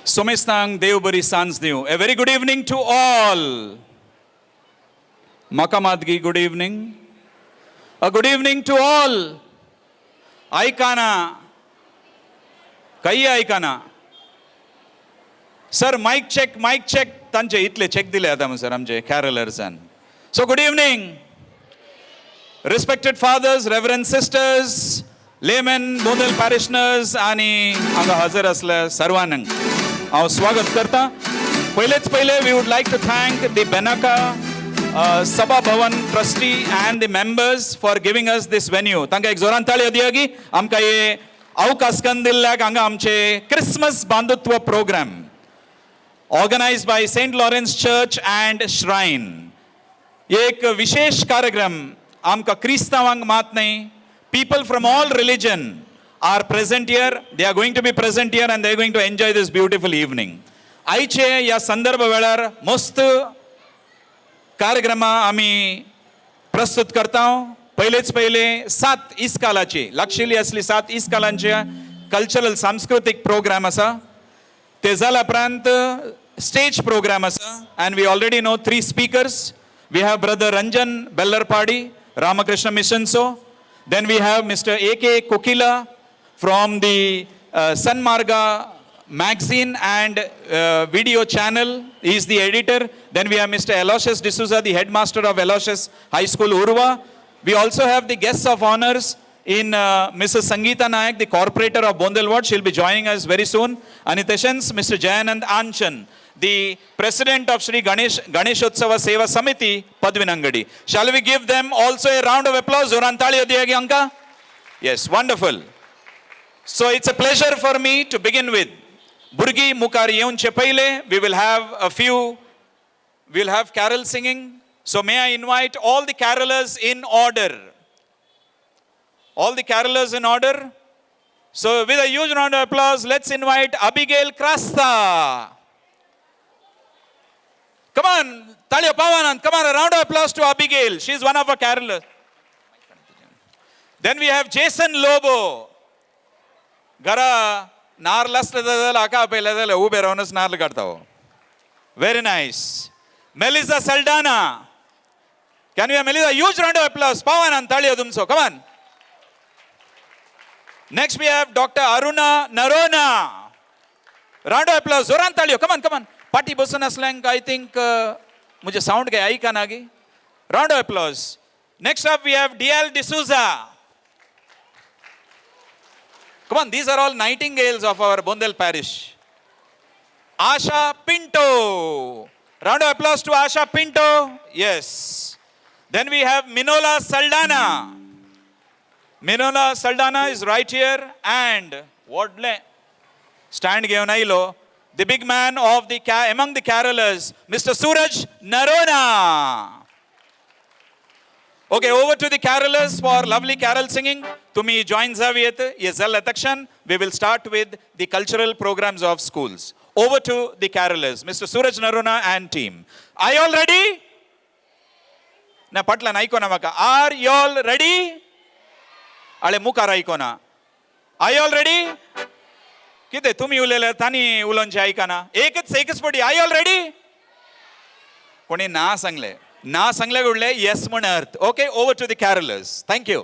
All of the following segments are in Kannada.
Somestang Deubari Sansdev. A very good evening to all. Makamadgi, good evening. A good evening to all. Aikana. Kaya Aikana. Sir, mic check. Tanje itle check dile adam sir amje carolers and. So good evening. Respected fathers, reverend sisters, laymen, Bondel parishioners आणि हांगा हजर असल्या सर्वांक हांव स्वागत करता. पहिले we would like to thank the Benaka Sabha Bhavan trustee and the members for giving us this venue. तांकां एक जोरान ताळयो दियागी आमकां हे अवकाश करून दिल्ल्याक हांगा आमचे क्रिसमस बांदुत्व programme organized by St. Lawrence Church and Shrine. एक विशेष कार्यक्रम आमकां क्रिस्तावांक मात नाही. People from all religion are present here. They are going to be present here and they are going to enjoy this beautiful evening. आयचे या संदर्भ वेळार मस्त कार्यक्रम आम्ही प्रस्तुत करता. पहिले 7 इस्कालाची लागशिल्ली असली 7 इस्कालांचे कल्चरल सांस्कृतिक प्रोग्राम आसा. ते जाला उपरांत stage program asa, and we already know 3 speakers. We have Brother Ranjan Bellarpadi, Ramakrishna Mission So. Then we have Mr. A.K. Kokila from the Sanmarga magazine and video channel. He is the editor. Then we have Mr. Aloysius D'Souza, the headmaster of Aloysius High School, Urva. We also have the guests of honors in Mrs. Sangeeta Nayak, the corporator of Divineword. She'll be joining us very soon. And Mr. Jayanand Anchan, the president of Sri Ganeshotsava Seva Samiti, Padvinangadi. Shall we give them also a round of applause? Yes, wonderful. So it's a pleasure for me to begin with. Burgi Mukari Yeun Chepaile, we will have carol singing. So may I invite all the carolers in order. All the carolers in order. So with a huge round of applause, let's invite Abigail Krasta. Come on, Talya Pavanand, come on, a round of applause to Abigail. She is one of our carolers. Then we have Jason Lobo. Gara narlas aka peladala ube ronas narl kartao. Very nice. Melissa Saldana. Can we have Melissa? Huge round of applause. Pavanand, Talya Dumso. Come on. Next we have Dr. Aruna Narona. Round of applause. Zoran Talyo. Come on. Party Bosana slang, I think, mujhe sound gaya ai kanagi. Round of applause. Next up we have D.L. D'Souza. Come on, these are all nightingales of our Bondel parish. Asha Pinto. Round of applause to Asha Pinto. Yes. Then we have Minola Saldana. Minola Saldana is right here. And stand Geonailo. The big man of among the carolers, Mr. Suraj Narona. Okay, over to the carolers for lovely carol singing. Tumi join Zaviyat, Yezal Atakshan. We will start with the cultural programs of schools. Over to the carolers, Mr. Suraj Narona and team. Are you all ready? Na patla naikona maka. Are you all ready? Ale mukara ikona. Are you all ready? किती तुम्ही उलेले तानी उलोंचे ऐका ना एकच पडी. आय ऑलरेडी कोणी ना सांगले गुडले येस म्हण अर्थ. Okay, over to the carollers. Thank you.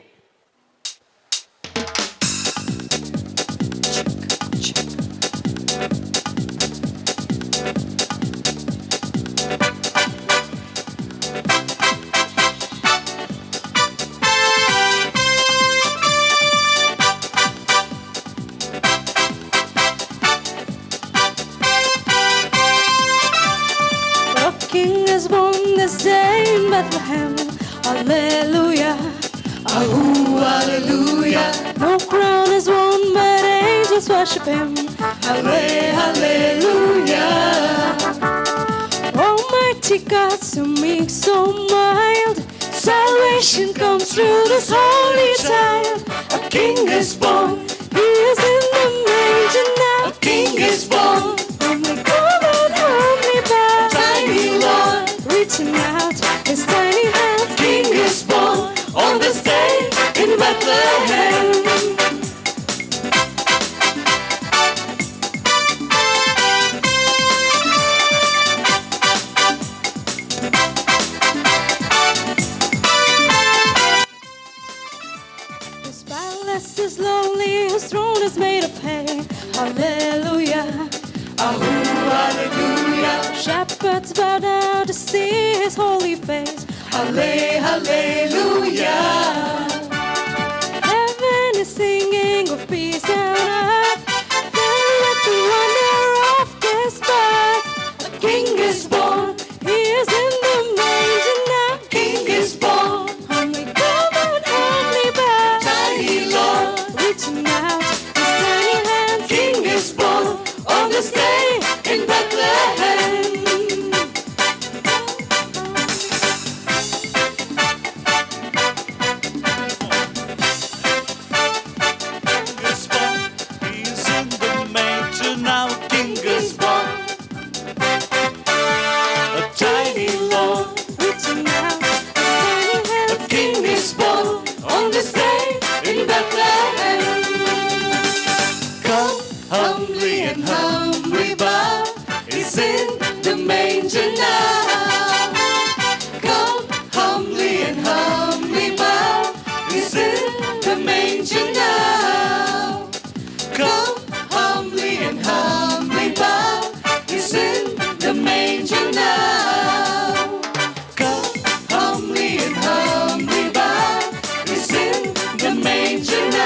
Bethlehem, hallelujah, ahu, hallelujah. No crown is won, but angels worship him, hallelujah. Almighty God, so meek, so mild, salvation comes through this holy child. A king is born, he is in the manger now. A king is born, only God only by tiny Lord, reaching out his tiny hand. King is born on this day in Bethlehem. hallelujah. Shepherds bow down to see his holy face. Hallelujah. Heaven is singing of peace and earth, filled with the wonder of his birth. A king is born, he is in the manger now. King is born, humbly come and humbly bow. Tiny Lord, reaching out his tiny hands. King is born on this day in Bethlehem. He's in the manger now. King is born. A tiny Lord. Reaching out his tiny hands. A king is born On this day in Bethlehem. Come humbly and humbly bow. He's in the manger now. Come humbly and humbly bow. He's in the manger now. Come humbly and humbly bow. He's in the manger now. Come humbly and humbly bow. He's in the manger now.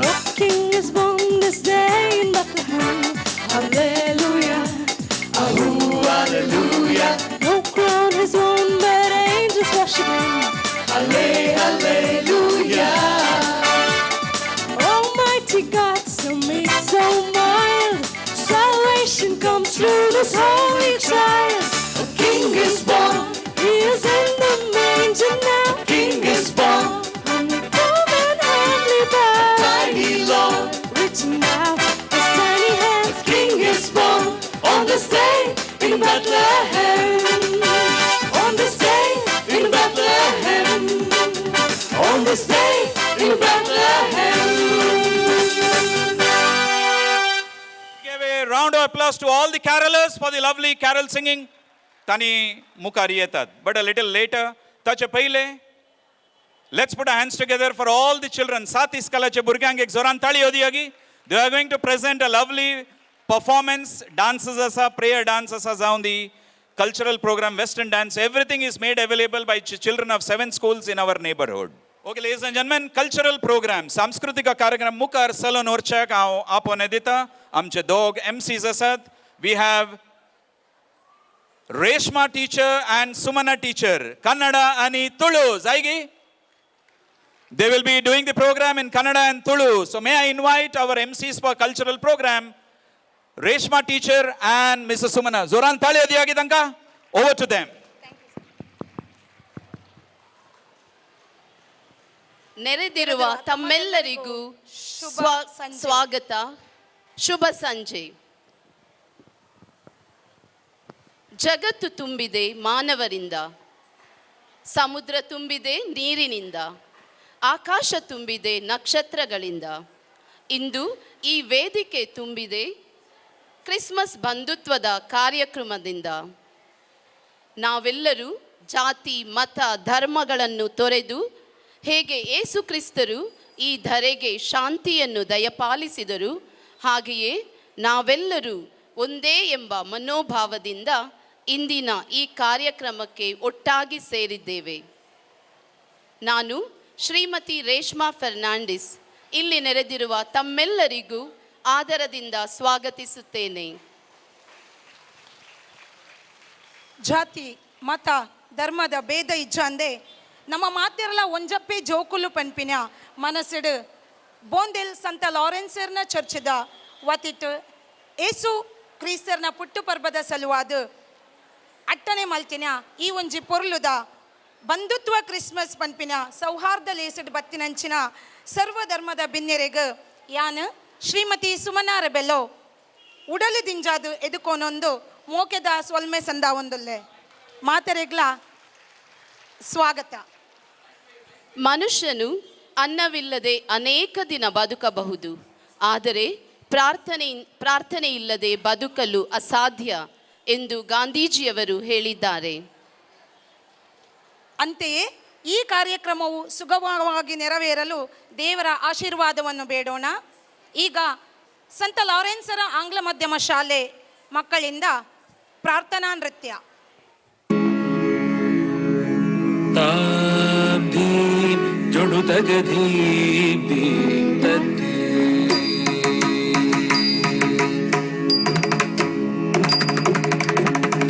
The King is born this day in Bethlehem. Hallelujah. Hallelujah. No crown is worn, but angels worship him. Hallelujah. Almighty God, so meek, so mild. Salvation comes through this holy child. A king is born. He is in the manger now. King is born. Humbly come and humbly bow. Tiny Lord. Reaching out his tiny hands. King is born on this day in Bethlehem. On this day in Bethlehem. On this day in Bethlehem. Give a round of applause to all the carolers for the lovely carol singing. Tani mukari yetat. But a little later, tache paile. Let's put our hands together for all the children. Satis kalache burgange ek zoran tali hodiyagi. They are going to present a lovely performance, dances asa, prayer dance asa zaun the cultural program, Western dance. Everything is made available by children of 7 schools in our neighborhood. Okay, ladies and gentlemen, cultural program, सांस्कृतिक कार्यक्रम मुखार सलोन व्हरचेक हांव आपोवणे दिता. आमचे दोग MCs आसात. We have Reshma teacher and Sumana teacher, Kannada and Tulu. Zaigi? They will be doing the program in Kannada and Tulu. So may I invite our MCs for cultural program, Reshma teacher and Mrs. Sumana. Zoran Tali Adiyagidanka. Over to them. ನೆರೆದಿರುವ ತಮ್ಮೆಲ್ಲರಿಗೂ ಸ್ವಾಗತ, ಶುಭ ಸಂಜೆ. ಜಗತ್ತು ತುಂಬಿದೆ ಮಾನವರಿಂದ, ಸಮುದ್ರ ತುಂಬಿದೆ ನೀರಿನಿಂದ, ಆಕಾಶ ತುಂಬಿದೆ ನಕ್ಷತ್ರಗಳಿಂದ. ಇಂದು ಈ ವೇದಿಕೆ ತುಂಬಿದೆ ಕ್ರಿಸ್ಮಸ್ ಬಂಧುತ್ವದ ಕಾರ್ಯಕ್ರಮದಿಂದ. ನಾವೆಲ್ಲರೂ ಜಾತಿ ಮತ ಧರ್ಮಗಳನ್ನು ತೊರೆದು ಹೇಗೆ ಯೇಸು ಕ್ರಿಸ್ತರು ಈ ಧರೆಗೆ ಶಾಂತಿಯನ್ನು ದಯಪಾಲಿಸಿದರು, ಹಾಗೆಯೇ ನಾವೆಲ್ಲರೂ ಒಂದೇ ಎಂಬ ಮನೋಭಾವದಿಂದ ಇಂದಿನ ಈ ಕಾರ್ಯಕ್ರಮಕ್ಕೆ ಒಟ್ಟಾಗಿ ಸೇರಿದ್ದೇವೆ. ನಾನು ಶ್ರೀಮತಿ ರೇಷ್ಮಾ ಫೆರ್ನಾಂಡಿಸ್ ಇಲ್ಲಿ ನೆರೆದಿರುವ ತಮ್ಮೆಲ್ಲರಿಗೂ ಆದರದಿಂದ ಸ್ವಾಗತಿಸುತ್ತೇನೆ. ಜಾತಿ ಮತ ಧರ್ಮದ ಭೇದ ಇಜ್ಜಂದೆ ನಮ್ಮ ಮಾತೆರಲ ಒಂಜಪ್ಪೆ ಜೋಕುಲು ಪನ್ಪಿನ ಮನಸ್ಸಿಡು ಬೋಂದೆಲ್ ಸಂತ ಲಾರೆನ್ಸರ್ನ ಚರ್ಚದ ವತಿಟ್ಟು ಏಸು ಕ್ರಿಸ್ತರ್ನ ಪುಟ್ಟು ಪರ್ಬದ ಸಲುವಾದ ಅಟ್ಟನೆ ಮಲ್ತಿನ ಈ ಒಂಜಿ ಪೊರ್ಲುದ ಬಂಧುತ್ವ ಕ್ರಿಸ್ಮಸ್ ಪನ್ಪಿನ ಸೌಹಾರ್ದ ಲೇಸಡ್ ಬತ್ತಿನಂಚಿನ ಸರ್ವಧರ್ಮದ ಬಿನ್ನೆರೆಗ ಯಾನ್ ಶ್ರೀಮತಿ ಸುಮನಾರ ಬೆಲ್ಲೋ ಉಡಲು ದಿಂಜಾದು ಎದುಕೋನೊಂದು ಮೋಕೆದ ಸ್ವಲ್ಮೆ ಸಂದ ಒಂದೊಲ್ಲೆ ಮಾತೆರೆಗ್ಲ ಸ್ವಾಗತ. ಮನುಷ್ಯನು ಅನ್ನವಿಲ್ಲದೆ ಅನೇಕ ದಿನ ಬದುಕಬಹುದು, ಆದರೆ ಪ್ರಾರ್ಥನೆ ಇಲ್ಲದೆ ಬದುಕಲು ಅಸಾಧ್ಯ ಎಂದು ಗಾಂಧೀಜಿಯವರು ಹೇಳಿದ್ದಾರೆ. ಅಂತೆಯೇ ಈ ಕಾರ್ಯಕ್ರಮವು ಸುಗಮವಾಗಿ ನೆರವೇರಲು ದೇವರ ಆಶೀರ್ವಾದವನ್ನು ಬೇಡೋಣ. ಈಗ ಸಂತ ಲಾರೆನ್ಸರ ಆಂಗ್ಲ ಮಾಧ್ಯಮ ಶಾಲೆ ಮಕ್ಕಳಿಂದ ಪ್ರಾರ್ಥನಾ ನೃತ್ಯ. ತಾಂ ಧೀಂ ಜೊಡು ತಗಧೀಂ ಧೀಂ ತದ್ಧೀಂ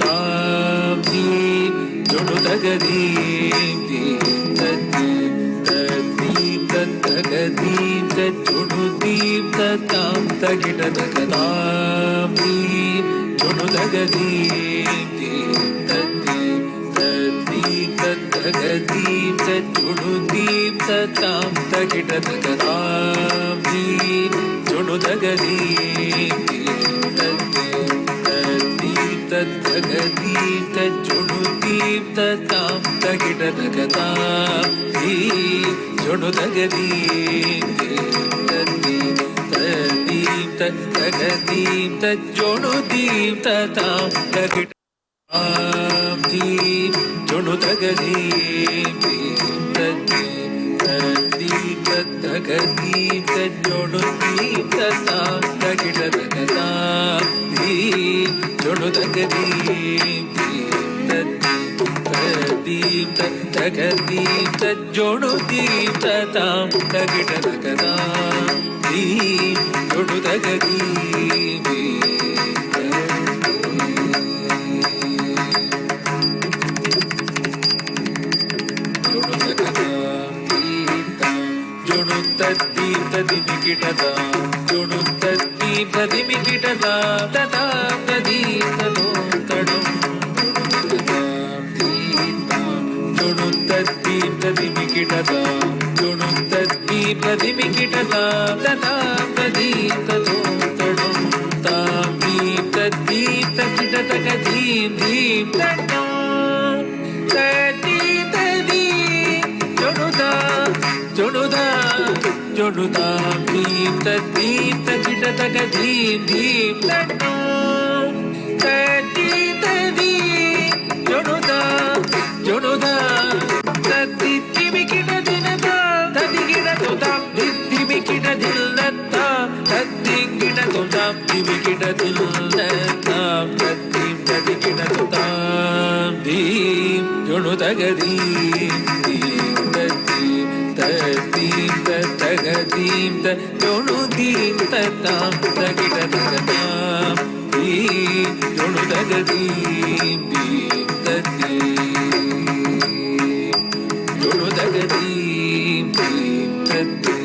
ತಾಂ ಧೀಂ ಜೊಡು ತಗಧೀಂ ಧೀಂ ತದ್ಧೀಂ ತದ್ಧೀಂ ತತ್ತಗಧೀಂ ತಜ್ಜೊಡು ಧೀಂ ತತ್ತಾಂ ತಗಿಟ ತಗತಾಂ ಧೀಂ ಜೊಡು ತಗಧೀಂ ಧೀಂ ತದ್ಧೀಂ ತದ್ಧೀಂ ತತ್ತಗಧೀಂ ತಜ್ಜೊಡು ಧೀಂ ತತ್ತಾಂ ತಗಿಟ ತಗತಾಂ ಧೀಂ ಜೊಡು ತಗಧೀಂ ಧೀಂ ತದ್ಧೀಂ ತದ್ಧೀಂ ತತ್ತಗಧೀಂ ತಜ್ಜೊಡು ಧೀಂ ತತ್ತಾಂ ತಗಿಟ ತಗತಾಂ ಧೀಂ ಜೊಡು ತಗಧೀಂ ಧೀಂ ತದ್ಧೀಂ ತದ್ಧೀಂ ತತ್ತಗಧೀಂ ತಜ್ಜೊಡು ಧೀಂ ತತ್ತಾಂ ತಗಿಟ ಧೀಂ ಜೊಡು ತಗಧೀಂ ಧೀಂ ತದ್ಧೀಂ ತದ್ಧೀಂ ತತ್ತಗಧೀಂ ತಜ್ಜೊಡು ಧೀಂ ತತ್ತಾಂ ತಗಿಟ ತಗತಾಂ ಧೀಂ ಜೊಡು ತಗಧೀಂ ಧೀಂ ತದ್ಧೀಂ ತದ್ಧೀಂ ತತ್ತಗಧೀಂ ತಜ್ಜೊಡು ಧೀಂ ತತ್ತಾಂ ತಗಿಟ ತಗತಾಂ ಧೀಂ ಜೊಡು ತಗಧೀಂ ತದ್ಧೀಂ ತದಿಮಿಕಿಟದ ಜೊಡು ತದ್ಧೀಂ ತದಿಮಿಕಿಟದ ತದಾಂ ತದೀಂ ತದೋಂ ತಡಂ ಜೊಡು ತದ್ಧೀಂ ತದಿಮಿಕಿಟದ ಜೊಡು ತದ್ಧೀಂ ತದಿಮಿಕಿಟದ ತದಾಂ ತದೀಂ ತದೋಂ ತಡಂ ತಾಂ ಧೀಂ ತದ್ಧೀಂ ತಕಿಟ ತಗಧೀಂ ಧೀಂ ತಡಂ ತದೀಂ ತದೀಂ ಜೊಡುದಾ ಜೊಡುದಾ ಜೊಡುದಾ ಭೀಂ ತದ್ಧೀಂ ತಕಿಟ ತಗಧೀಂ ಧೀಂ ತಡ್ಡಂ ತದ್ದೀಂ ತದೀಂ ಜೊಡುದಾ ಜೊಡುದಾ ತದ್ದಿಮಿಕಿಟ ದಿನದ ತದಿಗಿಡ ತೊದಾಂ ದಿಮಿಕಿಟ ದಿಲ್ಲತ್ತಾಂ ತದ್ದಿಂಗಿಡ ತೊದಾಂ ದಿಮಿಕಿಟ ದಿಲ್ಲತ್ತಾಂ ತದ್ದೀಂ ತದಿಗಿಡ ತೊದಾಂ ಧೀಂ ಜೊಡುದಗಧೀಂ ಧೀಂ ತದ್ದೀಂ ತದ್ದೀಂ ತತ್ತಗಧೀಂ ಜೊಡು ಧೀಂ ತತ್ತಾಂ ತಗಿಟ ತಗತಾಂ ಧೀಂ ಜೊಡುದಗಧೀಂ ಧೀಂ ತದ್ದೀಂ ಜೊಡುದಗಧೀಂ ಧೀಂ ತದ್ದೀಂ.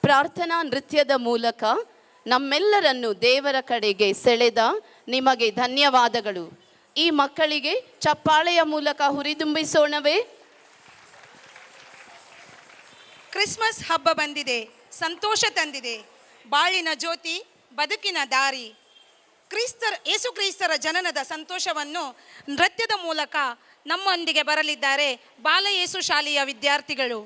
ಪ್ರಾರ್ಥನಾ ನೃತ್ಯದ ಮೂಲಕ ನಮ್ಮೆಲ್ಲರನ್ನು ದೇವರ ಕಡೆಗೆ ಸೆಳೆದ ನಿಮಗೆ ಧನ್ಯವಾದಗಳು. ಈ ಮಕ್ಕಳಿಗೆ ಚಪ್ಪಾಳೆಯ ಮೂಲಕ ಹುರಿದುಂಬಿಸೋಣವೇ? ಕ್ರಿಸ್ಮಸ್ ಹಬ್ಬ ಬಂದಿದೆ, ಸಂತೋಷ ತಂದಿದೆ. ಬಾಳಿನ ಜ್ಯೋತಿ, ಬದುಕಿನ ದಾರಿ. ಯೇಸು ಕ್ರಿಸ್ತರ ಜನನದ ಸಂತೋಷವನ್ನು ನೃತ್ಯದ ಮೂಲಕ ನಮ್ಮೊಂದಿಗೆ ಬರಲಿದ್ದಾರೆ ಬಾಲಯೇಸು ಶಾಲೆಯ ವಿದ್ಯಾರ್ಥಿಗಳು.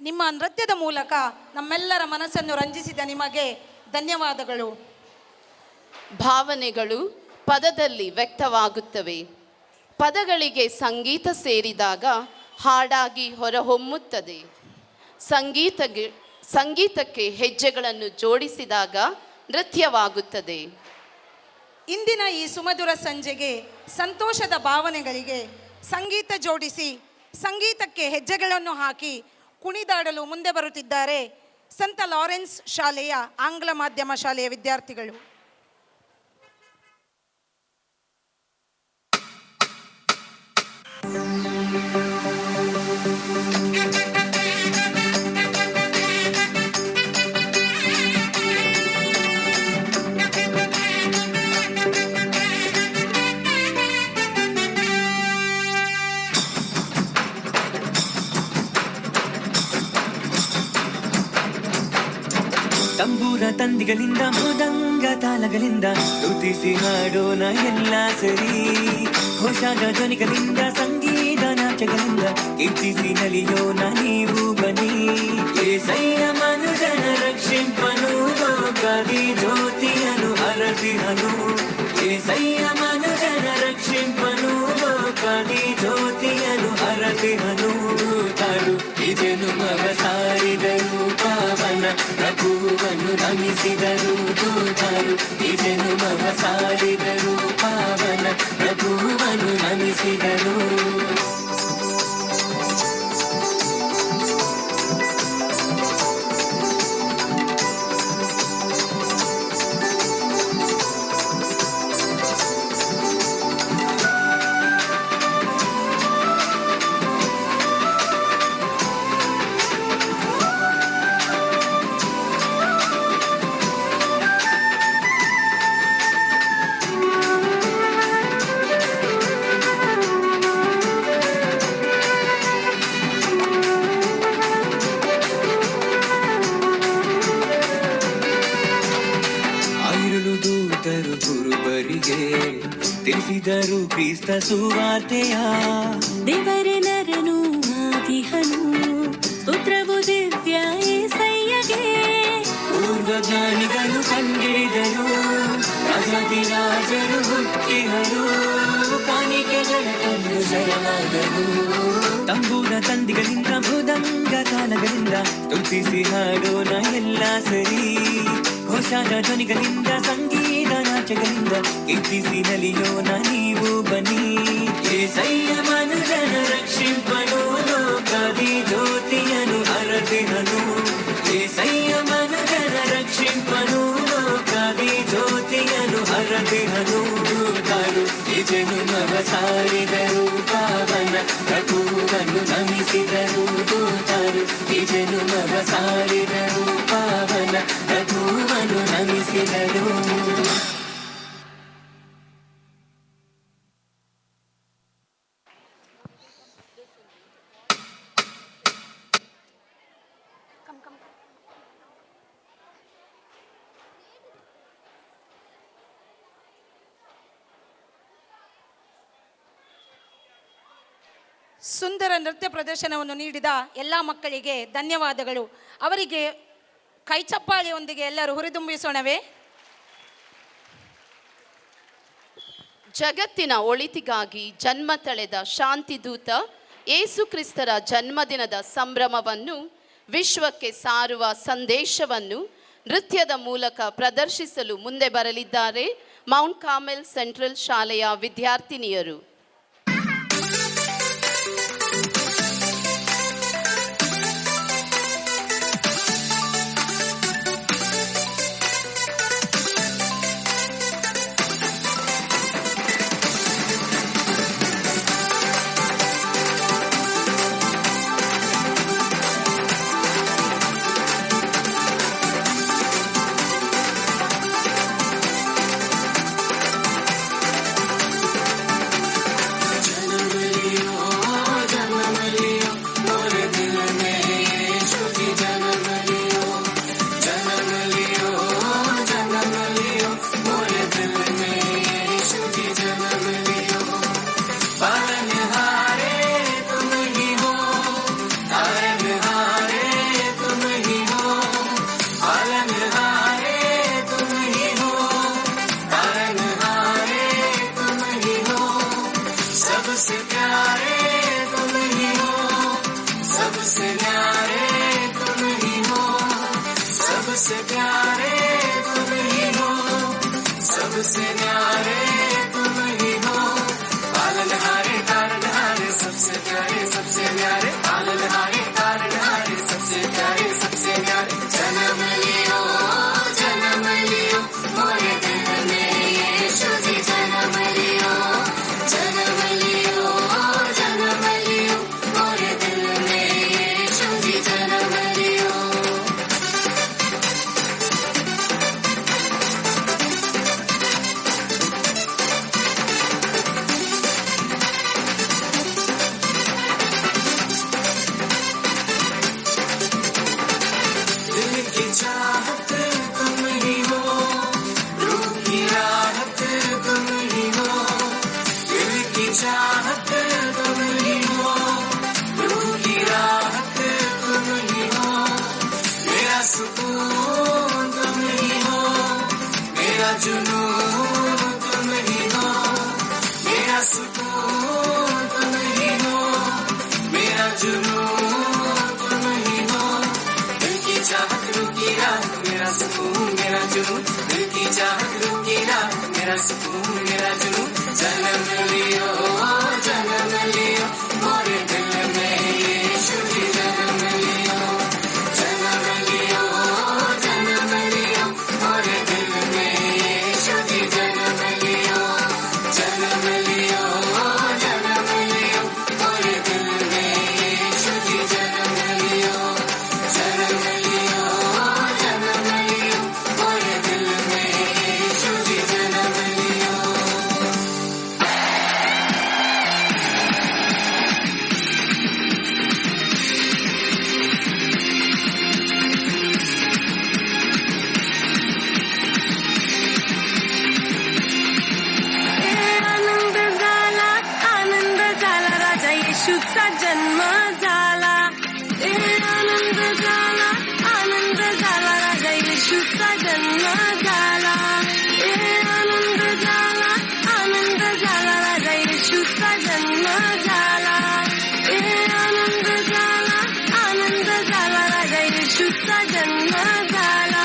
ನಿಮ್ಮ ನೃತ್ಯದ ಮೂಲಕ ನಮ್ಮೆಲ್ಲರ ಮನಸ್ಸನ್ನು ರಂಜಿಸಿದ ನಿಮಗೆ ಧನ್ಯವಾದಗಳು. ಭಾವನೆಗಳು ಪದದಲ್ಲಿ ವ್ಯಕ್ತವಾಗುತ್ತವೆ. ಪದಗಳಿಗೆ ಸಂಗೀತ ಸೇರಿದಾಗ ಹಾಡಾಗಿ ಹೊರಹೊಮ್ಮುತ್ತದೆ. ಸಂಗೀತಕ್ಕೆ ಹೆಜ್ಜೆಗಳನ್ನು ಜೋಡಿಸಿದಾಗ ನೃತ್ಯವಾಗುತ್ತದೆ. ಇಂದಿನ ಈ ಸುಮಧುರ ಸಂಜೆಗೆ ಸಂತೋಷದ ಭಾವನೆಗಳಿಗೆ ಸಂಗೀತ ಜೋಡಿಸಿ ಸಂಗೀತಕ್ಕೆ ಹೆಜ್ಜೆಗಳನ್ನು ಹಾಕಿ ಕುಣಿದಾಡಲು ಮುಂದೆ ಬರುತ್ತಿದ್ದಾರೆ ಸಂತ ಲಾರೆನ್ಸ್ ಶಾಲೆಯ ಆಂಗ್ಲ ಮಾಧ್ಯಮ ಶಾಲೆಯ ವಿದ್ಯಾರ್ಥಿಗಳು. ತಂಬೂರ ತಂದಿಗಳಿಂದ ಮೃದಂಗ ತಾಳಗಳಿಂದ ಸ್ತುತಿಸಿ ಹಾಡೋಣ ಎಲ್ಲ ಸರಿ. ಹೊಷಾಗ ಧ್ವನಿಗಳಿಂದ ಸಂಗೀತ ನಾಟ್ಯಗಳಿಂದ ಕೀರ್ತಿಸಿ ನಲಿಯೋಣ ನೀವು ಬನ್ನಿ. ಏಸಯ್ಯ ಮನುಜನ ರಕ್ಷಿಂಪನು ಲೋಕದಿ ಜ್ಯೋತಿಯನು ಹರದಿಹನು. ಏಸಯ್ಯ ಮನುಜನ ರಕ್ಷಿಂಪನು ಲೋಕದಿ ಜ್ಯೋತಿಯನು ಹರದಿಹನು. ತಾಡು ಇದೆನು ಮಗ ಸಾರಿದರು ಪಾವನ ಪ್ರಭುವನ್ನು ನಮಿಸಿದರು ದೂತರು. ಇದೆನು ಮಗ ಸಾರಿದರು ಪಾವನ ಪ್ರಭುವನ್ನು ನಮಿಸಿದರು. ತಿಳಿಸಿದರು ಕ್ರಿಸ್ತ ಸುವಾರ್ತೆಯ. ದೇವರೇ ನರನು ಆದಿಹನು ಸ್ತೋತ್ರವು ದಿವ್ಯ ಏಸಯ್ಯಗೆ. ಪೂರ್ವಜ್ಞಾನಿಗಳು ಕಂಡಿಡಿದರು ರಾಜಾದಿರಾಜರು ಹುಟ್ಟಿಹರು. ಕಾಣಿಕೆಗಳ ತಂದು ಶರಣಾದರು. ತಂಬೂರ ತಂದಿಗಳಿಂದ ಮೃದಂಗ ತಾಳಗಳಿಂದ ಸ್ತುತಿಸಿ ಹಾಡೋಣ ಎಲ್ಲ ಸರಿ. ಘೋಷಾದ ಧ್ವನಿಗಳಿಂದ ಸಂಗೀತ ನಾಟ್ಯಗಳಿಂದ ಕೀರ್ತಿಸಿ ನಲಿಯೋಣ ನೀವು ಬನ್ನಿ. ಏಸಯ್ಯ ಮನುಜನ ರಕ್ಷಿಂಪನು ಲೋಕದಿ ಜ್ಯೋತಿಯನು ಹರದಿಹನು. ಏಸಯ್ಯ ಮನುಜನ ರಕ್ಷಿಂಪನು ಲೋಕದಿ ಜ್ಯೋತಿಯನು ಹರದಿಹನು. ತಾರು ಇದೆನು ಮಗ ಸಾರಿದರು ಪಾವನ ಪ್ರಭುವನ್ನು ನಮಿಸಿದರು ದೂತರು. ಇದೆನು ಮಗ ಸಾರಿದರು ಪಾವನ ಪ್ರಭುವನ್ನು ನಮಿಸಿದರು. ಸುಂದರ ನೃತ್ಯ ಪ್ರದರ್ಶನವನ್ನು ನೀಡಿದ ಎಲ್ಲ ಮಕ್ಕಳಿಗೆ ಧನ್ಯವಾದಗಳು. ಅವರಿಗೆ ಕೈಚಪ್ಪಾಳೆಯೊಂದಿಗೆ ಎಲ್ಲರೂ ಹುರಿದುಂಬಿಸೋಣವೇ? ಜಗತ್ತಿನ ಒಳಿತಿಗಾಗಿ ಜನ್ಮ ತಳೆದ ಶಾಂತಿದೂತ ಯೇಸು ಕ್ರಿಸ್ತರ ಜನ್ಮದಿನದ ಸಂಭ್ರಮವನ್ನು ವಿಶ್ವಕ್ಕೆ ಸಾರುವ ಸಂದೇಶವನ್ನು ನೃತ್ಯದ ಮೂಲಕ ಪ್ರದರ್ಶಿಸಲು ಮುಂದೆ ಬರಲಿದ್ದಾರೆ ಮೌಂಟ್ ಕಾರ್ಮೆಲ್ ಸೆಂಟ್ರಲ್ ಶಾಲೆಯ ವಿದ್ಯಾರ್ಥಿನಿಯರು. सबसे प्यारे तुम ही हो, सबसे न्यारे तुम ही हो, पालनहारे तारनहारे सबसे प्यारे सबसे न्यारे, पालनहारे तारनहारे सबसे प्यारे सबसे न्यारे। जन्म लियो मोरे दिल में यीशु जी, जन्म लियो मोरे दिल में यीशु जी, जन्म लियो। दिल की चाहत तुम ही हो, रूह की राहत तुम ही हो, दिल की चाहत तुम ही हो, रूह की राहत तुम ही हो, मेरा सुकून तुम ही हो, मेरा जुनून तुम ही हो, मेरा सुकून तुम ही हो, मेरा जुनून तुम ही हो, दिल की चाहत रूह की राह, मेरा सुकून मेरा जुनून, दिल की चाहत रूह की राह, मेरा सुकून मेरा जुनून। जन्म लियो मोरे दिल में यीशु जी, जन्म लियो मोरे दिल में यीशु जी, जन्म लियो मोरे दिल में यीशु जी, जन्म लियो मोरे दिल में यीशु जी, जन्म लियो। आनंद झाला राजा येशूचा जन्म झाला, आनंद झाला राजा येशूचा जन्म झाला, आनंद झाला राजा येशूचा जन्म झाला, आनंद झाला राजा येशूचा जन्म झाला।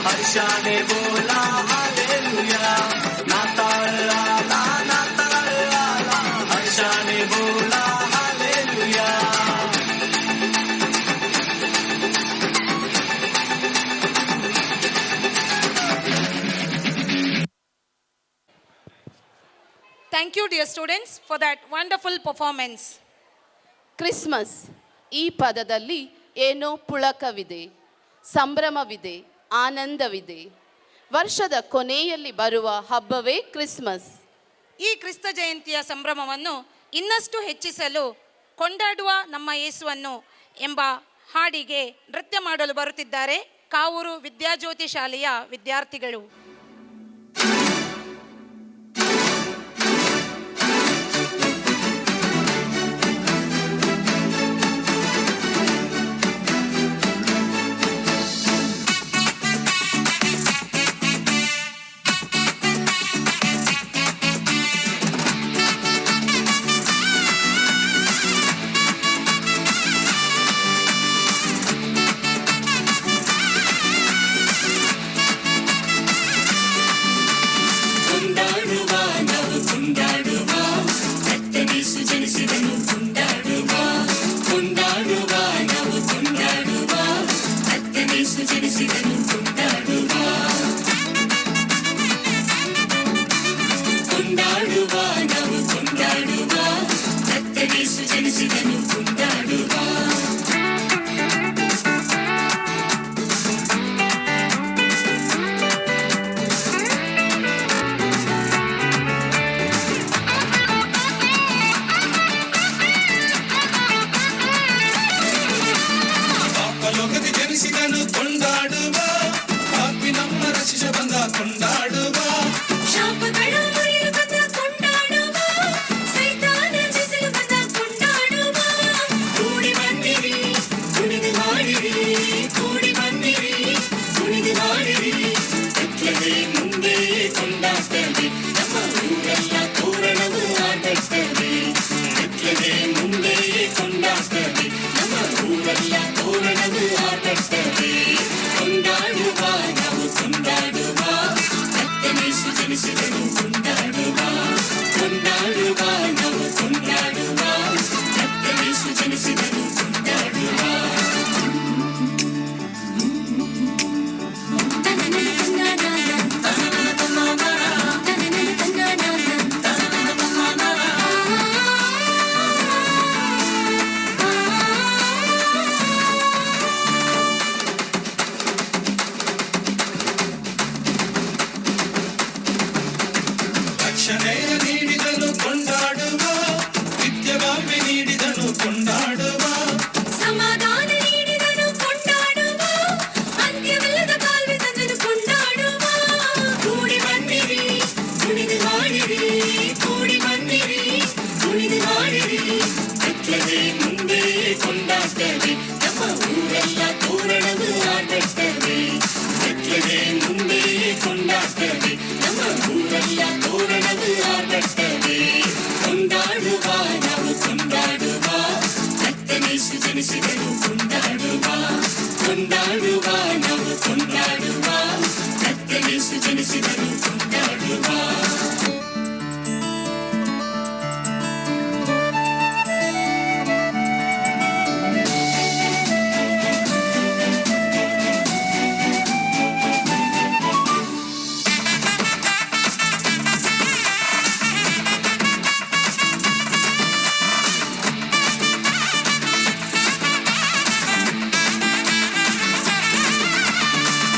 हर्षाने बोला हालेलुया, नाताळ आला, हर्षाने बोला hallelujah. Thank you, dear students, for that wonderful performance. Christmas ಈ ಪದದಲ್ಲಿ ಏನೋ ಪುಳಕವಿದೆ, ಸಂಭ್ರಮವಿದೆ, ಆನಂದವಿದೆ. ವರ್ಷದ ಕೊನೆಯಲ್ಲಿ ಬರುವ ಹಬ್ಬವೇ ಕ್ರಿಸ್ಮಸ್. ಈ ಕ್ರಿಸ್ತ ಜಯಂತಿಯ ಸಂಭ್ರಮವನ್ನು ಇನ್ನಷ್ಟು ಹೆಚ್ಚಿಸಲು ಕೊಂಡಾಡುವ ನಮ್ಮ ಯೇಸುವನ್ನು ಎಂಬ ಹಾಡಿಗೆ ನೃತ್ಯ ಮಾಡಲು ಬರುತ್ತಿದ್ದಾರೆ ಕಾವೂರು ವಿದ್ಯಾಜ್ಯೋತಿ ಶಾಲೆಯ ವಿದ್ಯಾರ್ಥಿಗಳು. ಜನಿಸಿದನು ಕೊಂಡಾಡುವ ಕೊಂಡಾಡುವ ನಾವು ಕೊಂಡಾಡುವ ಕರ್ತನೇಸು ಜನಿಸಿದನು ಕೊಂಡಾಡುವ ರಕ್ಷಣೆಯ ನೀಡಿದನು ಕೊಂಡಾಡುವ ನಿತ್ಯವಾಮೆ ನೀಡಿದನು ಕೊಂಡಾಡುವ ಸಮಾಧಾನ ನೀಡಿದನು ಕೊಂಡಾಡುವ ಅಂತ್ಯವಿಲ್ಲದ ಕಾಲ್ವೆ ತಂದನು ಕೊಂಡಾಡುವ ಕೂಡಿ ಬಂದಿರಿ ಕುಣಿದು ಹಾಡಿರಿ ಕೂಡಿ ಬಂದಿರಿ ಕುಣಿದು ಹಾಡಿರಿ ಬೆಟ್ಟದೆ ಮುಂದೆ ಕೊಂಡಾಡ್ತೇವೆ ನಮ್ಮ ಊರೆಲ್ಲ ತೋರಣವು ಆಡ್ತೇವೆ ಬೆಟ್ಟದೆ ಮುಂದೆ ಕೊಂಡಾಡ್ತೇವೆ ನಮ್ಮ ಊರೆಲ್ಲ ತೋರಣವು ಆಡ್ತೇವೆ ಕೊಂಡಾಡುವ ನಾವು ಕೊಂಡಾಡುವ ಕರ್ತನೇಸು ಜನಿಸಿದನು ಕೊಂಡಾಡುವ ಕೊಂಡಾಡುವ ನಾವು ಕೊಂಡಾಡುವ ಕರ್ತನೇಸು ಜನಿಸಿದನು ಕೊಂಡಾಡುವ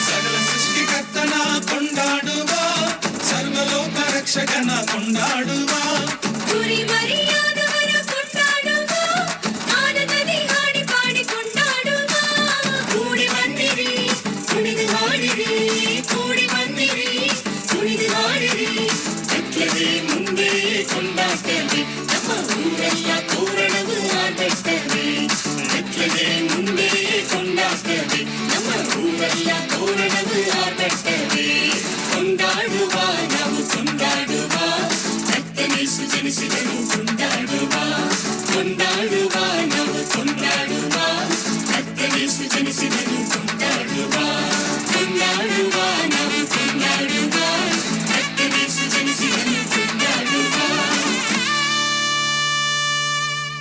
ಸಕಲ ಸೃಷ್ಟಿಕರ್ತನ ಕೊಂಡಾಡುವ ಸರ್ವಲೋಕ ರಕ್ಷಕನ ಕೊಂಡಾಡುವ ಕುರಿ ಮರಿಯಾದವರ ಕೊಂಡಾಡುವ ಆನಂದದಿ ಹಾಡಿ ಪಾಡಿ ಕೊಂಡಾಡುವ ಕೂಡಿ ಬಂದಿರಿ ಕುಣಿದು ಹಾಡಿರಿ ಕೂಡಿ ಬಂದಿರಿ ಕುಣಿದು ಹಾಡಿರಿ ಬೆಟ್ಟದೆ ಮುಂದೆ ಕೊಂಡಾಡ್ತೇವೆ ನಮ್ಮ ಊರೆಲ್ಲ ತೋರಣವು ಆಡ್ತೇವೆ ಬೆಟ್ಟದೆ ಮುಂದೆ ಕೊಂಡಾಡ್ತೇವೆ ನಮ್ಮ ಊರೆಲ್ಲ ತೋರಣವು ಆಡ್ತೇವೆ ಕೊಂಡಾಡುವ ನಾವು ಕೊಂಡಾಡುವ ಕರ್ತನೇಸು ಜನಿಸಿದನು ಕೊಂಡಾಡುವ ಕೊಂಡಾಡುವ ನಾವು ಕೊಂಡಾಡುವ ಕರ್ತನೇಸು ಜನಿಸಿದನು ಕೊಂಡಾಡುವ ಕೊಂಡಾಡುವ ನಾವು ಕೊಂಡಾಡುವ ಕರ್ತನೇಸು ಜನಿಸಿದನು ಕೊಂಡಾಡುವ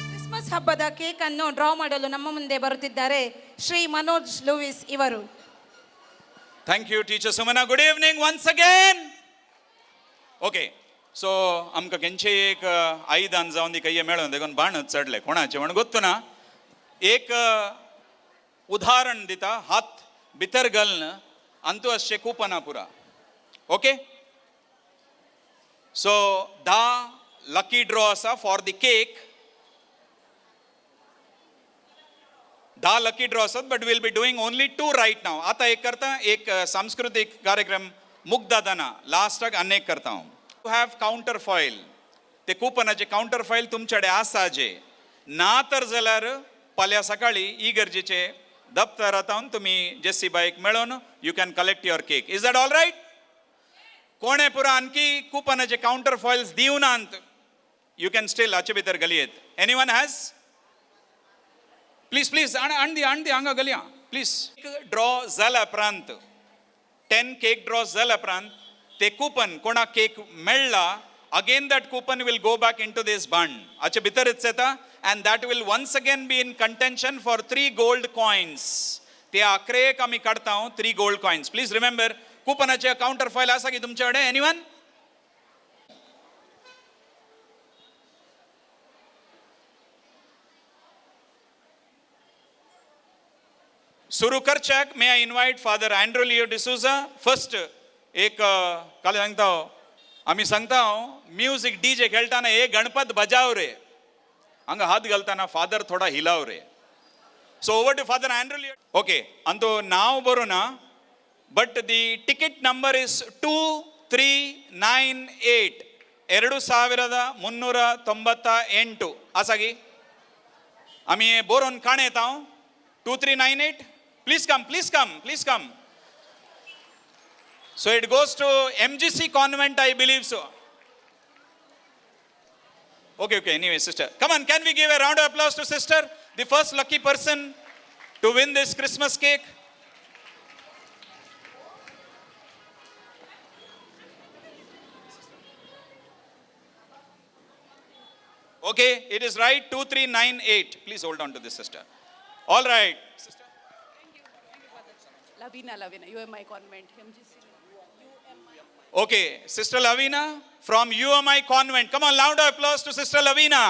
ಕ್ರಿಸ್ಮಸ್ ಹಬ್ಬದ ಕೇಕ್ ಅನ್ನು ಡ್ರಾ ಮಾಡಲು ನಮ್ಮ ಮುಂದೆ ಬರುತ್ತಿದ್ದಾರೆ ಶ್ರೀ ಮನೋಜ್ ಲೂಯಿಸ್ ಇವರು. Thank you, Teacher Sumana. Good evening once again. Okay, so आमकां केंचे एक आयदान जावन दी कहिये मेळोन देखून बाण चढले कोणाचे म्हण गोत्तू ना एक उदाहरण दिता हात भितर घालन आनी तूं अशें कुपना पुरा ओके सो 10 लकी ड्रॉ आसा for the cake 10 lucky draw असतात but will be doing only 2 right now आता एक करता एक सांस्कृतिक कार्यक्रम मुग्धादाना लास्टाक अनेक करता हांव यू हॅव काउंटर फॉयल ते कुपनाचे काउंटर फॉयल तुमच्याकडे आसा जे ना तर जाल्यार फाल्यां सकाळी ई गरजेचे दप्तर आतावन तुमी जेसी बाईक मेळोन you can collect your cake is that all right कोणे पुरा आणखी कुपनाचे काउंटर फॉयल्स दिवनात यू कॅन स्टील हाचे भितर घालयेत एनीवन हॅज प्लीज प्लीज आणदी हांगा घालया प्लीज ड्रॉ जाला उपरांत 10 केक ड्रॉ जाला उपरांत ते कुपन कोणाक केक मेळ्ळा again that coupon will go back into this बांड हाचे भितरच येता and that will once again be in contention for 3 gold coins ते आकरेक आमी काडता 3 गोल्ड कॉइन्स प्लीज रिमेंबर कुपनाचे काउंटर फॉयल आसा की तुमचे कडेन एनीवन सुरू करच्याक may I invite father Andrew Leo D'Souza first एक काल सांगता आमी सांगता म्युझिक डीजे खेळटाना हे गणपत बजाव रे हांगा हात घालताना फादर थोडा हिलाव रे so over to father Andrew Leo okay आनी तो नाव बरो ना but the ticket number is 2398 2398 आसा गी आमी बरोवन काणे येता 2398 Please come, please come, please come. So it goes to MGC convent, I believe so. Okay, anyway, sister. Come on, can we give a round of applause to sister? The first lucky person to win this Christmas cake. Okay, it is right. 2398. Please hold on to this, sister. All right. Sister. Lavina, UMI Convent, MGC. Okay, Sister Lavina from UMI Convent. Come on, louder applause to Sister Lavina.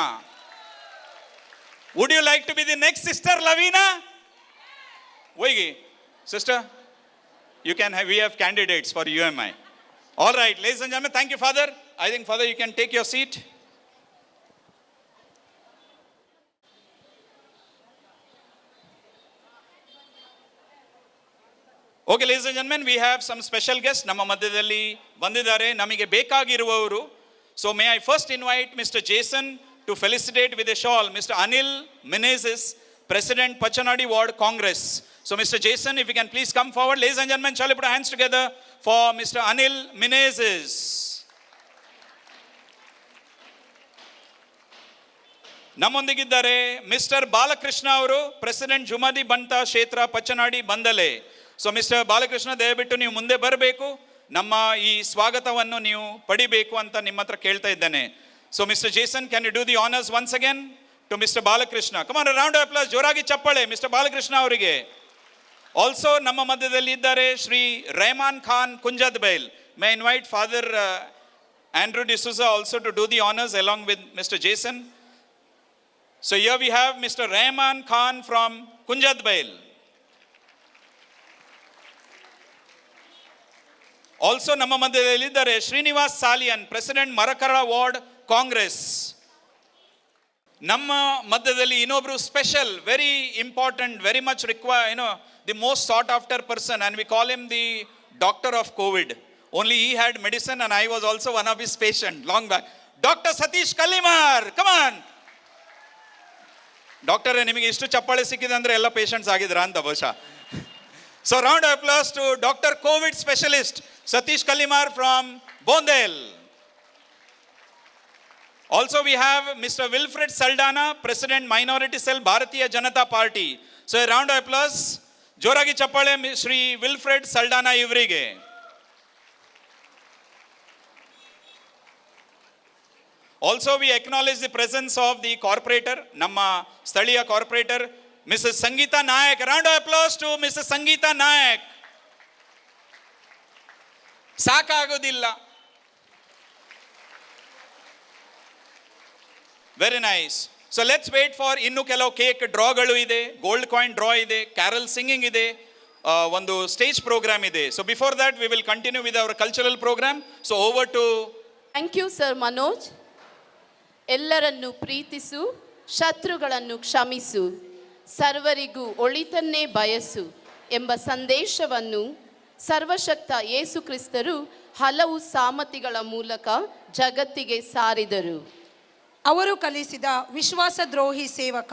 Would you like to be the next Sister Lavina? Wait, sister, you can have, we have candidates for UMI. All right, ladies and gentlemen, thank you, Father. I think, Father, you can take your seat. Okay, ladies and gentlemen, we have some special guests. ನಮ್ಮ ಮಧ್ಯದಲ್ಲಿ ಬಂದಿದ್ದಾರೆ ನಮಗೆ ಬೇಕಾಗಿರುವವರು. So may I first invite Mr. Jason to felicitate with a shawl Mr. Anil Menezes, President Pachanadi Ward Congress. So Mr. Jason, if you can please come forward. Ladies and gentlemen, shall we put our hands together for Mr. Anil Menezes. ನಮ್ಮೊಂದಿಗಿದ್ದಾರೆ ಮಿಸ್ಟರ್ ಬಾಲಕೃಷ್ಣ ಅವರು, ಪ್ರೆಸಿಡೆಂಟ್ ಜುಮದಿ ಬಂಟ ಕ್ಷೇತ್ರ ಪಚ್ಚನಾಡಿ ಬಂದಲೆ. ಸೊ ಮಿಸ್ಟರ್ ಬಾಲಕೃಷ್ಣ, ದಯವಿಟ್ಟು ನೀವು ಮುಂದೆ ಬರಬೇಕು, ನಮ್ಮ ಈ ಸ್ವಾಗತವನ್ನು ನೀವು ಪಡಿಬೇಕು ಅಂತ ನಿಮ್ಮ ಹತ್ರ ಕೇಳ್ತಾ ಇದ್ದೇನೆ. So mister Jason, can you do the honours once again to mister Balakrishna? Come on, round of applause, ಜೋರಾಗಿ ಚಪ್ಪಾಳೆ ಮಿಸ್ಟರ್ ಬಾಲಕೃಷ್ಣ ಅವರಿಗೆ. ಆಲ್ಸೋ ನಮ್ಮ ಮಧ್ಯದಲ್ಲಿ ಇದ್ದಾರೆ Shri Rehman Khan Kunjathbail. May invite father Andrew D'Souza also to do the honours along with mister Jason. So here we have Mr. Rahman Khan from Kunjat Bail. Also ನಮ್ಮ ಮಧ್ಯದಲ್ಲಿ ಇದ್ದಾರೆ ಶ್ರೀನಿವಾಸ್ ಸಾಲಿಯನ್, ಪ್ರೆಸಿಡೆಂಟ್ ಮರಕರ ವಾರ್ಡ್ ಕಾಂಗ್ರೆಸ್. ನಮ್ಮ ಮಧ್ಯದಲ್ಲಿ ಇನ್ನೊಬ್ರು special, very important, very much require, the most sought after person, and we call him the doctor of COVID. Only he had medicine and I was also one of his patient long back. Dr. Satish Kalimar, come on. Doctor, ನಿಮಗೆ ಇಷ್ಟು ಚಪ್ಪಾಳೆ ಸಿಕ್ಕಿದೆ ಅಂದರೆ ಎಲ್ಲ ಪೇಷಂಟ್ಸ್ ಆಗಿದ್ರ ಅಂತ ಬಹುಶಃ. So round applause to doctor Covid specialist Satish Kalimar from Bondel. Also we have Mr. Wilfred Saldana, President Minority Cell Bharatiya Janata Party. So a round of applause, ಜೋರಾಗಿ ಚಪ್ಪಾಳೆ ಶ್ರೀ ವಿಲ್ಫ್ರೆಡ್ ಸಲ್ಡಾನಾ ಇವರಿಗೆ. Also we acknowledge the presence of the corporator, ನಮ್ಮ ಸ್ಥಳೀಯ corporate Mrs. Sangeeta Nayak. Round of applause to Mrs. Sangeeta Nayak. ಸಾಕಾಗೋದಿಲ್ಲ. Very nice. So let's wait for ಇನ್ನು ಕೆಲವು ಕೇಕ್ ಡ್ರಾಗಳು ಇದೆ, ಗೋಲ್ಡ್ ಕಾಯಿನ್ ಡ್ರಾ ಇದೆ, ಕ್ಯಾರಲ್ ಸಿಂಗಿಂಗ್ ಇದೆ, ಒಂದು ಸ್ಟೇಜ್ ಪ್ರೋಗ್ರಾಮ್ ಇದೆ. So before that we will continue with our cultural programme. So over to. Thank you sir Manoj. ಎಲ್ಲರನ್ನು ಪ್ರೀತಿಸು, ಶತ್ರುಗಳನ್ನು ಕ್ಷಮಿಸು, ಸರ್ವರಿಗೂ ಒಳಿತನ್ನೇ ಬಯಸು ಎಂಬ ಸಂದೇಶವನ್ನು ಸರ್ವಶಕ್ತ ಯೇಸು ಕ್ರಿಸ್ತರು ಹಲವು ಸಾಮತಿಗಳ ಮೂಲಕ ಜಗತ್ತಿಗೆ ಸಾರಿದರು. ಅವರು ಕಲಿಸಿದ ವಿಶ್ವಾಸದ್ರೋಹಿ ಸೇವಕ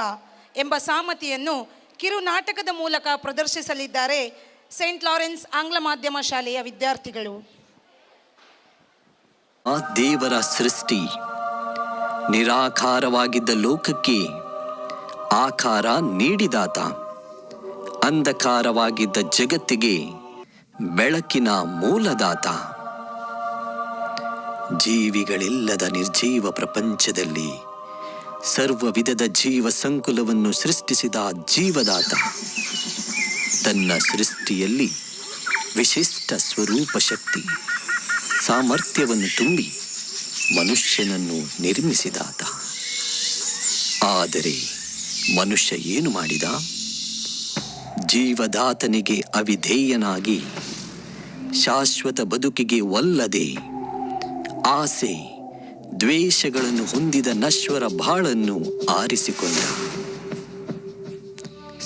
ಎಂಬ ಸಾಮತಿಯನ್ನು ಕಿರುನಾಟಕದ ಮೂಲಕ ಪ್ರದರ್ಶಿಸಲಿದ್ದಾರೆ ಸೇಂಟ್ ಲಾರೆನ್ಸ್ ಆಂಗ್ಲ ಮಾಧ್ಯಮ ಶಾಲೆಯ ವಿದ್ಯಾರ್ಥಿಗಳು. ಆ ದೇವರ ಸೃಷ್ಟಿ ನಿರಾಕಾರವಾಗಿದ್ದ ಲೋಕಕ್ಕೆ ಆಕಾರ ನೀಡಿದಾತ, ಅಂಧಕಾರವಾಗಿದ್ದ ಜಗತ್ತಿಗೆ ಬೆಳಕಿನ ಮೂಲದಾತ, ಜೀವಿಗಳಿಲ್ಲದ ನಿರ್ಜೀವ ಪ್ರಪಂಚದಲ್ಲಿ ಸರ್ವ ವಿಧದ ಜೀವ ಸಂಕುಲವನ್ನು ಸೃಷ್ಟಿಸಿದ ಜೀವದಾತ, ತನ್ನ ಸೃಷ್ಟಿಯಲ್ಲಿ ವಿಶಿಷ್ಟ ಸ್ವರೂಪ ಶಕ್ತಿ ಸಾಮರ್ಥ್ಯವನ್ನು ತುಂಬಿ ಮನುಷ್ಯನನ್ನು ನಿರ್ಮಿಸಿದಾತ. ಆದರೆ ಮನುಷ್ಯ ಏನು ಮಾಡಿದ? ಜೀವದಾತನಿಗೆ ಅವಿಧೇಯನಾಗಿ ಶಾಶ್ವತ ಬದುಕಿಗೆ ಒಲ್ಲದೆ ಆಸೆ ದ್ವೇಷಗಳನ್ನು ಹೊಂದಿದ ನಶ್ವರ ಬಾಳನ್ನು ಆರಿಸಿಕೊಂಡ.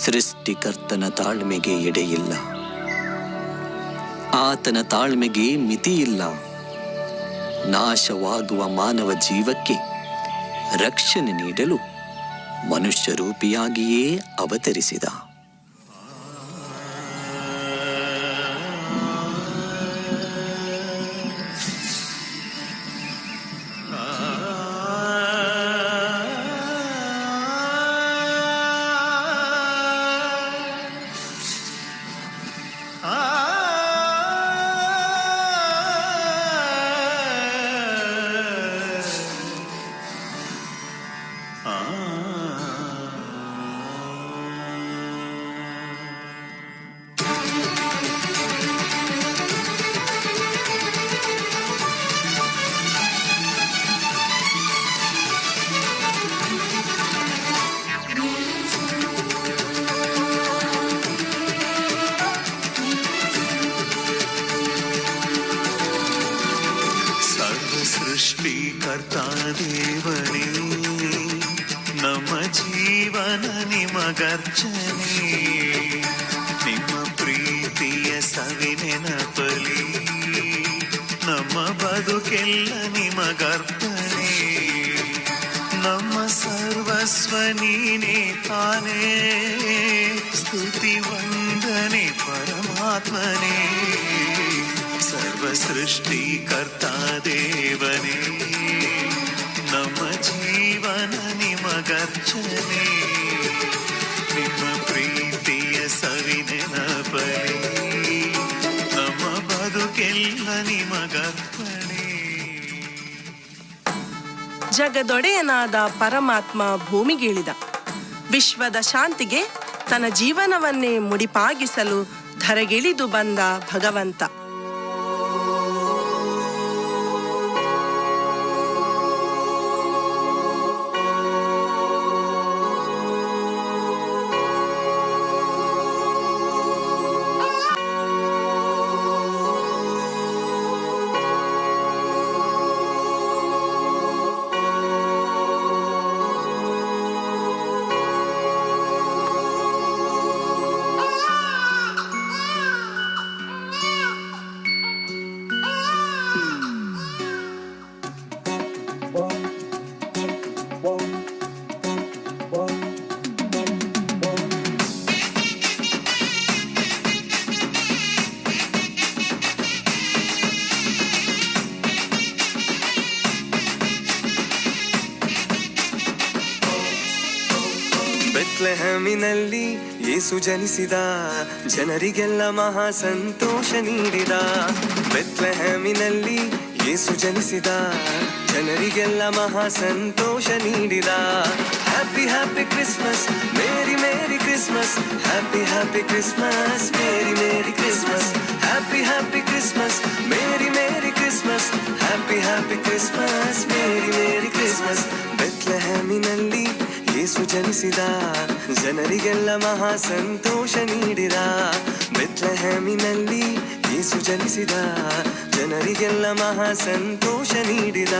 ಸೃಷ್ಟಿಕರ್ತನ ತಾಳ್ಮೆಗೆ ಎಡೆಯಿಲ್ಲ, ಆತನ ತಾಳ್ಮೆಗೆ ಮಿತಿಯಿಲ್ಲ. ನಾಶವಾಗುವ ಮಾನವ ಜೀವಕ್ಕೆ ರಕ್ಷಣೆ ನೀಡಲು ಮನುಷ್ಯ ರೂಪಿಯಾಗಿಯೇ ಅವತರಿಸಿದ. ಸೃಷ್ಟಿಕರ್ತ ದೇವನೇ, ನಮ್ಮ ಜೀವನ ನಿಮಗರ್ಚನೆ, ನಿಮ್ಮ ಪ್ರೀತಿಯ ಸವಿನೆನಪಲಿ ನಮ್ಮ ಬದುಕೆಲ್ಲ ನಿಮಗರ್ಪಣೆ, ನಮ್ಮ ಸರ್ವಸ್ವ ನೀನೇ ತಾನೇ, ಸ್ತುತಿ ವಂದನೆ ಪರಮಾತ್ಮನೇ, ಸರ್ವ ಸೃಷ್ಟಿಕರ್ತ ದೇವನೇ, ನಮ್ಮ ಜೀವನ ನಿಮಗರ್ಚನೆ, ನಿಮ್ಮ ಪ್ರೀತಿಯ ಸವಿನೆನಪಲಿ ನಮ್ಮ ಬದುಕೆಲ್ಲ ನಿಮಗರ್ಪಣೆ. ಜಗದೊಡೆಯನಾದ ಪರಮಾತ್ಮ ಭೂಮಿಗಿಳಿದ, ವಿಶ್ವದ ಶಾಂತಿಗೆ ತನ್ನ ಜೀವನವನ್ನೇ ಮುಡಿಪಾಗಿಸಲು ಧರೆಗಿಳಿದು ಬಂದ ಭಗವಂತ. ಬೆತ್ಲೆಹೇಮಿನಲ್ಲಿ ಯೇಸು ಜನಿಸಿದ, ಜನರಿಗೆಲ್ಲ ಮಹಾ ಸಂತೋಷ ನೀಡಿದ. ಬೆತ್ಲೆಹೇಮಿನಲ್ಲಿ ಯೇಸು ಜನಿಸಿದ, ಜನರಿಗೆಲ್ಲ ಮಹಾ ಸಂತೋಷ ನೀಡಿದ. Happy happy Christmas, merry merry Christmas, happy happy Christmas, merry merry Christmas, happy happy Christmas, merry merry Christmas, happy happy Christmas, merry merry Christmas. ಬೆತ್ಲೆಹೇಮಿನಲ್ಲಿ ಯೇಸು ಜನಿಸಿದ, ಜನರಿಗೆಲ್ಲ ಮಹಾ ಸಂತೋಷ ನೀಡಿದ. ಬೆತ್ಲೆಹೇಮಿನಲ್ಲಿ ಯೇಸು ಜನಿಸಿದ, ಜನರಿಗೆಲ್ಲ ಮಹಾ ಸಂತೋಷ ನೀಡಿದ.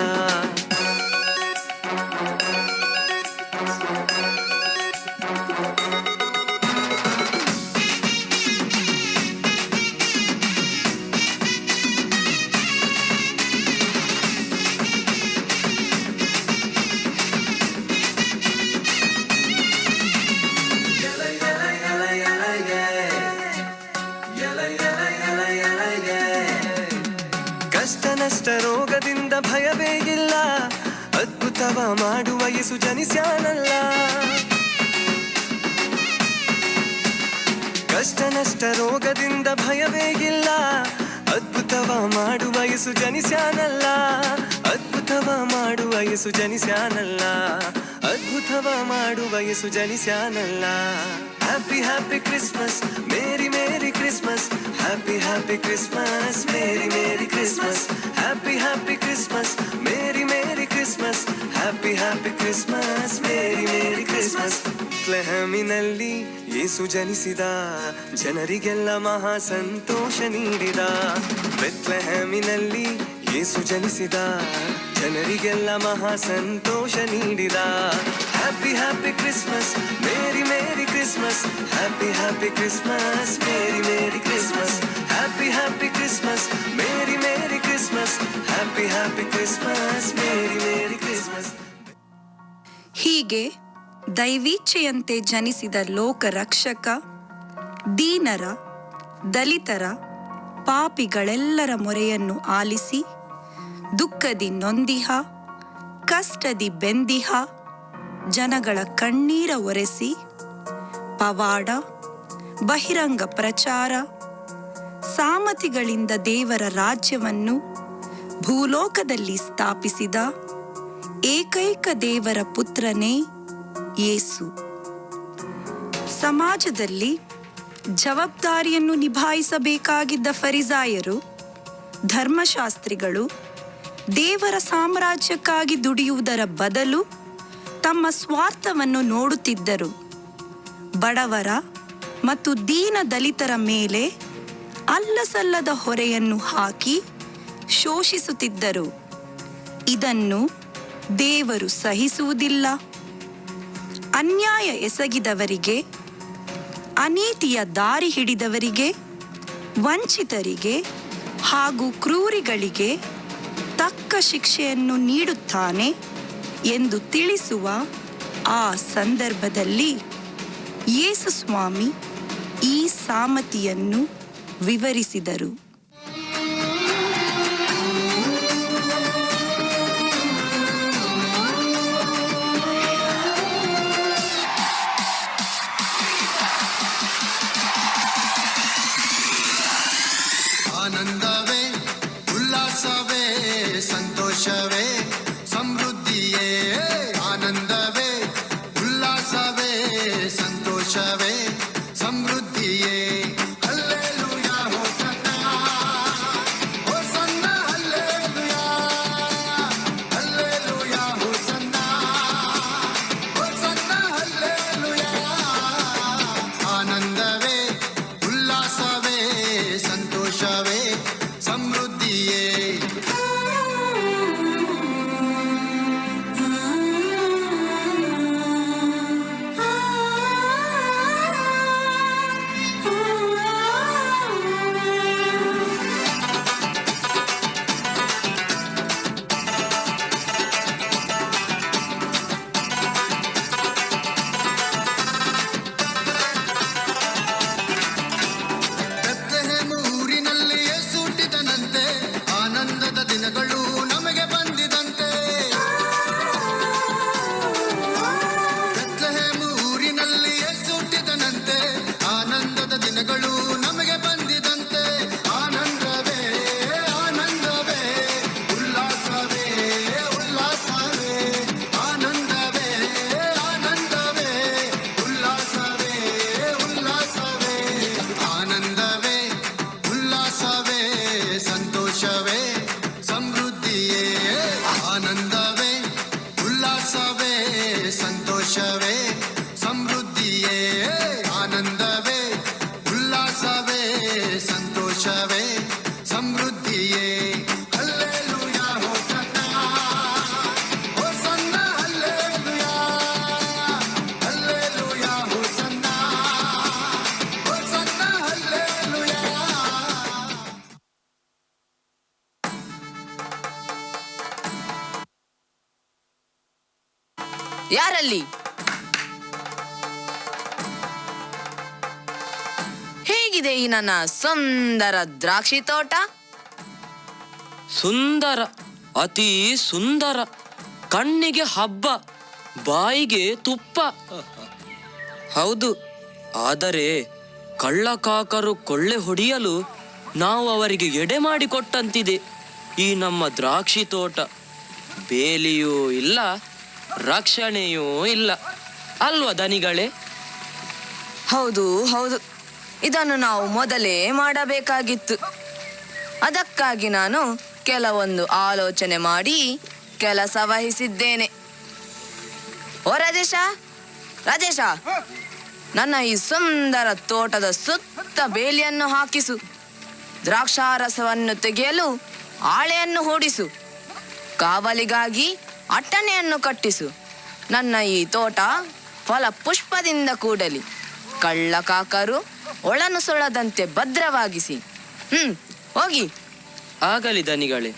ಕಷ್ಟ ನಷ್ಟ ರೋಗದಿಂದ ಭಯವೇ ಇಲ್ಲ, ಅದ್ಭುತವ ಮಾಡುವ ಯೇಸು ಜನಿಸ್ಯಾನಲ್ಲ. ಕಷ್ಟ ನಷ್ಟ ರೋಗದಿಂದ ಭಯವೇ ಇಲ್ಲ, ಅದ್ಭುತವ ಮಾಡುವ ಯೇಸು ಜನಿಸ್ಯಾನಲ್ಲ. ಅದ್ಭುತವ ಮಾಡುವ ಯೇಸು ಜನಿಸ್ಯಾನಲ್ಲ, ಅದ್ಭುತವ ಮಾಡುವ ಯೇಸು ಜನಿಸ್ಯಾನಲ್ಲ. Happy happy Christmas, merry merry Christmas, happy happy Christmas, merry merry Christmas, happy happy Christmas, merry merry Christmas, happy happy Christmas, merry merry Christmas. ಬೆತ್ಲೆಹೇಮಿನಲ್ಲಿ ಯೇಸು ಜನಿಸಿದ, ಜನರಿಗೆಲ್ಲ ಮಹಾ ಸಂತೋಷ ನೀಡಿದ. ಬೆತ್ಲೆಹೇಮಿನಲ್ಲಿ ಯೇಸು ಜನಿಸಿದ, ಜನರಿಗೆಲ್ಲ ಮಹಾ ಸಂತೋಷ ನೀಡಿದ. Happy happy Christmas, merry merry Christmas, happy happy Christmas, merry merry Christmas, happy happy Christmas, merry merry Christmas, happy happy Christmas, merry merry Christmas. ಹೀಗೆ ದೈವೀಚ್ಛೆಯಂತೆ ಜನಿಸಿದ ಲೋಕ ರಕ್ಷಕ, ದೀನರ, ದಲಿತರ, ಪಾಪಿಗಳೆಲ್ಲರ ಮೊರೆಯನ್ನು ಆಲಿಸಿ, ದುಃಖದಿ ನೊಂದಿಹ, ಕಷ್ಟದಿ ಬೆಂದಿಹ, ಜನಗಳ ಕಣ್ಣೀರ ಒರೆಸಿ, ಪವಾಡ, ಬಹಿರಂಗ ಪ್ರಚಾರ, ಸಾಮತಿಗಳಿಂದ ದೇವರ ರಾಜ್ಯವನ್ನು ಭೂಲೋಕದಲ್ಲಿ ಸ್ಥಾಪಿಸಿದ ಏಕೈಕ ದೇವರ ಪುತ್ರನೇ ಯೇಸು. ಸಮಾಜದಲ್ಲಿ ಜವಾಬ್ದಾರಿಯನ್ನು ನಿಭಾಯಿಸಬೇಕಾಗಿದ್ದ ಫರಿಸಾಯರು, ಧರ್ಮಶಾಸ್ತ್ರಿಗಳು ದೇವರ ಸಾಮ್ರಾಜ್ಯಕ್ಕಾಗಿ ದುಡಿಯುವುದರ ಬದಲು ತಮ್ಮ ಸ್ವಾರ್ಥವನ್ನು ನೋಡುತ್ತಿದ್ದರು. ಬಡವರ ಮತ್ತು ದೀನ ದಲಿತರ ಮೇಲೆ ಅಲ್ಲಸಲ್ಲದ ಹೊರೆಯನ್ನು ಹಾಕಿ ಶೋಷಿಸುತ್ತಿದ್ದರು. ಇದನ್ನು ದೇವರು ಸಹಿಸುವುದಿಲ್ಲ. ಅನ್ಯಾಯ ಎಸಗಿದವರಿಗೆ, ಅನೀತಿಯ ದಾರಿ ಹಿಡಿದವರಿಗೆ, ವಂಚಿತರಿಗೆ ಹಾಗೂ ಕ್ರೂರಿಗಳಿಗೆ ತಕ್ಕ ಶಿಕ್ಷೆಯನ್ನು ನೀಡುತ್ತಾನೆ ಎಂದು ತಿಳಿಸುವ ಆ ಸಂದರ್ಭದಲ್ಲಿ ಯೇಸು ಸ್ವಾಮಿ ಈ ಸಾಮತಿಯನ್ನು ವಿವರಿಸಿದರು. ಆನಂದವೇ, ಉಲ್ಲಾಸವೇ, ಸಂತೋಷವೇ, ಸಮೃದ್ಧಿಯೇ. ಆನಂದವೇ, ಉಲ್ಲಾಸವೇ, ಸಂತೋಷವೇ, ಸಮೃದ್ಧಿಯೇ. Hallelujah, hosanna, hosanna, hallelujah, hallelujah, hosanna, hosanna, hallelujah. ಆನಂದವೇ, ಉಲ್ಲಾಸವೇ, ಸಂತೋಷವೇ, ಸಮೃದ್ಧಿಯೇ. ಬೆತ್ಲೆಹೇಮ್ ಊರಿನಲ್ಲಿ ಯೇಸು ಹುಟ್ಟಿದನಂತೆ, ಆನಂದದ ದಿನಗಳು ನಮಗೆ ಬಂದಿದಂತೆ. ಬೆತ್ಲೆಹೇಮ್ ಊರಿನಲ್ಲಿ ಯೇಸು ಹುಟ್ಟಿದನಂತೆ, ಆನಂದದ ದಿನಗಳು ನಮಗೆ ಬಂದಿದಂತೆ. ಆನಂದವೇ, ಆನಂದವೇ, ಉಲ್ಲಾಸವೇ, ಉಲ್ಲಾಸವೇ, ಆನಂದವೇ, ಆನಂದವೇ, ಉಲ್ಲಾಸವೇ, ಉಲ್ಲಾಸವೇ, ಆನಂದವೇ, ಉಲ್ಲಾಸವೇ, ಸಂತೋಷವೇ, ಸಮೃದ್ಧಿಯೇ. ಆನಂದವೇ, ಉಲ್ಲಾಸವೇ, ಸಂತೋಷವೇ, ಸಮೃದ್ಧಿಯೇ. ಆನಂದವೇ, ಉಲ್ಲಾಸವೇ, ಸಂತೋಷವೇ, ಸಮೃದ್ಧಿಯೇ. Hallelujah, hosanna, hosanna, hallelujah, hallelujah, hosanna, hosanna, hallelujah. ಯಾರಲ್ಲಿ? ಹೇಗಿದೆ ಈ ನನ್ನ ಸುಂದರ ದ್ರಾಕ್ಷಿ ತೋಟ? ಸುಂದರ, ಅತಿ ಸುಂದರ. ಕಣ್ಣಿಗೆ ಹಬ್ಬ, ಬಾಯಿಗೆ ತುಪ್ಪ. ಹೌದು, ಆದರೆ ಕಳ್ಳಕಾಕರು ಕೊಳ್ಳೆ ಹೊಡೆಯಲು ನಾವು ಅವರಿಗೆ ಎಡೆ ಮಾಡಿಕೊಟ್ಟಂತಿದೆ ಈ ನಮ್ಮ ದ್ರಾಕ್ಷಿ ತೋಟ. ಬೇಲಿಯೂ ಇಲ್ಲ, ರಕ್ಷಣೆಯೂ ಇಲ್ಲ, ಅಲ್ವಾ ದನಿಗಳೇ? ಹೌದು ಹೌದು, ಇದನ್ನು ನಾವು ಮೊದಲೇ ಮಾಡಬೇಕಾಗಿತ್ತು. ಅದಕ್ಕಾಗಿ ನಾನು ಕೆಲವೊಂದು ಆಲೋಚನೆ ಮಾಡಿ ಕೆಲಸ ವಹಿಸಿದ್ದೇನೆ. ಓ ರಾಜೇಶ, ರಾಜೇಶ, ನನ್ನ ಈ ಸುಂದರ ತೋಟದ ಸುತ್ತ ಬೇಲಿಯನ್ನು ಹಾಕಿಸು. ದ್ರಾಕ್ಷಾರಸವನ್ನು ತೆಗೆಯಲು ಆಳೆಯನ್ನು ಹೂಡಿಸು. ಕಾವಲಿಗಾಗಿ ಅಟ್ಟಣೆಯನ್ನು ಕಟ್ಟಿಸು. ನನ್ನ ಈ ತೋಟ ಫಲ ಪುಷ್ಪದಿಂದ ಕೂಡಲಿ. ಕಳ್ಳಕಾಕರು ಒಳನುಸುಳದಂತೆ ಭದ್ರವಾಗಿಸಿ. ಹೋಗಿ. ಆಗಲಿ ದನಿಗಳೇ.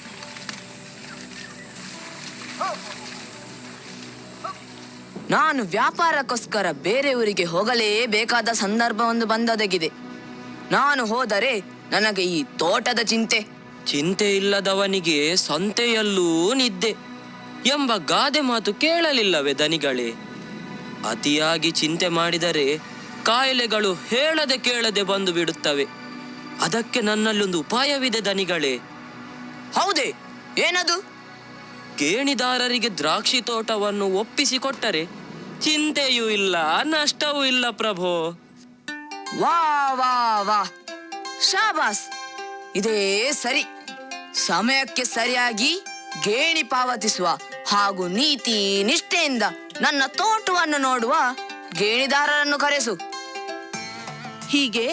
ನಾನು ವ್ಯಾಪಾರಕ್ಕೋಸ್ಕರ ಬೇರೆ ಊರಿಗೆ ಹೋಗಲೇಬೇಕಾದ ಸಂದರ್ಭವೊಂದು ಬಂದೊದಗಿದೆ. ನಾನು ಹೋದರೆ ನನಗೆ ಈ ತೋಟದ ಚಿಂತೆ. ಚಿಂತೆ ಇಲ್ಲದವನಿಗೆ ಸಂತೆಯಲ್ಲೂ ನಿದ್ದೆ ಎಂಬ ಗಾದೆ ಮಾತು ಕೇಳಲಿಲ್ಲವೇ ದನಿಗಳೇ? ಅತಿಯಾಗಿ ಚಿಂತೆ ಮಾಡಿದರೆ ಕಾಯಿಲೆಗಳು ಹೇಳದೆ ಕೇಳದೆ ಬಂದು ಬಿಡುತ್ತವೆ. ಅದಕ್ಕೆ ನನ್ನಲ್ಲೊಂದು ಉಪಾಯವಿದೆ ದನಿಗಳೇ. ಹೌದೇ? ಏನದು? ಗೇಣಿದಾರರಿಗೆ ದ್ರಾಕ್ಷಿ ತೋಟವನ್ನು ಒಪ್ಪಿಸಿಕೊಟ್ಟರೆ ಚಿಂತೆಯೂ ಇಲ್ಲ, ನಷ್ಟವೂ ಇಲ್ಲ ಪ್ರಭೋ. ವಾ ವಾ ವಾ, ಶಾಬಾಸ್, ಇದೇ ಸರಿ. ಸಮಯಕ್ಕೆ ಸರಿಯಾಗಿ ಗೇಣಿ ಪಾವತಿಸುವ ಹಾಗೂ ನೀತಿ ನಿಷ್ಠೆಯಿಂದ ನನ್ನ ತೋಟವನ್ನು ನೋಡುವ ಗೇಣಿದಾರರನ್ನು ಕರೆಸು. ಹೀಗೆ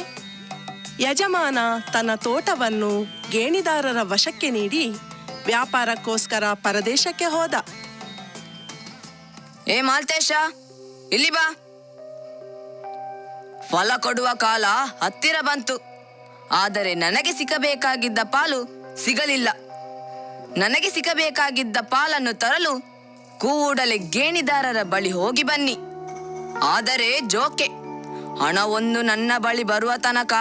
ಯಜಮಾನ ತನ್ನ ತೋಟವನ್ನು ಗೇಣಿದಾರರ ವಶಕ್ಕೆ ನೀಡಿ ವ್ಯಾಪಾರಕ್ಕೋಸ್ಕರ ಪರದೇಶಕ್ಕೆ ಹೋದ. ಏ ಮಾಲ್ತೇಶ, ಇಲ್ಲಿ ಬಾ. ಫಲ ಕೊಡುವ ಕಾಲ ಹತ್ತಿರ ಬಂತು. ಆದರೆ ನನಗೆ ಸಿಕ್ಕಬೇಕಾಗಿದ್ದ ಪಾಲು ಸಿಗಲಿಲ್ಲ. ನನಗೆ ಸಿಕ್ಕಬೇಕಾಗಿದ್ದ ಪಾಲನ್ನು ತರಲು ಕೂಡಲೇ ಗೇಣಿದಾರರ ಬಳಿ ಹೋಗಿ ಬನ್ನಿ. ಆದರೆ ಜೋಕೆ, ಹಣವೊಂದು ನನ್ನ ಬಳಿ ಬರುವ ತನಕ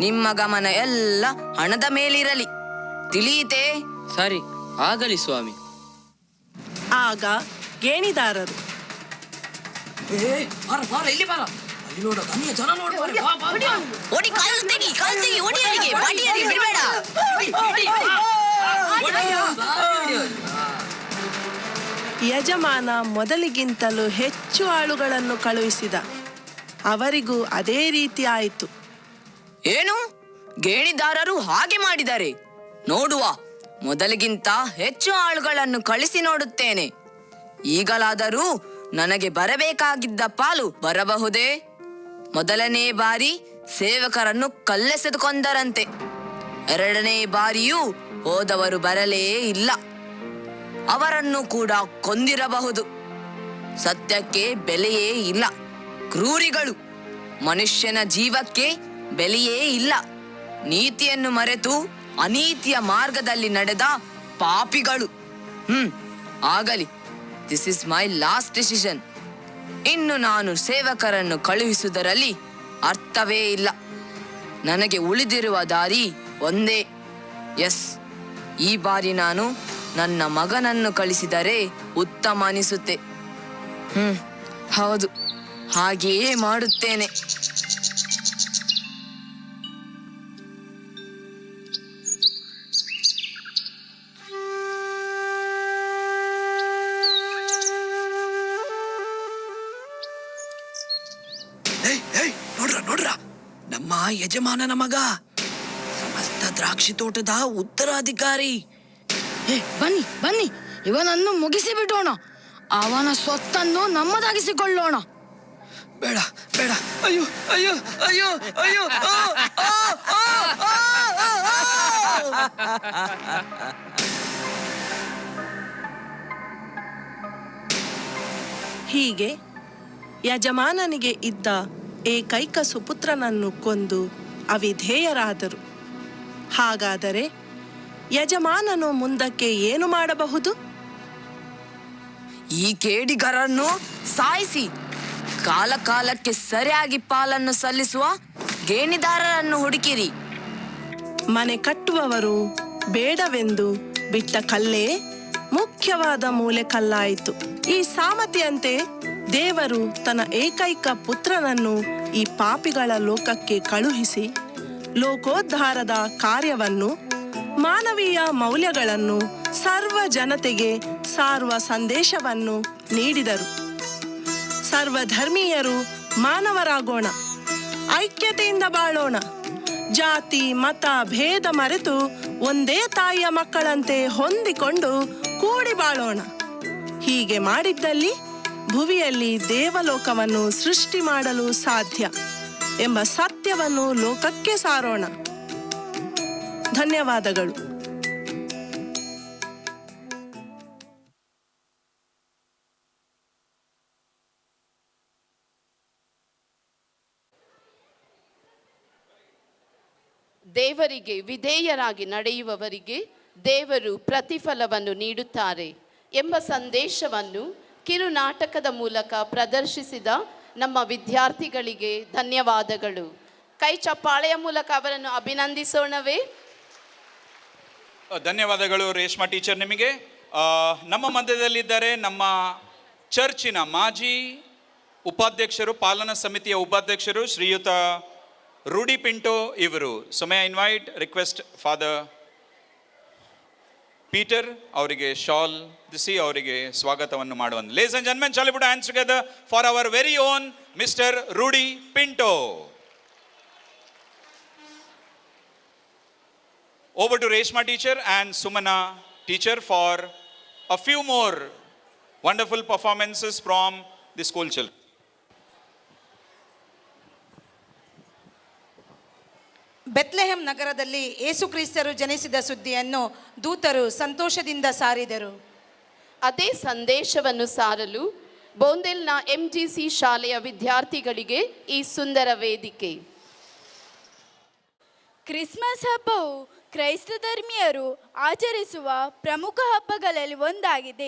ನಿಮ್ಮ ಗಮನ ಎಲ್ಲ ಹಣದ ಮೇಲಿರಲಿ, ತಿಳಿಯಿತೇ? ಸರಿ, ಆಗಲಿ ಸ್ವಾಮಿ. ಆಗ ಗೇಣಿದಾರರು, ಓಡಿ, ಕಾಲು ತೆಗಿ, ಓಡಿ ಅಲ್ಲಿಗೆ, ಬಾಡಿಯರಿಗೆ ಬಿಡಬೇಡ. ಯಜಮಾನ ಮೊದಲಿಗಿಂತಲೂ ಹೆಚ್ಚು ಆಳುಗಳನ್ನು ಕಳುಹಿಸಿದ. ಅವರಿಗೂ ಅದೇ ರೀತಿ ಆಯಿತು. ಏನು, ಗೇಣಿದಾರರು ಹಾಗೆ ಮಾಡಿದ್ದಾರೆ? ನೋಡುವ, ಮೊದಲಿಗಿಂತ ಹೆಚ್ಚು ಆಳುಗಳನ್ನು ಕಳಿಸಿ ನೋಡುತ್ತೇನೆ. ಈಗಲಾದರೂ ನನಗೆ ಬರಬೇಕಾಗಿದ್ದ ಪಾಲು ಬರಬಹುದೇ? ಮೊದಲನೇ ಬಾರಿ ಸೇವಕರನ್ನು ಕಲ್ಲೆಸೆದು ಕೊಂದರಂತೆ. ಎರಡನೇ ಬಾರಿಯೂ ಹೋದವರು ಬರಲೇ ಇಲ್ಲ. ಅವರನ್ನು ಕೂಡ ಕೊಂದಿರಬಹುದು. ಸತ್ಯಕ್ಕೆ ಬೆಲೆಯೇ ಇಲ್ಲ. ಕ್ರೂರಿಗಳು. ಮನುಷ್ಯನ ಜೀವಕ್ಕೆ ಬೆಲೆಯೇ ಇಲ್ಲ. ನೀತಿಯನ್ನು ಮರೆತು ಅನೀತಿಯ ಮಾರ್ಗದಲ್ಲಿ ನಡೆದ ಪಾಪಿಗಳು. ಆಗಲಿ, this is my last decision. ಇನ್ನು ನಾನು ಸೇವಕರನ್ನು ಕಳುಹಿಸುವುದರಲ್ಲಿ ಅರ್ಥವೇ ಇಲ್ಲ. ನನಗೆ ಉಳಿದಿರುವ ದಾರಿ ಒಂದೇ. ಎಸ್, ಈ ಬಾರಿ ನಾನು ನನ್ನ ಮಗನನ್ನು ಕಳಿಸಿದರೆ ಉತ್ತಮ ಅನಿಸುತ್ತೆ. ಹೌದು, ಹಾಗೆಯೇ ಮಾಡುತ್ತೇನೆ. ನೋಡ್ರ, ನಮ್ಮ ಯಜಮಾನನ ಮಗ, ಸಮಸ್ತ ದ್ರಾಕ್ಷಿ ತೋಟದ ಉತ್ತರಾಧಿಕಾರಿ. ಬನ್ನಿ ಬನ್ನಿ, ಇವನನ್ನು ಮುಗಿಸಿ ಬಿಡೋಣ. ಅವನ ಸ್ವತ್ತನ್ನು ನಮ್ಮದಾಗಿಸಿಕೊಳ್ಳೋಣ. ಬೇಡ ಬೇಡ, ಅಯ್ಯೋ ಅಯ್ಯೋ ಅಯ್ಯೋ ಅಯ್ಯೋ. ಹೀಗೆ ಯಜಮಾನನಿಗೆ ಇದ್ದ ಏಕೈಕ ಸುಪುತ್ರನನ್ನು ಕೊಂದು ಅವಿಧೇಯರಾದರು. ಹಾಗಾದರೆ ಯಜಮಾನನು ಮುಂದಕ್ಕೆ ಏನು ಮಾಡಬಹುದು? ಈ ಕೇಡಿಗರನ್ನು ಸಾಯಿಸಿ ಕಾಲ ಕಾಲಕ್ಕೆ ಸರಿಯಾಗಿ ಪಾಲನ್ನು ಸಲ್ಲಿಸುವ ಗೇಣಿದಾರರನ್ನು ಹುಡುಕಿರಿ. ಮನೆ ಕಟ್ಟುವವರು ಬೇಡವೆಂದು ಬಿಟ್ಟ ಕಲ್ಲೇ ಮುಖ್ಯವಾದ ಮೂಲೆ ಕಲ್ಲಾಯಿತು. ಈ ಸಾಮತಿಯಂತೆ ದೇವರು ತನ್ನ ಏಕೈಕ ಪುತ್ರನನ್ನು ಈ ಪಾಪಿಗಳ ಲೋಕಕ್ಕೆ ಕಳುಹಿಸಿ ಲೋಕೋದ್ಧಾರದ ಕಾರ್ಯವನ್ನು, ಮಾನವೀಯ ಮೌಲ್ಯಗಳನ್ನು ಸರ್ವ ಜನತೆಗೆ ಸಾರುವ ಸಂದೇಶವನ್ನು ನೀಡಿದರು. ಸರ್ವಧರ್ಮೀಯರು ಮಾನವರಾಗೋಣ, ಐಕ್ಯತೆಯಿಂದ ಬಾಳೋಣ, ಜಾತಿ ಮತ ಭೇದ ಮರೆತು ಒಂದೇ ತಾಯಿಯ ಮಕ್ಕಳಂತೆ ಹೊಂದಿಕೊಂಡು ಕೂಡಿ ಬಾಳೋಣ. ಹೀಗೆ ಮಾಡಿದ್ದಲ್ಲಿ ಭುವಿಯಲ್ಲಿ ದೇವಲೋಕವನ್ನು ಸೃಷ್ಟಿ ಮಾಡಲು ಸಾಧ್ಯ ಎಂಬ ಸತ್ಯವನ್ನು ಲೋಕಕ್ಕೆ ಸಾರೋಣ. ಧನ್ಯವಾದಗಳು. ದೇವರಿಗೆ ವಿಧೇಯರಾಗಿ ನಡೆಯುವವರಿಗೆ ದೇವರು ಪ್ರತಿಫಲವನ್ನು ನೀಡುತ್ತಾರೆ ಎಂಬ ಸಂದೇಶವನ್ನು ಕಿರುನಾಟಕದ ಮೂಲಕ ಪ್ರದರ್ಶಿಸಿದ ನಮ್ಮ ವಿದ್ಯಾರ್ಥಿಗಳಿಗೆ ಧನ್ಯವಾದಗಳು. ಕೈ ಚಪ್ಪಾಳೆಯ ಮೂಲಕ ಅವರನ್ನು ಅಭಿನಂದಿಸೋಣವೇ? ಧನ್ಯವಾದಗಳು ರೇಷ್ಮಾ ಟೀಚರ್ ನಿಮಗೆ. ನಮ್ಮ ಮಧ್ಯದಲ್ಲಿದ್ದಾರೆ ನಮ್ಮ ಚರ್ಚಿನ ಮಾಜಿ ಉಪಾಧ್ಯಕ್ಷರು, ಪಾಲನಾ ಸಮಿತಿಯ ಉಪಾಧ್ಯಕ್ಷರು ಶ್ರೀಯುತ ರೂಡಿ ಪಿಂಟೋ ಇವರು. So may I invite request father Peter ಅವರಿಗೆ ಶಾಲ್ ದಿಸಿ ಅವರಿಗೆ ಸ್ವಾಗತವನ್ನು ಮಾಡುವಂತೆ. Ladies and gentlemen, shall we put hands together for our very own Mr. Rudy Pinto. Over to Reshma teacher and Sumana teacher for a few more wonderful performances from the school children. Bethlehem ನಗರದಲ್ಲಿ ಯೇಸುಕ್ರಿಸ್ತರು ಜನಿಸಿದ ಸುದ್ದಿಯನ್ನು ದೂತರು ಸಂತೋಷದಿಂದ ಸಾರಿದರು. ಅದೇ ಸಂದೇಶವನ್ನು ಸಾರಲು ಬೋಂದೆಲ್ನ MGC ಶಾಲೆಯ ವಿದ್ಯಾರ್ಥಿಗಳಿಗೆ ಈ ಸುಂದರ ವೇದಿಕೆ. ಕ್ರಿಸ್ಮಸ್ ಹಬ್ಬವು ಕ್ರೈಸ್ತ ಧರ್ಮೀಯರು ಆಚರಿಸುವ ಪ್ರಮುಖ ಹಬ್ಬಗಳಲ್ಲಿ ಒಂದಾಗಿದೆ.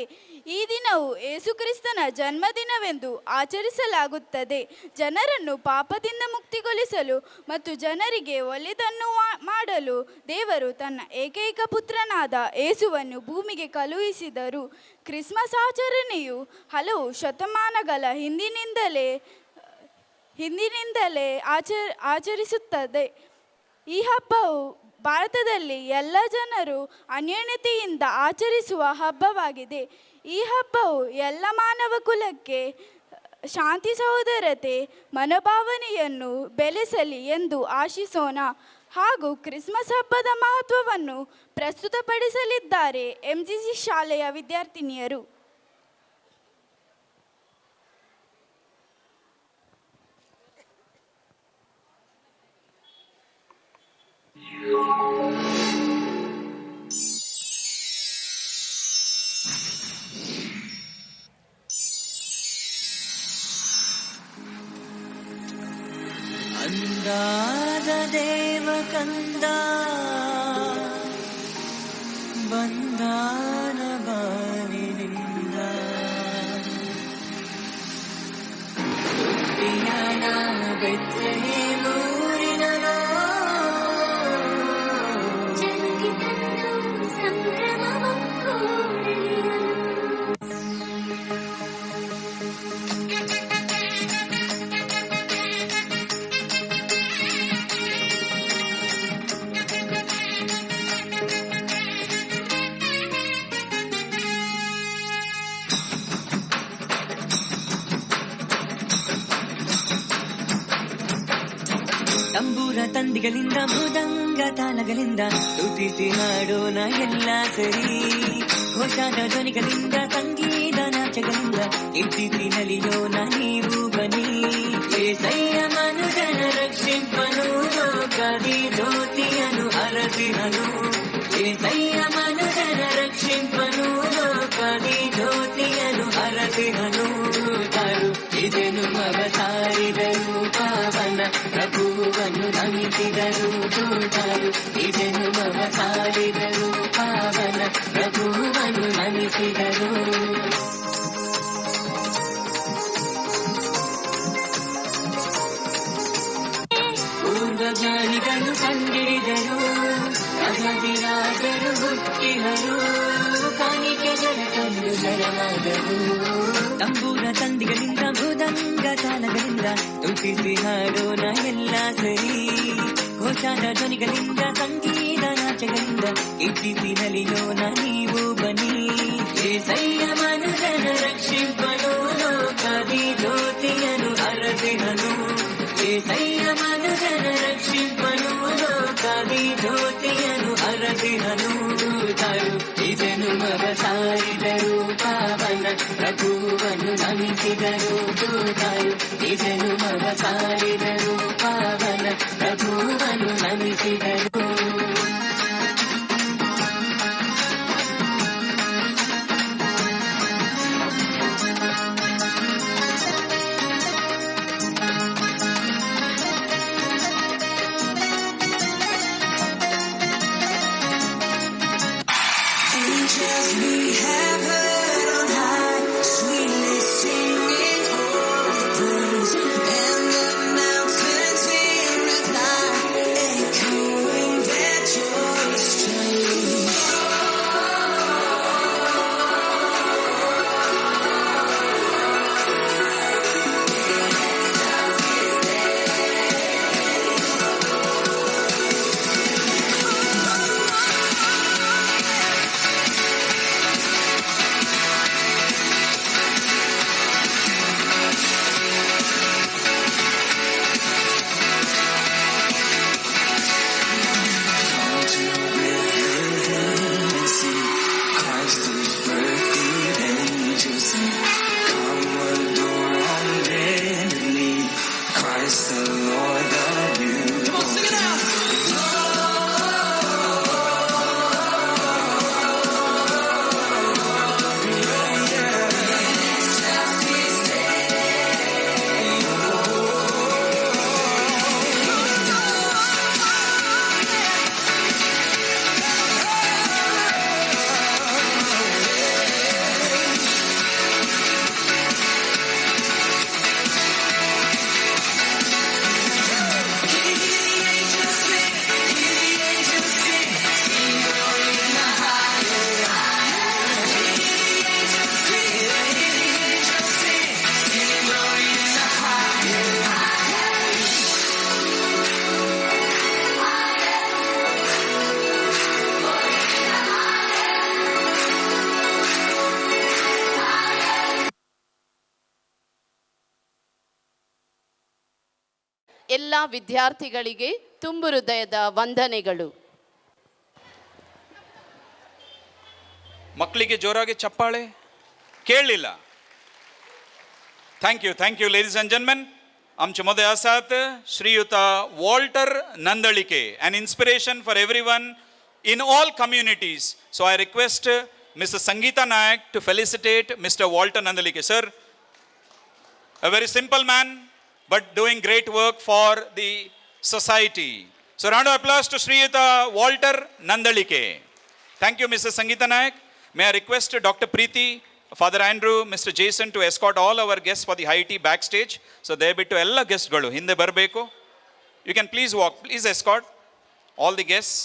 ಈ ದಿನವು ಯೇಸುಕ್ರಿಸ್ತನ ಜನ್ಮದಿನವೆಂದು ಆಚರಿಸಲಾಗುತ್ತದೆ. ಜನರನ್ನು ಪಾಪದಿಂದ ಮುಕ್ತಿಗೊಳಿಸಲು ಮತ್ತು ಜನರಿಗೆ ಒಳ್ಳೆಯದನ್ನು ಮಾಡಲು ದೇವರು ತನ್ನ ಏಕೈಕ ಪುತ್ರನಾದ ಯೇಸುವನ್ನು ಭೂಮಿಗೆ ಕಳುಹಿಸಿದರು. ಕ್ರಿಸ್ಮಸ್ ಆಚರಣೆಯು ಹಲವು ಶತಮಾನಗಳ ಹಿಂದಿನಿಂದಲೇ ಆಚರಿಸುತ್ತದೆ. ಈ ಹಬ್ಬವು ಭಾರತದಲ್ಲಿ ಎಲ್ಲ ಜನರು ಅನ್ಯೋನ್ಯತೆಯಿಂದ ಆಚರಿಸುವ ಹಬ್ಬವಾಗಿದೆ. ಈ ಹಬ್ಬವು ಎಲ್ಲ ಮಾನವ ಕುಲಕ್ಕೆ ಶಾಂತಿ, ಸಹೋದರತೆ, ಮನೋಭಾವನೆಯನ್ನು ಬೆಳೆಸಲಿ ಎಂದು ಆಶಿಸೋಣ. ಹಾಗೂ ಕ್ರಿಸ್ಮಸ್ ಹಬ್ಬದ ಮಹತ್ವವನ್ನು ಪ್ರಸ್ತುತಪಡಿಸಲಿದ್ದಾರೆ MGC ಶಾಲೆಯ ವಿದ್ಯಾರ್ಥಿನಿಯರು. ಅಂದಾದ ದೇವ ಕಂದ ಬಂದಾನ ಬಾನಿನಿಂದ ಹುಟ್ಟಿಯಾನ ಬೆತ್ಲೆಹೇಮೂರಿನಲೋ ತಂಬೂರ ತಂದಿಗಳಿಂದ ಮೃದಂಗ ತಾಳಗಳಿಂದ ಸ್ತುತಿಸಿ ಹಾಡೋಣ ಎಲ್ಲ ಸರಿ. ಘೋಷಾದ ಧ್ವನಿಗಳಿಂದ ಸಂಗೀತ ನಾಚಗಳಿಂದ ಕೀರ್ತಿಸಿ ನಲಿಯೋಣ ನೀವು ಬನ್ನಿ. ಏಸಯ್ಯ ಮನುಜನ ರಕ್ಷಿಂಪನು ಲೋಕದಿ ಜ್ಯೋತಿಯನ್ನು ಹರಸಿಹನು. ಏಸಯ್ಯ ಮನುಜನ ರಕ್ಷಿಂಪನು ಲೋಕದಿ ಜ್ಯೋತಿಯನ್ನು ಹರಸಿಹನು. ತಾರು ಇದೆನು ಮಗ ಸಾರಿದರು ಪಾವನ ಪ್ರಭುವನ್ನು ನಮಿಸಿದರು. ತಾರು ಇದೆನು ಮಗ ಸಾರಿದರು ಪಾವನ ಪ್ರಭುವನ್ನು ನಮಿಸಿದರು. ಪೂರ್ವಜ್ಞಾನಿಗಳು ಕಂಡಿಡಿದರು, ಅಗದಿರಾದರು ಹುಟ್ಟಿದರು, ಕಾಣಿಕೆಗಳ ತಂದು ಶರಣಾದರು. ತಂಬೂರ ತಂದಿಗಳಿಂದ ಮೃದಂಗ ತಾಳಗಳಿಂದ ಸ್ತುತಿಸಿ ಹಾಡೋಣ ಎಲ್ಲ ಸರಿ. ಘೋಷಾದ ಧ್ವನಿಗಳಿಂದ ಸಂಗೀತ ನಾಚಗಳಿಂದ ಕೀರ್ತಿಸಿ ನಲಿಯೋಣ ನೀವು ಬನ್ನಿ. ಏಸಯ್ಯ ಮನುಜನ ರಕ್ಷಿಂಪನು ಲೋಕದಿ ಜ್ಯೋತಿಯನ್ನು ಹರಸಿಹನು. ಏಸಯ್ಯ ಮನುಜನ ರಕ್ಷಿಂಪನು ಲೋಕದಿ ಜ್ಯೋತಿಯನ್ನು ಹರಸಿಹನು. ತಾರು ಇದನ್ನು ಮಗ ಸಾರಿದರು ಪಾವನ ಪ್ರಭುವನ್ನು ನಮಿಸಿದರು. ತಾರು ಇದನ್ನು ಮಗ ಸಾರಿದರು ಪಾವನ ಪ್ರಭುವನ್ನು ನಮಿಸಿದರು. Christ the Lord, the beautiful. ಎಲ್ಲ ವಿದ್ಯಾರ್ಥಿಗಳಿಗೆ ತುಂಬು ಹೃದಯದ ವಂದನೆಗಳು. ಮಕ್ಕಳಿಗೆ ಜೋರಾಗಿ ಚಪ್ಪಾಳೆ ಕೇಳಲಿಲ್ಲ. Thank you ladies and gentlemen. आमचे मध्ये आसात Shriyut Walter Nandalike, an inspiration for everyone in all communities. So I request Mr. Sangeeta Nayak to felicitate Mr. Walter Nandalike. Sir, a very simple man but doing great work for the society. So round of applause to Shriyuta Walter Nandalike. Thank you, Mr. Sangeeta Nayak. May I request Dr. Preeti, Father Andrew, Mr. Jason to escort all our guests for the high tea backstage. So ದಯವಿಟ್ಟು ಎಲ್ಲ ಗೆಸ್ಟ್ಗಳು ಹಿಂದೆ ಬರಬೇಕು. You can please walk, please escort all the guests.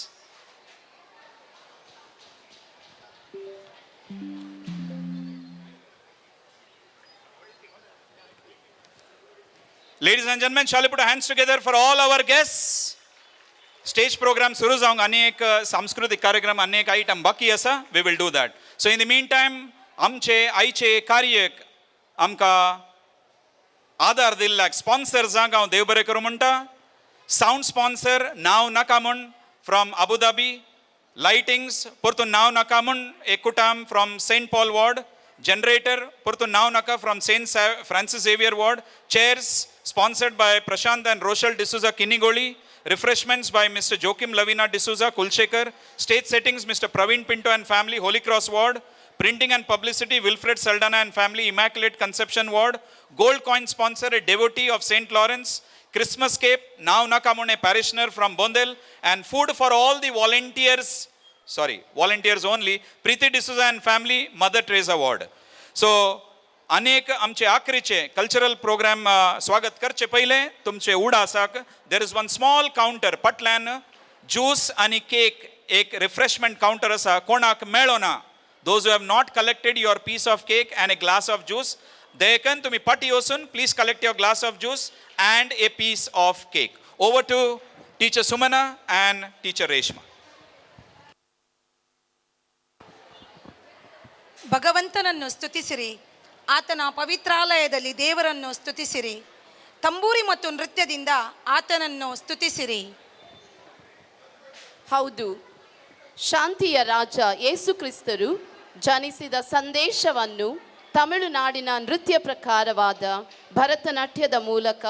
Ladies and gentlemen, shall we put our hands together for all our guests? Stage program सुरू जाऊंग, अनेक सांस्कृतिक कार्यक्रम, अनेक आइटम बाकी असा. We will do that. So in the meantime, आमचे आईचे कार्य आमकां आदार दिल्ल्याक स्पॉन्सर्सांक हांव देव बरें करूं म्हणटा. साऊंड स्पॉन्सर नांव नाका म्हूण फ्रॉम अबू धाबी. लायटिंग्स परतून नांव नाका म्हूण एकुटाम from Saint Paul ward. Generator परतून नांव नाका from Saint Francis Xavier ward. Chairs sponsored by Prashant and Roshal D'Souza Kinnigoli. Refreshments by Mr. Joachim Lavina D'Souza, Kulshekar. Stage settings Mr. Praveen Pinto and family, Holy Cross Ward. Printing and publicity Wilfred Saldana and family, Immaculate Conception Ward. Gold coin sponsor, a devotee of St. Lawrence. Christmas cape, now Nakamone parishioner from Bondel. And food for all the volunteers only, Preeti D'Souza and family, Mother Teresa Ward. So अनेक आमचे आखरीचे कल्चरल प्रोग्राम स्वागत करचे पहिले तुमचे उड आसाक there is one small counter पटल्यान ज्यूस आणि केक एक रिफ्रेशमेंट काउंटर आसा. कोणाक मेळो ना, those who have not collected your piece of cake and a glass of juice, देयकन तुम्ही पटी वचून please collect your glass of juice and a piece of cake. Over to teacher Sumana and teacher Reshma. ಭಗವಂತನನ್ನು ಸ್ತುತಿಸಿರಿ, ಆತನ ಪವಿತ್ರಾಲಯದಲ್ಲಿ ದೇವರನ್ನು ಸ್ತುತಿಸಿರಿ, ತಂಬೂರಿ ಮತ್ತು ನೃತ್ಯದಿಂದ ಆತನನ್ನು ಸ್ತುತಿಸಿರಿ. ಹೌದು, ಶಾಂತಿಯ ರಾಜ ಯೇಸು ಕ್ರಿಸ್ತರು ಜನಿಸಿದ ಸಂದೇಶವನ್ನು ತಮಿಳುನಾಡಿನ ನೃತ್ಯ ಪ್ರಕಾರವಾದ ಭರತನಾಟ್ಯದ ಮೂಲಕ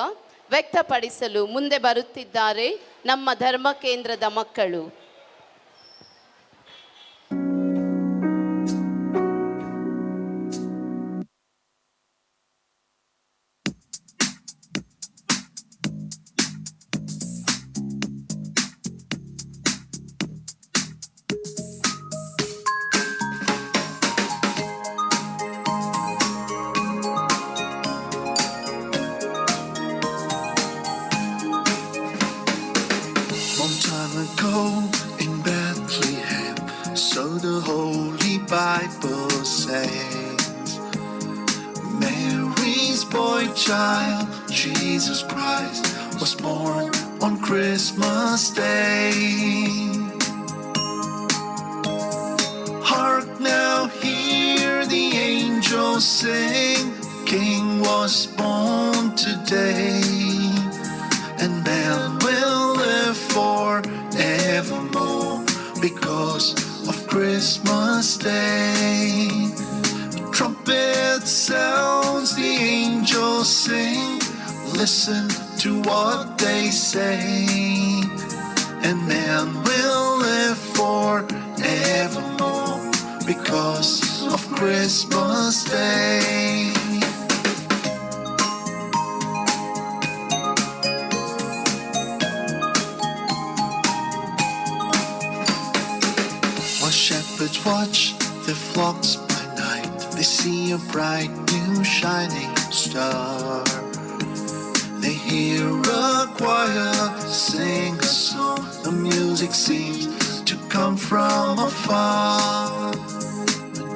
ವ್ಯಕ್ತಪಡಿಸಲು ಮುಂದೆ ಬರುತ್ತಿದ್ದಾರೆ ನಮ್ಮ ಧರ್ಮ ಕೇಂದ್ರದ ಮಕ್ಕಳು. In Bethlehem, so the Holy Bible says, Mary's boy child, Jesus Christ, was born on Christmas Day. Hark now, hear the angels sing, King was born today, and man will live forevermore because of Christmas Day. Trumpet sounds, the angels sing, listen to what they say, and man will live forevermore because of Christmas Day. Shepherds watch their flocks by night. They see a bright new shining star. They hear a choir sing a song. The music seems to come from afar.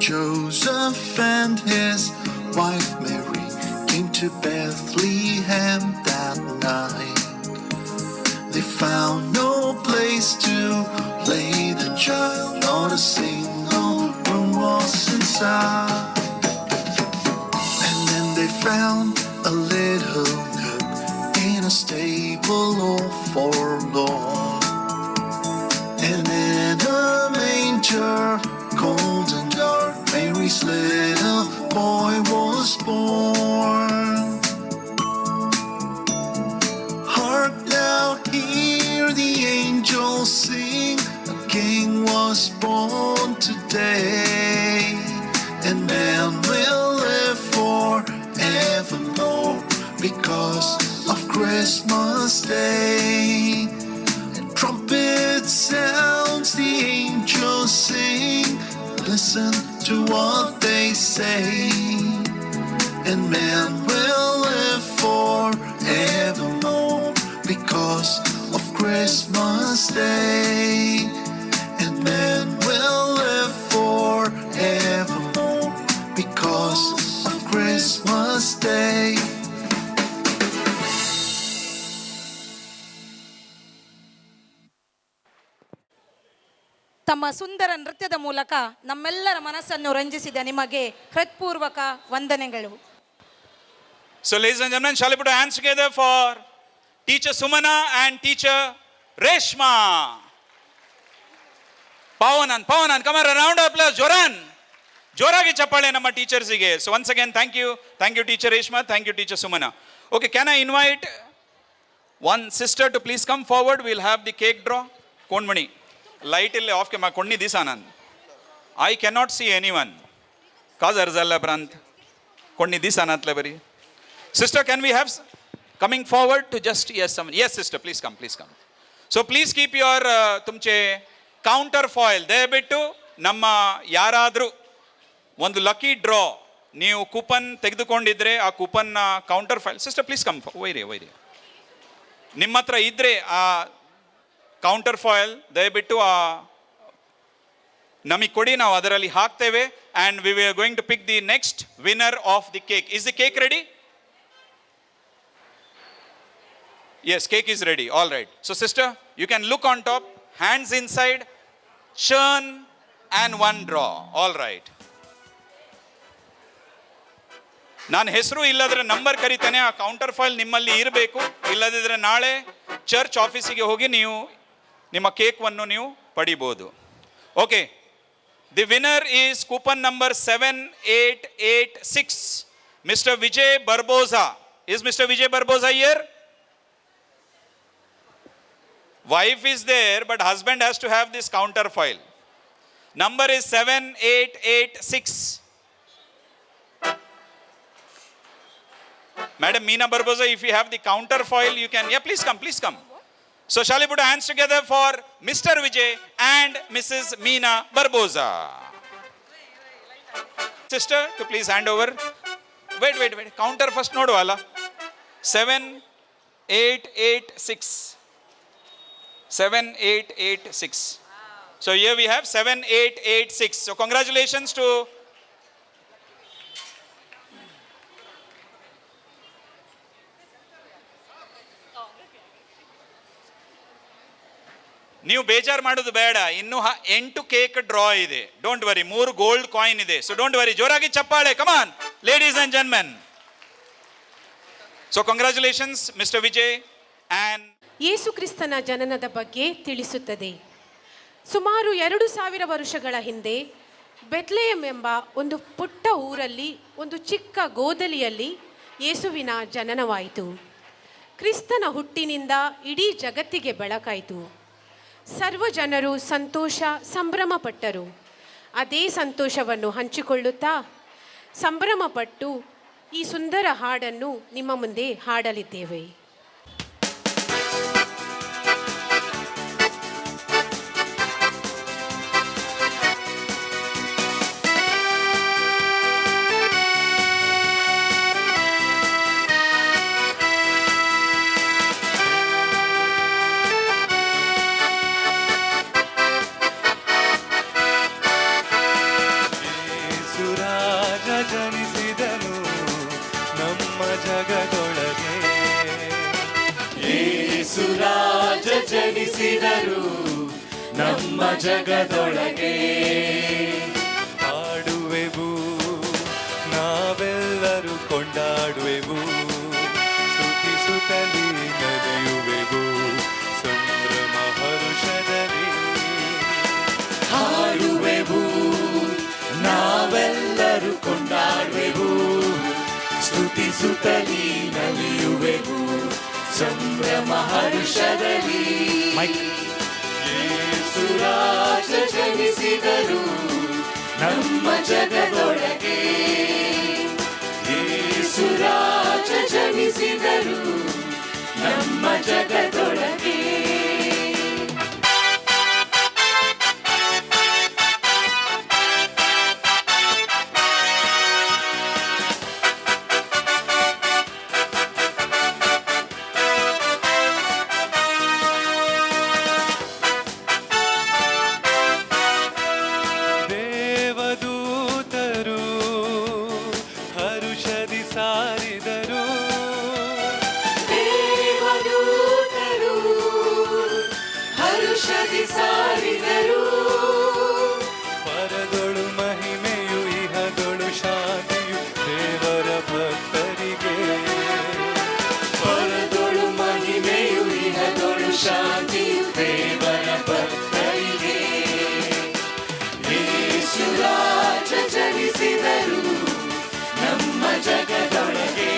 Joseph and his wife Mary came to Bethlehem that night. They found no place to lay the child, not a single room was inside. And then they found a little nook in a a stable all forlorn. And in a manger, cold and dark, Mary's little boy was born. Hark now, hear the angels sing, a king was born today, and man will live forevermore because of Christmas Day. And trumpet sounds, the angels sing, listen to what they say, and man will live forevermore because of Christmas Day. And man will live forevermore because of Christmas Day. ತಮ್ಮ ಸುಂದರ ನೃತ್ಯದ ಮೂಲಕ ನಮ್ಮೆಲ್ಲರ ಮನಸ್ಸನ್ನು ರಂಜಿಸಿದ ನಿಮಗೆ ಹೃತ್ಪೂರ್ವಕ ವಂದನೆಗಳು. So ladies and gentlemen, shall we put our hands together for teacher Sumana and teacher Reshma. Pawanan, come on, a round of applause, Joran. Joragi chappale namma teachers ige. So once again, thank you teacher Reshma, thank you teacher Sumana. Okay, can I invite one sister to please come forward? We'll have the cake draw. Konmani, light ille off ke ma konni disanan. I cannot see anyone. Kaz arzalla brant. Konni disanatle bari. Sister, can we have coming forward to just yes sister, please come. So please keep your tumche counter foil ದಯವಿಟ್ಟು ನಮ್ಮ ಯಾರಾದರೂ ಒಂದು ಲಕ್ಕಿ ಡ್ರಾ ನೀವು ಕೂಪನ್ ತೆಗೆದುಕೊಂಡಿದ್ರೆ ಆ ಕೂಪನ್ನ counter foil sister please come ವೈರಿ ನಿಮ್ಮ ಹತ್ರ ಇದ್ರೆ ಆ ಕೌಂಟರ್ ಫಾಯಿಲ್ ದಯವಿಟ್ಟು ಆ ನಮಗೆ ಕೊಡಿ, ನಾವು ಅದರಲ್ಲಿ ಹಾಕ್ತೇವೆ. And we are going to pick the next winner of the cake. Is the cake ready? Yes, cake is ready. All right. So sister, you can look on top, hands inside, churn and one draw. All right. ನಾನು ಹೆಸರು ಇಲ್ಲದ್ರೆ ನಂಬರ್ ಕರಿತೇನೆ, ಆ ಕೌಂಟರ್ ಫೈಲ್ ನಿಮ್ಮಲ್ಲಿ ಇರಬೇಕು. ಇಲ್ಲದಿದ್ದರೆ ನಾಳೆ ಚರ್ಚ್ ಆಫೀಸಿಗೆ ಹೋಗಿ ನೀವು ನಿಮ್ಮ ಕೇಕ್ವನ್ನು ನೀವು ಪಡಿಬೋದು. Okay, the winner is coupon number 7886, mister Vijay Barbosa. Is mister Vijay Barbosa here? Wife is there, but husband has to have this counter file. Number is 7886. Madam Meena Barbosa, if you have the counter file, you can. Yeah, please come. So shall we put our hands together for Mr. Vijay and Mrs. Meena Barbosa. Sister, to please hand over. Wait. Counter first note wala. 7886. 7886. So here we have 7886. So congratulations to ನೀವು ಬೇಜಾರು ಮಾಡೋದು ಬೇಡ, ಇನ್ನು 8 ಕೇಕ್ ಡ್ರಾ ಇದೆ. ಡೋಂಟ್ ವರಿ, 3 ಗೋಲ್ಡ್ ಕಾಯಿನ್ ಇದೆ. ಸೊ ಡೋಂಟ್ ವರಿ, ಜೋರಾಗಿ ಚಪ್ಪಾಳೆ. Come on ladies and gentlemen. So congratulations mister Vijay. And Yesu ಕ್ರಿಸ್ತನ ಜನನದ ಬಗ್ಗೆ ತಿಳಿಸುತ್ತದೆ. ಸುಮಾರು 2000 ವರ್ಷಗಳ ಹಿಂದೆ ಬೆತ್ಲೆಹೇಮ್ ಎಂಬ ಒಂದು ಪುಟ್ಟ ಊರಲ್ಲಿ ಒಂದು ಚಿಕ್ಕ ಗೋದಲಿಯಲ್ಲಿ ಯೇಸುವಿನ ಜನನವಾಯಿತು. ಕ್ರಿಸ್ತನ ಹುಟ್ಟಿನಿಂದ ಇಡೀ ಜಗತ್ತಿಗೆ ಬೆಳಕಾಯಿತು. ಸರ್ವ ಜನರು ಸಂತೋಷ ಸಂಭ್ರಮಪಟ್ಟರು. ಅದೇ ಸಂತೋಷವನ್ನು ಹಂಚಿಕೊಳ್ಳುತ್ತಾ ಸಂಭ್ರಮಪಟ್ಟು ಈ ಸುಂದರ ಹಾಡನ್ನು ನಿಮ್ಮ ಮುಂದೆ ಹಾಡಲಿದ್ದೇವೆ. ಜನಿಸಿದರು ನಮ್ಮ ಜಗದೊಳಗೆ. ಹಾಡುವೆವು ನಾವೆಲ್ಲರೂ ಕೊಂಡಾಡುವೆವು, ಸ್ತುತಿಸುತ್ತಲೇ ಯೇಸು ರಾಜ ಜನಿಸಿದರು ನಮ್ಮ ಜಗದೊಳಗೆ. ಯೇಸು ರಾಜ ಜನಿಸಿದರು ನಮ್ಮ ಜಗದೊಳಗೆ. ದೇವದೂತರು ಹರುಷದಿ ಸಾರಿದರು. ದೇವದೂತರು ಹರುಷದಿ ಸಾರಿದರು. ಪರದೊಳು ಮಹಿಮೆಯು ಇಹದೊಳು ಶಾಂತಿಯು ದೇವರ ಭಕ್ತರಿಗೆ. ಪರದೊಳು ಮಹಿಮೆಯು ಇಹದೊಳು ಶಾಂತಿಯು ದೇವರ ಭಕ್ತರಿಗೆ. ಯೇಸು ರಾಜ ಜನಿಸಿದರು ನಮ್ಮ ಜಗದೊಳಗೆ.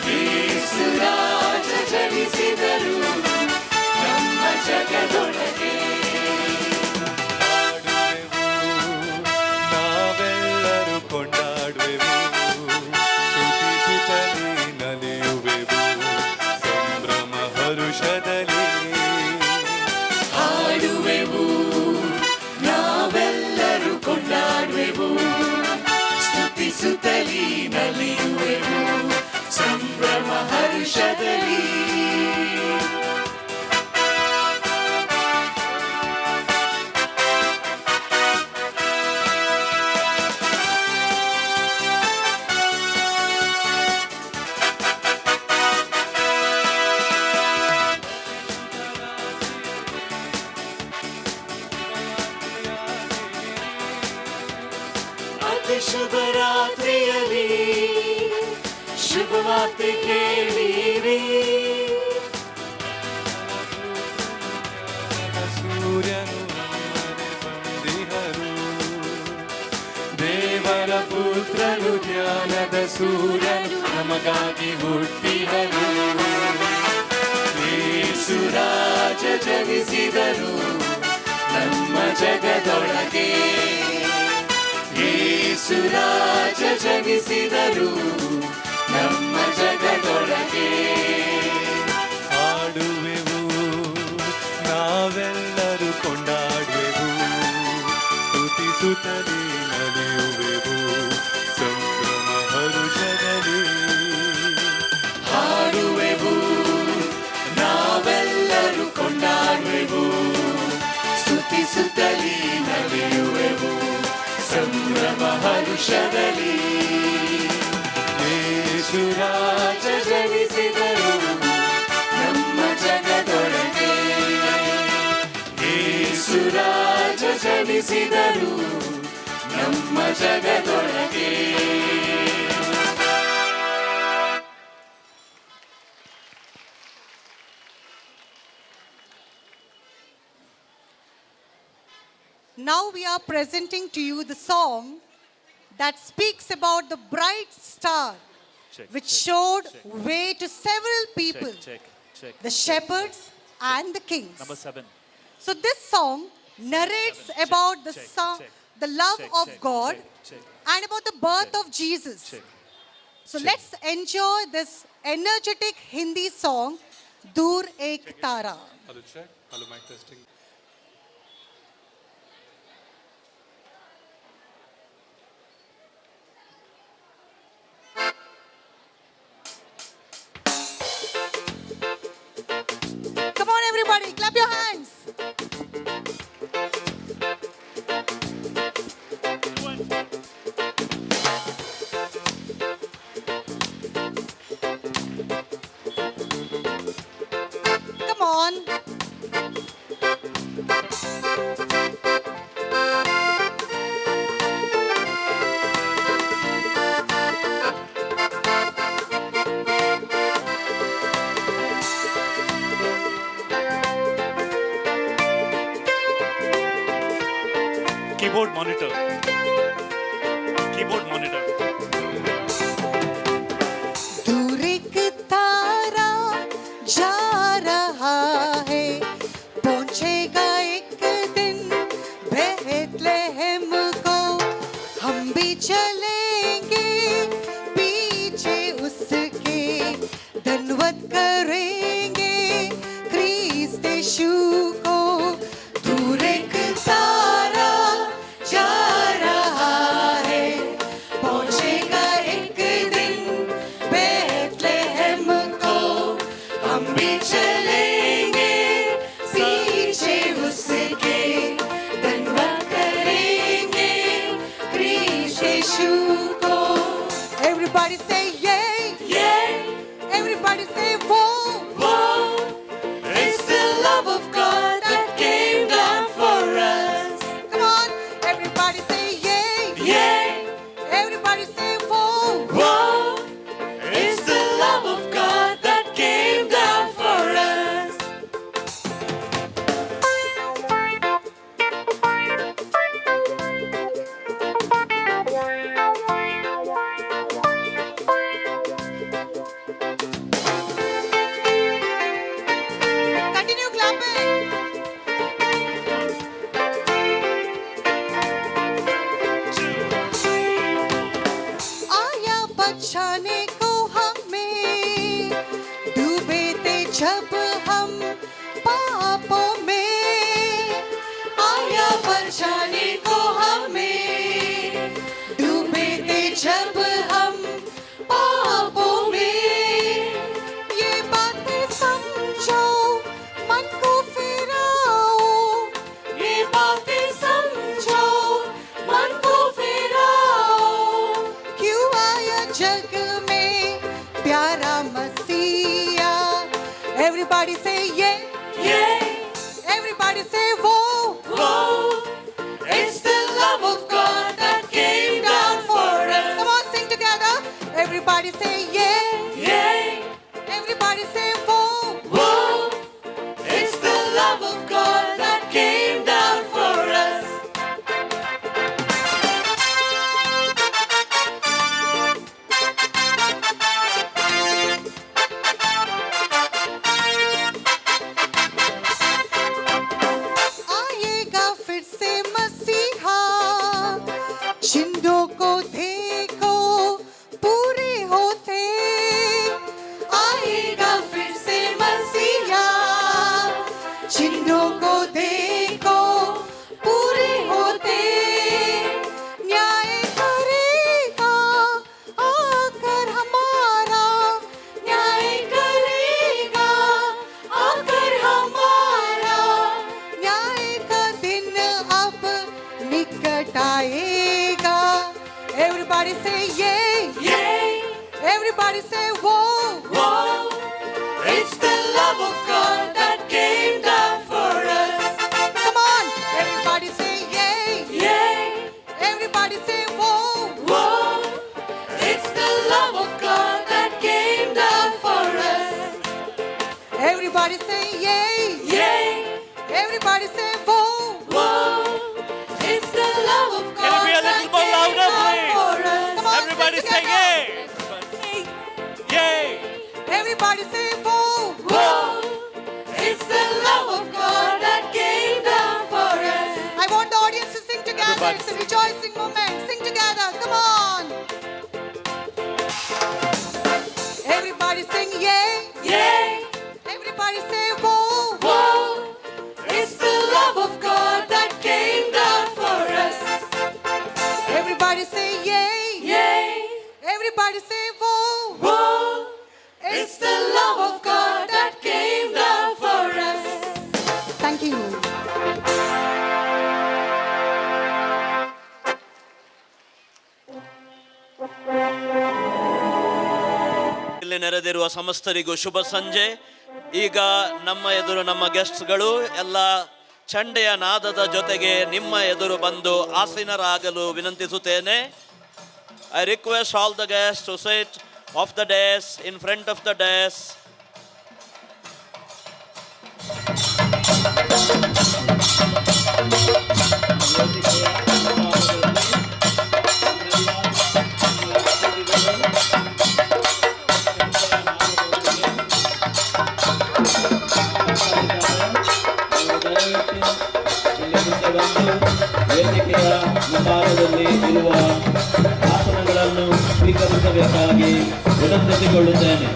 ಯೇಸು ರಾಜ ಜನಿಸಿದರು ನಮ್ಮ ಜಗದೊಳಗೆ. ನಾವೆಲ್ಲರೂ ಕೊಂಡಾಡುವೆವು, ಸ್ತುತಿಸುತ್ತಲೇ ನಲಿಯುವೆವು ಸಂಭ್ರಮ ಹರುಷದಲ್ಲಿ. ಹಾಡುವೆವು, ನಾವೆಲ್ಲರೂ ಕೊಂಡಾಡುವೆವು, ಸ್ತುತಿಸುತ್ತಲೇ ನಲಿಯುವೆವು ಸಂಭ್ರಮ ಹರುಷದಲ್ಲಿ. ಅತಿ ಶುಭರಾತ್ರಿಯಲ್ಲಿ ಶುಭವಾರ್ತೆ ಕೇಳಿರಿ. ಸೂರ್ಯನು ನಮ್ಮನೆ ಬಂದಿಹರು, ದೇವರ ಪುತ್ರನು ಜ್ಞಾನದ ಸೂರ್ಯನು ನಮಗಾಗಿ ಹುಟ್ಟಿಹರು. ಯೇಸು ರಾಜ ಜನಿಸಿದರು ನಮ್ಮ ಜಗದೊಳಗೆ. ಯೇಸು ರಾಜ ಜನಿಸಿದರು ನಮ್ಮ ಜಗದೊಳಗೆ. ಹಾಡುವೆವು, ನಾವೆಲ್ಲರೂ ಕೊಂಡಾಡುವೆವು, ಸ್ತುತಿಸುತ್ತಲೇ ನಲಿಯುವೆವು ಸಂಭ್ರಮ ಹರುಷದಲ್ಲಿ. ಹಾಡುವೆವು, ನಾವೆಲ್ಲರೂ ಕೊಂಡಾಡುವೆವು, ಸ್ತುತಿಸುತ್ತಲೇ ನಲಿಯುವೆವು ಸಂಭ್ರಮ ಹರುಷದಲ್ಲಿ. ಯೇಸು ರಾಜ ಜನಿಸಿದರು ನಮ್ಮ ಜಗದೊಳಗೆ. ಯೇಸು ರಾಜ ಜನಿಸಿದರು ನಮ್ಮ ಜಗದೊಳಗೆ. Now we are presenting to you the song that speaks about the bright star which showed way to several people, the shepherds and the kings. Number 7. So this song narrates about the love of God and about the birth of Jesus. So let's enjoy this energetic Hindi song, Dur Ek Tara. Hello check, hello mic testing. Come on everybody, clap your hands. Come on. Keyboard monitor. Keyboard monitor. दूर एक तारा जा रहा है, चलेंगे पीछे उसके धन्यवाद करेंगे ख्रीस्त यीशु को दूर एक तारा जा रहा है पहुंचेगा एक दिन बेथलेहम को हम भी चलेंगे पीछे उसके धन्यवाद करेंगे ख्रीस्त यीशु को Everybody say yeah, yeah. Everybody say whoa, whoa. It's the love of God that came down for us. Come on, everybody say yeah, yeah. Everybody say whoa, whoa. It's the love of God that came down for us. Continue clapping. आया बचाने को हमें डूबे थे जब हम पापों में आया बचाने को हमें डूबे थे जब हम पापों में ये बातें समझो मन को फिराओ ये बातें समझो मन को फिराओ क्यों आया जग में प्यारा मसीहा Everybody say yeah, yeah. Everybody say whoa, whoa. It's the love of God that came down for us. Come on, sing together. Everybody say yeah, yeah. Everybody say whoa, whoa. It's the love of God that came down for us. आएगा फिर से मसीहा जिंदों को देखो पूरे होते आएगा फिर से मसीहा जिंदों को देखो पूरे होते न्याय करेगा आकर हमारा न्याय करेगा आकर हमारा न्याय का दिन अब निकट आएगा Everybody say yeah, yeah. Everybody say whoa, whoa. It's the love of God that came down for us. Come on, everybody say yeah, yeah. Everybody say whoa, whoa. It's the love of God that came down for us. Everybody say yeah, yeah. Everybody say whoa, whoa. It's the love of God. Can you be a little more louder, please? Come on, Everybody sing say together. yay. Yay. Everybody say whoa, whoa. It's the love of God that came down for us. I want the audience to sing together. Everybody It's a rejoicing moment. Sing together. Come on. Everybody sing yeah, yeah. Everybody say whoa, whoa. It's the love of God that came down for us. Everybody say yeah, yeah. Everybody say whoa, whoa. It's the love of God that came down for us. Thank you. ಇಲ್ಲಿ ನೆರೆದಿರುವ ಸಮಸ್ತರಿಗೂ ಶುಭ ಸಂಜೆ. ಈಗ ನಮ್ಮ ಎದುರು ನಮ್ಮ ಗೆಸ್ಟ್ಗಳು ಎಲ್ಲ ಚಂಡೆಯ ನಾದದ ಜೊತೆಗೆ ನಿಮ್ಮ ಎದುರು ಬಂದು ಆಸೀನರಾಗಲು ವಿನಂತಿಸುತ್ತೇನೆ. I request all the guests to sit off the dais, in front of the dais. ವೇದಿಕೆಯ ಮುಂಭಾಗದಲ್ಲಿ ಇರುವ ವಂದನೆಗಳನ್ನು ಸ್ವೀಕರಿಸಬೇಕಾಗಿ ವಿನಂತಿಸಿಕೊಳ್ಳುತ್ತೇನೆ.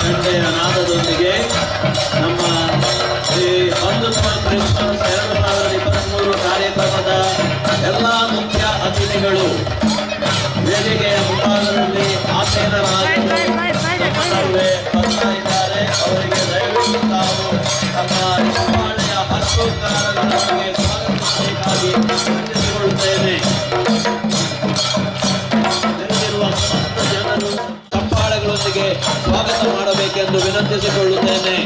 ಚಂಡೆಯ ನಾದದೊಂದಿಗೆ ನಮ್ಮ ಶ್ರೀ ಬಂಧುತ್ವ ಕ್ರಿಸ್ಮಸ್ 2023 ಕಾರ್ಯಕ್ರಮದ ಎಲ್ಲ ಮುಖ್ಯ ಅತಿಥಿಗಳು ವೇದಿಕೆಯ ಮುಂಭಾಗದಲ್ಲಿ ಆಸೀನರಾಗಿ ನಮ್ಮ ನಡುವೆ ಬರ್ತಾ ಇದ್ದಾರೆ. ಅವರಿಗೆ ದಯವಿಟ್ಟು ತಾವು ತಮ್ಮ ಚಪ್ಪಾಳೆಯ ಹಕ್ಕುಗಾರರೊಂದಿಗೆ ಸ್ವಾಗತಿಸಬೇಕಾಗಿ ವಿನಂತಿಸಿಕೊಳ್ಳುತ್ತೇನೆ. ನೆರೆದಿರುವ ಸಮಸ್ತ ಜನರು ಚಪ್ಪಾಳೆಗಳೊಂದಿಗೆ ಸ್ವಾಗತ ಮಾಡಬೇಕೆಂದು ವಿನಂತಿಸಿಕೊಳ್ಳುತ್ತೇನೆ.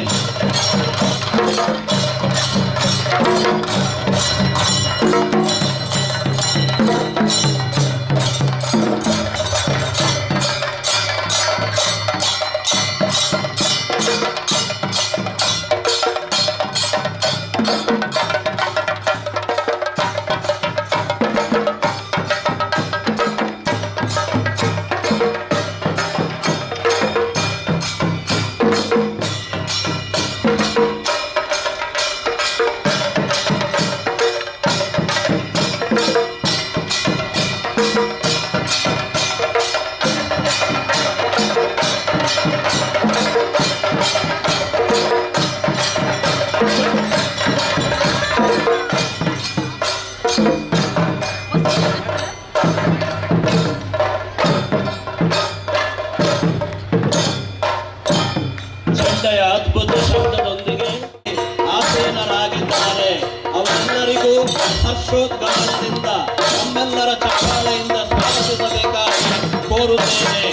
ಚಂಡೆಯ ಅದ್ಭುತ ಶಬ್ದದೊಂದಿಗೆ ಆಸೀನರಾಗಿದ್ದಾರೆ. ಅವರೆಲ್ಲರಿಗೂ ಹರ್ಷೋದ್ಗಾರದಿಂದ ನಮ್ಮೆಲ್ಲರ ಚಪ್ಪಾಳೆಯಿಂದ ಸ್ವಾಗತಿಸಬೇಕಾಗಿ ಕೋರುತ್ತೇನೆ.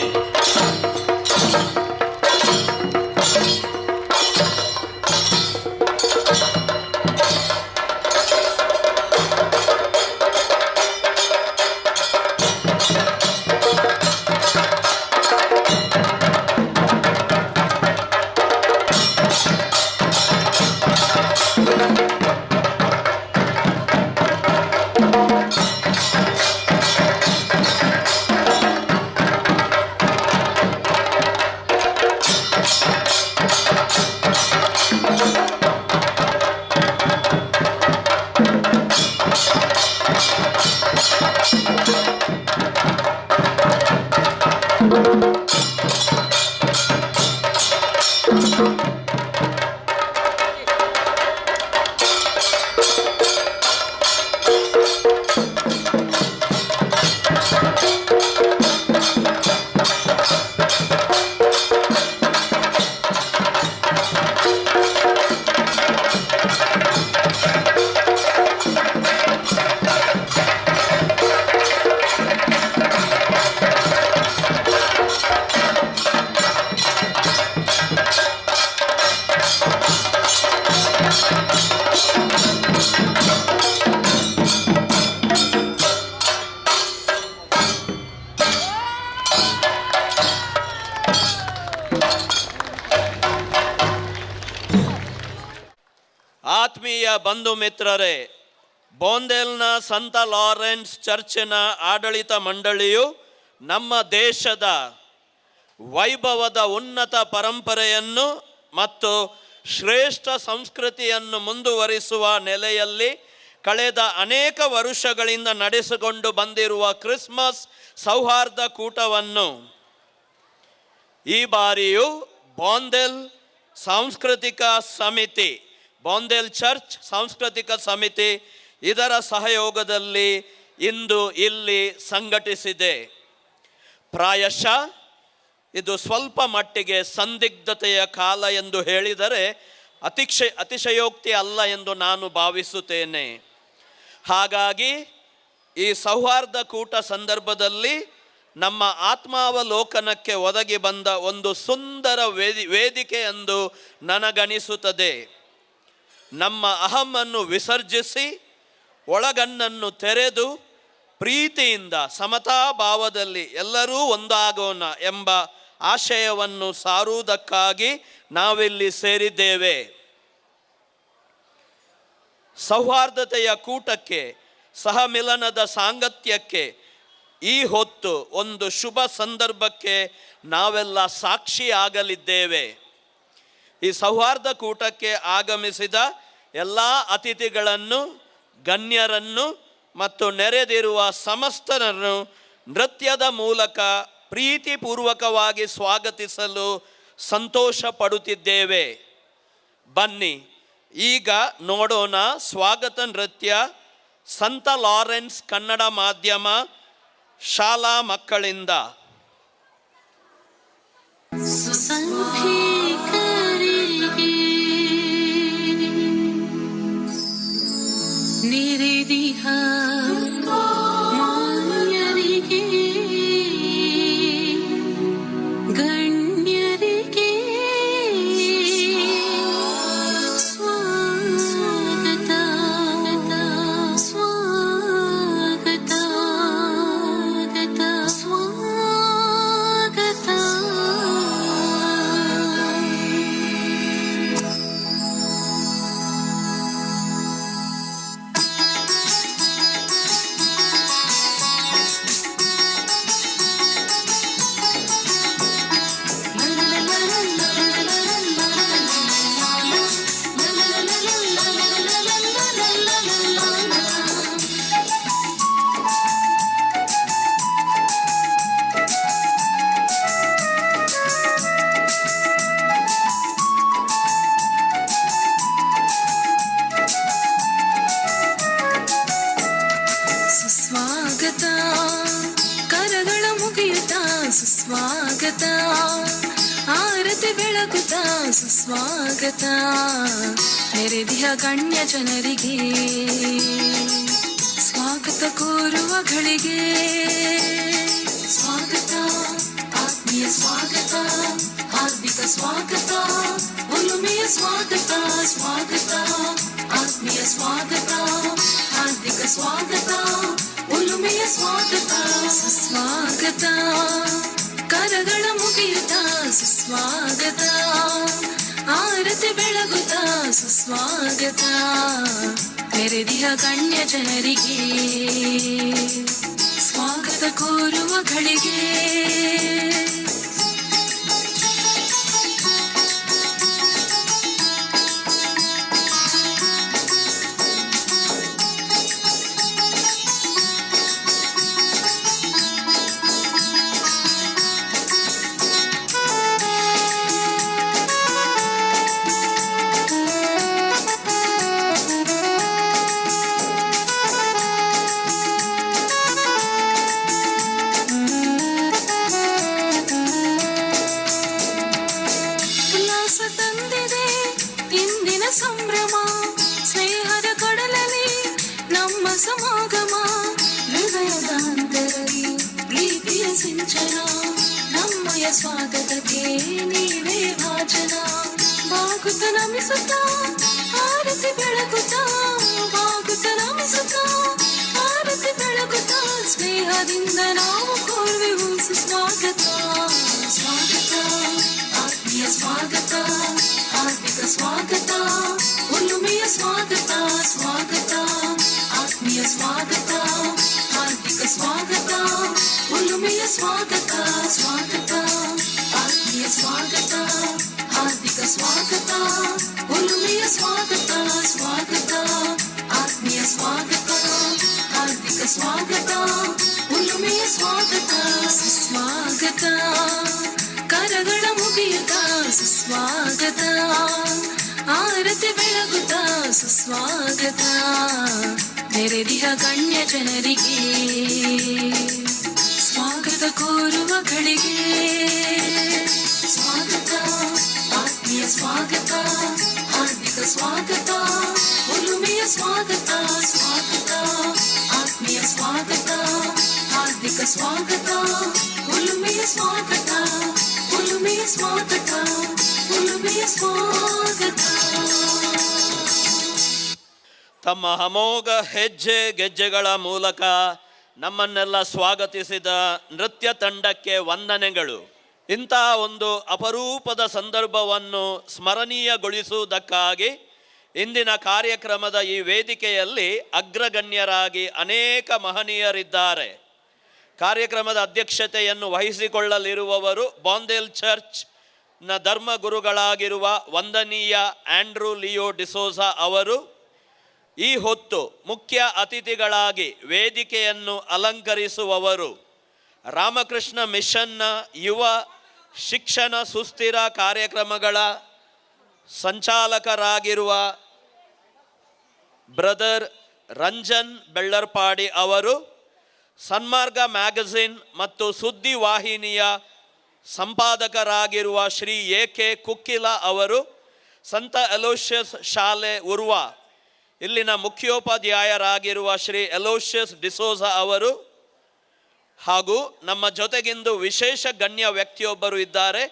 ಆತ್ಮೀಯ ಬಂಧು ಮಿತ್ರರೇ, ಬೋಂದೆಲ್ನ ಸಂತ ಲಾರೆನ್ಸ್ ಚರ್ಚಿನ ಆಡಳಿತ ಮಂಡಳಿಯು ನಮ್ಮ ದೇಶದ ವೈಭವದ ಉನ್ನತ ಪರಂಪರೆಯನ್ನು ಮತ್ತು ಶ್ರೇಷ್ಠ ಸಂಸ್ಕೃತಿಯನ್ನು ಮುಂದುವರಿಸುವ ನೆಲೆಯಲ್ಲಿ ಕಳೆದ ಅನೇಕ ವರುಷಗಳಿಂದ ನಡೆಸಿಕೊಂಡು ಬಂದಿರುವ ಕ್ರಿಸ್ಮಸ್ ಸೌಹಾರ್ದ ಕೂಟವನ್ನು ಈ ಬಾರಿಯೂ ಬಾಂಡೆಲ್ ಸಾಂಸ್ಕೃತಿಕ ಸಮಿತಿ, ಬಾಂಡೆಲ್ ಚರ್ಚ್ ಸಾಂಸ್ಕೃತಿಕ ಸಮಿತಿ ಇದರ ಸಹಯೋಗದಲ್ಲಿ ಇಂದು ಇಲ್ಲಿ ಸಂಘಟಿಸಿದೆ. ಪ್ರಾಯಶಃ ಇದು ಸ್ವಲ್ಪ ಮಟ್ಟಿಗೆ ಸಂದಿಗ್ಧತೆಯ ಕಾಲ ಎಂದು ಹೇಳಿದರೆ ಅತಿಶಯೋಕ್ತಿ ಅಲ್ಲ ಎಂದು ನಾನು ಭಾವಿಸುತ್ತೇನೆ. ಹಾಗಾಗಿ ಈ ಸೌಹಾರ್ದ ಕೂಟ ಸಂದರ್ಭದಲ್ಲಿ ನಮ್ಮ ಆತ್ಮಾವಲೋಕನಕ್ಕೆ ಒದಗಿ ಬಂದ ಒಂದು ಸುಂದರ ವೇದಿಕೆ ಎಂದು ನನಗನಿಸುತ್ತದೆ. ನಮ್ಮ ಅಹಮ್ಮನ್ನು ವಿಸರ್ಜಿಸಿ ಒಳಗಣ್ಣನ್ನು ತೆರೆದು ಪ್ರೀತಿಯಿಂದ ಸಮತಾ ಭಾವದಲ್ಲಿ ಎಲ್ಲರೂ ಒಂದಾಗೋಣ ಎಂಬ ಆಶಯವನ್ನು ಸಾರುವುದಕ್ಕಾಗಿ ನಾವಿಲ್ಲಿ ಸೇರಿದ್ದೇವೆ. ಸೌಹಾರ್ದತೆಯ ಕೂಟಕ್ಕೆ, ಸಹಮಿಲನದ ಸಾಂಗತ್ಯಕ್ಕೆ, ಈ ಹೊತ್ತು ಒಂದು ಶುಭ ಸಂದರ್ಭಕ್ಕೆ ನಾವೆಲ್ಲ ಸಾಕ್ಷಿಯಾಗಲಿದ್ದೇವೆ. ಈ ಸೌಹಾರ್ದ ಕೂಟಕ್ಕೆ ಆಗಮಿಸಿದ ಎಲ್ಲ ಅತಿಥಿಗಳನ್ನು, ಗಣ್ಯರನ್ನು ಮತ್ತು ನೆರೆದಿರುವ ಸಮಸ್ತರನ್ನು ನೃತ್ಯದ ಮೂಲಕ ಪ್ರೀತಿಪೂರ್ವಕವಾಗಿ ಸ್ವಾಗತಿಸಲು ಸಂತೋಷ ಪಡುತ್ತಿದ್ದೇವೆ. ಬನ್ನಿ ಈಗ ನೋಡೋಣ ಸ್ವಾಗತ ನೃತ್ಯ ಸಂತ ಲಾರೆನ್ಸ್ ಕನ್ನಡ ಮಾಧ್ಯಮ ಶಾಲಾ ಮಕ್ಕಳಿಂದ. ಸುಸ್ವಾಗತ, ಆರತಿ ಬೆಳಗುತ್ತ ಸುಸ್ವಾಗತ, ನೆರೆದಿಹ ಗಣ್ಯ ಜನರಿಗೆ ಸ್ವಾಗತ ಕೋರುವ ಗಳಿಗೆ ಸ್ವಾಗತ, ಆತ್ಮೀಯ ಸ್ವಾಗತ, ಹಾರ್ದಿಕ ಸ್ವಾಗತ, ಒಲುಮೆಯ ಸ್ವಾಗತ, ಸ್ವಾಗತ, ಆತ್ಮೀಯ ಸ್ವಾಗತ, ಹಾರ್ದಿಕ ಸ್ವಾಗತ, ಒಲುಮೆಯ ಸ್ವಾಗತ, ಸುಸ್ವಾಗತ, ಕರಗಳ ಮುಗಿಯುತ್ತ ಸುಸ್ವಾಗತ, ಆರತಿ ಬೆಳಗುತ್ತ ಸುಸ್ವಾಗತ, ನೆರೆದಿಹ ಗಣ್ಯ ಜನರಿಗೆ ಸ್ವಾಗತ ಕೋರುವ ಗಳಿಗೆ ಸಮಾಗಮ, ಹೃದಯದ ಅಂತರಲ್ಲಿ ಪ್ರೀತಿಯ ಸಿಂಚನ, ನಮ್ಮಯ ಸ್ವಾಗತಕ್ಕೆ ನೀವೇ ಭಾಜನ, ಬಾಗುತ್ತ ನಮಿಸುತ್ತ ಆರತಿ ಬೆಳಗುತ್ತ, ಬಾಗುತ್ತ ನಮಿಸುತ್ತ ಆರತಿ ಬೆಳಗುತ್ತ, ಸ್ನೇಹದಿಂದ ನಾವು ಕೋರುವೆವು ಸುಸ್ವಾಗತ, ಸ್ವಾಗತ, ಆತ್ಮೀಯ ಸ್ವಾಗತ, ಹಾರ್ದಿಕ ಸ್ವಾಗತ, ಒಲುಮೆಯ ಸ್ವಾಗತ, ಸ್ವಾಗತ, ಆತ್ಮೀಯ ಸ್ವಾಗತ, ಹಾರ್ದಿಕ ಸ್ವಾಗತ, ಒಲುಮೆಯ ಸ್ವಾಗತ, ಸ್ವಾಗತ, ಆತ್ಮೀಯ ಸ್ವಾಗತ, ಹಾರ್ದಿಕ ಸ್ವಾಗತ, ಒಲುಮೆಯ ಸ್ವಾಗತ, ಸ್ವಾಗತ, ಆತ್ಮೀಯ ಸ್ವಾಗತ, ಹಾರ್ದಿಕ ಸ್ವಾಗತ, ಒಲುಮೆಯ ಸ್ವಾಗತ, ಸುಸ್ವಾಗತ, ಕರಗಳ ಮುಗಿಯುತ್ತ ಸುಸ್ವಾಗತ, ಆರತಿ ಬೆಳಗುತ್ತ ಸುಸ್ವಾಗತ, ನೆರೆದಿಹ ಗಣ್ಯ ಜನರಿಗೆ ಸ್ವಾಗತ ಕೋರುವ ಗಳಿಗೆ ಸ್ವಾಗತ, ಆತ್ಮೀಯ ಸ್ವಾಗತ, ಹಾರ್ದಿಕ ಸ್ವಾಗತ, ಒಲುಮೆಯ ಸ್ವಾಗತ, ಸ್ವಾಗತ, ಆತ್ಮೀಯ ಸ್ವಾಗತ, ಹಾರ್ದಿಕ ಸ್ವಾಗತ, ಒಲುಮೆಯ ಸ್ವಾಗತ, ಒಲುಮೆಯ ಸ್ವಾಗತ, ಒಲುಮೆಯ ಸ್ವಾಗತ. ತಮ್ಮ ಅಮೋಘ ಹೆಜ್ಜೆ ಗೆಜ್ಜೆಗಳ ಮೂಲಕ ನಮ್ಮನ್ನೆಲ್ಲ ಸ್ವಾಗತಿಸಿದ ನೃತ್ಯ ತಂಡಕ್ಕೆ ವಂದನೆಗಳು. ಇಂತಹ ಒಂದು ಅಪರೂಪದ ಸಂದರ್ಭವನ್ನು ಸ್ಮರಣೀಯಗೊಳಿಸುವುದಕ್ಕಾಗಿ ಇಂದಿನ ಕಾರ್ಯಕ್ರಮದ ಈ ವೇದಿಕೆಯಲ್ಲಿ ಅಗ್ರಗಣ್ಯರಾಗಿ ಅನೇಕ ಮಹನೀಯರಿದ್ದಾರೆ. ಕಾರ್ಯಕ್ರಮದ ಅಧ್ಯಕ್ಷತೆಯನ್ನು ವಹಿಸಿಕೊಳ್ಳಲಿರುವವರು ಬಾಂಡೆಲ್ ಚರ್ಚ್ನ ಧರ್ಮಗುರುಗಳಾಗಿರುವ ವಂದನೀಯ ಆಂಡ್ರೂ ಲಿಯೋ ಡಿಸೋಜಾ ಅವರು. ಈ ಹೊತ್ತು ಮುಖ್ಯ ಅತಿಥಿಗಳಾಗಿ ವೇದಿಕೆಯನ್ನು ಅಲಂಕರಿಸುವವರು ರಾಮಕೃಷ್ಣ ಮಿಷನ್ನ ಯುವ ಶಿಕ್ಷಣ ಸುಸ್ಥಿರ ಕಾರ್ಯಕ್ರಮಗಳ ಸಂಚಾಲಕರಾಗಿರುವ ಬ್ರದರ್ ರಂಜನ್ ಬೆಳ್ಳರ್ಪಾಡಿ ಅವರು. ಸನ್ಮಾರ್ಗ ಮ್ಯಾಗಝಿನ್ ಮತ್ತು ಸುದ್ದಿ ವಾಹಿನಿಯ ಸಂಪಾದಕರಾಗಿರುವ ಶ್ರೀ ಎ.ಕೆ. ಕುಕ್ಕಿಲ ಅವರು. ಸಂತ ಅಲೋಷಿಯಸ್ ಶಾಲೆ ಉರ್ವ ಇಲ್ಲಿನ ಮುಖ್ಯೋಪಾಧ್ಯಾಯರಾಗಿರುವ ಶ್ರೀ ಅಲೋಷಿಯಸ್ ಡಿಸೋಜಾ ಅವರು. ಹಾಗೂ ನಮ್ಮ ಜೊತೆಗಿಂದು ವಿಶೇಷ ಗಣ್ಯ ವ್ಯಕ್ತಿಯೊಬ್ಬರು ಇದ್ದಾರೆ,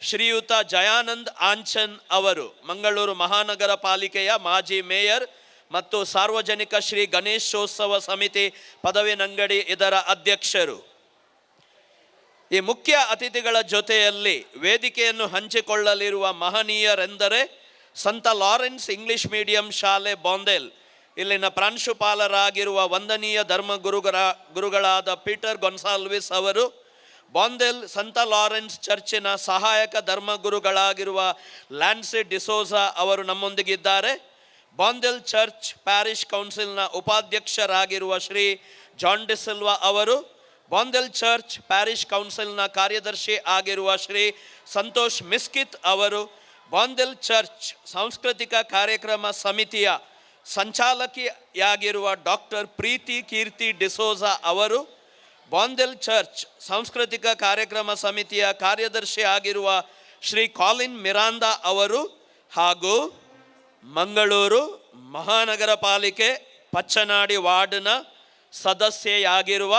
ಶ್ರೀಯುತ ಜಯಾನಂದ್ ಆಂಚನ್ ಅವರು, ಮಂಗಳೂರು ಮಹಾನಗರ ಪಾಲಿಕೆಯ ಮಾಜಿ ಮೇಯರ್ ಮತ್ತು ಸಾರ್ವಜನಿಕ ಶ್ರೀ ಗಣೇಶೋತ್ಸವ ಸಮಿತಿ ಪದವಿನಂಗಡಿ ಇದರ ಅಧ್ಯಕ್ಷರು. ಈ ಮುಖ್ಯ ಅತಿಥಿಗಳ ಜೊತೆಯಲ್ಲಿ ವೇದಿಕೆಯನ್ನು ಹಂಚಿಕೊಳ್ಳಲಿರುವ ಮಹನೀಯರೆಂದರೆ ಸಂತ ಲಾರೆನ್ಸ್ ಇಂಗ್ಲಿಷ್ ಮೀಡಿಯಂ ಶಾಲೆ ಬಾಂಡೆಲ್ ಇಲ್ಲಿನ ಪ್ರಾಂಶುಪಾಲರಾಗಿರುವ ವಂದನೀಯ ಗುರುಗಳಾದ ಪೀಟರ್ ಗೊನ್ಸಾಲ್ವಿಸ್ ಅವರು. ಬಾಂಡೆಲ್ ಸಂತ ಲಾರೆನ್ಸ್ ಚರ್ಚಿನ ಸಹಾಯಕ ಧರ್ಮಗುರುಗಳಾಗಿರುವ ಲ್ಯಾನ್ಸಿ ಡಿಸೋಜಾ ಅವರು ನಮ್ಮೊಂದಿಗಿದ್ದಾರೆ. ಬಾಂಡೆಲ್ ಚರ್ಚ್ ಪ್ಯಾರಿಷ್ ಕೌನ್ಸಿಲ್ನ ಉಪಾಧ್ಯಕ್ಷರಾಗಿರುವ ಶ್ರೀ ಜಾನ್ ಡಿಸಿಲ್ವಾ ಅವರು. ಬಾಂಡೆಲ್ ಚರ್ಚ್ ಪ್ಯಾರಿಷ್ ಕೌನ್ಸಿಲ್ನ ಕಾರ್ಯದರ್ಶಿ ಆಗಿರುವ ಶ್ರೀ ಸಂತೋಷ್ ಮಿಸ್ಕಿತ್ ಅವರು. ಬಾಂಡೆಲ್ ಚರ್ಚ್ ಸಾಂಸ್ಕೃತಿಕ ಕಾರ್ಯಕ್ರಮ ಸಮಿತಿಯ ಸಂಚಾಲಕಿಯಾಗಿರುವ ಡಾಕ್ಟರ್ ಪ್ರೀತಿ ಕೀರ್ತಿ ಡಿಸೋಜಾ ಅವರು. ಬಾಂಡೆಲ್ ಚರ್ಚ್ ಸಾಂಸ್ಕೃತಿಕ ಕಾರ್ಯಕ್ರಮ ಸಮಿತಿಯ ಕಾರ್ಯದರ್ಶಿ ಆಗಿರುವ ಶ್ರೀ ಕಾಲಿನ್ ಮಿರಾಂದಾ ಅವರು. ಹಾಗೂ ಮಂಗಳೂರು ಮಹಾನಗರ ಪಾಲಿಕೆ ಪಚ್ಚನಾಡಿ ವಾರ್ಡ್ನ ಸದಸ್ಯೆಯಾಗಿರುವ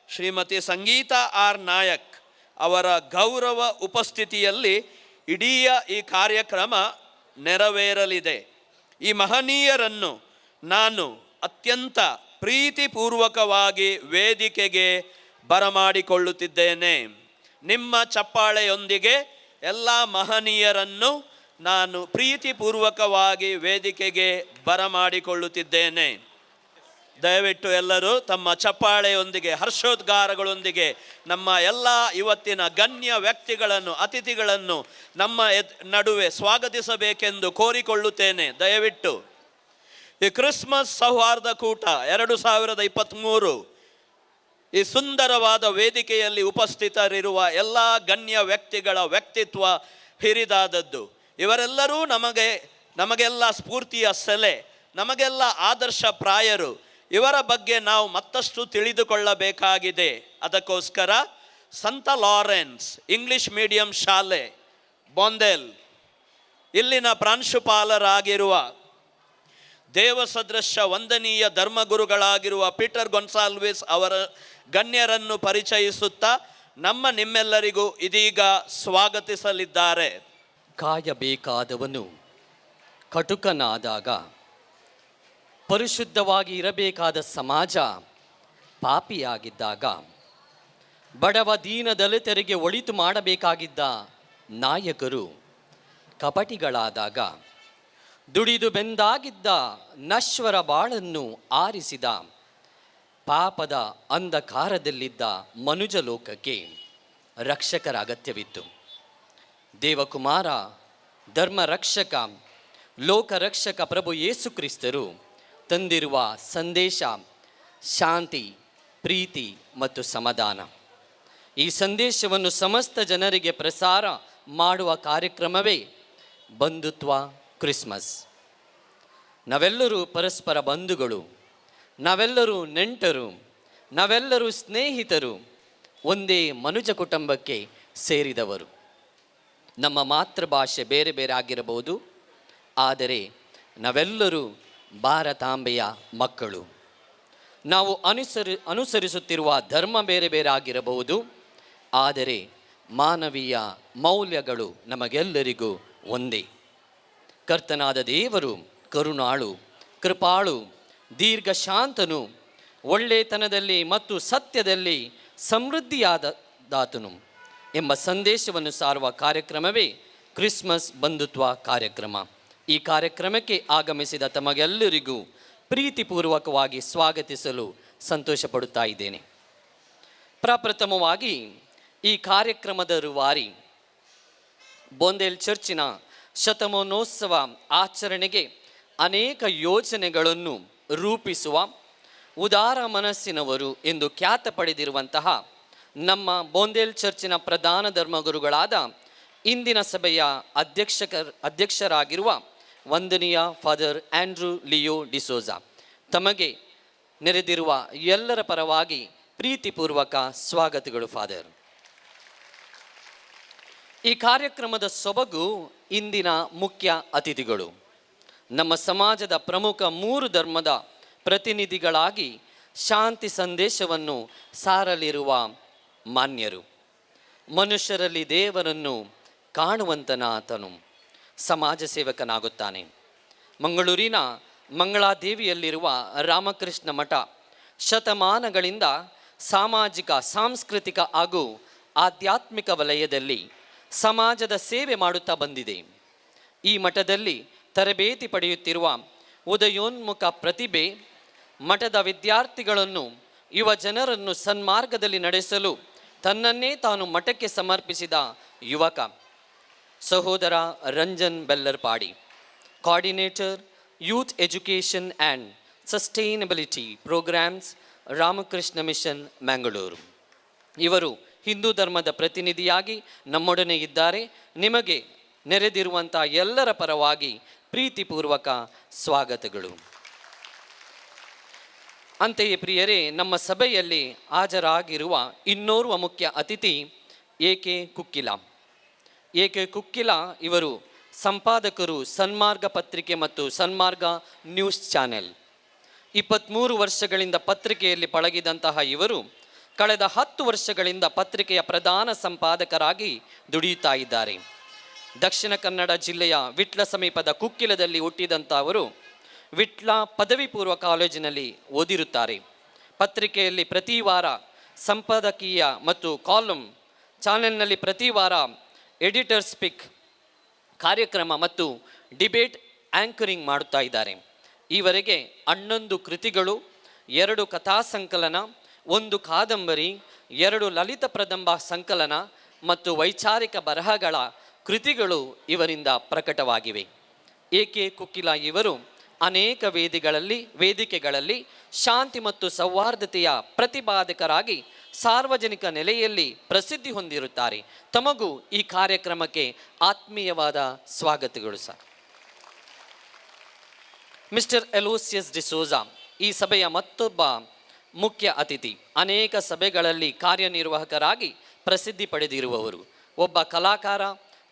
ಶ್ರೀಮತಿ ಸಂಗೀತಾ ಆರ್ ನಾಯಕ್ ಅವರ ಗೌರವ ಉಪಸ್ಥಿತಿಯಲ್ಲಿ ಇಡೀ ಈ ಕಾರ್ಯಕ್ರಮ ನೆರವೇರಲಿದೆ. ಈ ಮಹನೀಯರನ್ನು ನಾನು ಅತ್ಯಂತ ಪ್ರೀತಿಪೂರ್ವಕವಾಗಿ ವೇದಿಕೆಗೆ ಬರಮಾಡಿಕೊಳ್ಳುತ್ತಿದ್ದೇನೆ. ನಿಮ್ಮ ಚಪ್ಪಾಳೆಯೊಂದಿಗೆ ಎಲ್ಲ ಮಹನೀಯರನ್ನು ನಾನು ಪ್ರೀತಿಪೂರ್ವಕವಾಗಿ ವೇದಿಕೆಗೆ ಬರಮಾಡಿಕೊಳ್ಳುತ್ತಿದ್ದೇನೆ. ದಯವಿಟ್ಟು ಎಲ್ಲರೂ ತಮ್ಮ ಚಪ್ಪಾಳೆಯೊಂದಿಗೆ ಹರ್ಷೋದ್ಗಾರಗಳೊಂದಿಗೆ ನಮ್ಮ ಎಲ್ಲ ಇವತ್ತಿನ ಗಣ್ಯ ವ್ಯಕ್ತಿಗಳನ್ನು ಅತಿಥಿಗಳನ್ನು ನಮ್ಮ ನಡುವೆ ಸ್ವಾಗತಿಸಬೇಕೆಂದು ಕೋರಿಕೊಳ್ಳುತ್ತೇನೆ. ದಯವಿಟ್ಟು ಈ ಕ್ರಿಸ್ಮಸ್ ಸೌಹಾರ್ದ ಕೂಟ 2023 ಈ ಸುಂದರವಾದ ವೇದಿಕೆಯಲ್ಲಿ ಉಪಸ್ಥಿತರಿರುವ ಎಲ್ಲ ಗಣ್ಯ ವ್ಯಕ್ತಿಗಳ ವ್ಯಕ್ತಿತ್ವ ಹಿರಿದಾದದ್ದು. ಇವರೆಲ್ಲರೂ ನಮಗೆಲ್ಲ ಸ್ಫೂರ್ತಿಯ ಸೆಲೆ, ನಮಗೆಲ್ಲ ಆದರ್ಶ ಪ್ರಾಯರು. ಇವರ ಬಗ್ಗೆ ನಾವು ಮತ್ತಷ್ಟು ತಿಳಿದುಕೊಳ್ಳಬೇಕಾಗಿದೆ. ಅದಕ್ಕೋಸ್ಕರ ಸಂತ ಲಾರೆನ್ಸ್ ಇಂಗ್ಲಿಷ್ ಮೀಡಿಯಂ ಶಾಲೆ ಬಾಂಡೆಲ್ ಇಲ್ಲಿನ ಪ್ರಾಂಶುಪಾಲರಾಗಿರುವ ದೇವಸದೃಶ ವಂದನೀಯ ಧರ್ಮಗುರುಗಳಾಗಿರುವ ಪೀಟರ್ ಗೊನ್ಸಾಲ್ವಿಸ್ ಅವರ ಗಣ್ಯರನ್ನು ಪರಿಚಯಿಸುತ್ತಾ ನಿಮ್ಮೆಲ್ಲರಿಗೂ ಇದೀಗ ಸ್ವಾಗತಿಸಲಿದ್ದಾರೆ. ಕಾಯಬೇಕಾದವನು ಕಟುಕನಾದಾಗ, ಪರಿಶುದ್ಧವಾಗಿ ಇರಬೇಕಾದ ಸಮಾಜ ಪಾಪಿಯಾಗಿದ್ದಾಗ, ಬಡವ ದೀನ ದಲಿತರಿಗೆ ಒಳಿತು ಮಾಡಬೇಕಾಗಿದ್ದ ನಾಯಕರು ಕಪಟಿಗಳಾದಾಗ, ದುಡಿದು ಬೆಂದಾಗಿದ್ದ ನಶ್ವರ ಬಾಳನ್ನು ಆರಿಸಿದ ಪಾಪದ ಅಂಧಕಾರದಲ್ಲಿದ್ದ ಮನುಜ ಲೋಕಕ್ಕೆ ರಕ್ಷಕರ ಅಗತ್ಯವಿತ್ತು. ದೇವಕುಮಾರ, ಧರ್ಮರಕ್ಷಕ, ಲೋಕರಕ್ಷಕ ಪ್ರಭು ಯೇಸು ಕ್ರಿಸ್ತರು ತಂದಿರುವ ಸಂದೇಶ ಶಾಂತಿ, ಪ್ರೀತಿ ಮತ್ತು ಸಮಾಧಾನ. ಈ ಸಂದೇಶವನ್ನು ಸಮಸ್ತ ಜನರಿಗೆ ಪ್ರಸಾರ ಮಾಡುವ ಕಾರ್ಯಕ್ರಮವೇ ಬಂಧುತ್ವ ಕ್ರಿಸ್ಮಸ್. ನಾವೆಲ್ಲರೂ ಪರಸ್ಪರ ಬಂಧುಗಳು, ನಾವೆಲ್ಲರೂ ನೆಂಟರು, ನಾವೆಲ್ಲರೂ ಸ್ನೇಹಿತರು, ಒಂದೇ ಮನುಜ ಕುಟುಂಬಕ್ಕೆ ಸೇರಿದವರು. ನಮ್ಮ ಮಾತೃಭಾಷೆ ಬೇರೆ ಬೇರೆ ಆಗಿರಬಹುದು, ಆದರೆ ನಾವೆಲ್ಲರೂ ಭಾರತಾಂಬೆಯ ಮಕ್ಕಳು. ನಾವು ಅನುಸರಿಸುತ್ತಿರುವ ಧರ್ಮ ಬೇರೆ ಬೇರೆ ಆಗಿರಬಹುದು, ಆದರೆ ಮಾನವೀಯ ಮೌಲ್ಯಗಳು ನಮಗೆಲ್ಲರಿಗೂ ಒಂದೇ. ಕರ್ತನಾದ ದೇವರು ಕರುಣಾಳು, ಕೃಪಾಳು, ದೀರ್ಘಶಾಂತನು, ಒಳ್ಳೆತನದಲ್ಲಿ ಮತ್ತು ಸತ್ಯದಲ್ಲಿ ಸಮೃದ್ಧಿಯಾದಾತನು ಎಂಬ ಸಂದೇಶವನ್ನು ಸಾರುವ ಕಾರ್ಯಕ್ರಮವೇ ಕ್ರಿಸ್ಮಸ್ ಬಂಧುತ್ವ ಕಾರ್ಯಕ್ರಮ. ಈ ಕಾರ್ಯಕ್ರಮಕ್ಕೆ ಆಗಮಿಸಿದ ತಮಗೆಲ್ಲರಿಗೂ ಪ್ರೀತಿಪೂರ್ವಕವಾಗಿ ಸ್ವಾಗತಿಸಲು ಸಂತೋಷಪಡುತ್ತಾ ಇದ್ದೇನೆ. ಪ್ರಪ್ರಥಮವಾಗಿ ಈ ಕಾರ್ಯಕ್ರಮದ ರೂವಾರಿ ಬೊಂದೆಲ್ ಚರ್ಚಿನ ಶತಮಾನೋತ್ಸವ ಆಚರಣೆಗೆ ಅನೇಕ ಯೋಜನೆಗಳನ್ನು ರೂಪಿಸುವ ಉದಾರ ಮನಸ್ಸಿನವರು ಎಂದು ಖ್ಯಾತ ಪಡೆದಿರುವಂತಹ ನಮ್ಮ ಬೊಂದೆಲ್ ಚರ್ಚಿನ ಪ್ರಧಾನ ಧರ್ಮಗುರುಗಳಾದ ಇಂದಿನ ಸಭೆಯ ಅಧ್ಯಕ್ಷರಾಗಿರುವ ವಂದನೀಯ ಫಾದರ್ ಆಂಡ್ರೂ ಲಿಯೋ ಡಿಸೋಜಾ ತಮಗೆ ನೆರೆದಿರುವ ಎಲ್ಲರ ಪರವಾಗಿ ಪ್ರೀತಿಪೂರ್ವಕ ಸ್ವಾಗತಗಳು ಫಾದರ್. ಈ ಕಾರ್ಯಕ್ರಮದ ಸೊಬಗು ಇಂದಿನ ಮುಖ್ಯ ಅತಿಥಿಗಳು ನಮ್ಮ ಸಮಾಜದ ಪ್ರಮುಖ 3 ಧರ್ಮದ ಪ್ರತಿನಿಧಿಗಳಾಗಿ ಶಾಂತಿ ಸಂದೇಶವನ್ನು ಸಾರಲಿರುವ ಮಾನ್ಯರು. ಮನುಷ್ಯರಲ್ಲಿ ದೇವರನ್ನು ಕಾಣುವಂತನಾತನು ಸಮಾಜ ಸೇವಕನಾಗುತ್ತಾನೆ. ಮಂಗಳೂರಿನ ಮಂಗಳಾದೇವಿಯಲ್ಲಿರುವ ರಾಮಕೃಷ್ಣ ಮಠ ಶತಮಾನಗಳಿಂದ ಸಾಮಾಜಿಕ, ಸಾಂಸ್ಕೃತಿಕ ಹಾಗೂ ಆಧ್ಯಾತ್ಮಿಕ ವಲಯದಲ್ಲಿ ಸಮಾಜದ ಸೇವೆ ಮಾಡುತ್ತಾ ಬಂದಿದೆ. ಈ ಮಠದಲ್ಲಿ ತರಬೇತಿ ಪಡೆಯುತ್ತಿರುವ ಉದಯೋನ್ಮುಖ ಪ್ರತಿಭೆ ಮಠದ ವಿದ್ಯಾರ್ಥಿಗಳನ್ನು, ಯುವ ಜನರನ್ನು ಸನ್ಮಾರ್ಗದಲ್ಲಿ ನಡೆಸಲು ತನ್ನನ್ನೇ ತಾನು ಮಠಕ್ಕೆ ಸಮರ್ಪಿಸಿದ ಯುವಕ ಸಹೋದರ Ranjan Bellarpady, coordinator youth education and sustainability programmes, Ramakrishna Mission, Mangalore. ಇವರು ಹಿಂದೂ ಧರ್ಮದ ಪ್ರತಿನಿಧಿಯಾಗಿ ನಮ್ಮೊಡನೆ ಇದ್ದಾರೆ. ನಿಮಗೆ ನೆರೆದಿರುವಂಥ ಎಲ್ಲರ ಪರವಾಗಿ ಪ್ರೀತಿಪೂರ್ವಕ ಸ್ವಾಗತಗಳು. ಅಂತೆಯೇ ಪ್ರಿಯರೇ, ನಮ್ಮ ಸಭೆಯಲ್ಲಿ ಹಾಜರಾಗಿರುವ ಇನ್ನೋರ್ವ ಮುಖ್ಯ ಅತಿಥಿ ಎ.ಕೆ. ಕುಕ್ಕಿಲ. ಎ.ಕೆ. ಕುಕ್ಕಿಲ ಇವರು ಸಂಪಾದಕರು ಸನ್ಮಾರ್ಗ ಪತ್ರಿಕೆ ಮತ್ತು ಸನ್ಮಾರ್ಗ ನ್ಯೂಸ್ ಚಾನೆಲ್. 23 ವರ್ಷಗಳಿಂದ ಪತ್ರಿಕೆಯಲ್ಲಿ ಪಳಗಿದಂತಹ ಇವರು ಕಳೆದ 10 ವರ್ಷಗಳಿಂದ ಪತ್ರಿಕೆಯ ಪ್ರಧಾನ ಸಂಪಾದಕರಾಗಿ ದುಡಿಯುತ್ತಾ ಇದ್ದಾರೆ. ದಕ್ಷಿಣ ಕನ್ನಡ ಜಿಲ್ಲೆಯ ವಿಟ್ಲ ಸಮೀಪದ ಕುಕ್ಕಿಲದಲ್ಲಿ ಹುಟ್ಟಿದಂಥ ಅವರು ವಿಟ್ಲ ಪದವಿ ಪೂರ್ವ ಕಾಲೇಜಿನಲ್ಲಿ ಓದಿರುತ್ತಾರೆ. ಪತ್ರಿಕೆಯಲ್ಲಿ ಪ್ರತಿ ವಾರ ಸಂಪಾದಕೀಯ ಮತ್ತು ಕಾಲಮ್, ಚಾನೆಲ್ನಲ್ಲಿ ಪ್ರತಿ ವಾರ ಎಡಿಟರ್ ಸ್ಪಿಕ್ ಕಾರ್ಯಕ್ರಮ ಮತ್ತು ಡಿಬೇಟ್ ಆ್ಯಂಕರಿಂಗ್ ಮಾಡುತ್ತಾ ಇದ್ದಾರೆ. ಈವರೆಗೆ 11 ಕೃತಿಗಳು, 2 ಕಥಾ ಸಂಕಲನ, 1 ಕಾದಂಬರಿ, 2 ಲಲಿತ ಪ್ರದಂಬ ಸಂಕಲನ ಮತ್ತು ವೈಚಾರಿಕ ಬರಹಗಳ ಕೃತಿಗಳು ಇವರಿಂದ ಪ್ರಕಟವಾಗಿವೆ. ಎ.ಕೆ. ಕುಕ್ಕಿಲ ಇವರು ಅನೇಕ ವೇದಿಕೆಗಳಲ್ಲಿ ಶಾಂತಿ ಮತ್ತು ಸೌಹಾರ್ದತೆಯ ಪ್ರತಿಪಾದಕರಾಗಿ ಸಾರ್ವಜನಿಕ ನೆಲೆಯಲ್ಲಿ ಪ್ರಸಿದ್ಧಿ ಹೊಂದಿರುತ್ತಾರೆ. ತಮಗೂ ಈ ಕಾರ್ಯಕ್ರಮಕ್ಕೆ ಆತ್ಮೀಯವಾದ ಸ್ವಾಗತಗಳು ಸರ್. ಮಿಸ್ಟರ್ ಎಲೋಸಿಯಸ್ ಡಿಸೋಜಾ ಈ ಸಭೆಯ ಮತ್ತೊಬ್ಬ ಮುಖ್ಯ ಅತಿಥಿ. ಅನೇಕ ಸಭೆಗಳಲ್ಲಿ ಕಾರ್ಯನಿರ್ವಾಹಕರಾಗಿ ಪ್ರಸಿದ್ಧಿ ಪಡೆದಿರುವವರು. ಒಬ್ಬ ಕಲಾಕಾರ,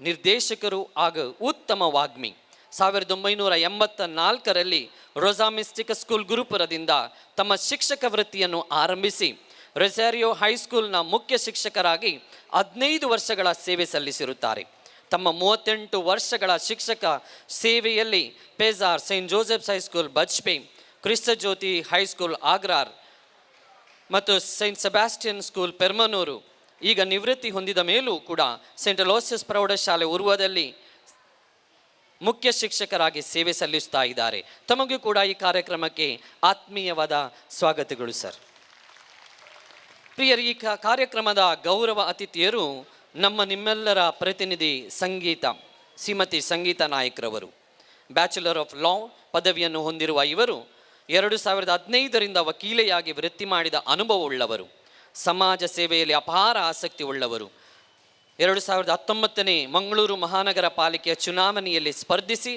ನಿರ್ದೇಶಕರು ಹಾಗೂ ಉತ್ತಮ ವಾಗ್ಮಿ. 1984ರಲ್ಲಿ ರೊಜಾಮಿಸ್ಟಿಕ್ ಸ್ಕೂಲ್ ಗುರುಪುರದಿಂದ ತಮ್ಮ ಶಿಕ್ಷಕ ವೃತ್ತಿಯನ್ನು ಆರಂಭಿಸಿ ರೊಸಾರಿಯೋ ಹೈಸ್ಕೂಲ್ನ ಮುಖ್ಯ ಶಿಕ್ಷಕರಾಗಿ 15 ವರ್ಷಗಳ ಸೇವೆ ಸಲ್ಲಿಸಿರುತ್ತಾರೆ. ತಮ್ಮ 38 ವರ್ಷಗಳ ಶಿಕ್ಷಕ ಸೇವೆಯಲ್ಲಿ Pejar, Saint Joseph's high school Bajpe, ಕ್ರಿಸ್ತ ಜ್ಯೋತಿ ಹೈಸ್ಕೂಲ್ ಆಗ್ರಾರ್ ಮತ್ತು ಸೈಂಟ್ ಸೆಬಾಸ್ಟಿಯನ್ ಸ್ಕೂಲ್ ಪೆರ್ಮನೂರು, ಈಗ ನಿವೃತ್ತಿ ಹೊಂದಿದ ಮೇಲೂ ಕೂಡ ಸೈಂಟ್ ಅಲೋಸಿಯಸ್ ಪ್ರೌಢಶಾಲೆ ಉರ್ವದಲ್ಲಿ ಮುಖ್ಯ ಶಿಕ್ಷಕರಾಗಿ ಸೇವೆ ಸಲ್ಲಿಸ್ತಾ ಇದ್ದಾರೆ. ತಮಗೂ ಕೂಡ ಈ ಕಾರ್ಯಕ್ರಮಕ್ಕೆ ಆತ್ಮೀಯವಾದ ಸ್ವಾಗತಗಳು ಸರ್. ಪ್ರಿಯರು, ಈ ಕಾರ್ಯಕ್ರಮದ ಗೌರವ ಅತಿಥಿಯರು ನಿಮ್ಮೆಲ್ಲರ ಪ್ರತಿನಿಧಿ ಶ್ರೀಮತಿ ಸಂಗೀತ ನಾಯಕ್ರವರು. ಬ್ಯಾಚುಲರ್ ಆಫ್ ಲಾ ಪದವಿಯನ್ನು ಹೊಂದಿರುವ ಇವರು 2015ರಿಂದ ವಕೀಲೆಯಾಗಿ ವೃತ್ತಿ ಮಾಡಿದ ಅನುಭವವುಳ್ಳವರು. ಸಮಾಜ ಸೇವೆಯಲ್ಲಿ ಅಪಾರ ಆಸಕ್ತಿ ಉಳ್ಳವರು. 2019ನೇ ಮಂಗಳೂರು ಮಹಾನಗರ ಪಾಲಿಕೆಯ ಚುನಾವಣೆಯಲ್ಲಿ ಸ್ಪರ್ಧಿಸಿ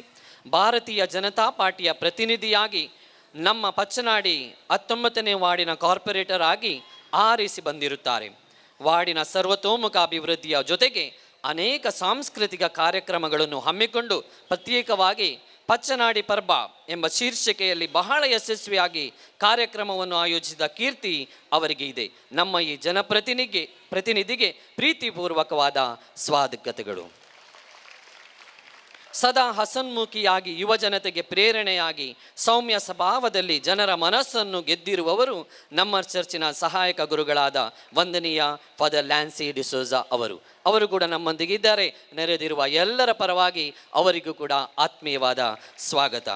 ಭಾರತೀಯ ಜನತಾ ಪಾರ್ಟಿಯ ಪ್ರತಿನಿಧಿಯಾಗಿ ನಮ್ಮ ಪಚ್ಚನಾಡಿ 19ನೇ ವಾರ್ಡಿನ ಕಾರ್ಪೊರೇಟರ್ ಆಗಿ ಆರಿಸಿ ಬಂದಿರುತ್ತಾರೆ. ವಾರ್ಡಿನ ಸರ್ವತೋಮುಖ ಅಭಿವೃದ್ಧಿಯ ಜೊತೆಗೆ ಅನೇಕ ಸಾಂಸ್ಕೃತಿಕ ಕಾರ್ಯಕ್ರಮಗಳನ್ನು ಹಮ್ಮಿಕೊಂಡು ಪ್ರತ್ಯೇಕವಾಗಿ ಪಚ್ಚನಾಡಿ ಪರ್ಬ ಎಂಬ ಶೀರ್ಷಿಕೆಯಲ್ಲಿ ಬಹಳ ಯಶಸ್ವಿಯಾಗಿ ಕಾರ್ಯಕ್ರಮವನ್ನು ಆಯೋಜಿಸಿದ ಕೀರ್ತಿ ಅವರಿಗೆ ಇದೆ. ನಮ್ಮ ಈ ಪ್ರತಿನಿಧಿಗೆ ಪ್ರೀತಿಪೂರ್ವಕವಾದ ಸ್ವಾಗತಗಳು. ಸದಾ ಹಸನ್ಮುಖಿಯಾಗಿ ಯುವಜನತೆಗೆ ಪ್ರೇರಣೆಯಾಗಿ ಸೌಮ್ಯ ಸ್ವಭಾವದಲ್ಲಿ ಜನರ ಮನಸ್ಸನ್ನು ಗೆದ್ದಿರುವವರು ನಮ್ಮ ಚರ್ಚಿನ ಸಹಾಯಕ ಗುರುಗಳಾದ ವಂದನೀಯ ಫಾದರ್ ಲ್ಯಾನ್ಸಿ ಡಿಸೋಜಾ ಅವರು ಕೂಡ ನಮ್ಮೊಂದಿಗಿದ್ದಾರೆ. ನೆರೆದಿರುವ ಎಲ್ಲರ ಪರವಾಗಿ ಅವರಿಗೂ ಕೂಡ ಆತ್ಮೀಯವಾದ ಸ್ವಾಗತ.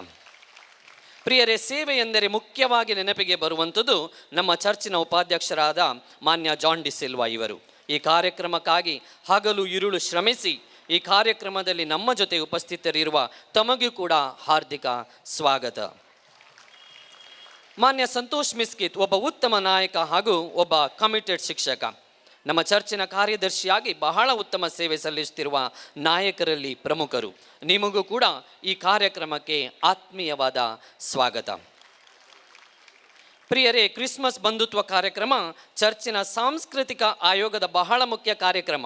ಪ್ರಿಯರೇ, ಸೇವೆ ಎಂದರೆ ಮುಖ್ಯವಾಗಿ ನೆನಪಿಗೆ ಬರುವಂಥದ್ದು ನಮ್ಮ ಚರ್ಚಿನ ಉಪಾಧ್ಯಕ್ಷರಾದ ಮಾನ್ಯ ಜಾನ್ ಡಿ ಸಿಲ್ವಾ ಇವರು. ಈ ಕಾರ್ಯಕ್ರಮಕ್ಕಾಗಿ ಹಗಲು ಇರುಳು ಶ್ರಮಿಸಿ ಈ ಕಾರ್ಯಕ್ರಮದಲ್ಲಿ ನಮ್ಮ ಜೊತೆ ಉಪಸ್ಥಿತರಿರುವ ತಮಗೂ ಕೂಡ ಹಾರ್ದಿಕ ಸ್ವಾಗತ. ಮಾನ್ಯ ಸಂತೋಷ್ ಮಿಸ್ಕಿತ್ ಒಬ್ಬ ಉತ್ತಮ ನಾಯಕ ಹಾಗೂ ಒಬ್ಬ ಕಮಿಟೆಡ್ ಶಿಕ್ಷಕ. ನಮ್ಮ ಚರ್ಚಿನ ಕಾರ್ಯದರ್ಶಿಯಾಗಿ ಬಹಳ ಉತ್ತಮ ಸೇವೆ ಸಲ್ಲಿಸುತ್ತಿರುವ ನಾಯಕರಲ್ಲಿ ಪ್ರಮುಖರು. ನಿಮಗೂ ಕೂಡ ಈ ಕಾರ್ಯಕ್ರಮಕ್ಕೆ ಆತ್ಮೀಯವಾದ ಸ್ವಾಗತ. ಪ್ರಿಯರೇ, ಕ್ರಿಸ್ಮಸ್ ಬಂಧುತ್ವ ಕಾರ್ಯಕ್ರಮ ಚರ್ಚಿನ ಸಾಂಸ್ಕೃತಿಕ ಆಯೋಗದ ಬಹಳ ಮುಖ್ಯ ಕಾರ್ಯಕ್ರಮ.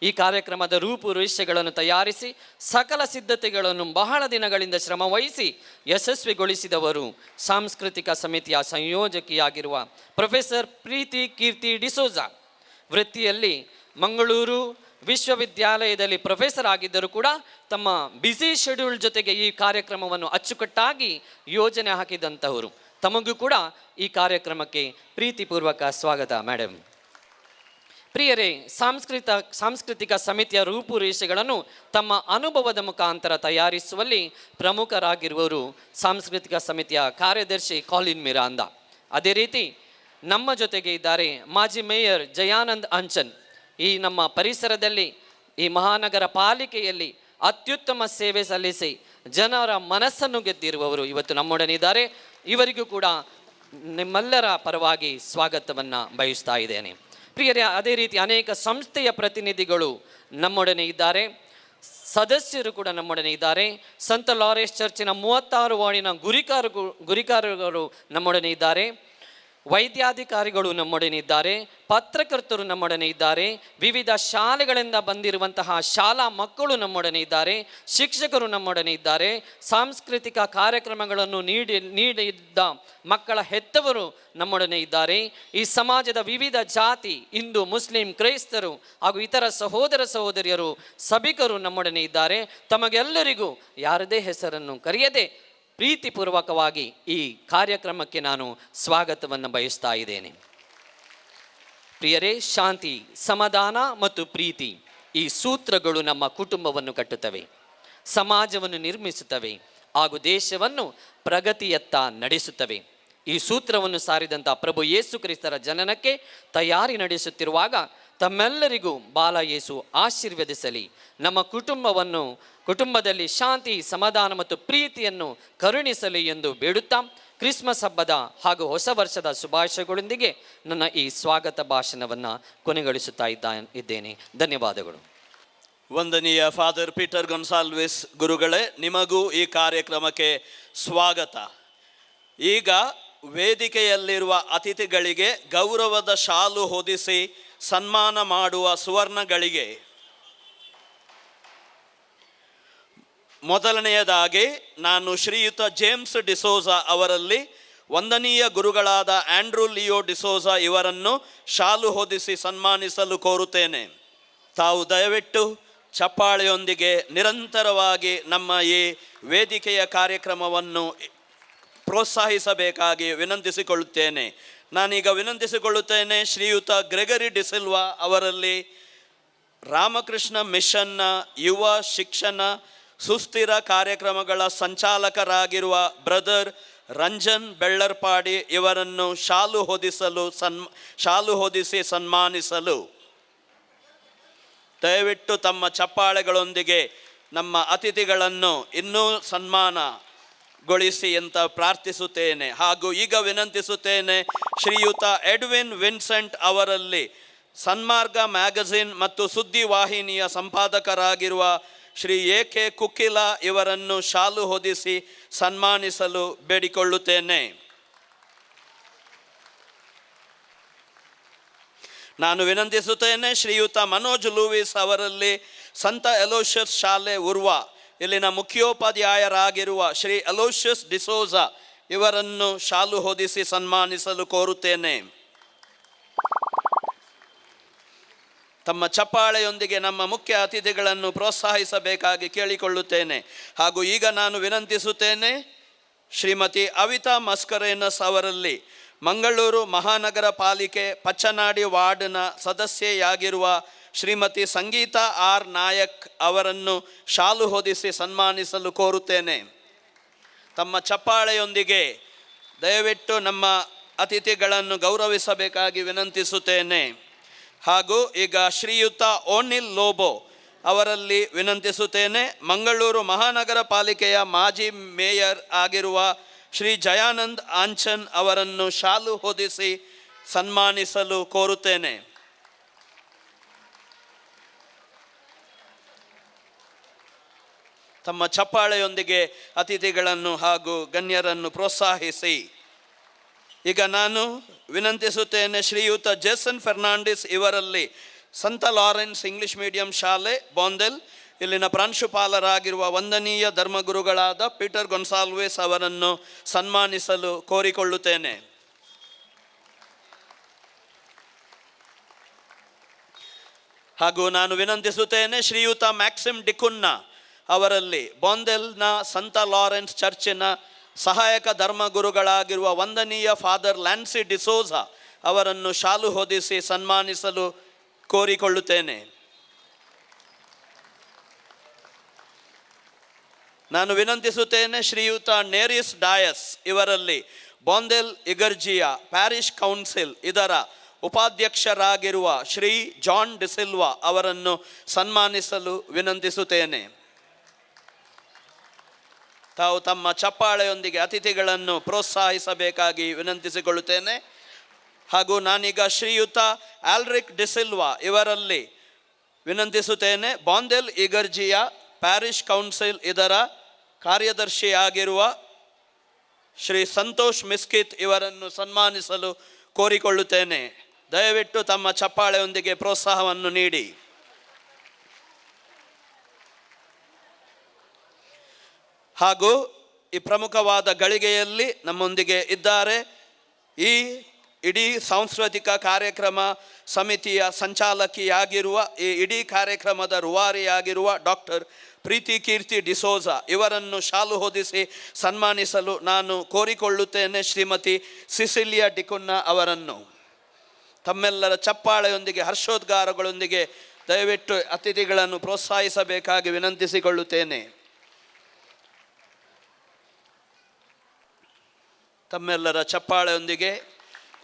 ಈ ಕಾರ್ಯಕ್ರಮದ ರೂಪುರೇಷೆಗಳನ್ನು ತಯಾರಿಸಿ ಸಕಲ ಸಿದ್ಧತೆಗಳನ್ನು ಬಹಳ ದಿನಗಳಿಂದ ಶ್ರಮವಹಿಸಿ ಯಶಸ್ವಿಗೊಳಿಸಿದವರು ಸಾಂಸ್ಕೃತಿಕ ಸಮಿತಿಯ ಸಂಯೋಜಕಿಯಾಗಿರುವ ಪ್ರೊಫೆಸರ್ ಪ್ರೀತಿ ಕೀರ್ತಿ ಡಿಸೋಜಾ. ವೃತ್ತಿಯಲ್ಲಿ ಮಂಗಳೂರು ವಿಶ್ವವಿದ್ಯಾಲಯದಲ್ಲಿ ಪ್ರೊಫೆಸರ್ ಆಗಿದ್ದರೂ ಕೂಡ ತಮ್ಮ ಬ್ಯುಸಿ ಶೆಡ್ಯೂಲ್ ಜೊತೆಗೆ ಈ ಕಾರ್ಯಕ್ರಮವನ್ನು ಅಚ್ಚುಕಟ್ಟಾಗಿ ಯೋಜನೆ ಹಾಕಿದಂಥವರು. ತಮಗೂ ಕೂಡ ಈ ಕಾರ್ಯಕ್ರಮಕ್ಕೆ ಪ್ರೀತಿಪೂರ್ವಕ ಸ್ವಾಗತ ಮೇಡಮ್. ಪ್ರಿಯರೇ, ಸಾಂಸ್ಕೃತಿಕ ಸಮಿತಿಯ ರೂಪುರೇಷೆಗಳನ್ನು ತಮ್ಮ ಅನುಭವದ ಮುಖಾಂತರ ತಯಾರಿಸುವಲ್ಲಿ ಪ್ರಮುಖರಾಗಿರುವವರು ಸಾಂಸ್ಕೃತಿಕ ಸಮಿತಿಯ ಕಾರ್ಯದರ್ಶಿ ಕಾಲಿನ್ ಮಿರಾಂದ. ಅದೇ ರೀತಿ ನಮ್ಮ ಜೊತೆಗೆ ಇದ್ದಾರೆ ಮಾಜಿ ಮೇಯರ್ ಜಯಾನಂದ್ ಅಂಚನ್. ಈ ನಮ್ಮ ಪರಿಸರದಲ್ಲಿ ಈ ಮಹಾನಗರ ಪಾಲಿಕೆಯಲ್ಲಿ ಅತ್ಯುತ್ತಮ ಸೇವೆ ಸಲ್ಲಿಸಿ ಜನರ ಮನಸ್ಸನ್ನು ಗೆದ್ದಿರುವವರು ಇವತ್ತು ನಮ್ಮೊಡನೆ ಇದ್ದಾರೆ. ಇವರಿಗೂ ಕೂಡ ನಿಮ್ಮೆಲ್ಲರ ಪರವಾಗಿ ಸ್ವಾಗತವನ್ನು ಬಯಸ್ತಾ ಇದ್ದೇನೆ. ಪ್ರಿಯರೇ, ಅದೇ ರೀತಿ ಅನೇಕ ಸಂಸ್ಥೆಯ ಪ್ರತಿನಿಧಿಗಳು ನಮ್ಮೊಡನೆ ಇದ್ದಾರೆ, ಸದಸ್ಯರು ಕೂಡ ನಮ್ಮೊಡನೆ ಇದ್ದಾರೆ. ಸಂತ ಲಾರೆನ್ಸ್ ಚರ್ಚಿನ 36 ವಾರ್ಡಿನ ಗುರಿಕಾರರು ನಮ್ಮೊಡನೆ ಇದ್ದಾರೆ, ವೈದ್ಯಾಧಿಕಾರಿಗಳು ನಮ್ಮೊಡನೆ ಇದ್ದಾರೆ, ಪತ್ರಕರ್ತರು ನಮ್ಮೊಡನೆ ಇದ್ದಾರೆ, ವಿವಿಧ ಶಾಲೆಗಳಿಂದ ಬಂದಿರುವಂತಹ ಶಾಲಾ ಮಕ್ಕಳು ನಮ್ಮೊಡನೆ ಇದ್ದಾರೆ, ಶಿಕ್ಷಕರು ನಮ್ಮೊಡನೆ ಇದ್ದಾರೆ, ಸಾಂಸ್ಕೃತಿಕ ಕಾರ್ಯಕ್ರಮಗಳನ್ನು ನೀಡಿದ್ದ ಮಕ್ಕಳ ಹೆತ್ತವರು ನಮ್ಮೊಡನೆ ಇದ್ದಾರೆ. ಈ ಸಮಾಜದ ವಿವಿಧ ಜಾತಿ, ಹಿಂದೂ, ಮುಸ್ಲಿಂ, ಕ್ರೈಸ್ತರು ಹಾಗೂ ಇತರ ಸಹೋದರ ಸಹೋದರಿಯರು ಸಭಿಕರು ನಮ್ಮೊಡನೆ ಇದ್ದಾರೆ. ತಮಗೆಲ್ಲರಿಗೂ ಯಾರದೇ ಹೆಸರನ್ನು ಕರೆಯದೆ ಪ್ರೀತಿಪೂರ್ವಕವಾಗಿ ಈ ಕಾರ್ಯಕ್ರಮಕ್ಕೆ ನಾನು ಸ್ವಾಗತವನ್ನು ಬಯಸ್ತಾ ಇದ್ದೇನೆ. ಪ್ರಿಯರೇ, ಶಾಂತಿ, ಸಮಾಧಾನ ಮತ್ತು ಪ್ರೀತಿ ಈ ಸೂತ್ರಗಳು ನಮ್ಮ ಕುಟುಂಬವನ್ನು ಕಟ್ಟುತ್ತವೆ, ಸಮಾಜವನ್ನು ನಿರ್ಮಿಸುತ್ತವೆ ಹಾಗೂ ದೇಶವನ್ನು ಪ್ರಗತಿಯತ್ತ ನಡೆಸುತ್ತವೆ. ಈ ಸೂತ್ರವನ್ನು ಸಾರಿದಂಥ ಪ್ರಭು ಯೇಸು ಕ್ರಿಸ್ತರ ಜನನಕ್ಕೆ ತಯಾರಿ ನಡೆಸುತ್ತಿರುವಾಗ ತಮ್ಮೆಲ್ಲರಿಗೂ ಬಾಲ ಯೇಸು ಆಶೀರ್ವದಿಸಲಿ. ನಮ್ಮ ಕುಟುಂಬದಲ್ಲಿ ಶಾಂತಿ, ಸಮಾಧಾನ ಮತ್ತು ಪ್ರೀತಿಯನ್ನು ಕರುಣಿಸಲಿ ಎಂದು ಬೇಡುತ್ತಾ ಕ್ರಿಸ್ಮಸ್ ಹಬ್ಬದ ಹಾಗೂ ಹೊಸ ವರ್ಷದ ಶುಭಾಶಯಗಳೊಂದಿಗೆ ನನ್ನ ಈ ಸ್ವಾಗತ ಭಾಷಣವನ್ನು ಕೊನೆಗೊಳಿಸುತ್ತಾ ಇದ್ದೇನೆ. ಧನ್ಯವಾದಗಳು. ವಂದನೀಯ ಫಾದರ್ ಪೀಟರ್ ಗೊನ್ಸಾಲ್ವಿಸ್ ಗುರುಗಳೇ, ನಿಮಗೂ ಈ ಕಾರ್ಯಕ್ರಮಕ್ಕೆ ಸ್ವಾಗತ. ಈಗ ವೇದಿಕೆಯಲ್ಲಿರುವ ಅತಿಥಿಗಳಿಗೆ ಗೌರವದ ಶಾಲು ಹೊದಿಸಿ ಸನ್ಮಾನ ಮಾಡುವ ಸುವರ್ಣಗಳಿಗೆ ಮೊದಲನೆಯದಾಗಿ ನಾನು ಶ್ರೀಯುತ ಜೇಮ್ಸ್ ಡಿಸೋಜಾ ಅವರಲ್ಲಿ ವಂದನೀಯ ಗುರುಗಳಾದ ಆಂಡ್ರೂ ಲಿಯೋ ಡಿಸೋಜಾ ಇವರನ್ನು ಶಾಲು ಹೊದಿಸಿ ಸನ್ಮಾನಿಸಲು ಕೋರುತ್ತೇನೆ. ತಾವು ದಯವಿಟ್ಟು ಚಪ್ಪಾಳೆಯೊಂದಿಗೆ ನಿರಂತರವಾಗಿ ನಮ್ಮ ಈ ವೇದಿಕೆಯ ಕಾರ್ಯಕ್ರಮವನ್ನು ಪ್ರೋತ್ಸಾಹಿಸಬೇಕಾಗಿ ವಿನಂತಿಸಿಕೊಳ್ಳುತ್ತೇನೆ. ನಾನೀಗ ವಿನಂತಿಸಿಕೊಳ್ಳುತ್ತೇನೆ ಶ್ರೀಯುತ ಗ್ರೆಗರಿ ಡಿಸಿಲ್ವಾ ಅವರಲ್ಲಿ ರಾಮಕೃಷ್ಣ ಮಿಷನ್ನ ಯುವ ಶಿಕ್ಷಣ ಸುಸ್ಥಿರ ಕಾರ್ಯಕ್ರಮಗಳ ಸಂಚಾಲಕರಾಗಿರುವ ಬ್ರದರ್ ರಂಜನ್ ಬೆಳ್ಳರ್ಪಾಡಿ ಇವರನ್ನು ಶಾಲು ಹೊದಿಸಿ ಸನ್ಮಾನಿಸಲು ದಯವಿಟ್ಟು ತಮ್ಮ ಚಪ್ಪಾಳೆಗಳೊಂದಿಗೆ ನಮ್ಮ ಅತಿಥಿಗಳನ್ನು ಇನ್ನೂ ಸನ್ಮಾನಗೊಳಿಸಿ ಅಂತ ಪ್ರಾರ್ಥಿಸುತ್ತೇನೆ. ಹಾಗೂ ಈಗ ವಿನಂತಿಸುತ್ತೇನೆ ಶ್ರೀಯುತ ಎಡ್ವಿನ್ ವಿನ್ಸೆಂಟ್ ಅವರಲ್ಲಿ ಸನ್ಮಾರ್ಗ ಮ್ಯಾಗಝಿನ್ ಮತ್ತು ಸುದ್ದಿ ವಾಹಿನಿಯ ಸಂಪಾದಕರಾಗಿರುವ ಶ್ರೀ ಎ.ಕೆ. ಕುಕ್ಕಿಲ ಇವರನ್ನು ಶಾಲು ಹೊದಿಸಿ ಸನ್ಮಾನಿಸಲು ಬೇಡಿಕೊಳ್ಳುತ್ತೇನೆ. ನಾನು ವಿನಂತಿಸುತ್ತೇನೆ ಶ್ರೀಯುತ ಮನೋಜ್ ಲೂವಿಸ್ ಅವರಲ್ಲಿ ಸಂತ ಅಲೋಷಿಯಸ್ ಶಾಲೆ ಉರ್ವ ಇಲ್ಲಿನ ಮುಖ್ಯೋಪಾಧ್ಯಾಯರಾಗಿರುವ ಶ್ರೀ ಅಲೋಷಿಯಸ್ ಡಿಸೋಜಾ ಇವರನ್ನು ಶಾಲು ಹೊದಿಸಿ ಸನ್ಮಾನಿಸಲು ಕೋರುತ್ತೇನೆ. ತಮ್ಮ ಚಪ್ಪಾಳೆಯೊಂದಿಗೆ ನಮ್ಮ ಮುಖ್ಯ ಅತಿಥಿಗಳನ್ನು ಪ್ರೋತ್ಸಾಹಿಸಬೇಕಾಗಿ ಕೇಳಿಕೊಳ್ಳುತ್ತೇನೆ. ಹಾಗೂ ಈಗ ನಾನು ವಿನಂತಿಸುತ್ತೇನೆ, ಶ್ರೀಮತಿ ಅವಿತಾ ಮಸ್ಕರೇನಸ್ ಅವರಲ್ಲಿ ಮಂಗಳೂರು ಮಹಾನಗರ ಪಾಲಿಕೆ ಪಚ್ಚನಾಡಿ ವಾರ್ಡ್ನ ಸದಸ್ಯೆಯಾಗಿರುವ ಶ್ರೀಮತಿ ಸಂಗೀತಾ ಆರ್ ನಾಯಕ್ ಅವರನ್ನು ಶಾಲು ಹೊದಿಸಿ ಸನ್ಮಾನಿಸಲು ಕೋರುತ್ತೇನೆ. ತಮ್ಮ ಚಪ್ಪಾಳೆಯೊಂದಿಗೆ ದಯವಿಟ್ಟು ನಮ್ಮ ಅತಿಥಿಗಳನ್ನು ಗೌರವಿಸಬೇಕಾಗಿ ವಿನಂತಿಸುತ್ತೇನೆ. ಹಾಗೂ ಈಗ ಶ್ರೀಯುತ ಓನಿಲ್ ಲೋಬೋ ಅವರಲ್ಲಿ ವಿನಂತಿಸುತ್ತೇನೆ, ಮಂಗಳೂರು ಮಹಾನಗರ ಪಾಲಿಕೆಯ ಮಾಜಿ ಮೇಯರ್ ಆಗಿರುವ ಶ್ರೀ ಜಯಾನಂದ್ ಆಂಚನ್ ಅವರನ್ನು ಶಾಲು ಹೊದಿಸಿ ಸನ್ಮಾನಿಸಲು ಕೋರುತ್ತೇನೆ. ತಮ್ಮ ಚಪ್ಪಾಳೆಯೊಂದಿಗೆ ಅತಿಥಿಗಳನ್ನು ಹಾಗೂ ಗಣ್ಯರನ್ನು ಪ್ರೋತ್ಸಾಹಿಸಿ. ಈಗ ನಾನು ವಿನಂತಿಸುತ್ತೇನೆ, ಶ್ರೀಯುತ ಜೇಸನ್ ಫೆರ್ನಾಂಡಿಸ್ ಇವರಲ್ಲಿ ಸಂತ ಲಾರೆನ್ಸ್ ಇಂಗ್ಲಿಷ್ ಮೀಡಿಯಂ ಶಾಲೆ ಬಾಂದೆಲ್ ಇಲ್ಲಿನ ಪ್ರಾಂಶುಪಾಲರಾಗಿರುವ ವಂದನೀಯ ಧರ್ಮಗುರುಗಳಾದ ಪೀಟರ್ ಗೊನ್ಸಾಲ್ವೇಸ್ ಅವರನ್ನು ಸನ್ಮಾನಿಸಲು ಕೋರಿಕೊಳ್ಳುತ್ತೇನೆ. ಹಾಗೂ ನಾನು ವಿನಂತಿಸುತ್ತೇನೆ, ಶ್ರೀಯುತ ಮ್ಯಾಕ್ಸಿಮ್ ಡಿಕುನ್ನ ಅವರಲ್ಲಿ ಬಾಂದೆಲ್ನ ಸಂತ ಲಾರೆನ್ಸ್ ಚರ್ಚಿನ ಸಹಾಯಕ ಧರ್ಮಗುರುಗಳಾಗಿರುವ ವಂದನೀಯ ಫಾದರ್ ಲ್ಯಾನ್ಸಿ ಡಿಸೋಜಾ ಅವರನ್ನು ಶಾಲು ಹೊದಿಸಿ ಸನ್ಮಾನಿಸಲು ಕೋರಿಕೊಳ್ಳುತ್ತೇನೆ. ನಾನು ವಿನಂತಿಸುತ್ತೇನೆ, ಶ್ರೀಯುತ ನೇರಿಸ್ ಡಾಯಸ್ ಇವರಲ್ಲಿ ಬಾಂದೆಲ್ ಇಗರ್ಜಿಯಾ ಪ್ಯಾರಿಷ್ ಕೌನ್ಸಿಲ್ ಇದರ ಉಪಾಧ್ಯಕ್ಷರಾಗಿರುವ ಶ್ರೀ ಜಾನ್ ಡಿಸಿಲ್ವಾ ಅವರನ್ನು ಸನ್ಮಾನಿಸಲು ವಿನಂತಿಸುತ್ತೇನೆ. ತಾವು ತಮ್ಮ ಚಪ್ಪಾಳೆಯೊಂದಿಗೆ ಅತಿಥಿಗಳನ್ನು ಪ್ರೋತ್ಸಾಹಿಸಬೇಕಾಗಿ ವಿನಂತಿಸಿಕೊಳ್ಳುತ್ತೇನೆ. ಹಾಗೂ ನಾನೀಗ ಶ್ರೀಯುತ ಆಲ್ರಿಕ್ ಡಿಸಿಲ್ವಾ ಇವರಲ್ಲಿ ವಿನಂತಿಸುತ್ತೇನೆ, ಬಾಂದೆಲ್ ಇಗರ್ಜಿಯಾ ಪ್ಯಾರಿಷ್ ಕೌನ್ಸಿಲ್ ಇದರ ಕಾರ್ಯದರ್ಶಿಯಾಗಿರುವ ಶ್ರೀ ಸಂತೋಷ್ ಮಿಸ್ಕಿತ್ ಇವರನ್ನು ಸನ್ಮಾನಿಸಲು ಕೋರಿಕೊಳ್ಳುತ್ತೇನೆ. ದಯವಿಟ್ಟು ತಮ್ಮ ಚಪ್ಪಾಳೆಯೊಂದಿಗೆ ಪ್ರೋತ್ಸಾಹವನ್ನು ನೀಡಿ. ಹಾಗೂ ಈ ಪ್ರಮುಖವಾದ ಗಳಿಗೆಯಲ್ಲಿ ನಮ್ಮೊಂದಿಗೆ ಇದ್ದಾರೆ ಈ ಇಡೀ ಸಾಂಸ್ಕೃತಿಕ ಕಾರ್ಯಕ್ರಮ ಸಮಿತಿಯ ಸಂಚಾಲಕಿಯಾಗಿರುವ, ಈ ಇಡೀ ಕಾರ್ಯಕ್ರಮದ ರೂವಾರಿಯಾಗಿರುವ ಡಾಕ್ಟರ್ ಪ್ರೀತಿ ಕೀರ್ತಿ ಡಿಸೋಜಾ ಇವರನ್ನು ಶಾಲು ಹೊದಿಸಿ ಸನ್ಮಾನಿಸಲು ನಾನು ಕೋರಿಕೊಳ್ಳುತ್ತೇನೆ ಶ್ರೀಮತಿ ಸಿಸಿಲಿಯಾ ಡಿಕುನ್ನ ಅವರನ್ನು. ತಮ್ಮೆಲ್ಲರ ಚಪ್ಪಾಳೆಯೊಂದಿಗೆ ಹರ್ಷೋದ್ಗಾರಗಳೊಂದಿಗೆ ದಯವಿಟ್ಟು ಅತಿಥಿಗಳನ್ನು ಪ್ರೋತ್ಸಾಹಿಸಬೇಕಾಗಿ ವಿನಂತಿಸಿಕೊಳ್ಳುತ್ತೇನೆ. ತಮ್ಮೆಲ್ಲರ ಚಪ್ಪಾಳೆಯೊಂದಿಗೆ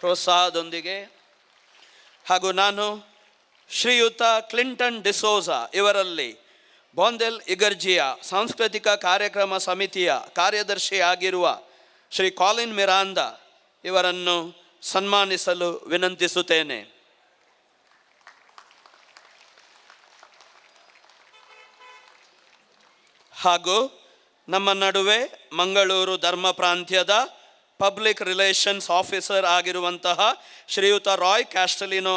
ಪ್ರೋತ್ಸಾಹದೊಂದಿಗೆ. ಹಾಗೂ ನಾನು ಶ್ರೀಯುತ ಕ್ಲಿಂಟನ್ ಡಿಸೋಜಾ ಇವರಲ್ಲಿ ಬಾಂದೆಲ್ ಇಗರ್ಜಿಯಾ ಸಾಂಸ್ಕೃತಿಕ ಕಾರ್ಯಕ್ರಮ ಸಮಿತಿಯ ಕಾರ್ಯದರ್ಶಿಯಾಗಿರುವ ಶ್ರೀ ಕಾಲಿನ್ ಮಿರಾಂದಾ ಇವರನ್ನು ಸನ್ಮಾನಿಸಲು ವಿನಂತಿಸುತ್ತೇನೆ. ಹಾಗೂ ನಮ್ಮ ನಡುವೆ ಮಂಗಳೂರು ಧರ್ಮ ಪ್ರಾಂತ್ಯದ ಪಬ್ಲಿಕ್ ರಿಲೇಷನ್ಸ್ ಆಫೀಸರ್ ಆಗಿರುವಂತಹ ಶ್ರೀಯುತ ರಾಯ್ ಕ್ಯಾಸ್ಟಲಿನೋ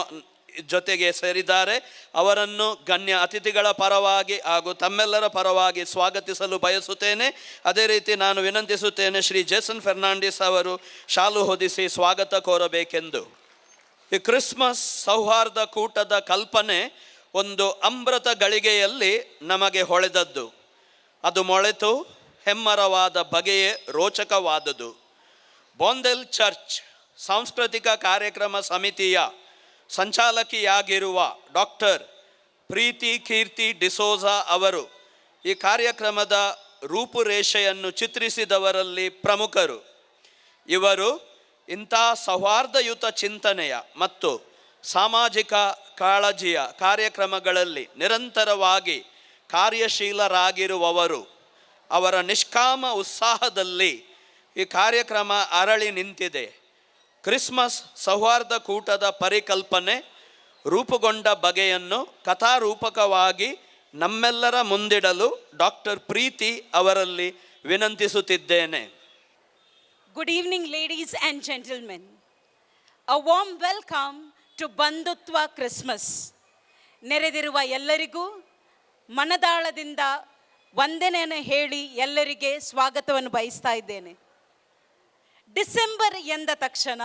ಜೊತೆಗೆ ಸೇರಿದ್ದಾರೆ. ಅವರನ್ನು ಗಣ್ಯ ಅತಿಥಿಗಳ ಪರವಾಗಿ ಹಾಗೂ ತಮ್ಮೆಲ್ಲರ ಪರವಾಗಿ ಸ್ವಾಗತಿಸಲು ಬಯಸುತ್ತೇನೆ. ಅದೇ ರೀತಿ ನಾನು ವಿನಂತಿಸುತ್ತೇನೆ, ಶ್ರೀ ಜೇಸನ್ ಫೆರ್ನಾಂಡಿಸ್ ಅವರು ಶಾಲು ಹೊದಿಸಿ ಸ್ವಾಗತ ಕೋರಬೇಕೆಂದು. ಈ ಕ್ರಿಸ್ಮಸ್ ಸೌಹಾರ್ದ ಕೂಟದ ಕಲ್ಪನೆ ಒಂದು ಅಮೃತ ಗಳಿಗೆಯಲ್ಲಿ ನಮಗೆ ಹೊಳೆದದ್ದು. ಅದು ಮೊಳೆತು ಹೆಮ್ಮರವಾದ ಬಗೆಯೇ ರೋಚಕವಾದುದು. ಬಾಂದೆಲ್ ಚರ್ಚ್ ಸಾಂಸ್ಕೃತಿಕ ಕಾರ್ಯಕ್ರಮ ಸಮಿತಿಯ ಸಂಚಾಲಕಿಯಾಗಿರುವ ಡಾಕ್ಟರ್ ಪ್ರೀತಿ ಕೀರ್ತಿ ಡಿಸೋಜಾ ಅವರು ಈ ಕಾರ್ಯಕ್ರಮದ ರೂಪುರೇಷೆಯನ್ನು ಚಿತ್ರಿಸಿದವರಲ್ಲಿ ಪ್ರಮುಖರು. ಇವರು ಇಂಥ ಸೌಹಾರ್ದಯುತ ಚಿಂತನೆಯ ಮತ್ತು ಸಾಮಾಜಿಕ ಕಾಳಜಿಯ ಕಾರ್ಯಕ್ರಮಗಳಲ್ಲಿ ನಿರಂತರವಾಗಿ ಕಾರ್ಯಶೀಲರಾಗಿರುವವರು. ಅವರ ನಿಷ್ಕಾಮ ಉತ್ಸಾಹದಲ್ಲಿ ಈ ಕಾರ್ಯಕ್ರಮ ಅರಳಿ ನಿಂತಿದೆ. ಕ್ರಿಸ್ಮಸ್ ಸೌಹಾರ್ದ ಕೂಟದ ಪರಿಕಲ್ಪನೆ ರೂಪುಗೊಂಡ ಬಗೆಯನ್ನು ಕಥಾರೂಪಕವಾಗಿ ನಮ್ಮೆಲ್ಲರ ಮುಂದಿಡಲು ಡಾಕ್ಟರ್ ಪ್ರೀತಿ ಅವರಲ್ಲಿ ವಿನಂತಿಸುತ್ತಿದ್ದೇನೆ. Good evening, ladies and gentlemen. A warm welcome to Bandutva Christmas. ನೆರೆದಿರುವ ಎಲ್ಲರಿಗೂ ಮನದಾಳದಿಂದ ವಂದನೆಯನ್ನು ಹೇಳಿ ಎಲ್ಲರಿಗೆ ಸ್ವಾಗತವನ್ನು ಬಯಸ್ತಾ ಇದ್ದೇನೆ. ಡಿಸೆಂಬರ್ ಎಂದ ತಕ್ಷಣ,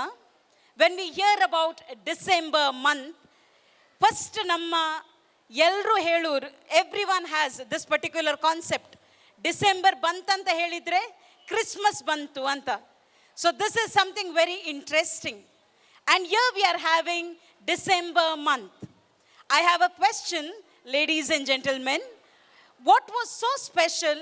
when we hear about December month, first ನಮ್ಮ ಎಲ್ಲರೂ ಹೇಳೋರು, everyone has this particular concept. December ಬಂತಂತ ಹೇಳಿದರೆ ಕ್ರಿಸ್ಮಸ್ ಬಂತು ಅಂತ. So this is something very interesting. And here we are having December month. I have a question, ladies and gentlemen. What was so special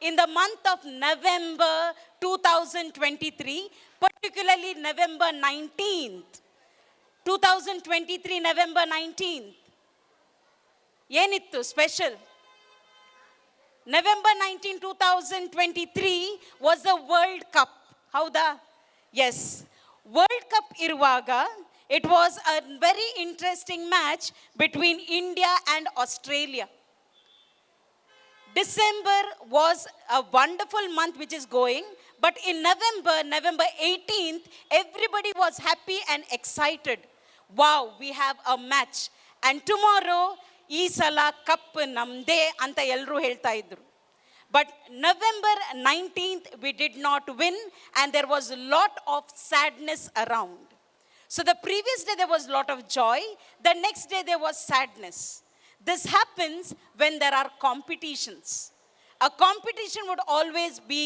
in the month of November 2023, particularly November 19th? 2023 November 19th. ಏನೀತ್ತು special? November 19, 2023 was the World Cup. ಹೌದಾ? Yes. World Cup ಇರುವಾಗ it was a very interesting match between India and Australia. December was a wonderful month which is going, but in November 18th, everybody was happy and excited. Wow, we have a match. And tomorrow, ಈ ಸಲ ಕಪ್ ನಮ್ಮದೇ ಅಂತ ಎಲ್ಲರೂ ಹೇಳ್ತಾ ಇದ್ರು. But November 19th, we did not win, and there was a lot of sadness around. So the previous day there was a lot of joy, the next day there was sadness. This happens when there are competitions. A competition would always be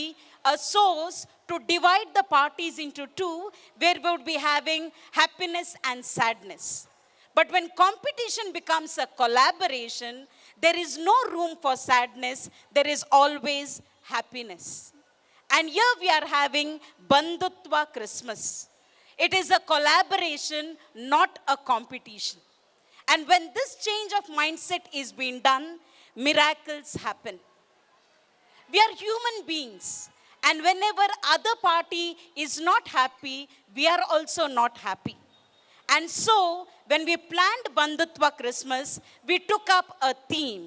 a source to divide the parties into two, where we would be having happiness and sadness. But when competition becomes a collaboration, there is no room for sadness, there is always happiness. And here we are having Bandutva Christmas. It is a collaboration, not a competition. And when this change of mindset is being done, miracles happen. We are human beings. And whenever other party is not happy, we are also not happy. And so, when we planned Bandutva Christmas, we took up a theme.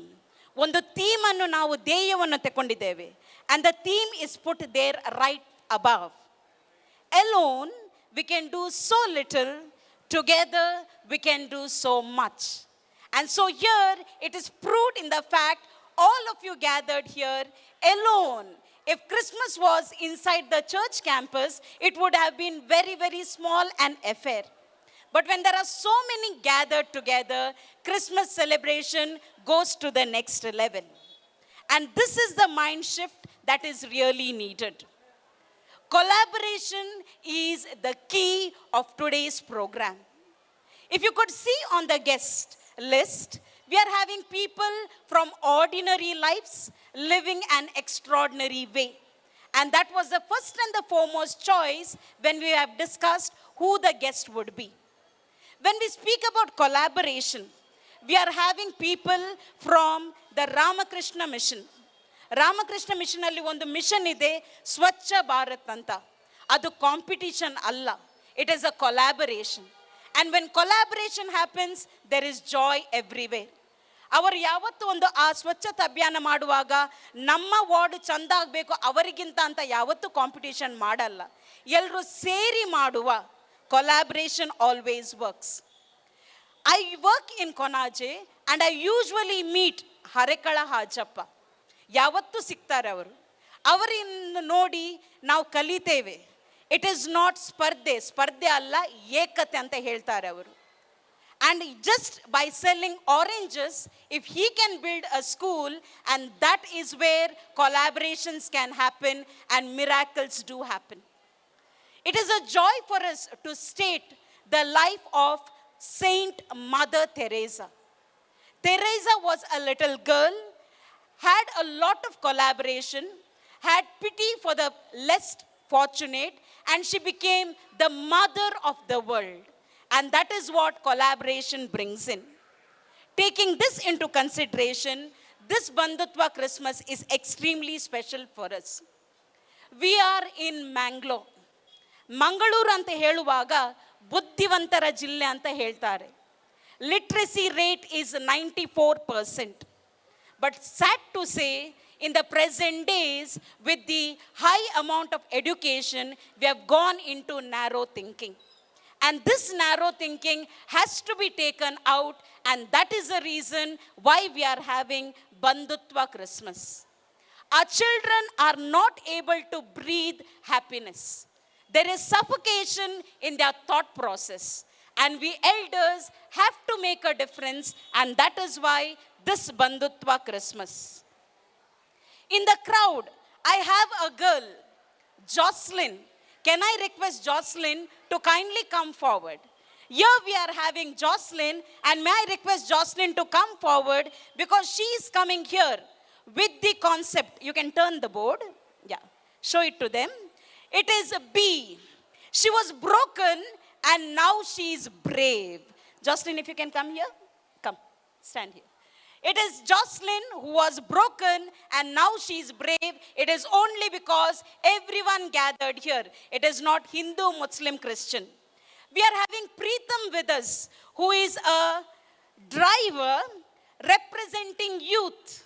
ಒಂದು ಥೀಮನ್ನು ನಾವು ಧ್ಯೇಯವನ್ನು ತಗೊಂಡಿದ್ದೇವೆ. And the theme is put there right above. Alone, we can do so little. Together, we can do so much. And so here, it is proved in the fact, all of you gathered here alone. If Christmas was inside the church campus, it would have been very, very small an affair. But when there are so many gathered together, Christmas celebration goes to the next level. And this is the mind shift that is really needed. Collaboration is the key of today's program. If you could see on the guest list, we are having people from ordinary lives living an extraordinary way. And that was the first and the foremost choice when we have discussed who the guest would be. When we speak about collaboration, we are having people from the Ramakrishna mission. Ramakrishna mission ಅಲ್ಲಿ ಒಂದು ಮಿಷನ್ ಇದೆ, ಸ್ವಚ್ಛ ಭಾರತ್ ಅಂತ. ಅದು ಕಾಂಪಿಟಿಷನ್ ಅಲ್ಲ, it is a collaboration. And when collaboration happens, there is joy everywhere. ಅವರು ಯಾವತ್ತು ಒಂದು ಆ ಸ್ವಚ್ಛತಾ ಅಭಿಯಾನ ಮಾಡುವಾಗ ನಮ್ಮ ವಾರ್ಡ್ ಚಂದ ಆಗಬೇಕು ಅವರಿಗಿಂತ ಅಂತ ಯಾವತ್ತು ಕಾಂಪಿಟೇಷನ್ ಮಾಡಲ್ಲ. ಎಲ್ಲರೂ ಸೇರಿ ಮಾಡುವ collaboration always works. I work in Konaje and I usually meet ಹರೆಕಳ Hajappa. ಯಾವತ್ತೂ ಸಿಗ್ತಾರೆ ಅವರು. ಅವರಿಂದ ನೋಡಿ ನಾವು ಕಲಿತೇವೆ. ಇಟ್ ಈಸ್ ನಾಟ್ ಸ್ಪರ್ಧೆ ಅಲ್ಲ, ಏಕತೆ ಅಂತ ಹೇಳ್ತಾರೆ ಅವರು. And just by selling oranges, if he can build a school, and that is where collaborations can happen and miracles do happen. It is a joy for us to state the life of Saint Mother Teresa. Teresa was a little girl, had a lot of collaboration, had pity for the less fortunate, and she became the mother of the world. And that is what collaboration brings in. Taking this into consideration, this Bandutva Christmas is extremely special for us. We are in Mangalore. Mangalore ಅಂತ ಹೇಳುವಾಗ ಬುದ್ಧಿವಂತರ ಜಿಲ್ಲೆ ಅಂತ ಹೇಳ್ತಾರೆ. Literacy rate is 94%. But sad to say, in the present days, with the high amount of education, we have gone into narrow thinking. And this narrow thinking has to be taken out, and that is the reason why we are having Bandutva Christmas. Our children are not able to breathe happiness. There is suffocation in their thought process. And we elders have to make a difference, and that is why this Bandutva Christmas. In the crowd, I have a girl, Jocelyn. Can I request Jocelyn to kindly come forward? Here we are having Jocelyn, and may I request Jocelyn to come forward because she is coming here with the concept. You can turn the board. Yeah, show it to them. It is a B. She was broken and now she is brave. Jocelyn, if you can come here. Come, stand here. It is Jocelyn who was broken and now she is brave. It is only because everyone gathered here. It is not Hindu, Muslim, Christian. We are having Preetham with us, who is a driver representing youth.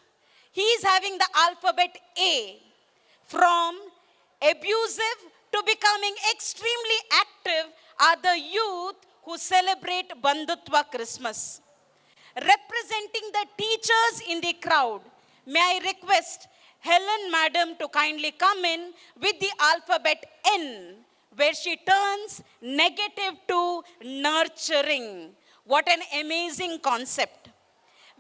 He is having the alphabet A, from abusive to becoming extremely active are the youth who celebrate Bandutva Christmas. Representing the teachers in the crowd, may I request Helen Madam to kindly come in with the alphabet N, where she turns negative to nurturing. What an amazing concept.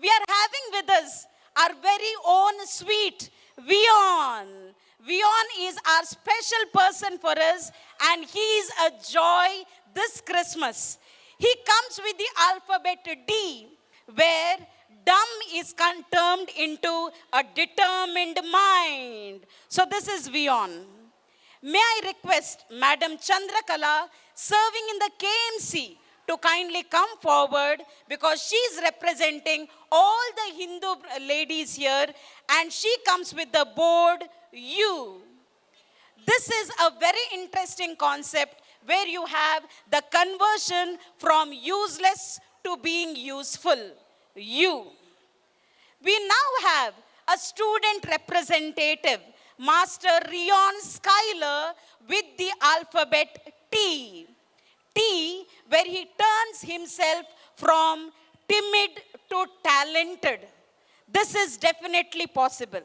We are having with us our very own sweet Vion. Vion is our special person for us, and he is a joy this Christmas. He comes with the alphabet D, where dumb is termed into a determined mind. So this is Vion. May I request Madam Chandrakala, serving in the KMC, to kindly come forward because she is representing all the Hindu ladies here, and she comes with the board U. This is a very interesting concept where you have the conversion from useless to being useful. U. We now have a student representative, Master Rion Schuyler, with the alphabet T. T, where he turns himself from timid to talented. This is definitely possible.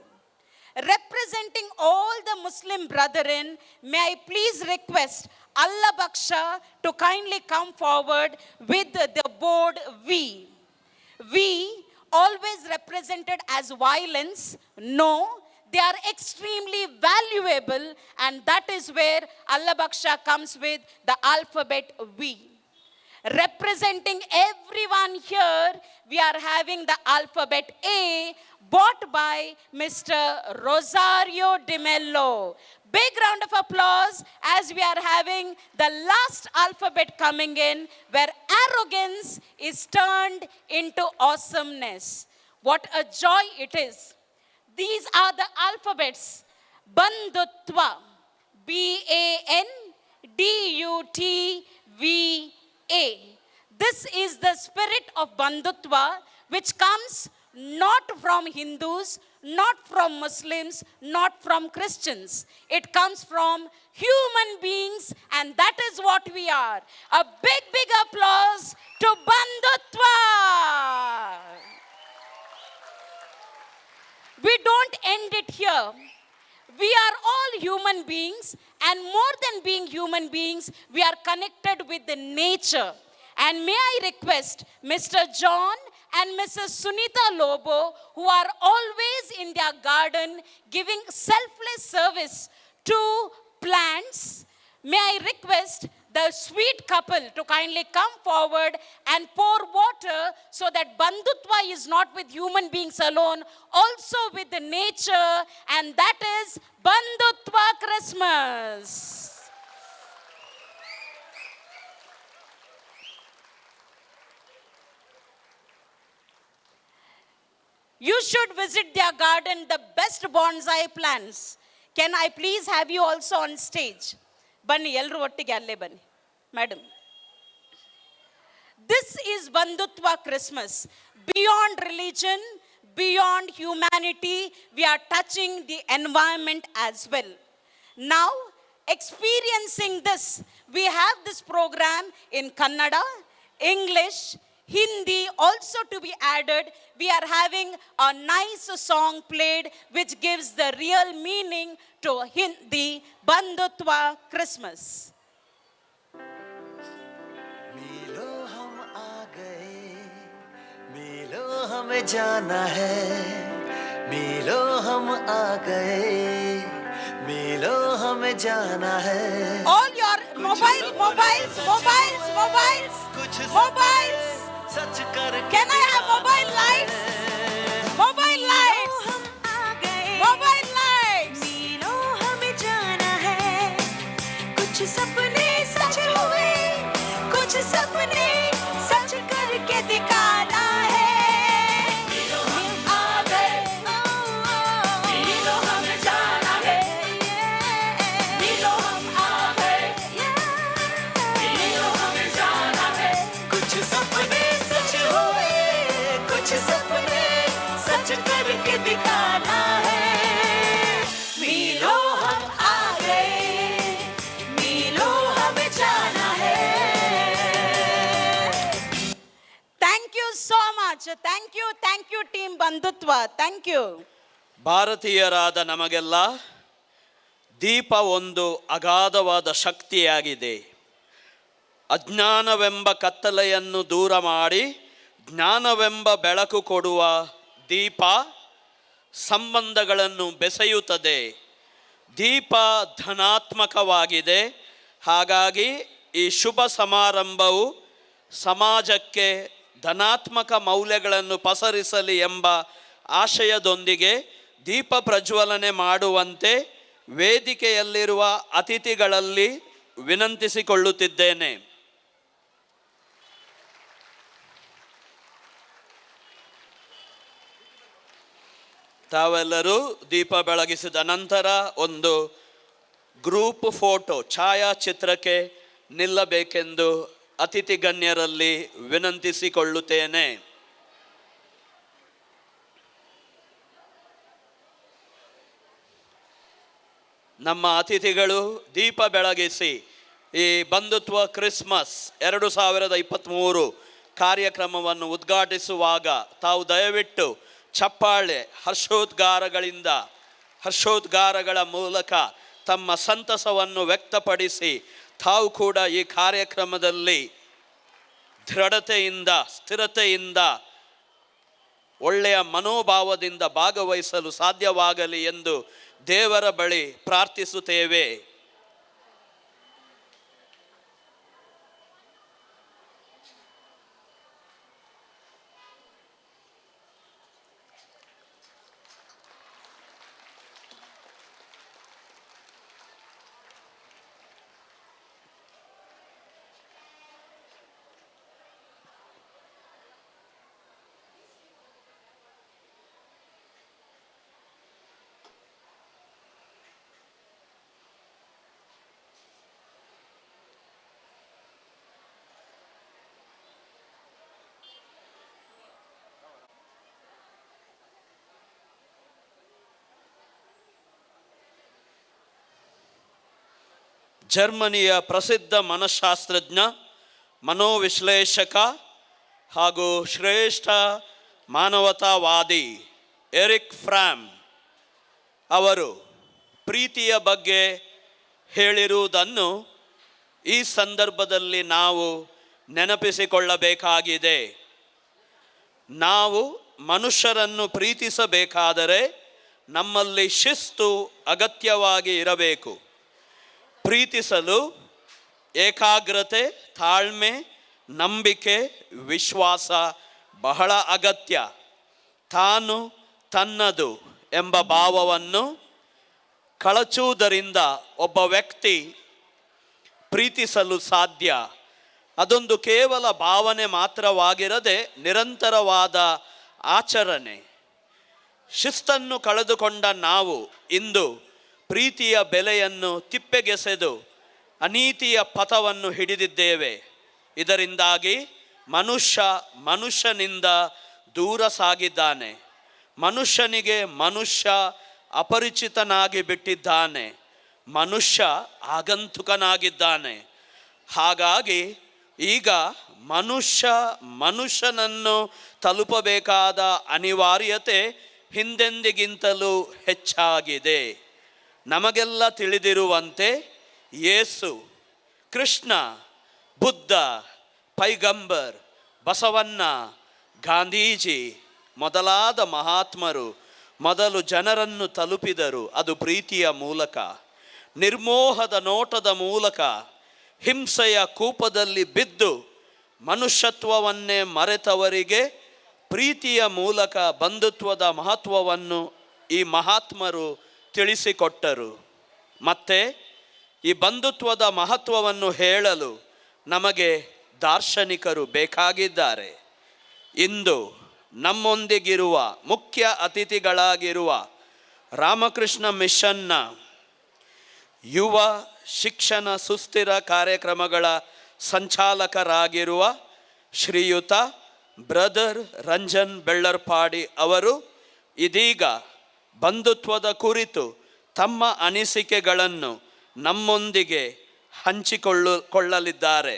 Representing all the Muslim brethren, may I please request Allah Baksha to kindly come forward with the board V. V, always represented as violence. No, they are extremely valuable, and that is where Allah Baksha comes with the alphabet V. Representing everyone here, we are having the alphabet A, bought by Mr. Rosario Di Mello. Big round of applause as we are having the last alphabet coming in, where arrogance is turned into awesomeness. What a joy it is. These are the alphabets. Bandutva, B-A-N-D-U-T-V-A. This is the spirit of Bandutva, which comes not from Hindus, not from Muslims, not from Christians. It comes from human beings, and that is what we are. A big, big applause to Bandutva. We don't end it here. We are all human beings, and more than being human beings, we are connected with the nature. And may I request Mr. John and Mrs. Sunita Lobo, who are always in their garden giving selfless service to plants. May I request the sweet couple to kindly come forward and pour water so that Bandutva is not with human beings alone, also with the nature, and that is Bandutva Christmas. You should visit their garden, the best bonsai plants. Can I please have you also on stage? Bunny, elru ottige alle bunny. Madam. This is Bandutva Christmas. Beyond religion, beyond humanity, we are touching the environment as well. Now, experiencing this, we have this program in Kannada, English, Hindi also to be added. We are having a nice song played which gives the real meaning to Hindi Bandutva Christmas. मिलो हम आ गए हमें जाना है, मिलो हम आ गए, मिलो हमें जाना है। All your mobiles. सच कर Can I have mobile lights? Mobile lights. Mobile lights. मिलो हमें जाना है, कुछ सपने सच हुए, कुछ सपने सच करके दिखाना है। मिलो हम आ गए, मिलो हमें जाना है, मिलो हम आ गए, मिलो हमें जाना है। कुछ सपने सच हुए, कुछ सपने सच करके दिखाना है। मिलो हम आ गए, मिलो हमें जाना है। Thank you so much. Thank you team Bandutva. Thank you. ಭಾರತೀಯರಾದ ನಮಗೆಲ್ಲ ದೀಪ ಒಂದು ಅಗಾಧವಾದ ಶಕ್ತಿಯಾಗಿದೆ. ಅಜ್ಞಾನವೆಂಬ ಕತ್ತಲೆಯನ್ನು ದೂರ ಮಾಡಿ ಜ್ಞಾನವೆಂಬ ಬೆಳಕು ಕೊಡುವ ದೀಪ ಸಂಬಂಧಗಳನ್ನು ಬೆಸೆಯುತ್ತದೆ. ದೀಪ ಧನಾತ್ಮಕವಾಗಿದೆ. ಹಾಗಾಗಿ ಈ ಶುಭ ಸಮಾರಂಭವು ಸಮಾಜಕ್ಕೆ ಧನಾತ್ಮಕ ಮೌಲ್ಯಗಳನ್ನು ಪಸರಿಸಲಿ ಎಂಬ ಆಶಯದೊಂದಿಗೆ ದೀಪ ಪ್ರಜ್ವಲನೆ ಮಾಡುವಂತೆ ವೇದಿಕೆಯಲ್ಲಿರುವ ಅತಿಥಿಗಳಲ್ಲಿ ವಿನಂತಿಸಿಕೊಳ್ಳುತ್ತಿದ್ದೇನೆ. ತಾವೆಲ್ಲರೂ ದೀಪ ಬೆಳಗಿಸಿದ ನಂತರ ಒಂದು ಗ್ರೂಪ್ ಫೋಟೋ ಛಾಯಾಚಿತ್ರಕ್ಕೆ ನಿಲ್ಲಬೇಕೆಂದು ಅತಿಥಿ ಗಣ್ಯರಲ್ಲಿ ವಿನಂತಿಸಿಕೊಳ್ಳುತ್ತೇನೆ. ನಮ್ಮ ಅತಿಥಿಗಳು ದೀಪ ಬೆಳಗಿಸಿ ಈ ಬಂಧುತ್ವ ಕ್ರಿಸ್ಮಸ್ 2023 ಕಾರ್ಯಕ್ರಮವನ್ನು ಉದ್ಘಾಟಿಸುವಾಗ ತಾವು ದಯವಿಟ್ಟು ಚಪ್ಪಾಳೆ ಹರ್ಷೋದ್ಗಾರಗಳ ಮೂಲಕ ತಮ್ಮ ಸಂತಸವನ್ನು ವ್ಯಕ್ತಪಡಿಸಿ ತಾವು ಕೂಡ ಈ ಕಾರ್ಯಕ್ರಮದಲ್ಲಿ ದೃಢತೆಯಿಂದ ಸ್ಥಿರತೆಯಿಂದ ಒಳ್ಳೆಯ ಮನೋಭಾವದಿಂದ ಭಾಗವಹಿಸಲು ಸಾಧ್ಯವಾಗಲಿ ಎಂದು ದೇವರ ಬಳಿ ಪ್ರಾರ್ಥಿಸುತ್ತೇವೆ. ಜರ್ಮನಿಯ ಪ್ರಸಿದ್ಧ ಮನಃಶಾಸ್ತ್ರಜ್ಞ, ಮನೋವಿಶ್ಲೇಷಕ ಹಾಗೂ ಶ್ರೇಷ್ಠ ಮಾನವತಾವಾದಿ ಎರಿಕ್ ಫ್ರಾಮ್ ಅವರು ಪ್ರೀತಿಯ ಬಗ್ಗೆ ಹೇಳಿರುವುದನ್ನು ಈ ಸಂದರ್ಭದಲ್ಲಿ ನಾವು ನೆನಪಿಸಿಕೊಳ್ಳಬೇಕಾಗಿದೆ. ನಾವು ಮನುಷ್ಯರನ್ನು ಪ್ರೀತಿಸಬೇಕಾದರೆ ನಮ್ಮಲ್ಲಿ ಶಿಸ್ತು ಅಗತ್ಯವಾಗಿ ಇರಬೇಕು. ಪ್ರೀತಿಸಲು ಏಕಾಗ್ರತೆ, ತಾಳ್ಮೆ, ನಂಬಿಕೆ, ವಿಶ್ವಾಸ ಬಹಳ ಅಗತ್ಯ. ತಾನು ತನ್ನದು ಎಂಬ ಭಾವವನ್ನು ಕಳಚುವುದರಿಂದ ಒಬ್ಬ ವ್ಯಕ್ತಿ ಪ್ರೀತಿಸಲು ಸಾಧ್ಯ. ಅದೊಂದು ಕೇವಲ ಭಾವನೆ ಮಾತ್ರವಾಗಿರದೆ ನಿರಂತರವಾದ ಆಚರಣೆ. ಶಿಸ್ತನ್ನು ಕಳೆದುಕೊಂಡ ನಾವು ಇಂದು ಪ್ರೀತಿಯ ಬೆಲೆಯನ್ನು ತಿಪ್ಪೆಗೆಸೆದು ಅನೀತಿಯ ಪಥವನ್ನು ಹಿಡಿದಿದ್ದೇವೆ. ಇದರಿಂದಾಗಿ ಮನುಷ್ಯನಿಂದ ದೂರ ಸಾಗಿದ್ದಾನೆ. ಮನುಷ್ಯನಿಗೆ ಮನುಷ್ಯ ಅಪರಿಚಿತನಾಗಿ ಬಿಟ್ಟಿದ್ದಾನೆ. ಮನುಷ್ಯ ಆಗಂತುಕನಾಗಿದ್ದಾನೆ. ಹಾಗಾಗಿ ಈಗ ಮನುಷ್ಯನನ್ನು ತಲುಪಬೇಕಾದ ಅನಿವಾರ್ಯತೆ ಹಿಂದೆಂದಿಗಿಂತಲೂ ಹೆಚ್ಚಾಗಿದೆ. ನಮಗೆಲ್ಲ ತಿಳಿದಿರುವಂತೆ ಯೇಸು, ಕೃಷ್ಣ, ಬುದ್ಧ, ಪೈಗಂಬರ್, ಬಸವಣ್ಣ, ಗಾಂಧೀಜಿ, ಮೊದಲಾದ ಮಹಾತ್ಮರು ಮೊದಲು ಜನರನ್ನು ತಲುಪಿದರು. ಅದು ಪ್ರೀತಿಯ ಮೂಲಕ, ನಿರ್ಮೋಹದ ನೋಟದ ಮೂಲಕ, ಹಿಂಸೆಯ ಕೂಪದಲ್ಲಿ ಬಿದ್ದು ಮನುಷ್ಯತ್ವವನ್ನೇ ಮರೆತವರಿಗೆ ಪ್ರೀತಿಯ ಮೂಲಕ ಬಂಧುತ್ವದ ಮಹತ್ವವನ್ನು ಈ ಮಹಾತ್ಮರು ತಿಳಿಸಿಕೊಟ್ಟರು. ಮತ್ತೆ ಈ ಬಂಧುತ್ವದ ಮಹತ್ವವನ್ನು ಹೇಳಲು ನಮಗೆ ದಾರ್ಶನಿಕರು ಬೇಕಾಗಿದ್ದಾರೆ. ಇಂದು ನಮ್ಮೊಂದಿಗಿರುವ ಮುಖ್ಯ ಅತಿಥಿಗಳಾಗಿರುವ ರಾಮಕೃಷ್ಣ ಮಿಷನ್ನ ಯುವ ಶಿಕ್ಷಣ ಸುಸ್ಥಿರ ಕಾರ್ಯಕ್ರಮಗಳ ಸಂಚಾಲಕರಾಗಿರುವ ಶ್ರೀಯುತ ಬ್ರದರ್ ರಂಜನ್ ಬೆಳ್ಳರ್ಪಾಡಿ ಅವರು ಇದೀಗ ಬಂಧುತ್ವದ ಕುರಿತು ತಮ್ಮ ಅನಿಸಿಕೆಗಳನ್ನು ನಮ್ಮೊಂದಿಗೆ ಹಂಚಿಕೊಳ್ಳಲಿದ್ದಾರೆ.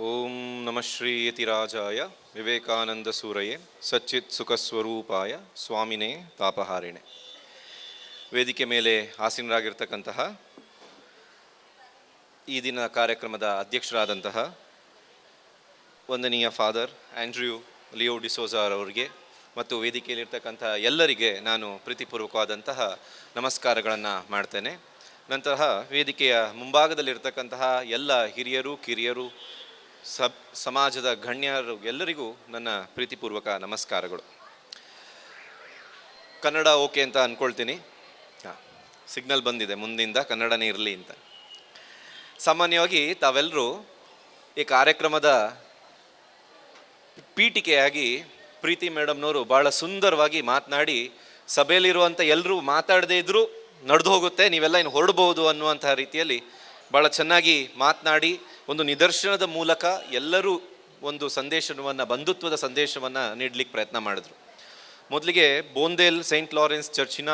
ಓಂ ನಮಃ ಶ್ರೀ ಯತಿರಾಜಾಯ ವಿವೇಕಾನಂದ ಸೂರಯೇ ಸಚ್ಚಿತ್ ಸುಖಸ್ವರೂಪಾಯ ಸ್ವಾಮಿನೇ ತಾಪಹಾರಿಣೆ. ವೇದಿಕೆ ಮೇಲೆ ಆಸೀನರಾಗಿರ್ತಕ್ಕಂತಹ ಈ ದಿನ ಕಾರ್ಯಕ್ರಮದ ಅಧ್ಯಕ್ಷರಾದಂತಹ ವಂದನೀಯ ಫಾದರ್ ಆಂಡ್ರ್ಯೂ ಲಿಯೋ ಡಿಸೋಜಾರ್ ಅವರಿಗೆ ಮತ್ತು ವೇದಿಕೆಯಲ್ಲಿರ್ತಕ್ಕಂಥ ಎಲ್ಲರಿಗೆ ನಾನು ಪ್ರೀತಿಪೂರ್ವಕವಾದಂತಹ ನಮಸ್ಕಾರಗಳನ್ನು ಮಾಡ್ತೇನೆ. ನಂತರ ವೇದಿಕೆಯ ಮುಂಭಾಗದಲ್ಲಿರ್ತಕ್ಕಂತಹ ಎಲ್ಲ ಹಿರಿಯರು, ಕಿರಿಯರು, ಸಮಾಜದ ಗಣ್ಯರು ಎಲ್ಲರಿಗೂ ನನ್ನ ಪ್ರೀತಿಪೂರ್ವಕ ನಮಸ್ಕಾರಗಳು. ಕನ್ನಡ ಓಕೆ ಅಂತ ಅಂದ್ಕೊಳ್ತೀನಿ. ಸಿಗ್ನಲ್ ಬಂದಿದೆ ಮುಂದಿಂದ, ಕನ್ನಡನೇ ಇರಲಿ ಅಂತ. ಸಾಮಾನ್ಯವಾಗಿ ತಾವೆಲ್ಲರೂ ಈ ಕಾರ್ಯಕ್ರಮದ ಪೀಠಿಕೆಯಾಗಿ ಪ್ರೀತಿ ಮೇಡಮ್ನವರು ಭಾಳ ಸುಂದರವಾಗಿ ಮಾತನಾಡಿ ಸಭೆಯಲ್ಲಿರುವಂಥ ಎಲ್ಲರೂ ಮಾತಾಡದೇ ಇದ್ದರೂ ನಡೆದು ಹೋಗುತ್ತೆ, ನೀವೆಲ್ಲ ಇನ್ನು ಹೊರಡ್ಬೋದು ಅನ್ನುವಂಥ ರೀತಿಯಲ್ಲಿ ಭಾಳ ಚೆನ್ನಾಗಿ ಮಾತನಾಡಿ ಒಂದು ನಿದರ್ಶನದ ಮೂಲಕ ಎಲ್ಲರೂ ಒಂದು ಸಂದೇಶವನ್ನು, ಬಂಧುತ್ವದ ಸಂದೇಶವನ್ನು ನೀಡಲಿಕ್ಕೆ ಪ್ರಯತ್ನ ಮಾಡಿದ್ರು. ಮೊದಲಿಗೆ ಬೋಂದೇಲ್ ಸೈಂಟ್ ಲಾರೆನ್ಸ್ ಚರ್ಚಿನ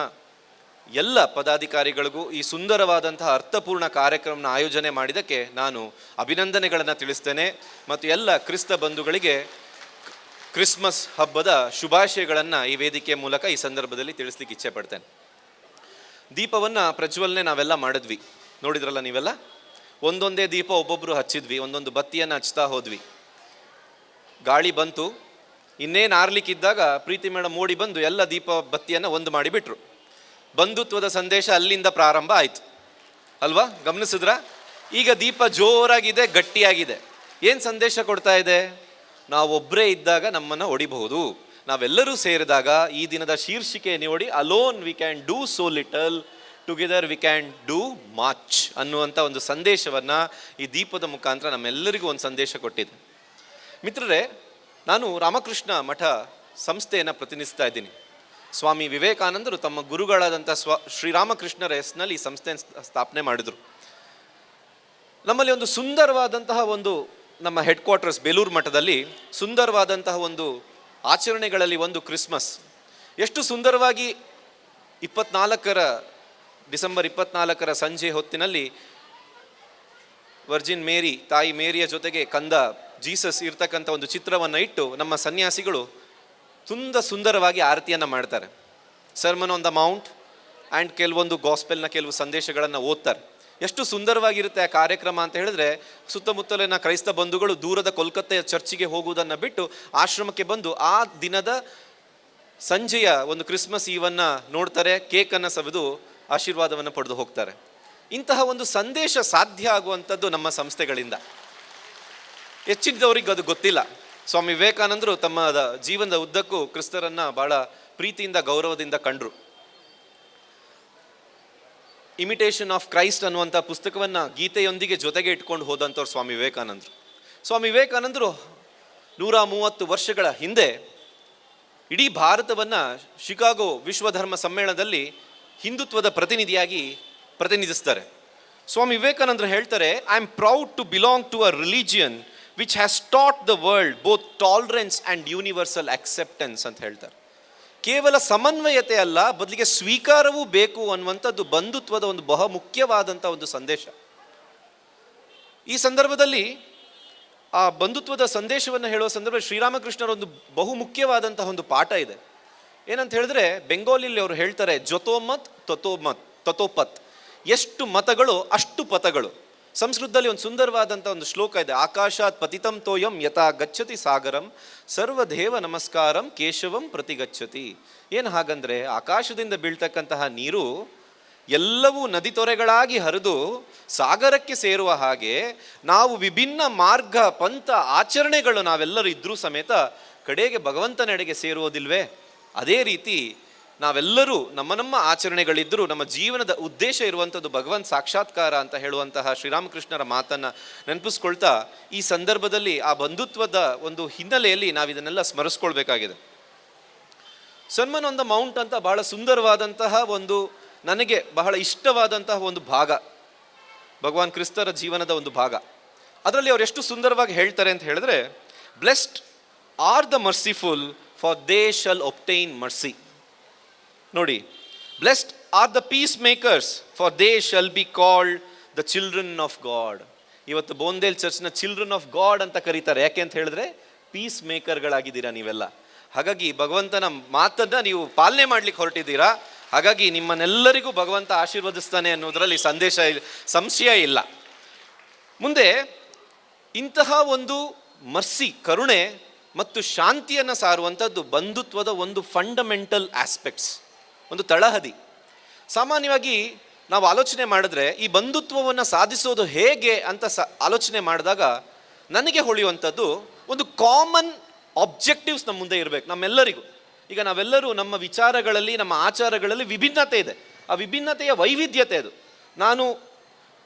ಎಲ್ಲ ಪದಾಧಿಕಾರಿಗಳಿಗೂ ಈ ಸುಂದರವಾದಂತಹ ಅರ್ಥಪೂರ್ಣ ಕಾರ್ಯಕ್ರಮನ ಆಯೋಜನೆ ಮಾಡಿದ್ದಕ್ಕೆ ನಾನು ಅಭಿನಂದನೆಗಳನ್ನು ತಿಳಿಸ್ತೇನೆ ಮತ್ತು ಎಲ್ಲ ಕ್ರಿಸ್ತ ಬಂಧುಗಳಿಗೆ ಕ್ರಿಸ್ಮಸ್ ಹಬ್ಬದ ಶುಭಾಶಯಗಳನ್ನು ಈ ವೇದಿಕೆಯ ಮೂಲಕ ಈ ಸಂದರ್ಭದಲ್ಲಿ ತಿಳಿಸ್ಲಿಕ್ಕೆ ಇಚ್ಛೆ ಪಡ್ತೇನೆ. ದೀಪವನ್ನು ಪ್ರಜ್ವಲನೆ ನಾವೆಲ್ಲ ಮಾಡಿದ್ವಿ, ನೋಡಿದ್ರಲ್ಲ ನೀವೆಲ್ಲ. ಒಂದೊಂದೇ ದೀಪ ಒಬ್ಬೊಬ್ಬರು ಹಚ್ಚಿದ್ವಿ, ಒಂದೊಂದು ಬತ್ತಿಯನ್ನು ಹಚ್ತಾ ಹೋದ್ವಿ. ಗಾಳಿ ಬಂತು, ಇನ್ನೇನು ಆರ್ಲಿಕ್ಕಿದ್ದಾಗ ಪ್ರೀತಿ ಮೇಡಮ್ ಓಡಿ ಬಂದು ಎಲ್ಲ ದೀಪ ಬತ್ತಿಯನ್ನು ಒಂದು ಮಾಡಿಬಿಟ್ರು. ಬಂಧುತ್ವದ ಸಂದೇಶ ಅಲ್ಲಿಂದ ಪ್ರಾರಂಭ ಆಯಿತು ಅಲ್ವಾ? ಗಮನಿಸಿದ್ರ? ಈಗ ದೀಪ ಜೋರಾಗಿದೆ, ಗಟ್ಟಿಯಾಗಿದೆ. ಏನು ಸಂದೇಶ ಕೊಡ್ತಾ ಇದೆ? ನಾವೊಬ್ಬರೇ ಇದ್ದಾಗ ನಮ್ಮನ್ನು ಹೊಡಿಬಹುದು, ನಾವೆಲ್ಲರೂ ಸೇರಿದಾಗ ಈ ದಿನದ ಶೀರ್ಷಿಕೆ ನೋಡಿ, alone we can do so little, together we can do much ಅನ್ನುವಂಥ ಒಂದು ಸಂದೇಶವನ್ನು ಈ ದೀಪದ ಮುಖಾಂತರ ನಮ್ಮೆಲ್ಲರಿಗೂ ಒಂದು ಸಂದೇಶ ಕೊಟ್ಟಿದೆ. ಮಿತ್ರರೇ, ನಾನು ರಾಮಕೃಷ್ಣ ಮಠ ಸಂಸ್ಥೆಯನ್ನು ಪ್ರತಿನಿಧಿಸ್ತಾ ಇದ್ದೀನಿ. ಸ್ವಾಮಿ ವಿವೇಕಾನಂದರು ತಮ್ಮ ಗುರುಗಳಾದಂಥ ಶ್ರೀರಾಮಕೃಷ್ಣರ ಹೆಸರಿನಲ್ಲಿ ಈ ಸಂಸ್ಥೆಯನ್ನು ಸ್ಥಾಪನೆ ಮಾಡಿದರು. ನಮ್ಮಲ್ಲಿ ಒಂದು ಸುಂದರವಾದಂತಹ ಒಂದು ನಮ್ಮ ಹೆಡ್ ಕ್ವಾರ್ಟರ್ಸ್ ಬೇಲೂರು ಮಠದಲ್ಲಿ ಸುಂದರವಾದಂತಹ ಒಂದು ಆಚರಣೆಗಳಲ್ಲಿ ಒಂದು ಕ್ರಿಸ್ಮಸ್. ಎಷ್ಟು ಸುಂದರವಾಗಿ ಡಿಸೆಂಬರ್ 24 ಸಂಜೆ ಹೊತ್ತಿನಲ್ಲಿ ವರ್ಜಿನ್ ಮೇರಿ, ತಾಯಿ ಮೇರಿಯ ಜೊತೆಗೆ ಕಂದ ಜೀಸಸ್ ಇರ್ತಕ್ಕಂಥ ಒಂದು ಚಿತ್ರವನ್ನು ಇಟ್ಟು ನಮ್ಮ ಸನ್ಯಾಸಿಗಳು ಸುಂದರವಾಗಿ ಆರತಿಯನ್ನು ಮಾಡ್ತಾರೆ. Sermon on the Mount and ಕೆಲವೊಂದು ಗಾಸ್ಪೆಲ್ನ ಕೆಲವು ಸಂದೇಶಗಳನ್ನು ಓದ್ತಾರೆ. ಎಷ್ಟು ಸುಂದರವಾಗಿರುತ್ತೆ ಆ ಕಾರ್ಯಕ್ರಮ ಅಂತ ಹೇಳಿದ್ರೆ, ಸುತ್ತಮುತ್ತಲಿನ ಕ್ರೈಸ್ತ ಬಂಧುಗಳು ದೂರದ ಕೋಲ್ಕತ್ತೆಯ ಚರ್ಚಿಗೆ ಹೋಗುವುದನ್ನು ಬಿಟ್ಟು ಆಶ್ರಮಕ್ಕೆ ಬಂದು ಆ ದಿನದ ಸಂಜೆಯ ಒಂದು ಕ್ರಿಸ್ಮಸ್ ಈವನ್ನು ನೋಡ್ತಾರೆ, ಕೇಕನ್ನು ಸವಿದು ಆಶೀರ್ವಾದವನ್ನು ಪಡೆದು ಹೋಗ್ತಾರೆ. ಇಂತಹ ಒಂದು ಸಂದೇಶ ಸಾಧ್ಯ ಆಗುವಂಥದ್ದು ನಮ್ಮ ಸಂಸ್ಥೆಗಳಿಂದ. ಹೆಚ್ಚಿನದವರಿಗೆ ಅದು ಗೊತ್ತಿಲ್ಲ. ಸ್ವಾಮಿ ವಿವೇಕಾನಂದರು ತಮ್ಮ ಜೀವನದ ಉದ್ದಕ್ಕೂ ಕ್ರಿಸ್ತರನ್ನ ಬಹಳ ಪ್ರೀತಿಯಿಂದ, ಗೌರವದಿಂದ ಕಂಡ್ರು. ಇಮಿಟೇಷನ್ ಆಫ್ ಕ್ರೈಸ್ಟ್ ಅನ್ನುವಂಥ ಪುಸ್ತಕವನ್ನು ಗೀತೆಯೊಂದಿಗೆ ಜೊತೆಗೆ ಇಟ್ಕೊಂಡು ಹೋದಂಥವ್ರು ಸ್ವಾಮಿ ವಿವೇಕಾನಂದರು. ಸ್ವಾಮಿ ವಿವೇಕಾನಂದರು 130 ವರ್ಷಗಳ ಹಿಂದೆ ಇಡೀ ಭಾರತವನ್ನು ಶಿಕಾಗೋ ವಿಶ್ವಧರ್ಮ ಸಮ್ಮೇಳನದಲ್ಲಿ ಹಿಂದುತ್ವದ ಪ್ರತಿನಿಧಿಯಾಗಿ ಪ್ರತಿನಿಧಿಸ್ತಾರೆ. ಸ್ವಾಮಿ ವಿವೇಕಾನಂದರು ಹೇಳ್ತಾರೆ, I am proud to belong to a religion which has taught the world both tolerance and universal acceptance ಅಂತ ಹೇಳ್ತಾರೆ. ಕೇವಲ ಸಮನ್ವಯತೆ ಅಲ್ಲ, ಬದಲಿಗೆ ಸ್ವೀಕಾರವೂ ಬೇಕು ಅನ್ನುವಂಥದ್ದು ಬಂಧುತ್ವದ ಒಂದು ಬಹುಮುಖ್ಯವಾದಂಥ ಒಂದು ಸಂದೇಶ. ಈ ಸಂದರ್ಭದಲ್ಲಿ ಆ ಬಂಧುತ್ವದ ಸಂದೇಶವನ್ನು ಹೇಳುವ ಸಂದರ್ಭದಲ್ಲಿ ಶ್ರೀರಾಮಕೃಷ್ಣರ ಒಂದು ಬಹುಮುಖ್ಯವಾದಂತಹ ಒಂದು ಪಾಠ ಇದೆ. ಏನಂತ ಹೇಳಿದ್ರೆ, ಬೆಂಗಾಲಿಯಲ್ಲಿ ಅವರು ಹೇಳ್ತಾರೆ, ಜೊತೋಮತ್ ತಥೋಪತ್, ಎಷ್ಟು ಮತಗಳು ಅಷ್ಟು ಪಥಗಳು. ಸಂಸ್ಕೃತದಲ್ಲಿ ಒಂದು ಸುಂದರವಾದಂಥ ಒಂದು ಶ್ಲೋಕ ಇದೆ, ಆಕಾಶಾತ್ ಪತಿತಂ ತೋಯಂ ಯಥಾ ಗಚ್ಚತಿ ಸಾಗರಂ ಸರ್ವದೇವ ನಮಸ್ಕಾರಂ ಕೇಶವಂ ಪ್ರತಿಗಚ್ಚತಿ. ಏನು ಹಾಗಂದ್ರೆ ಆಕಾಶದಿಂದ ಬೀಳ್ತಕ್ಕಂತಹ ನೀರು ಎಲ್ಲವೂ ನದಿ ತೊರೆಗಳಾಗಿ ಹರಿದು ಸಾಗರಕ್ಕೆ ಸೇರುವ ಹಾಗೆ ನಾವು ವಿಭಿನ್ನ ಮಾರ್ಗ ಪಂಥ ಆಚರಣೆಗಳು ನಾವೆಲ್ಲರೂ ಇದ್ರೂ ಸಮೇತ ಕಡೆಗೆ ಭಗವಂತನೆಡೆಗೆ ಸೇರುವುದಿಲ್ವೇ? ಅದೇ ರೀತಿ ನಾವೆಲ್ಲರೂ ನಮ್ಮ ಆಚರಣೆಗಳಿದ್ದರೂ ನಮ್ಮ ಜೀವನದ ಉದ್ದೇಶ ಇರುವಂಥದ್ದು ಭಗವಂತ ಸಾಕ್ಷಾತ್ಕಾರ ಅಂತ ಹೇಳುವಂತಹ ಶ್ರೀರಾಮಕೃಷ್ಣರ ಮಾತನ್ನು ನೆನಪಿಸ್ಕೊಳ್ತಾ ಈ ಸಂದರ್ಭದಲ್ಲಿ ಆ ಬಂಧುತ್ವದ ಒಂದು ಹಿನ್ನೆಲೆಯಲ್ಲಿ ನಾವು ಇದನ್ನೆಲ್ಲ ಸ್ಮರಿಸ್ಕೊಳ್ಬೇಕಾಗಿದೆ. ಸರ್ಮನ್ ಆನ್ ದ ಮೌಂಟ್ ಅಂತ ಬಹಳ ಸುಂದರವಾದಂತಹ ಒಂದು, ನನಗೆ ಬಹಳ ಇಷ್ಟವಾದಂತಹ ಒಂದು ಭಾಗ, ಭಗವಾನ್ ಕ್ರಿಸ್ತರ ಜೀವನದ ಒಂದು ಭಾಗ. ಅದರಲ್ಲಿ ಅವ್ರು ಎಷ್ಟು ಸುಂದರವಾಗಿ ಹೇಳ್ತಾರೆ ಅಂತ ಹೇಳಿದ್ರೆ, blessed are the merciful for they shall obtain mercy. ನೋಡಿ, blessed are the peacemakers for they shall be called the children of God. ಇವತ್ತು ಬೋಂದೇಲ್ ಚರ್ಚ್ನ ಚಿಲ್ಡ್ರನ್ ಆಫ್ ಗಾಡ್ ಅಂತ ಕರೀತಾರೆ. ಯಾಕೆ ಅಂತ ಹೇಳಿದ್ರೆ ಪೀಸ್ ಮೇಕರ್ಗಳಾಗಿದ್ದೀರಾ ನೀವೆಲ್ಲ. ಹಾಗಾಗಿ ಭಗವಂತನ ಮಾತನ್ನ ನೀವು ಪಾಲನೆ ಮಾಡ್ಲಿಕ್ಕೆ ಹೊರಟಿದ್ದೀರಾ. ಹಾಗಾಗಿ ನಿಮ್ಮನ್ನೆಲ್ಲರಿಗೂ ಭಗವಂತ ಆಶೀರ್ವದಿಸ್ತಾನೆ ಅನ್ನೋದರಲ್ಲಿ ಸಂಶಯ ಇಲ್ಲ. ಮುಂದೆ ಇಂತಹ ಒಂದು ಮರ್ಸಿ, ಕರುಣೆ ಮತ್ತು ಶಾಂತಿಯನ್ನು ಸಾರುವಂಥದ್ದು ಬಂಧುತ್ವದ ಒಂದು ಫಂಡಮೆಂಟಲ್ ಆಸ್ಪೆಕ್ಟ್ಸ್, ಒಂದು ತಳಹದಿ. ಸಾಮಾನ್ಯವಾಗಿ ನಾವು ಆಲೋಚನೆ ಮಾಡಿದ್ರೆ ಈ ಬಂಧುತ್ವವನ್ನು ಸಾಧಿಸೋದು ಹೇಗೆ ಅಂತ ಆಲೋಚನೆ ಮಾಡಿದಾಗ ನನಗೆ ಹೊಳೆಯುವಂಥದ್ದು ಒಂದು ಕಾಮನ್ ಆಬ್ಜೆಕ್ಟಿವ್ಸ್ ನಮ್ಮ ಮುಂದೆ ಇರಬೇಕು ನಮ್ಮೆಲ್ಲರಿಗೂ. ಈಗ ನಾವೆಲ್ಲರೂ ನಮ್ಮ ವಿಚಾರಗಳಲ್ಲಿ, ನಮ್ಮ ಆಚಾರಗಳಲ್ಲಿ ವಿಭಿನ್ನತೆ ಇದೆ. ಆ ವಿಭಿನ್ನತೆಯ ವೈವಿಧ್ಯತೆ ಅದು. ನಾನು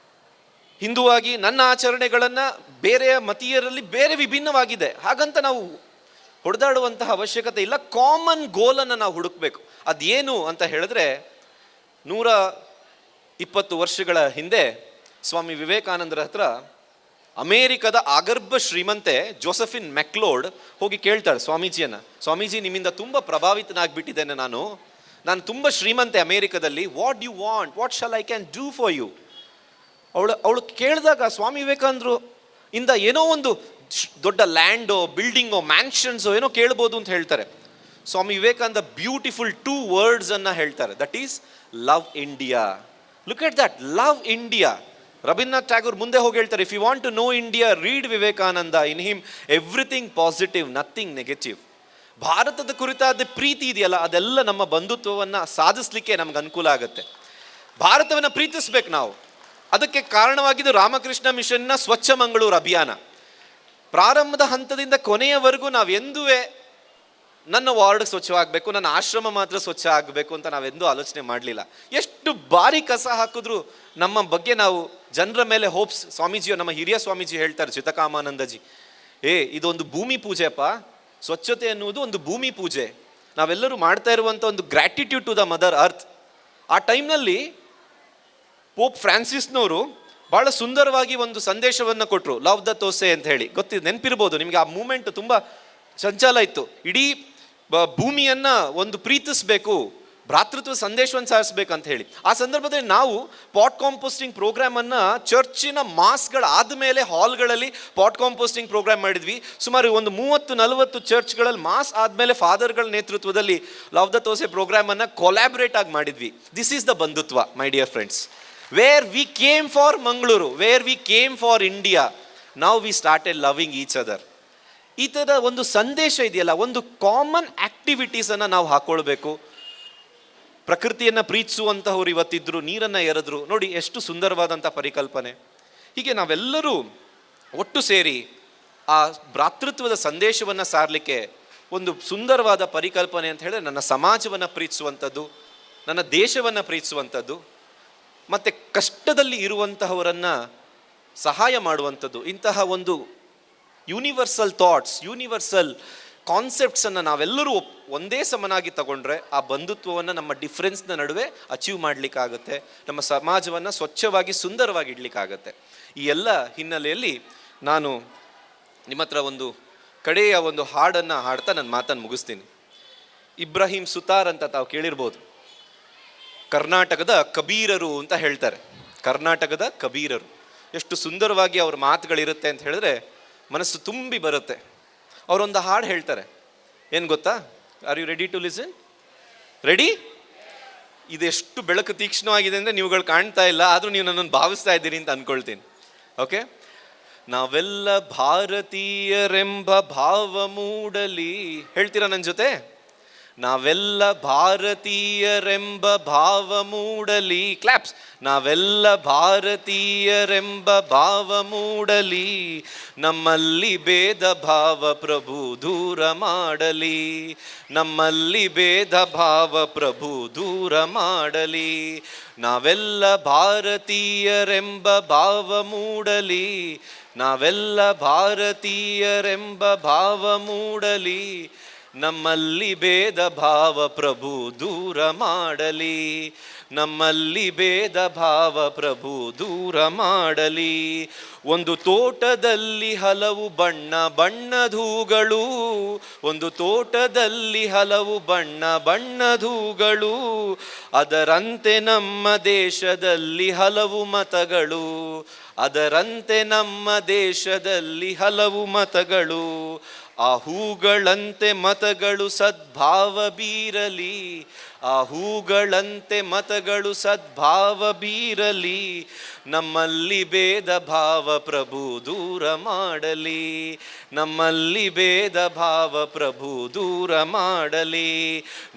ಹಿಂದುವಾಗಿ ನನ್ನ ಆಚರಣೆಗಳನ್ನು ಬೇರೆಯ ಮತೀಯರಲ್ಲಿ ಬೇರೆ ವಿಭಿನ್ನವಾಗಿದೆ, ಹಾಗಂತ ನಾವು ಹೊಡೆದಾಡುವಂತಹ ಅವಶ್ಯಕತೆ ಇಲ್ಲ. ಕಾಮನ್ ಗೋಲನ್ನು ನಾವು ಹುಡುಕಬೇಕು. ಅದೇನು ಅಂತ ಹೇಳಿದ್ರೆ, 120 ವರ್ಷಗಳ ಹಿಂದೆ ಸ್ವಾಮಿ ವಿವೇಕಾನಂದರ ಹತ್ರ ಅಮೇರಿಕದ ಆಗರ್ಭ ಶ್ರೀಮಂತೆ ಜೋಸೆಫಿನ್ ಮೆಕ್ಲೋರ್ಡ್ ಹೋಗಿ ಕೇಳ್ತಾಳೆ ಸ್ವಾಮೀಜಿಯನ್ನ, ಸ್ವಾಮೀಜಿ ನಿಮ್ಮಿಂದ ತುಂಬ ಪ್ರಭಾವಿತನಾಗ್ಬಿಟ್ಟಿದ್ದೇನೆ, ನಾನು ತುಂಬ ಶ್ರೀಮಂತೆ ಅಮೇರಿಕದಲ್ಲಿ, what you want, what shall I can do for you. ಅವಳು ಕೇಳಿದಾಗ ಸ್ವಾಮಿ ವಿವೇಕಾನಂದರು ಇಂದ ಏನೋ ಒಂದು ದೊಡ್ಡ ಲ್ಯಾಂಡೋ, ಬಿಲ್ಡಿಂಗೋ, ಮ್ಯಾನ್ಷನ್ಸೋ ಏನೋ ಕೇಳ್ಬೋದು ಅಂತ ಹೇಳ್ತಾರೆ. ಸ್ವಾಮಿ ವಿವೇಕಾನಂದ ಬ್ಯೂಟಿಫುಲ್ 2 words ಅನ್ನ ಹೇಳ್ತಾರೆ, that is love India. Look at that, love India. Rabindranath Tagore ಮುಂದೆ ಹೋಗಿ ಹೇಳ್ತಾರೆ, if you want to know India, read Vivekananda. In him everything positive, nothing negative. ಭಾರತದ ಕುರಿತಾದ ಪ್ರೀತಿ ಇದೆಯಲ್ಲ, ಅದೆಲ್ಲ ನಮ್ಮ ಬಂಧುತ್ವವನ್ನು ಸಾಧಿಸಲಿಕ್ಕೆ ನಮ್ಗೆ ಅನುಕೂಲ ಆಗುತ್ತೆ. ಭಾರತವನ್ನು ಪ್ರೀತಿಸ್ಬೇಕು ನಾವು. ಅದಕ್ಕೆ ಕಾರಣವಾಗಿದ್ದು ರಾಮಕೃಷ್ಣ ಮಿಷನ್ನ ಸ್ವಚ್ಛ ಮಂಗಳೂರು ಅಭಿಯಾನ. ಪ್ರಾರಂಭದ ಹಂತದಿಂದ ಕೊನೆಯವರೆಗೂ ನಾವೆಂದೂ ನನ್ನ ವಾರ್ಡ್ ಸ್ವಚ್ಛವಾಗಬೇಕು, ನನ್ನ ಆಶ್ರಮ ಮಾತ್ರ ಸ್ವಚ್ಛ ಆಗಬೇಕು ಅಂತ ನಾವೆಂದೂ ಆಲೋಚನೆ ಮಾಡಲಿಲ್ಲ. ಎಷ್ಟು ಬಾರಿ ಕಸ ಹಾಕಿದ್ರು ನಮ್ಮ ಬಗ್ಗೆ ನಾವು ಜನರ ಮೇಲೆ ಹೋಪ್ಸ್. ಸ್ವಾಮೀಜಿಯೋ, ನಮ್ಮ ಹಿರಿಯ ಸ್ವಾಮೀಜಿ ಹೇಳ್ತಾರೆ, ಚಿತಕಾಮಾನಂದಜಿ, ಇದೊಂದು ಭೂಮಿ ಪೂಜೆ ಅಪ್ಪ, ಸ್ವಚ್ಛತೆ ಅನ್ನುವುದು ಒಂದು ಭೂಮಿ ಪೂಜೆ. ನಾವೆಲ್ಲರೂ ಮಾಡ್ತಾ ಇರುವಂಥ ಒಂದು gratitude to the mother earth. ಆ ಟೈಮ್ನಲ್ಲಿ ಪೋಪ್ ಫ್ರಾನ್ಸಿಸ್ನವರು ಬಹಳ ಸುಂದರವಾಗಿ ಒಂದು ಸಂದೇಶವನ್ನು ಕೊಟ್ಟರು, ಲವ್ ದ ತೋಸೆ ಅಂತ ಹೇಳಿ. ನೆನಪಿರ್ಬೋದು ನಿಮಗೆ, ಆ ಮೂಮೆಂಟ್ ತುಂಬ ಸಂಚಾಲ ಇತ್ತು. ಇಡೀ ಭೂಮಿಯನ್ನ ಒಂದು ಪ್ರೀತಿಸಬೇಕು, ಭ್ರಾತೃತ್ವ ಸಂದೇಶವನ್ನು ಸಾರಿಸಬೇಕಂತ ಹೇಳಿ. ಆ ಸಂದರ್ಭದಲ್ಲಿ ನಾವು ಪಾಟ್ ಕಾಂಪೋಸ್ಟಿಂಗ್ ಪ್ರೋಗ್ರಾಮನ್ನು ಚರ್ಚಿನ ಮಾಸ್ಗಳ ಆದಮೇಲೆ ಹಾಲ್ಗಳಲ್ಲಿ ಪಾಟ್ ಕಾಂಪೋಸ್ಟಿಂಗ್ ಪ್ರೋಗ್ರಾಮ್ ಮಾಡಿದ್ವಿ. ಸುಮಾರು ಒಂದು 30-40 ಚರ್ಚ್ಗಳಲ್ಲಿ ಮಾಸ್ ಆದಮೇಲೆ ಫಾದರ್ಗಳ ನೇತೃತ್ವದಲ್ಲಿ ಲವ್ ದ ತೋಸೆ ಪ್ರೋಗ್ರಾಮನ್ನು ಕೊಲಾಬ್ರೇಟ್ ಆಗಿ ಮಾಡಿದ್ವಿ. ದಿಸ್ ಈಸ್ ದ ಬಂಧುತ್ವ, my dear friends. Where we came for Mangalore, where we came for India, now we started loving each other. ಈ ಥರ ಒಂದು ಸಂದೇಶ ಇದೆಯಲ್ಲ, ಒಂದು ಕಾಮನ್ ಆಕ್ಟಿವಿಟೀಸನ್ನು ನಾವು ಹಾಕ್ಕೊಳ್ಬೇಕು. ಪ್ರಕೃತಿಯನ್ನು ಪ್ರೀತಿಸುವಂತಹವ್ರು ಇವತ್ತಿದ್ರು, ನೀರನ್ನು ಎರೆದ್ರು. ನೋಡಿ ಎಷ್ಟು ಸುಂದರವಾದಂಥ ಪರಿಕಲ್ಪನೆ. ಹೀಗೆ ನಾವೆಲ್ಲರೂ ಒಟ್ಟು ಸೇರಿ ಆ ಭ್ರಾತೃತ್ವದ ಸಂದೇಶವನ್ನು ಸಾರಲಿಕ್ಕೆ ಒಂದು ಸುಂದರವಾದ ಪರಿಕಲ್ಪನೆ ಅಂತ ಹೇಳಿದ್ರೆ, ನನ್ನ ಸಮಾಜವನ್ನು ಪ್ರೀತಿಸುವಂಥದ್ದು, ನನ್ನ ದೇಶವನ್ನು ಪ್ರೀತಿಸುವಂಥದ್ದು, ಮತ್ತು ಕಷ್ಟದಲ್ಲಿ ಇರುವಂತಹವರನ್ನು ಸಹಾಯ ಮಾಡುವಂಥದ್ದು. ಇಂತಹ ಒಂದು ಯೂನಿವರ್ಸಲ್ ಥಾಟ್ಸ್, ಯೂನಿವರ್ಸಲ್ ಕಾನ್ಸೆಪ್ಟ್ಸನ್ನು ನಾವೆಲ್ಲರೂ ಒಂದೇ ಸಮನಾಗಿ ತಗೊಂಡ್ರೆ ಆ ಬಂಧುತ್ವವನ್ನು ನಮ್ಮ ಡಿಫ್ರೆನ್ಸ್ನ ನಡುವೆ ಅಚೀವ್ ಮಾಡಲಿಕ್ಕಾಗುತ್ತೆ. ನಮ್ಮ ಸಮಾಜವನ್ನು ಸ್ವಚ್ಛವಾಗಿ ಸುಂದರವಾಗಿ ಇಡಲಿಕ್ಕಾಗತ್ತೆ. ಈ ಎಲ್ಲ ಹಿನ್ನೆಲೆಯಲ್ಲಿ ನಾನು ನಿಮ್ಮ ಹತ್ರ ಒಂದು ಕಡೆಯ ಒಂದು ಹಾಡನ್ನು ಹಾಡ್ತಾ ನನ್ನ ಮಾತನ್ನು ಮುಗಿಸ್ತೀನಿ. ಇಬ್ರಾಹಿಂ ಸುತಾರ್ ಅಂತ ತಾವು ಕೇಳಿರ್ಬೋದು. ಕರ್ನಾಟಕದ ಕಬೀರರು ಅಂತ ಹೇಳ್ತಾರೆ. ಕರ್ನಾಟಕದ ಕಬೀರರು ಎಷ್ಟು ಸುಂದರವಾಗಿ ಅವ್ರ ಮಾತುಗಳಿರುತ್ತೆ ಅಂತ ಹೇಳಿದ್ರೆ ಮನಸ್ಸು ತುಂಬಿ ಬರುತ್ತೆ. ಅವರೊಂದು ಹಾಡು ಹೇಳ್ತಾರೆ, ಏನು ಗೊತ್ತಾ? Are you ready to listen? Ready? ಇದೆಷ್ಟು ಬೆಳಕು ತೀಕ್ಷ್ಣವಾಗಿದೆ ಅಂದರೆ ನೀವುಗಳು ಕಾಣ್ತಾ ಇಲ್ಲ, ಆದರೂ ನೀವು ನನ್ನನ್ನು ಭಾವಿಸ್ತಾ ಇದ್ದೀರಿ ಅಂತ ಅಂದ್ಕೊಳ್ತೀನಿ. ಓಕೆ, ನಾವೆಲ್ಲ ಭಾರತೀಯರೆಂಬ ಭಾವ ಮೂಡಲಿ. ಹೇಳ್ತೀರಾ ನನ್ನ ಜೊತೆ? ನಾವೆಲ್ಲ ಭಾರತೀಯರೆಂಬ ಭಾವ ಮೂಡಲಿ. ಕ್ಲಾಪ್ಸ್. ನಾವೆಲ್ಲ ಭಾರತೀಯರೆಂಬ ಭಾವ ಮೂಡಲಿ, ನಮ್ಮಲ್ಲಿ ಭೇದ ಭಾವ ಪ್ರಭು ದೂರ ಮಾಡಲಿ. ನಮ್ಮಲ್ಲಿ ಭೇದ ಭಾವ ಪ್ರಭು ದೂರ ಮಾಡಲಿ. ನಾವೆಲ್ಲ ಭಾರತೀಯರೆಂಬ ಭಾವ ಮೂಡಲಿ, ನಾವೆಲ್ಲ ಭಾರತೀಯರೆಂಬ ಭಾವ ಮೂಡಲಿ, ನಮ್ಮಲ್ಲಿ ಭೇದ ಭಾವ ಪ್ರಭು ದೂರ ಮಾಡಲಿ. ನಮ್ಮಲ್ಲಿ ಭೇದ ಭಾವ ಪ್ರಭು ದೂರ ಮಾಡಲಿ. ಒಂದು ತೋಟದಲ್ಲಿ ಹಲವು ಬಣ್ಣ ಬಣ್ಣದ ಹೂಗಳು, ಒಂದು ತೋಟದಲ್ಲಿ ಹಲವು ಬಣ್ಣ ಬಣ್ಣದ ಹೂಗಳು, ಅದರಂತೆ ನಮ್ಮ ದೇಶದಲ್ಲಿ ಹಲವು ಮತಗಳು, ಅದರಂತೆ ನಮ್ಮ ದೇಶದಲ್ಲಿ ಹಲವು ಮತಗಳು. ಆ ಹೂಗಳಂತೆ ಮತಗಳು ಸದ್ಭಾವ ಬೀರಲಿ, ಆ ಹೂಗಳಂತೆ ಮತಗಳು ಸದ್ಭಾವ ಬೀರಲಿ, ನಮ್ಮಲ್ಲಿ ಭೇದ ಭಾವ ಪ್ರಭು ದೂರ ಮಾಡಲಿ. ನಮ್ಮಲ್ಲಿ ಭೇದ ಭಾವ ಪ್ರಭು ದೂರ ಮಾಡಲಿ.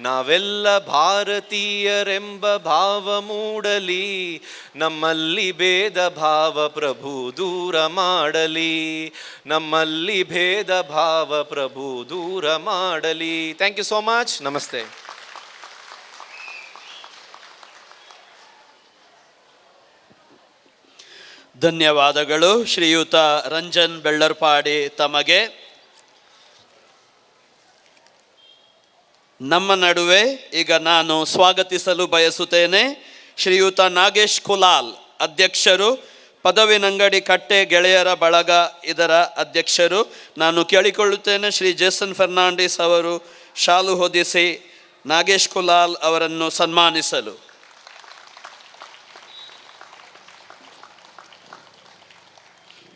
ನಾವೆಲ್ಲ ಭಾರತೀಯರೆಂಬ ಭಾವ ಮೂಡಲಿ, ನಮ್ಮಲ್ಲಿ ಭೇದ ಭಾವ ಪ್ರಭು ದೂರ ಮಾಡಲಿ. ನಮ್ಮಲ್ಲಿ ಭೇದ ಭಾವ ಪ್ರಭು ದೂರ ಮಾಡಲಿ. Thank you so much. ನಮಸ್ತೆ. ಧನ್ಯವಾದಗಳು ಶ್ರೀಯುತ ರಂಜನ್ ಬೆಳ್ಳರ್ಪಾಡಿ ತಮಗೆ. ನಮ್ಮ ನಡುವೆ ಈಗ ನಾನು ಸ್ವಾಗತಿಸಲು ಬಯಸುತ್ತೇನೆ ಶ್ರೀಯುತ ನಾಗೇಶ್ ಕುಲಾಲ್, ಅಧ್ಯಕ್ಷರು, ಪದವಿನಂಗಡಿ ಕಟ್ಟೆ ಗೆಳೆಯರ ಬಳಗ ಇದರ ಅಧ್ಯಕ್ಷರು. ನಾನು ಕೇಳಿಕೊಳ್ಳುತ್ತೇನೆ ಶ್ರೀ ಜೇಸನ್ ಫರ್ನಾಂಡಿಸ್ ಅವರು ಶಾಲು ಹೊದಿಸಿ ನಾಗೇಶ್ ಕುಲಾಲ್ ಅವರನ್ನು ಸನ್ಮಾನಿಸಲು.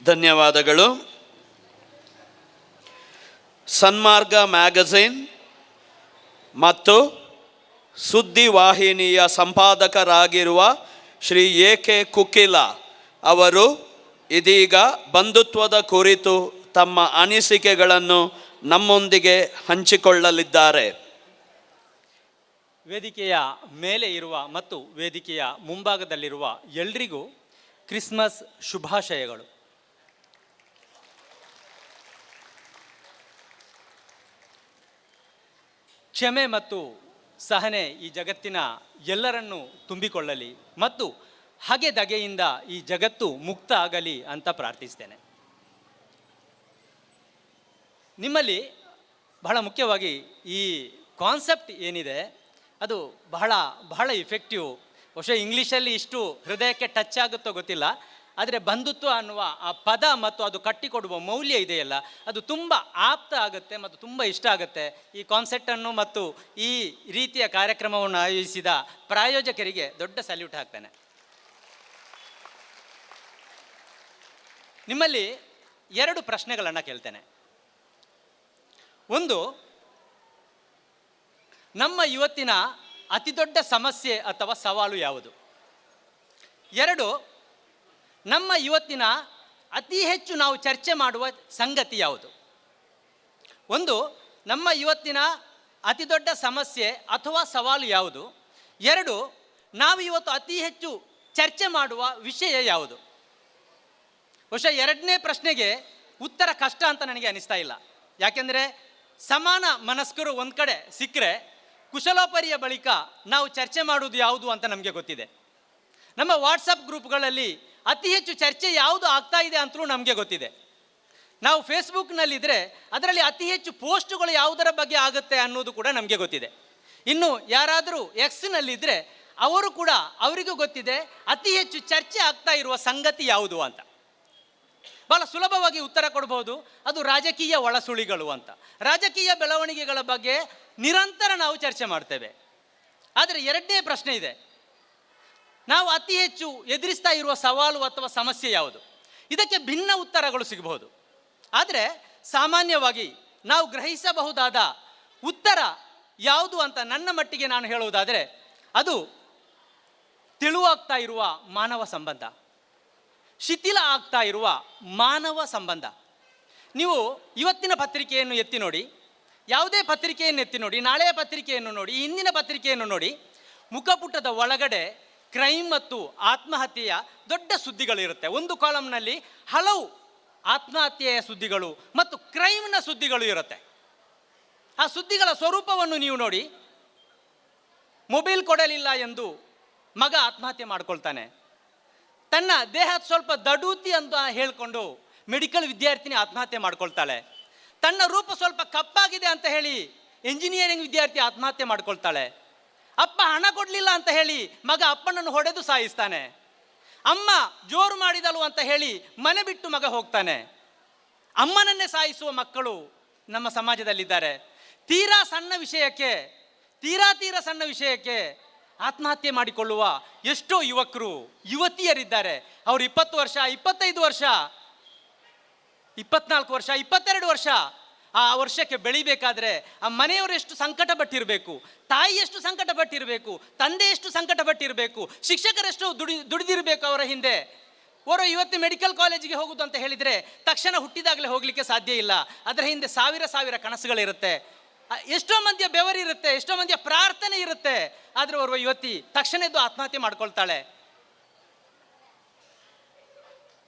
ಧನ್ಯವಾದಗಳು. ಸನ್ಮಾರ್ಗ ಮ್ಯಾಗಝಿನ್ ಮತ್ತು ಸುದ್ದಿ ವಾಹಿನಿಯ ಸಂಪಾದಕರಾಗಿರುವ ಶ್ರೀ ಎ.ಕೆ. ಕುಕಿಲ ಅವರು ಇದೀಗ ಬಂಧುತ್ವದ ಕುರಿತು ತಮ್ಮ ಅನಿಸಿಕೆಗಳನ್ನು ನಮ್ಮೊಂದಿಗೆ ಹಂಚಿಕೊಳ್ಳಲಿದ್ದಾರೆ. ವೇದಿಕೆಯ ಮೇಲೆ ಇರುವ ಮತ್ತು ವೇದಿಕೆಯ ಮುಂಭಾಗದಲ್ಲಿರುವ ಎಲ್ರಿಗೂ ಕ್ರಿಸ್ಮಸ್ ಶುಭಾಶಯಗಳು. ಕ್ಷಮೆ ಮತ್ತು ಸಹನೆ ಈ ಜಗತ್ತಿನ ಎಲ್ಲರನ್ನೂ ತುಂಬಿಕೊಳ್ಳಲಿ ಮತ್ತು ಹಗೆದಗೆಯಿಂದ ಈ ಜಗತ್ತು ಮುಕ್ತ ಆಗಲಿ ಅಂತ ಪ್ರಾರ್ಥಿಸ್ತೇನೆ. ನಿಮ್ಮಲ್ಲಿ ಬಹಳ ಮುಖ್ಯವಾಗಿ ಈ ಕಾನ್ಸೆಪ್ಟ್ ಏನಿದೆ ಅದು ಬಹಳ ಬಹಳ ಇಫೆಕ್ಟಿವ್. ಬಹುಶಃ ಇಂಗ್ಲೀಷಲ್ಲಿ ಇಷ್ಟು ಹೃದಯಕ್ಕೆ ಟಚ್ ಆಗುತ್ತೋ ಗೊತ್ತಿಲ್ಲ, ಆದರೆ ಬಂಧುತ್ವ ಅನ್ನುವ ಆ ಪದ ಮತ್ತು ಅದು ಕಟ್ಟಿಕೊಡುವ ಮೌಲ್ಯ ಇದೆಯಲ್ಲ ಅದು ತುಂಬ ಆಪ್ತ ಆಗುತ್ತೆ ಮತ್ತು ತುಂಬ ಇಷ್ಟ ಆಗುತ್ತೆ. ಈ ಕಾನ್ಸೆಪ್ಟನ್ನು ಮತ್ತು ಈ ರೀತಿಯ ಕಾರ್ಯಕ್ರಮವನ್ನು ಆಯೋಜಿಸಿದ ಪ್ರಾಯೋಜಕರಿಗೆ ದೊಡ್ಡ ಸಲ್ಯೂಟ್ ಹಾಕ್ತೇನೆ. ನಿಮ್ಮಲ್ಲಿ 2 ಪ್ರಶ್ನೆಗಳನ್ನು ಕೇಳ್ತೇನೆ. ಒಂದು, ನಮ್ಮ ಇವತ್ತಿನ ಅತಿ ದೊಡ್ಡ ಸಮಸ್ಯೆ ಅಥವಾ ಸವಾಲು ಯಾವುದು? 2, ನಮ್ಮ ಇವತ್ತಿನ ಅತಿ ಹೆಚ್ಚು ನಾವು ಚರ್ಚೆ ಮಾಡುವ ಸಂಗತಿ ಯಾವುದು? ಒಂದು, ನಮ್ಮ ಇವತ್ತಿನ ಅತಿ ದೊಡ್ಡ ಸಮಸ್ಯೆ ಅಥವಾ ಸವಾಲು ಯಾವುದು? 2, ನಾವು ಇವತ್ತು ಅತಿ ಹೆಚ್ಚು ಚರ್ಚೆ ಮಾಡುವ ವಿಷಯ ಯಾವುದು? ಬಹುಶಃ 2ನೇ ಪ್ರಶ್ನೆಗೆ ಉತ್ತರ ಕಷ್ಟ ಅಂತ ನನಗೆ ಅನಿಸ್ತಾ ಇಲ್ಲ. ಯಾಕೆಂದರೆ ಸಮಾನ ಮನಸ್ಕರು ಒಂದು ಕಡೆ ಸಿಕ್ಕರೆ ಕುಶಲೋಪರಿಯ ಬಳಿಕ ನಾವು ಚರ್ಚೆ ಮಾಡುವುದು ಯಾವುದು ಅಂತ ನಮಗೆ ಗೊತ್ತಿದೆ. ನಮ್ಮ ವಾಟ್ಸಪ್ ಗ್ರೂಪ್ಗಳಲ್ಲಿ ಅತಿ ಹೆಚ್ಚು ಚರ್ಚೆ ಯಾವುದು ಆಗ್ತಾ ಇದೆ ಅಂತಲೂ ನಮಗೆ ಗೊತ್ತಿದೆ. ನಾವು ಫೇಸ್ಬುಕ್ನಲ್ಲಿದ್ದರೆ ಅದರಲ್ಲಿ ಅತಿ ಹೆಚ್ಚು ಪೋಸ್ಟುಗಳು ಯಾವುದರ ಬಗ್ಗೆ ಆಗುತ್ತೆ ಅನ್ನೋದು ಕೂಡ ನಮಗೆ ಗೊತ್ತಿದೆ. ಇನ್ನು ಯಾರಾದರೂ ಎಕ್ಸ್ನಲ್ಲಿದ್ದರೆ ಅವರು ಕೂಡ ಅವರಿಗೂ ಗೊತ್ತಿದೆ ಅತಿ ಹೆಚ್ಚು ಚರ್ಚೆ ಆಗ್ತಾ ಇರುವ ಸಂಗತಿ ಯಾವುದು ಅಂತ. ಭಾಳ ಸುಲಭವಾಗಿ ಉತ್ತರ ಕೊಡ್ಬೋದು, ಅದು ರಾಜಕೀಯ ಒಳಸುಳಿಗಳು ಅಂತ. ರಾಜಕೀಯ ಬೆಳವಣಿಗೆಗಳ ಬಗ್ಗೆ ನಿರಂತರ ನಾವು ಚರ್ಚೆ ಮಾಡ್ತೇವೆ. ಆದರೆ 2ನೇ ಪ್ರಶ್ನೆ ಇದೆ, ನಾವು ಅತಿ ಹೆಚ್ಚು ಎದುರಿಸ್ತಾ ಇರುವ ಸವಾಲು ಅಥವಾ ಸಮಸ್ಯೆ ಯಾವುದು? ಇದಕ್ಕೆ ಭಿನ್ನ ಉತ್ತರಗಳು ಸಿಗಬಹುದು. ಆದರೆ ಸಾಮಾನ್ಯವಾಗಿ ನಾವು ಗ್ರಹಿಸಬಹುದಾದ ಉತ್ತರ ಯಾವುದು ಅಂತ ನನ್ನ ಮಟ್ಟಿಗೆ ನಾನು ಹೇಳುವುದಾದರೆ ಅದು ತೆಳುವಾಗ್ತಾ ಇರುವ ಮಾನವ ಸಂಬಂಧ. ಶಿಥಿಲ ಆಗ್ತಾ ಇರುವ ಮಾನವ ಸಂಬಂಧ. ನೀವು ಇವತ್ತಿನ ಪತ್ರಿಕೆಯನ್ನು ಎತ್ತಿ ನೋಡಿ, ಯಾವುದೇ ಪತ್ರಿಕೆಯನ್ನು ಎತ್ತಿ ನೋಡಿ, ನಾಳೆಯ ಪತ್ರಿಕೆಯನ್ನು ನೋಡಿ, ಹಿಂದಿನ ಪತ್ರಿಕೆಯನ್ನು ನೋಡಿ, ಮುಖಪುಟದ ಒಳಗಡೆ ಕ್ರೈಮ್ ಮತ್ತು ಆತ್ಮಹತ್ಯೆಯ ದೊಡ್ಡ ಸುದ್ದಿಗಳಿರುತ್ತೆ. ಒಂದು ಕಾಲಮ್ನಲ್ಲಿ ಹಲವು ಆತ್ಮಹತ್ಯೆಯ ಸುದ್ದಿಗಳು ಮತ್ತು ಕ್ರೈಮ್ನ ಸುದ್ದಿಗಳು ಇರುತ್ತೆ. ಆ ಸುದ್ದಿಗಳ ಸ್ವರೂಪವನ್ನು ನೀವು ನೋಡಿ. ಮೊಬೈಲ್ ಕೊಡಲಿಲ್ಲ ಎಂದು ಮಗ ಆತ್ಮಹತ್ಯೆ ಮಾಡ್ಕೊಳ್ತಾನೆ. ತನ್ನ ದೇಹ ಸ್ವಲ್ಪ ದಡೂತಿ ಅಂತ ಹೇಳಿಕೊಂಡು ಮೆಡಿಕಲ್ ವಿದ್ಯಾರ್ಥಿನಿ ಆತ್ಮಹತ್ಯೆ ಮಾಡ್ಕೊಳ್ತಾಳೆ. ತನ್ನ ರೂಪ ಸ್ವಲ್ಪ ಕಪ್ಪಾಗಿದೆ ಅಂತ ಹೇಳಿ ಎಂಜಿನಿಯರಿಂಗ್ ವಿದ್ಯಾರ್ಥಿ ಆತ್ಮಹತ್ಯೆ ಮಾಡ್ಕೊಳ್ತಾಳೆ. ಅಪ್ಪ ಹಣ ಕೊಡಲಿಲ್ಲ ಅಂತ ಹೇಳಿ ಮಗ ಅಪ್ಪನನ್ನು ಹೊಡೆದು ಸಾಯಿಸ್ತಾನೆ. ಅಮ್ಮ ಜೋರು ಮಾಡಿದಳು ಅಂತ ಹೇಳಿ ಮನೆ ಬಿಟ್ಟು ಮಗ ಹೋಗ್ತಾನೆ. ಅಮ್ಮನನ್ನೇ ಸಾಯಿಸುವ ಮಕ್ಕಳು ನಮ್ಮ ಸಮಾಜದಲ್ಲಿದ್ದಾರೆ. ತೀರಾ ಸಣ್ಣ ವಿಷಯಕ್ಕೆ ಆತ್ಮಹತ್ಯೆ ಮಾಡಿಕೊಳ್ಳುವ ಎಷ್ಟೋ ಯುವಕರು ಯುವತಿಯರಿದ್ದಾರೆ. ಅವರು 20 ವರ್ಷ, 25 ವರ್ಷ, 24 ವರ್ಷ, 22 ವರ್ಷ ಆ ವರ್ಷಕ್ಕೆ ಬೆಳಿಬೇಕಾದ್ರೆ ಆ ಮನೆಯವರು ಎಷ್ಟು ಸಂಕಟ ಪಟ್ಟಿರಬೇಕು, ತಾಯಿ ಎಷ್ಟು ಸಂಕಟ ಪಟ್ಟಿರಬೇಕು, ತಂದೆ ಎಷ್ಟು ಸಂಕಟ ಪಟ್ಟಿರಬೇಕು, ಶಿಕ್ಷಕರೆಷ್ಟು ದುಡಿದಿರಬೇಕು ಅವರ ಹಿಂದೆ. ಅವರು ಇವತ್ತು ಮೆಡಿಕಲ್ ಕಾಲೇಜಿಗೆ ಹೋಗುದು ಅಂತ ಹೇಳಿದರೆ ತಕ್ಷಣ ಹುಟ್ಟಿದಾಗಲೇ ಹೋಗಲಿಕ್ಕೆ ಸಾಧ್ಯ ಇಲ್ಲ. ಅದರ ಹಿಂದೆ ಸಾವಿರ ಕನಸುಗಳಿರುತ್ತೆ. ಎಷ್ಟೋ ಮಂದಿಯ ಬೆವರಿರುತ್ತೆ, ಎಷ್ಟೋ ಮಂದಿಯ ಪ್ರಾರ್ಥನೆ ಇರುತ್ತೆ. ಆದರೆ ಓರ್ವ ಯುವತಿ ತಕ್ಷಣದ್ದು ಆತ್ಮಹತ್ಯೆ ಮಾಡ್ಕೊಳ್ತಾಳೆ.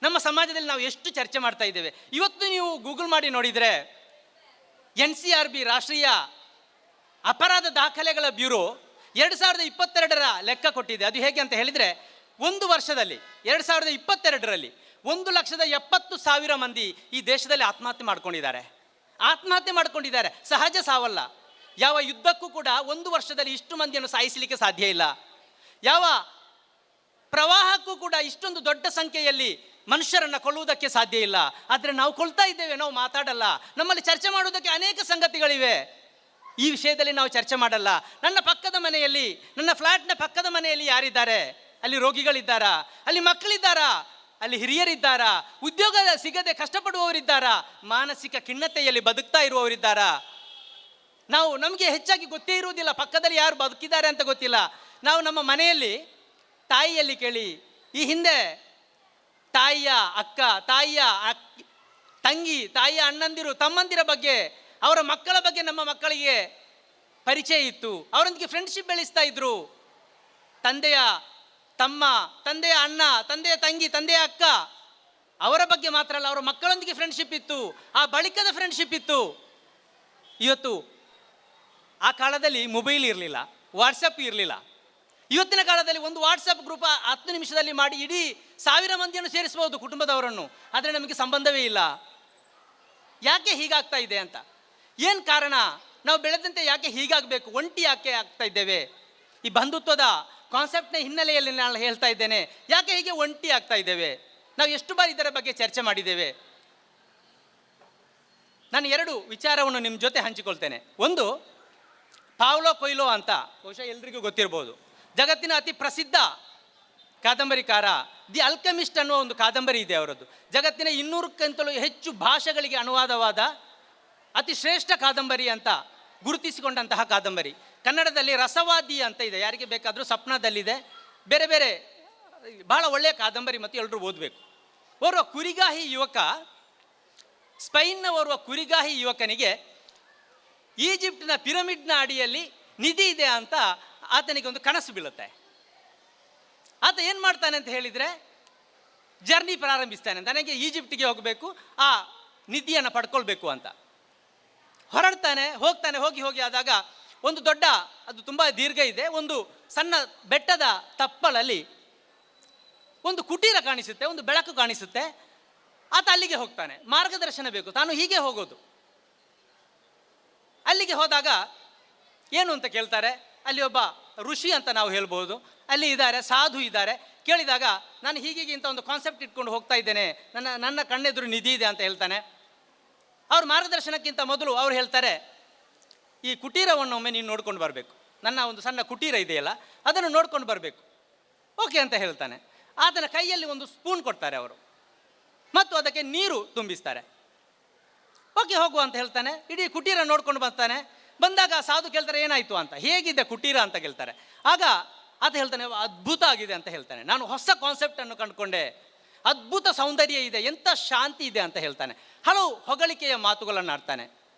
ನಮ್ಮ ಸಮಾಜದಲ್ಲಿ ನಾವು ಎಷ್ಟು ಚರ್ಚೆ ಮಾಡ್ತಾ ಇದ್ದೇವೆ. ಇವತ್ತು ನೀವು ಗೂಗಲ್ ಮಾಡಿ ನೋಡಿದರೆ NCRB ರಾಷ್ಟ್ರೀಯ ಅಪರಾಧ ದಾಖಲೆಗಳ ಬ್ಯೂರೋ 2022ರ ಲೆಕ್ಕ ಕೊಟ್ಟಿದೆ. ಅದು ಹೇಗೆ ಅಂತ ಹೇಳಿದರೆ, ಒಂದು ವರ್ಷದಲ್ಲಿ 2022ರಲ್ಲಿ 1,70,000 ಮಂದಿ ಈ ದೇಶದಲ್ಲಿ ಆತ್ಮಹತ್ಯೆ ಮಾಡ್ಕೊಂಡಿದ್ದಾರೆ. ಸಹಜ ಸಾವಲ್ಲ. ಯಾವ ಯುದ್ಧಕ್ಕೂ ಕೂಡ ಒಂದು ವರ್ಷದಲ್ಲಿ ಇಷ್ಟು ಮಂದಿಯನ್ನು ಸಾಯಿಸಲಿಕ್ಕೆ ಸಾಧ್ಯ ಇಲ್ಲ. ಯಾವ ಪ್ರವಾಹಕ್ಕೂ ಕೂಡ ಇಷ್ಟೊಂದು ದೊಡ್ಡ ಸಂಖ್ಯೆಯಲ್ಲಿ ಮನುಷ್ಯರನ್ನು ಕೊಲ್ಲುವುದಕ್ಕೆ ಸಾಧ್ಯ ಇಲ್ಲ. ಆದರೆ ನಾವು ಕೊಲ್ತಾ ಇದ್ದೇವೆ, ನಾವು ಮಾತಾಡಲ್ಲ. ನಮ್ಮಲ್ಲಿ ಚರ್ಚೆ ಮಾಡುವುದಕ್ಕೆ ಅನೇಕ ಸಂಗತಿಗಳಿವೆ. ಈ ವಿಷಯದಲ್ಲಿ ನಾವು ಚರ್ಚೆ ಮಾಡಲ್ಲ. ನನ್ನ ಪಕ್ಕದ ಮನೆಯಲ್ಲಿ, ನನ್ನ ಫ್ಲ್ಯಾಟ್ನ ಪಕ್ಕದ ಮನೆಯಲ್ಲಿ ಯಾರಿದ್ದಾರೆ? ಅಲ್ಲಿ ರೋಗಿಗಳಿದ್ದಾರಾ? ಅಲ್ಲಿ ಮಕ್ಕಳಿದ್ದಾರಾ? ಅಲ್ಲಿ ಹಿರಿಯರಿದ್ದಾರಾ? ಉದ್ಯೋಗ ಸಿಗದೆ ಕಷ್ಟಪಡುವವರಿದ್ದಾರಾ? ಮಾನಸಿಕ ಖಿನ್ನತೆಯಲ್ಲಿ ಬದುಕ್ತಾ ಇರುವವರಿದ್ದಾರಾ? ನಮಗೆ ಹೆಚ್ಚಾಗಿ ಗೊತ್ತೇ ಇರುವುದಿಲ್ಲ, ಪಕ್ಕದಲ್ಲಿ ಯಾರು ಬದುಕಿದ್ದಾರೆ ಅಂತ ಗೊತ್ತಿಲ್ಲ. ನಾವು ನಮ್ಮ ಮನೆಯಲ್ಲಿ ತಾಯಿಯಲ್ಲಿ ಕೇಳಿ, ಈ ಹಿಂದೆ ತಾಯಿಯ ಅಕ್ಕ, ತಾಯಿಯ ತಂಗಿ, ತಾಯಿಯ ಅಣ್ಣಂದಿರು, ತಮ್ಮಂದಿರ ಬಗ್ಗೆ, ಅವರ ಮಕ್ಕಳ ಬಗ್ಗೆ ನಮ್ಮ ಮಕ್ಕಳಿಗೆ ಪರಿಚಯ ಇತ್ತು. ಅವರೊಂದಿಗೆ ಫ್ರೆಂಡ್ಶಿಪ್ ಬೆಳೆಸ್ತಾ ಇದ್ರು. ತಂದೆಯ ತಮ್ಮ, ತಂದೆಯ ಅಣ್ಣ, ತಂದೆಯ ತಂಗಿ, ತಂದೆಯ ಅಕ್ಕ, ಅವರ ಬಗ್ಗೆ ಮಾತ್ರ ಅಲ್ಲ, ಅವರ ಮಕ್ಕಳೊಂದಿಗೆ ಫ್ರೆಂಡ್ಶಿಪ್ ಇತ್ತು. ಆ ಬಳಿಕದ ಫ್ರೆಂಡ್ಶಿಪ್ ಇತ್ತು. ಇವತ್ತು ಆ ಕಾಲದಲ್ಲಿ ಮೊಬೈಲ್ ಇರಲಿಲ್ಲ, ವಾಟ್ಸಪ್ ಇರಲಿಲ್ಲ. ಇವತ್ತಿನ ಕಾಲದಲ್ಲಿ ಒಂದು ವಾಟ್ಸಪ್ ಗ್ರೂಪ್ 10 ನಿಮಿಷದಲ್ಲಿ ಮಾಡಿ ಇಡೀ 1000 ಮಂದಿಯನ್ನು ಸೇರಿಸಬಹುದು, ಕುಟುಂಬದವರನ್ನು. ಆದರೆ ನಮಗೆ ಸಂಬಂಧವೇ ಇಲ್ಲ. ಯಾಕೆ ಹೀಗಾಗ್ತಾ ಇದೆ ಅಂತ? ಏನು ಕಾರಣ? ನಾವು ಬೆಳೆದಂತೆ ಯಾಕೆ ಹೀಗಾಗಬೇಕು? ಒಂಟಿ ಯಾಕೆ ಆಗ್ತಾ ಇದ್ದೇವೆ? ಈ ಬಂಧುತ್ವದ ಕಾನ್ಸೆಪ್ಟ್ನ ಹಿನ್ನೆಲೆಯಲ್ಲಿ ನಾನು ಹೇಳ್ತಾ ಇದ್ದೇನೆ. ಯಾಕೆ ಹೀಗೆ ಒಂಟಿ ಆಗ್ತಾ ಇದ್ದೇವೆ? ನಾವು ಎಷ್ಟು ಬಾರಿ ಇದರ ಬಗ್ಗೆ ಚರ್ಚೆ ಮಾಡಿದ್ದೇವೆ. ನಾನು 2 ವಿಚಾರವನ್ನು ನಿಮ್ಮ ಜೊತೆ ಹಂಚಿಕೊಳ್ತೇನೆ. ಒಂದು, ಪಾವ್ಲೋ ಕೊಯ್ಲೋ ಅಂತ ಬಹುಶಃ ಎಲ್ರಿಗೂ ಗೊತ್ತಿರ್ಬೋದು. ಜಗತ್ತಿನ ಅತಿ ಪ್ರಸಿದ್ಧ ಕಾದಂಬರಿಕಾರ. ದಿ ಅಲ್ಕೆಮಿಸ್ಟ್ ಅನ್ನುವ ಒಂದು ಕಾದಂಬರಿ ಇದೆ ಅವರದ್ದು. ಜಗತ್ತಿನ 200ಕ್ಕಿಂತಲೂ ಹೆಚ್ಚು ಭಾಷೆಗಳಿಗೆ ಅನುವಾದವಾದ ಅತಿ ಶ್ರೇಷ್ಠ ಕಾದಂಬರಿ ಅಂತ ಗುರುತಿಸಿಕೊಂಡಂತಹ ಕಾದಂಬರಿ. ಕನ್ನಡದಲ್ಲಿ ರಸವಾದಿ ಅಂತ ಇದೆ, ಯಾರಿಗೆ ಬೇಕಾದರೂ ಸಪ್ನದಲ್ಲಿದೆ. ಬೇರೆ ಬೇರೆ ಬಹಳ ಒಳ್ಳೆಯ ಕಾದಂಬರಿ ಮತ್ತು ಎಲ್ಲರೂ ಓದಬೇಕು. ಓರ್ವ ಕುರಿಗಾಹಿ ಯುವಕ, ಸ್ಪೈನ್ನ ಓರ್ವ ಕುರಿಗಾಹಿ ಯುವಕನಿಗೆ ಈಜಿಪ್ಟಿನ ಪಿರಮಿಡ್ನ ಅಡಿಯಲ್ಲಿ ನಿಧಿ ಇದೆ ಅಂತ ಆತನಿಗೆ ಒಂದು ಕನಸು ಬೀಳುತ್ತೆ. ಆತ ಏನು ಮಾಡ್ತಾನೆ ಅಂತ ಹೇಳಿದರೆ, ಜರ್ನಿ ಪ್ರಾರಂಭಿಸ್ತಾನೆ. ನನಗೆ ಈಜಿಪ್ಟಿಗೆ ಹೋಗಬೇಕು, ಆ ನಿಧಿಯನ್ನು ಪಡ್ಕೊಳ್ಬೇಕು ಅಂತ ಹೊರಡ್ತಾನೆ. ಹೋಗಿ ಆದಾಗ ಒಂದು ದೊಡ್ಡ, ಅದು ತುಂಬ ದೀರ್ಘ ಇದೆ, ಒಂದು ಸಣ್ಣ ಬೆಟ್ಟದ ತಪ್ಪಲಲ್ಲಿ ಒಂದು ಕುಟೀರ ಕಾಣಿಸುತ್ತೆ, ಒಂದು ಬೆಳಕು ಕಾಣಿಸುತ್ತೆ. ಆತ ಅಲ್ಲಿಗೆ ಹೋಗ್ತಾನೆ. ಮಾರ್ಗದರ್ಶನ ಬೇಕು, ತಾನು ಹೀಗೆ ಹೋಗೋದು. ಅಲ್ಲಿಗೆ ಹೋದಾಗ ಏನು ಅಂತ ಕೇಳ್ತಾರೆ. ಅಲ್ಲಿ ಒಬ್ಬ ಋಷಿ ಅಂತ ನಾವು ಹೇಳ್ಬೋದು, ಅಲ್ಲಿ ಇದ್ದಾರೆ, ಸಾಧು ಇದ್ದಾರೆ. ಕೇಳಿದಾಗ ನಾನು ಹೀಗೆ ಇಂಥ ಒಂದು ಕಾನ್ಸೆಪ್ಟ್ ಇಟ್ಕೊಂಡು ಹೋಗ್ತಾ ಇದ್ದೇನೆ, ನನ್ನ ಕಣ್ಣೆದುರು ನಿಧಿ ಇದೆ ಅಂತ ಹೇಳ್ತಾನೆ. ಅವ್ರ ಮಾರ್ಗದರ್ಶನಕ್ಕಿಂತ ಮೊದಲು ಅವ್ರು ಹೇಳ್ತಾರೆ, ಈ ಕುಟೀರವನ್ನು ಒಮ್ಮೆ ನೀನು ನೋಡ್ಕೊಂಡು ಬರಬೇಕು, ನನ್ನ ಒಂದು ಸಣ್ಣ ಕುಟೀರ ಇದೆಯಲ್ಲ ಅದನ್ನು ನೋಡ್ಕೊಂಡು ಬರಬೇಕು. ಓಕೆ ಅಂತ ಹೇಳ್ತಾನೆ. ಆತನ ಕೈಯಲ್ಲಿ ಒಂದು ಸ್ಪೂನ್ ಕೊಡ್ತಾರೆ ಅವರು, ಮತ್ತು ಅದಕ್ಕೆ ನೀರು ತುಂಬಿಸ್ತಾರೆ. ಓಕೆ ಹೋಗುವ ಅಂತ ಹೇಳ್ತಾನೆ. ಇಡೀ ಕುಟೀರ ನೋಡ್ಕೊಂಡು ಬರ್ತಾನೆ. ಬಂದಾಗ ಸಾಧು ಕೇಳ್ತಾರೆ ಏನಾಯಿತು ಅಂತ, ಹೇಗಿದೆ ಕುಟೀರ ಅಂತ ಕೇಳ್ತಾರೆ. ಆಗ ಆತ ಹೇಳ್ತಾನೆ, ಅದ್ಭುತ ಆಗಿದೆ ಅಂತ ಹೇಳ್ತಾನೆ. ನಾನು ಹೊಸ ಕಾನ್ಸೆಪ್ಟನ್ನು ಕಂಡುಕೊಂಡೆ. ಅದ್ಭುತ ಸೌಂದರ್ಯ ಇದೆ, ಎಂಥ ಶಾಂತಿ ಇದೆ ಅಂತ ಹೇಳ್ತಾನೆ. ಹಲವು ಹೊಗಳಿಕೆಯ ಮಾತುಗಳನ್ನು ಆಡ್ತಾನೆ.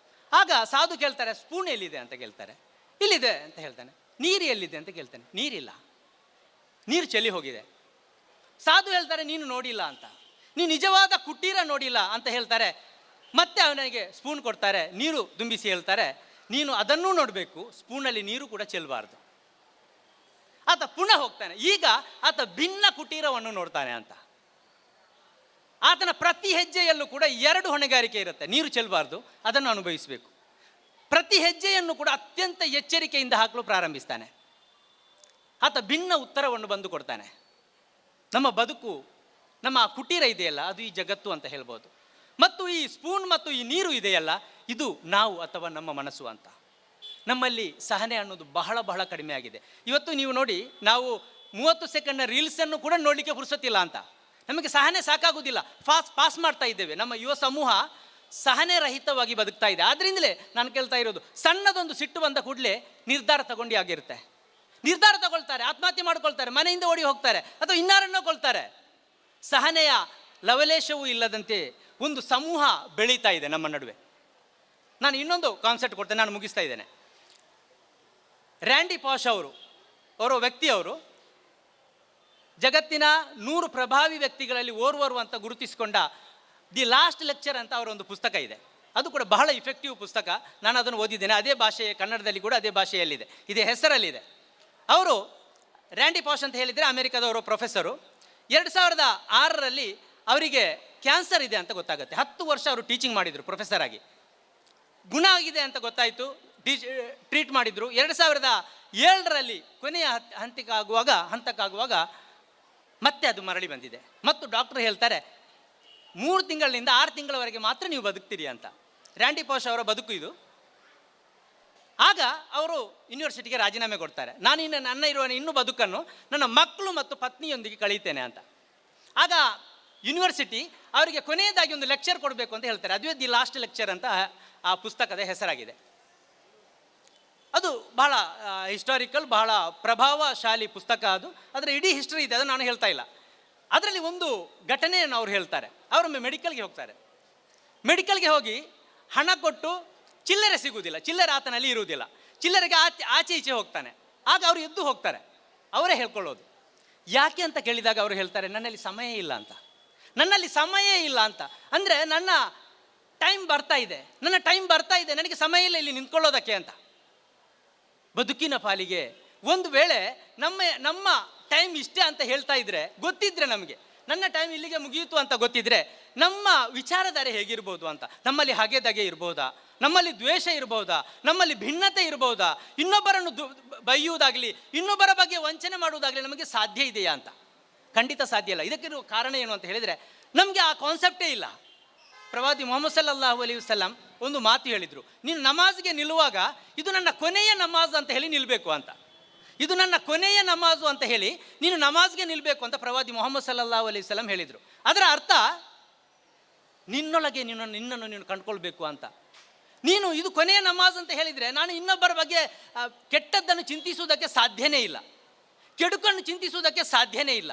ಆಗ ಸಾಧು ಕೇಳ್ತಾರೆ, ಸ್ಪೂನ್ ಎಲ್ಲಿದೆ ಅಂತ ಕೇಳ್ತಾರೆ. ಇಲ್ಲಿದೆ ಅಂತ ಹೇಳ್ತಾನೆ. ನೀರು ಎಲ್ಲಿದೆ ಅಂತ ಕೇಳ್ತಾನೆ. ನೀರಿಲ್ಲ, ನೀರು ಚೆಲ್ಲಿ ಹೋಗಿದೆ. ಸಾಧು ಹೇಳ್ತಾರೆ, ನೀನು ನೋಡಿಲ್ಲ ಅಂತ, ನೀನು ನಿಜವಾದ ಕುಟೀರ ನೋಡಿಲ್ಲ ಅಂತ ಹೇಳ್ತಾರೆ. ಮತ್ತೆ ಅವನಿಗೆ ಸ್ಪೂನ್ ಕೊಡ್ತಾರೆ, ನೀರು ತುಂಬಿಸಿ ಹೇಳ್ತಾರೆ, ನೀನು ಅದನ್ನೂ ನೋಡಬೇಕು, ಸ್ಪೂನಲ್ಲಿ ನೀರು ಕೂಡ ಚೆಲ್ಲಬಾರ್ದು. ಆತ ಪುನಃ ಹೋಗ್ತಾನೆ. ಈಗ ಆತ ಭಿನ್ನ ಕುಟೀರವನ್ನು ನೋಡ್ತಾನೆ ಅಂತ. ಆತನ ಪ್ರತಿ ಹೆಜ್ಜೆಯಲ್ಲೂ ಕೂಡ 2 ಹೊಣೆಗಾರಿಕೆ ಇರುತ್ತೆ. ನೀರು ಚೆಲ್ಲಬಾರ್ದು, ಅದನ್ನು ಅನುಭವಿಸಬೇಕು. ಪ್ರತಿ ಹೆಜ್ಜೆಯನ್ನು ಕೂಡ ಅತ್ಯಂತ ಎಚ್ಚರಿಕೆಯಿಂದ ಹಾಕಲು ಪ್ರಾರಂಭಿಸ್ತಾನೆ. ಆತ ಭಿನ್ನ ಉತ್ತರವನ್ನು ಬಂದು ಕೊಡ್ತಾನೆ. ನಮ್ಮ ಬದುಕು, ನಮ್ಮ ಕುಟೀರ ಇದೆಯಲ್ಲ, ಅದು ಈ ಜಗತ್ತು ಅಂತ ಹೇಳ್ಬೋದು. ಮತ್ತು ಈ ಸ್ಪೂನ್ ಮತ್ತು ಈ ನೀರು ಇದೆಯಲ್ಲ, ಇದು ನಾವು ಅಥವಾ ನಮ್ಮ ಮನಸ್ಸು ಅಂತ. ನಮ್ಮಲ್ಲಿ ಸಹನೆ ಅನ್ನೋದು ಬಹಳ ಬಹಳ ಕಡಿಮೆ ಆಗಿದೆ. ಇವತ್ತು ನೀವು ನೋಡಿ, ನಾವು 30 ಸೆಕೆಂಡ್ನ ರೀಲ್ಸನ್ನು ಕೂಡ ನೋಡಲಿಕ್ಕೆ ಪುರ್ಸೊತ್ತಿಲ್ಲ ಅಂತ. ನಮಗೆ ಸಹನೆ ಸಾಕಾಗುವುದಿಲ್ಲ, ಪಾಸ್ ಮಾಡ್ತಾ ಇದ್ದೇವೆ. ನಮ್ಮ ಯುವ ಸಮೂಹ ಸಹನೆ ರಹಿತವಾಗಿ ಬದುಕ್ತಾ ಇದೆ. ಆದ್ರಿಂದಲೇ ನಾನು ಕೇಳ್ತಾ ಇರೋದು, ಸಣ್ಣದೊಂದು ಸಿಟ್ಟು ಬಂದ ಕೂಡಲೇ ನಿರ್ಧಾರ ತಗೊಂಡು ಆಗಿರುತ್ತೆ. ನಿರ್ಧಾರ ತಗೊಳ್ತಾರೆ, ಆತ್ಮಹತ್ಯೆ ಮಾಡ್ಕೊಳ್ತಾರೆ, ಮನೆಯಿಂದ ಓಡಿ ಹೋಗ್ತಾರೆ, ಅಥವಾ ಇನ್ನಾರನ್ನೋ ಕೊಳ್ತಾರೆ. ಸಹನೆಯ ಲವಲೇಶವೂ ಇಲ್ಲದಂತೆ ಒಂದು ಸಮೂಹ ಬೆಳೀತಾ ಇದೆ ನಮ್ಮ ನಡುವೆ. ನಾನು ಇನ್ನೊಂದು ಕಾನ್ಸೆಪ್ಟ್ ಕೊಡ್ತೇನೆ, ನಾನು ಮುಗಿಸ್ತಾ ಇದ್ದೇನೆ. ರ್ಯಾಂಡಿ ಪಾಷ್ ಅವರ ವ್ಯಕ್ತಿಯವರು ಜಗತ್ತಿನ 100 ಪ್ರಭಾವಿ ವ್ಯಕ್ತಿಗಳಲ್ಲಿ ಓರ್ವರು ಅಂತ ಗುರುತಿಸಿಕೊಂಡ ದಿ ಲಾಸ್ಟ್ ಲೆಕ್ಚರ್ ಅಂತ ಅವರ ಒಂದು ಪುಸ್ತಕ ಇದೆ. ಅದು ಕೂಡ ಬಹಳ ಇಫೆಕ್ಟಿವ್ ಪುಸ್ತಕ. ನಾನು ಅದನ್ನು ಓದಿದ್ದೇನೆ. ಅದೇ ಭಾಷೆಯ, ಕನ್ನಡದಲ್ಲಿ ಕೂಡ ಅದೇ ಭಾಷೆಯಲ್ಲಿದೆ, ಇದೇ ಹೆಸರಲ್ಲಿದೆ. ಅವರು ರ್ಯಾಂಡಿ ಪಾಷ್ ಅಂತ ಹೇಳಿದರೆ ಅಮೆರಿಕದವರು, ಪ್ರೊಫೆಸರು. 2006ರಲ್ಲಿ ಅವರಿಗೆ ಕ್ಯಾನ್ಸರ್ ಇದೆ ಅಂತ ಗೊತ್ತಾಗುತ್ತೆ. 10 ವರ್ಷ ಅವರು ಟೀಚಿಂಗ್ ಮಾಡಿದರು ಪ್ರೊಫೆಸರ್ ಆಗಿ. ಗುಣ ಆಗಿದೆ ಅಂತ ಗೊತ್ತಾಯಿತು, ಟ್ರೀಟ್ ಮಾಡಿದರು. 2007ರಲ್ಲಿ ಕೊನೆಯ ಹಂತಕ್ಕಾಗುವಾಗ ಮತ್ತೆ ಅದು ಮರಳಿ ಬಂದಿದೆ. ಮತ್ತು ಡಾಕ್ಟರ್ ಹೇಳ್ತಾರೆ, 3 ತಿಂಗಳಿನಿಂದ 6 ತಿಂಗಳವರೆಗೆ ಮಾತ್ರ ನೀವು ಬದುಕ್ತೀರಿ ಅಂತ. ರ್ಯಾಂಡಿ ಪಾಷ್ ಅವರ ಬದುಕು ಇದು. ಆಗ ಅವರು ಯೂನಿವರ್ಸಿಟಿಗೆ ರಾಜೀನಾಮೆ ಕೊಡ್ತಾರೆ. ನಾನು ಇನ್ನೂ ಬದುಕನ್ನು ನನ್ನ ಮಕ್ಕಳು ಮತ್ತು ಪತ್ನಿಯೊಂದಿಗೆ ಕಳೀತೇನೆ ಅಂತ. ಆಗ ಯೂನಿವರ್ಸಿಟಿ ಅವರಿಗೆ ಕೊನೆಯದಾಗಿ ಒಂದು ಲೆಕ್ಚರ್ ಕೊಡಬೇಕು ಅಂತ ಹೇಳ್ತಾರೆ. ಅದುವೇ ದಿ ಲಾಸ್ಟ್ ಲೆಕ್ಚರ್ ಅಂತ ಆ ಪುಸ್ತಕದ ಹೆಸರಾಗಿದೆ. ಅದು ಬಹಳ ಹಿಸ್ಟಾರಿಕಲ್, ಬಹಳ ಪ್ರಭಾವಶಾಲಿ ಪುಸ್ತಕ. ಅದರ ಇಡೀ ಹಿಸ್ಟ್ರಿ ಇದೆ, ಅದು ನಾನು ಹೇಳ್ತಾ ಇಲ್ಲ. ಅದರಲ್ಲಿ ಒಂದು ಘಟನೆಯನ್ನು ಅವ್ರು ಹೇಳ್ತಾರೆ. ಅವರೊಮ್ಮೆ ಮೆಡಿಕಲ್ಗೆ ಹೋಗ್ತಾರೆ. ಮೆಡಿಕಲ್ಗೆ ಹೋಗಿ ಹಣ ಕೊಟ್ಟು ಚಿಲ್ಲರೆ ಸಿಗುವುದಿಲ್ಲ, ಚಿಲ್ಲರೆ ಆತನಲ್ಲಿ ಇರುವುದಿಲ್ಲ. ಚಿಲ್ಲರೆಗೆ ಆಚೆ ಈಚೆ ಹೋಗ್ತಾನೆ. ಆಗ ಅವರು ಎದ್ದು ಹೋಗ್ತಾರೆ. ಅವರೇ ಹೇಳ್ಕೊಳ್ಳೋದು. ಯಾಕೆ ಅಂತ ಕೇಳಿದಾಗ ಅವರು ಹೇಳ್ತಾರೆ, ನನ್ನಲ್ಲಿ ಸಮಯ ಇಲ್ಲ ಅಂತ. ನನ್ನಲ್ಲಿ ಸಮಯ ಇಲ್ಲ ಅಂತ ಅಂದರೆ ನನ್ನ ಟೈಮ್ ಬರ್ತಾ ಇದೆ, ನನಗೆ ಸಮಯ ಇಲ್ಲ ಇಲ್ಲಿ ನಿಂತ್ಕೊಳ್ಳೋದಕ್ಕೆ ಅಂತ. ಬದುಕಿನ ಪಾಲಿಗೆ ಒಂದು ವೇಳೆ ನಮ್ಮ ಟೈಮ್ ಇಷ್ಟೇ ಅಂತ ಹೇಳ್ತಾ ಇದ್ರೆ, ಗೊತ್ತಿದ್ರೆ ನಮಗೆ ನನ್ನ ಟೈಮ್ ಇಲ್ಲಿಗೆ ಮುಗಿಯಿತು ಅಂತ ಗೊತ್ತಿದ್ರೆ, ನಮ್ಮ ವಿಚಾರಧಾರೆ ಹೇಗಿರ್ಬೋದು ಅಂತ. ನಮ್ಮಲ್ಲಿ ಹಗೆದಗೆ ಇರ್ಬೋದಾ, ನಮ್ಮಲ್ಲಿ ದ್ವೇಷ ಇರ್ಬೋದಾ, ನಮ್ಮಲ್ಲಿ ಭಿನ್ನತೆ ಇರ್ಬೋದಾ, ಇನ್ನೊಬ್ಬರನ್ನು ಬೈಯುವುದಾಗಲಿ, ಇನ್ನೊಬ್ಬರ ಬಗ್ಗೆ ವಂಚನೆ ಮಾಡುವುದಾಗಲಿ ನಮಗೆ ಸಾಧ್ಯ ಇದೆಯಾ ಅಂತ. ಖಂಡಿತ ಸಾಧ್ಯ ಇಲ್ಲ. ಇದಕ್ಕಿರುವ ಕಾರಣ ಏನು ಅಂತ ಹೇಳಿದರೆ, ನಮಗೆ ಆ ಕಾನ್ಸೆಪ್ಟೇ ಇಲ್ಲ. ಪ್ರವಾದಿ ಮೊಹಮ್ಮದ್ ಸಲ್ಲಲ್ಲಾಹು ಅಲೈಹಿ ವಸಲ್ಲಂ ಒಂದು ಮಾತು ಹೇಳಿದರು, ನೀನು ನಮಾಜ್ಗೆ ನಿಲ್ಲುವಾಗ ಇದು ನನ್ನ ಕೊನೆಯ ನಮಾಜ್ ಅಂತ ಹೇಳಿ ನಿಲ್ಲಬೇಕು ಅಂತ. ಇದು ನನ್ನ ಕೊನೆಯ ನಮಾಜು ಅಂತ ಹೇಳಿ ನೀನು ನಮಾಜ್ಗೆ ನಿಲ್ಲಬೇಕು ಅಂತ ಪ್ರವಾದಿ ಮೊಹಮ್ಮದ್ ಸಲ್ಲಲ್ಲಾಹು ಅಲೈಹಿ ವಸಲ್ಲಂ ಹೇಳಿದರು. ಅದರ ಅರ್ಥ ನಿನ್ನೊಳಗೆ ನಿನ್ನನ್ನು ನೀನು ಕಂಡುಕೊಳ್ಬೇಕು ಅಂತ. ನೀನು ಇದು ಕೊನೆಯ ನಮಾಜ್ ಅಂತ ಹೇಳಿದರೆ, ನಾನು ಇನ್ನೊಬ್ಬರ ಬಗ್ಗೆ ಕೆಟ್ಟದ್ದನ್ನು ಚಿಂತಿಸುವುದಕ್ಕೆ ಸಾಧ್ಯನೇ ಇಲ್ಲ, ಕೆಡುಕನ್ನು ಚಿಂತಿಸುವುದಕ್ಕೆ ಸಾಧ್ಯನೇ ಇಲ್ಲ,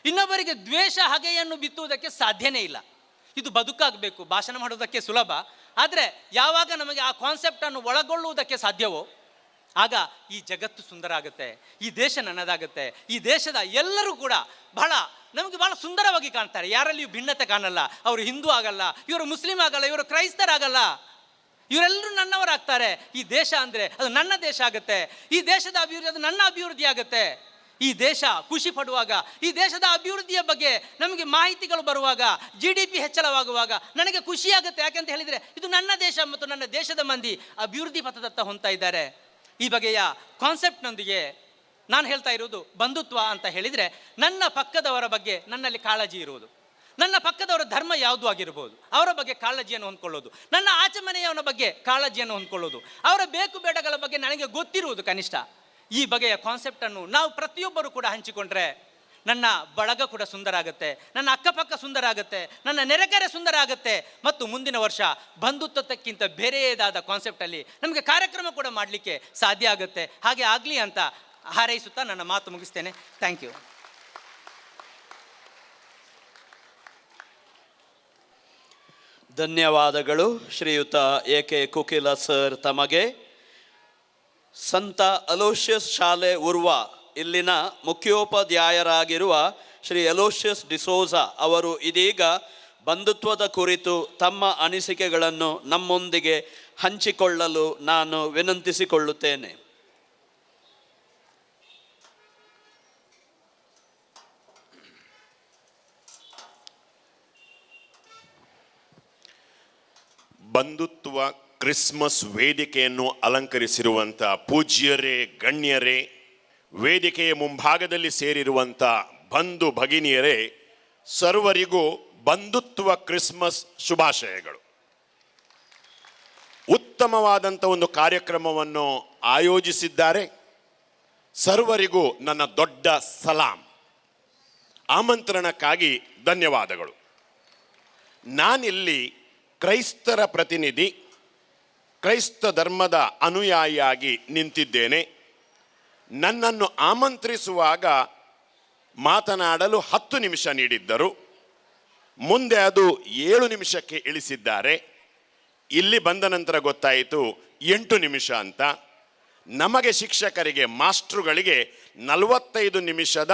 ಇನ್ನೊಬ್ಬರಿಗೆ ದ್ವೇಷ ಹಗೆಯನ್ನು ಬಿತ್ತುವುದಕ್ಕೆ ಸಾಧ್ಯನೇ ಇಲ್ಲ. ಇದು ಬದುಕಾಗಬೇಕು. ಭಾಷಣ ಮಾಡುವುದಕ್ಕೆ ಸುಲಭ, ಆದರೆ ಯಾವಾಗ ನಮಗೆ ಆ ಕಾನ್ಸೆಪ್ಟನ್ನು ಒಳಗೊಳ್ಳುವುದಕ್ಕೆ ಸಾಧ್ಯವೋ ಆಗ ಈ ಜಗತ್ತು ಸುಂದರ ಆಗುತ್ತೆ, ಈ ದೇಶ ನನ್ನದಾಗುತ್ತೆ. ಈ ದೇಶದ ಎಲ್ಲರೂ ಕೂಡ ನಮಗೆ ಬಹಳ ಸುಂದರವಾಗಿ ಕಾಣ್ತಾರೆ. ಯಾರಲ್ಲಿಯೂ ಭಿನ್ನತೆ ಕಾಣಲ್ಲ. ಅವರು ಹಿಂದೂ ಆಗಲ್ಲ, ಇವರು ಮುಸ್ಲಿಂ ಆಗಲ್ಲ, ಇವರು ಕ್ರೈಸ್ತರಾಗಲ್ಲ, ಇವರೆಲ್ಲರೂ ನನ್ನವರಾಗ್ತಾರೆ. ಈ ದೇಶ ಅಂದರೆ ಅದು ನನ್ನ ದೇಶ ಆಗುತ್ತೆ. ಈ ದೇಶದ ಅಭಿವೃದ್ಧಿ ಅದು ನನ್ನ ಅಭಿವೃದ್ಧಿ ಆಗುತ್ತೆ. ಈ ದೇಶ ಖುಷಿ ಪಡುವಾಗ, ಈ ದೇಶದ ಅಭಿವೃದ್ಧಿಯ ಬಗ್ಗೆ ನಮಗೆ ಮಾಹಿತಿಗಳು ಬರುವಾಗ, GDP ಹೆಚ್ಚಳವಾಗುವಾಗ ನನಗೆ ಖುಷಿಯಾಗುತ್ತೆ. ಯಾಕೆಂತ ಹೇಳಿದರೆ ಇದು ನನ್ನ ದೇಶ ಮತ್ತು ನನ್ನ ದೇಶದ ಮಂದಿ ಅಭಿವೃದ್ಧಿ ಪಥದತ್ತ ಹೊಂದ್ತಾ ಇದ್ದಾರೆ. ಈ ಬಗೆಯ ಕಾನ್ಸೆಪ್ಟ್ನೊಂದಿಗೆ ನಾನು ಹೇಳ್ತಾ ಇರೋದು ಬಂಧುತ್ವ ಅಂತ ಹೇಳಿದರೆ, ನನ್ನ ಪಕ್ಕದವರ ಬಗ್ಗೆ ನನ್ನಲ್ಲಿ ಕಾಳಜಿ ಇರುವುದು, ನನ್ನ ಪಕ್ಕದವರ ಧರ್ಮ ಯಾವುದು ಆಗಿರ್ಬೋದು ಅವರ ಬಗ್ಗೆ ಕಾಳಜಿಯನ್ನು ಹೊಂದ್ಕೊಳ್ಳೋದು, ನನ್ನ ಆಚೆ ಮನೆಯವನ ಬಗ್ಗೆ ಕಾಳಜಿಯನ್ನು ಹೊಂದ್ಕೊಳ್ಳೋದು, ಅವರ ಬೇಕು ಬೇಡಗಳ ಬಗ್ಗೆ ನನಗೆ ಗೊತ್ತಿರುವುದು ಕನಿಷ್ಠ. ಈ ಬಗೆಯ ಕಾನ್ಸೆಪ್ಟನ್ನು ನಾವು ಪ್ರತಿಯೊಬ್ಬರು ಕೂಡ ಹಂಚಿಕೊಂಡ್ರೆ ನನ್ನ ಬಳಗ ಕೂಡ ಸುಂದರ ಆಗುತ್ತೆ, ನನ್ನ ಅಕ್ಕಪಕ್ಕ ಸುಂದರ ಆಗುತ್ತೆ, ನನ್ನ ನೆರೆಕೆರೆ ಸುಂದರ ಆಗುತ್ತೆ. ಮತ್ತು ಮುಂದಿನ ವರ್ಷ ಬಂಧುತ್ವಕ್ಕಿಂತ ಬೇರೆಯದಾದ ಕಾನ್ಸೆಪ್ಟಲ್ಲಿ ನಮಗೆ ಕಾರ್ಯಕ್ರಮ ಕೂಡ ಮಾಡಲಿಕ್ಕೆ ಸಾಧ್ಯ ಆಗುತ್ತೆ. ಹಾಗೆ ಆಗಲಿ ಅಂತ ಹಾರೈಸುತ್ತಾ ನನ್ನ ಮಾತು ಮುಗಿಸ್ತೇನೆ. Thank you. ಧನ್ಯವಾದಗಳು ಶ್ರೀಯುತ ಎ.ಕೆ. ಕುಕಿಲ ಸರ್ ತಮಗೆ. ಸಂತ ಅಲೋಷಿಯಸ್ ಶಾಲೆ ಉರ್ವ ಇಲ್ಲಿನ ಮುಖ್ಯೋಪಾಧ್ಯಾಯರಾಗಿರುವ ಶ್ರೀ ಅಲೋಷಿಯಸ್ ಡಿಸೋಜಾ ಅವರು ಇದೀಗ ಬಂಧುತ್ವದ ಕುರಿತು ತಮ್ಮ ಅನಿಸಿಕೆಗಳನ್ನು ನಮ್ಮೊಂದಿಗೆ ಹಂಚಿಕೊಳ್ಳಲು ನಾನು ವಿನಂತಿಸಿಕೊಳ್ಳುತ್ತೇನೆ. ಬಂಧುತ್ವ ಕ್ರಿಸ್ಮಸ್ ವೇದಿಕೆಯನ್ನು ಅಲಂಕರಿಸಿರುವಂಥ ಪೂಜ್ಯರೇ, ಗಣ್ಯರೇ, ವೇದಿಕೆಯ ಮುಂಭಾಗದಲ್ಲಿ ಸೇರಿರುವಂಥ ಬಂಧು ಭಗಿನಿಯರೇ, ಸರ್ವರಿಗೂ ಬಂಧುತ್ವ ಕ್ರಿಸ್ಮಸ್ ಶುಭಾಶಯಗಳು. ಉತ್ತಮವಾದಂಥ ಒಂದು ಕಾರ್ಯಕ್ರಮವನ್ನು ಆಯೋಜಿಸಿದ್ದಾರೆ. ಸರ್ವರಿಗೂ ನನ್ನ ದೊಡ್ಡ ಸಲಾಂ. ಆಮಂತ್ರಣಕ್ಕಾಗಿ ಧನ್ಯವಾದಗಳು. ನಾನಿಲ್ಲಿ ಕ್ರೈಸ್ತರ ಪ್ರತಿನಿಧಿ, ಕ್ರೈಸ್ತ ಧರ್ಮದ ಅನುಯಾಯಿಯಾಗಿ ನಿಂತಿದ್ದೇನೆ. ನನ್ನನ್ನು ಆಮಂತ್ರಿಸುವಾಗ ಮಾತನಾಡಲು 10 ನಿಮಿಷ ನೀಡಿದ್ದರು. ಮುಂದೆ ಅದು 7 ನಿಮಿಷಕ್ಕೆ ಇಳಿಸಿದ್ದಾರೆ. ಇಲ್ಲಿ ಬಂದ ನಂತರ ಗೊತ್ತಾಯಿತು 8 ನಿಮಿಷ ಅಂತ. ನಮಗೆ ಶಿಕ್ಷಕರಿಗೆ, ಮಾಸ್ಟ್ರುಗಳಿಗೆ 45 ನಿಮಿಷದ,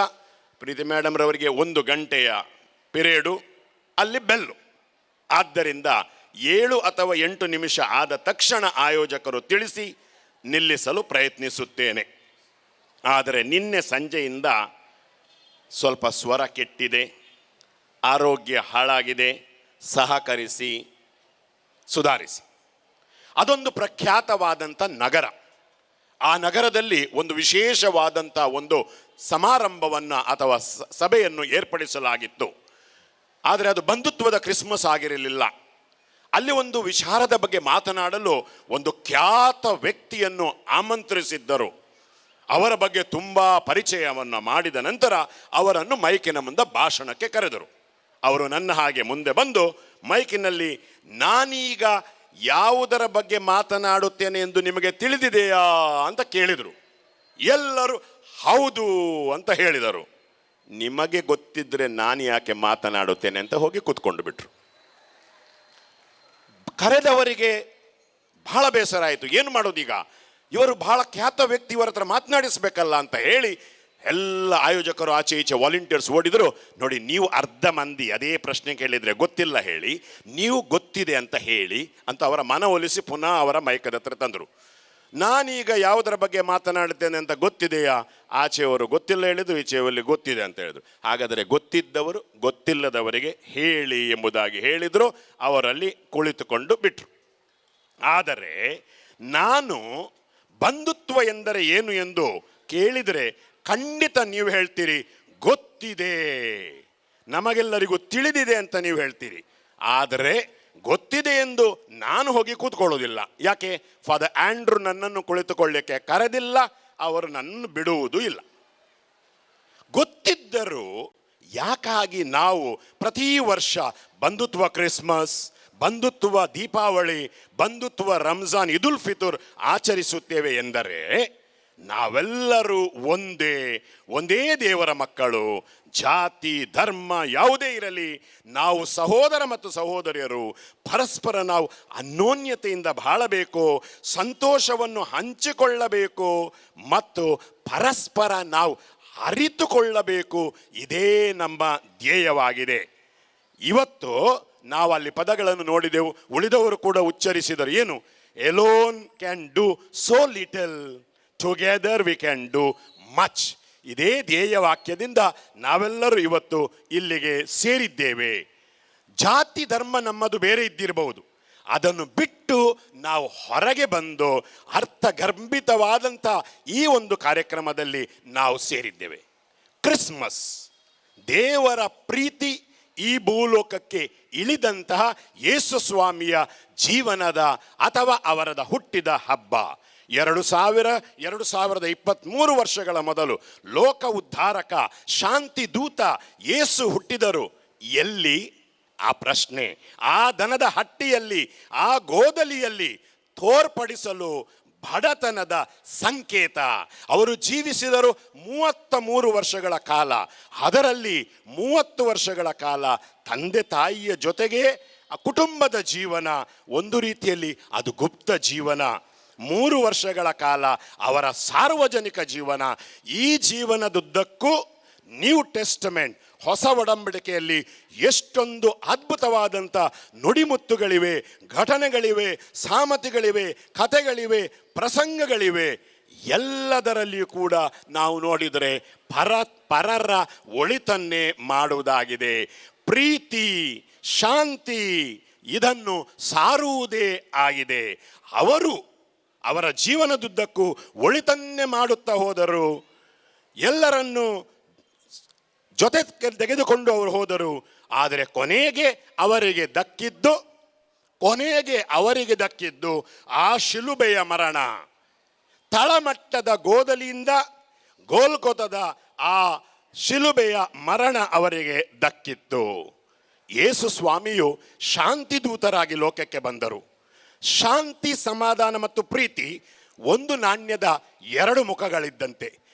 ಪ್ರೀತಿ ಮೇಡಮ್ರವರಿಗೆ 1 ಗಂಟೆಯ ಪಿರಿಯಡು, ಅಲ್ಲಿ ಬೆಲ್ಲು. ಆದ್ದರಿಂದ 7 ಅಥವಾ 8 ನಿಮಿಷ ಆದ ತಕ್ಷಣ ಆಯೋಜಕರು ತಿಳಿಸಿ ನಿಲ್ಲಿಸಲು ಪ್ರಯತ್ನಿಸುತ್ತೇನೆ. ಆದರೆ ನಿನ್ನೆ ಸಂಜೆಯಿಂದ ಸ್ವಲ್ಪ ಸ್ವರ ಕೆಟ್ಟಿದೆ, ಆರೋಗ್ಯ ಹಾಳಾಗಿದೆ. ಸಹಕರಿಸಿ ಸುಧಾರಿಸಿ. ಅದೊಂದು ಪ್ರಖ್ಯಾತವಾದಂಥ ನಗರ. ಆ ನಗರದಲ್ಲಿ ಒಂದು ವಿಶೇಷವಾದಂಥ ಒಂದು ಸಮಾರಂಭವನ್ನು ಅಥವಾ ಸಭೆಯನ್ನು ಏರ್ಪಡಿಸಲಾಗಿತ್ತು. ಆದರೆ ಅದು ಬಂಧುತ್ವದ ಕ್ರಿಸ್ಮಸ್ ಆಗಿರಲಿಲ್ಲ. ಅಲ್ಲಿ ಒಂದು ವಿಚಾರದ ಬಗ್ಗೆ ಮಾತನಾಡಲು ಒಂದು ಖ್ಯಾತ ವ್ಯಕ್ತಿಯನ್ನು ಆಮಂತ್ರಿಸಿದ್ದರು. ಅವರ ಬಗ್ಗೆ ತುಂಬ ಪರಿಚಯವನ್ನು ಮಾಡಿದ ನಂತರ ಅವರನ್ನು ಮೈಕಿನ ಮುಂದೆ ಭಾಷಣಕ್ಕೆ ಕರೆದರು. ಅವರು ನನ್ನ ಹಾಗೆ ಮುಂದೆ ಬಂದು ಮೈಕಿನಲ್ಲಿ, ನಾನೀಗ ಯಾವುದರ ಬಗ್ಗೆ ಮಾತನಾಡುತ್ತೇನೆ ಎಂದು ನಿಮಗೆ ತಿಳಿದಿದೆಯಾ ಅಂತ ಕೇಳಿದರು. ಎಲ್ಲರೂ ಹೌದು ಅಂತ ಹೇಳಿದರು. ನಿಮಗೆ ಗೊತ್ತಿದ್ದರೆ ನಾನು ಯಾಕೆ ಮಾತನಾಡುತ್ತೇನೆ ಅಂತ ಹೋಗಿ ಕೂತ್ಕೊಂಡು ಬಿಟ್ರು. ಕರೆದವರಿಗೆ ಬಹಳ ಬೇಸರ ಆಯಿತು. ಏನು ಮಾಡೋದೀಗ, ಇವರು ಬಹಳ ಖ್ಯಾತ ವ್ಯಕ್ತಿ, ಇವರ ಹತ್ರ ಮಾತನಾಡಿಸ್ಬೇಕಲ್ಲ ಅಂತ ಹೇಳಿ ಎಲ್ಲ ಆಯೋಜಕರು ಆಚೆ ಈಚೆ ವಾಲಂಟಿಯರ್ಸ್ ಓಡಿದರು. ನೋಡಿ, ನೀವು ಅರ್ಧ ಮಂದಿ ಅದೇ ಪ್ರಶ್ನೆ ಕೇಳಿದರೆ ಗೊತ್ತಿಲ್ಲ ಹೇಳಿ, ನೀವು ಗೊತ್ತಿದೆ ಅಂತ ಹೇಳಿ ಅಂತ ಅವರ ಮನವೊಲಿಸಿ ಪುನಃ ಅವರ ಮೈಕದ ಹತ್ರ ತಂದರು. ನಾನೀಗ ಯಾವುದರ ಬಗ್ಗೆ ಮಾತನಾಡುತ್ತೇನೆ ಅಂತ ಗೊತ್ತಿದೆಯಾ? ಆಚೆಯವರು ಗೊತ್ತಿಲ್ಲ ಹೇಳಿದರು, ಈಚೆಯಲ್ಲಿ ಗೊತ್ತಿದೆ ಅಂತ ಹೇಳಿದರು. ಹಾಗಾದರೆ ಗೊತ್ತಿದ್ದವರು ಗೊತ್ತಿಲ್ಲದವರಿಗೆ ಹೇಳಿ ಎಂಬುದಾಗಿ ಹೇಳಿದರು. ಅವರಲ್ಲಿ ಕುಳಿತುಕೊಂಡು ಬಿಟ್ಟರು. ಆದರೆ ನಾನು ಬಂಧುತ್ವ ಎಂದರೆ ಏನು ಎಂದು ಕೇಳಿದರೆ ಖಂಡಿತ ನೀವು ಹೇಳ್ತೀರಿ ಗೊತ್ತಿದೆ, ನಮಗೆಲ್ಲರಿಗೂ ತಿಳಿದಿದೆ ಅಂತ ನೀವು ಹೇಳ್ತೀರಿ. ಆದರೆ ಗೊತ್ತಿದೆ ಎಂದು ನಾನು ಹೋಗಿ ಕೂತ್ಕೊಳ್ಳೋದಿಲ್ಲ. ಯಾಕೆ? ಫಾದರ್ ಆಂಡ್ರೂ ನನ್ನನ್ನು ಕುಳಿತುಕೊಳ್ಳಿಕ್ಕೆ ಕರೆದಿಲ್ಲ, ಅವರು ನನ್ನನ್ನು ಬಿಡುವುದೂ ಇಲ್ಲ. ಗೊತ್ತಿದ್ದರೂ ಯಾಕಾಗಿ ನಾವು ಪ್ರತಿ ವರ್ಷ ಬಂಧುತ್ವ ಕ್ರಿಸ್ಮಸ್, ಬಂಧುತ್ವ ದೀಪಾವಳಿ, ಬಂಧುತ್ವ ರಂಜಾನ್, ಇದುಲ್ ಫಿತರ್ ಆಚರಿಸುತ್ತೇವೆ ಎಂದರೆ ನಾವೆಲ್ಲರೂ ಒಂದೇ ದೇವರ ಮಕ್ಕಳು. ಜಾತಿ ಧರ್ಮ ಯಾವುದೇ ಇರಲಿ, ನಾವು ಸಹೋದರ ಮತ್ತು ಸಹೋದರಿಯರು. ಪರಸ್ಪರ ನಾವು ಅನ್ಯೋನ್ಯತೆಯಿಂದ ಬಾಳಬೇಕು, ಸಂತೋಷವನ್ನು ಹಂಚಿಕೊಳ್ಳಬೇಕು ಮತ್ತು ಪರಸ್ಪರ ನಾವು ಅರಿತುಕೊಳ್ಳಬೇಕು. ಇದೇ ನಮ್ಮ ಧ್ಯೇಯವಾಗಿದೆ. ಇವತ್ತು ನಾವು ಅಲ್ಲಿ ಪದಗಳನ್ನು ನೋಡಿದೆವು, ಉಳಿದವರು ಕೂಡ ಉಚ್ಚರಿಸಿದರು. ಏನು? Elon can do so little, together we can do much. ಇದೇ ಧ್ಯೇಯ ವಾಕ್ಯದಿಂದ ನಾವೆಲ್ಲರೂ ಇವತ್ತು ಇಲ್ಲಿಗೆ ಸೇರಿದ್ದೇವೆ. ಜಾತಿ ಧರ್ಮ ನಮ್ಮದು ಬೇರೆ ಇದ್ದಿರಬಹುದು, ಅದನ್ನು ಬಿಟ್ಟು ನಾವು ಹೊರಗೆ ಬಂದು ಅರ್ಥಗರ್ಭಿತವಾದಂಥ ಈ ಒಂದು ಕಾರ್ಯಕ್ರಮದಲ್ಲಿ ನಾವು ಸೇರಿದ್ದೇವೆ. ಕ್ರಿಸ್ಮಸ್ ದೇವರ ಪ್ರೀತಿ ಈ ಭೂಲೋಕಕ್ಕೆ ಇಳಿದಂತಹ ಯೇಸು ಸ್ವಾಮಿಯ ಜೀವನದ ಅಥವಾ ಅವರದ ಹುಟ್ಟಿದ ಹಬ್ಬ. 2023 ವರ್ಷಗಳ ಮೊದಲು ಲೋಕ ಉದ್ಧಾರಕ ಶಾಂತಿ ದೂತ ಯೇಸು ಹುಟ್ಟಿದರು. ಎಲ್ಲಿ? ಆ ಪ್ರಶ್ನೆ ಆ ದನದ ಹಟ್ಟಿಯಲ್ಲಿ, ಆ ಗೋದಲಿಯಲ್ಲಿ ತೋರ್ಪಡಿಸಲು ಬಡತನದ ಸಂಕೇತ. ಅವರು ಜೀವಿಸಿದರು 33 ವರ್ಷಗಳ ಕಾಲ. ಅದರಲ್ಲಿ 30 ವರ್ಷಗಳ ಕಾಲ ತಂದೆ ತಾಯಿಯ ಜೊತೆಗೆ ಆ ಕುಟುಂಬದ ಜೀವನ ಒಂದು ರೀತಿಯಲ್ಲಿ ಅದು ಗುಪ್ತ ಜೀವನ. 3 ವರ್ಷಗಳ ಕಾಲ ಅವರ ಸಾರ್ವಜನಿಕ ಜೀವನ. ಈ ಜೀವನದುದ್ದಕ್ಕೂ ನ್ಯೂ ಟೆಸ್ಟಮೆಂಟ್ ಹೊಸ ಒಡಂಬಡಿಕೆಯಲ್ಲಿ ಎಷ್ಟೊಂದು ಅದ್ಭುತವಾದಂಥ ನುಡಿಮುತ್ತುಗಳಿವೆ, ಘಟನೆಗಳಿವೆ, ಸಾಮತಿಗಳಿವೆ, ಕಥೆಗಳಿವೆ, ಪ್ರಸಂಗಗಳಿವೆ. ಎಲ್ಲದರಲ್ಲಿಯೂ ಕೂಡ ನಾವು ನೋಡಿದರೆ ಪರರ ಒಳಿತನ್ನೇ ಮಾಡುವುದಾಗಿದೆ. ಪ್ರೀತಿ, ಶಾಂತಿ ಇದನ್ನು ಸಾರುವುದೇ ಆಗಿದೆ. ಅವರ ಜೀವನದುದ್ದಕ್ಕೂ ಒಳಿತನ್ನೇ ಮಾಡುತ್ತಾ ಹೋದರು. ಎಲ್ಲರನ್ನು ಜೊತೆ ತೆಗೆದುಕೊಂಡು ಅವರು ಹೋದರು. ಆದರೆ ಕೊನೆಗೆ ಅವರಿಗೆ ದಕ್ಕಿದ್ದು ಆ ಶಿಲುಬೆಯ ಮರಣ. ತಳಮಟ್ಟದ ಗೋದಲಿಯಿಂದ ಗೋಲ್ಗೊತದ ಆ ಶಿಲುಬೆಯ ಮರಣ ಅವರಿಗೆ ದಕ್ಕಿತ್ತು. ಯೇಸು ಸ್ವಾಮಿಯು ಶಾಂತಿದೂತರಾಗಿ ಲೋಕಕ್ಕೆ ಬಂದರು. ಶಾಂತಿ, ಸಮಾಧಾನ ಮತ್ತು ಪ್ರೀತಿ ಒಂದು ನಾಣ್ಯದ 2 ಮುಖಗಳಿದ್ದಂತೆ.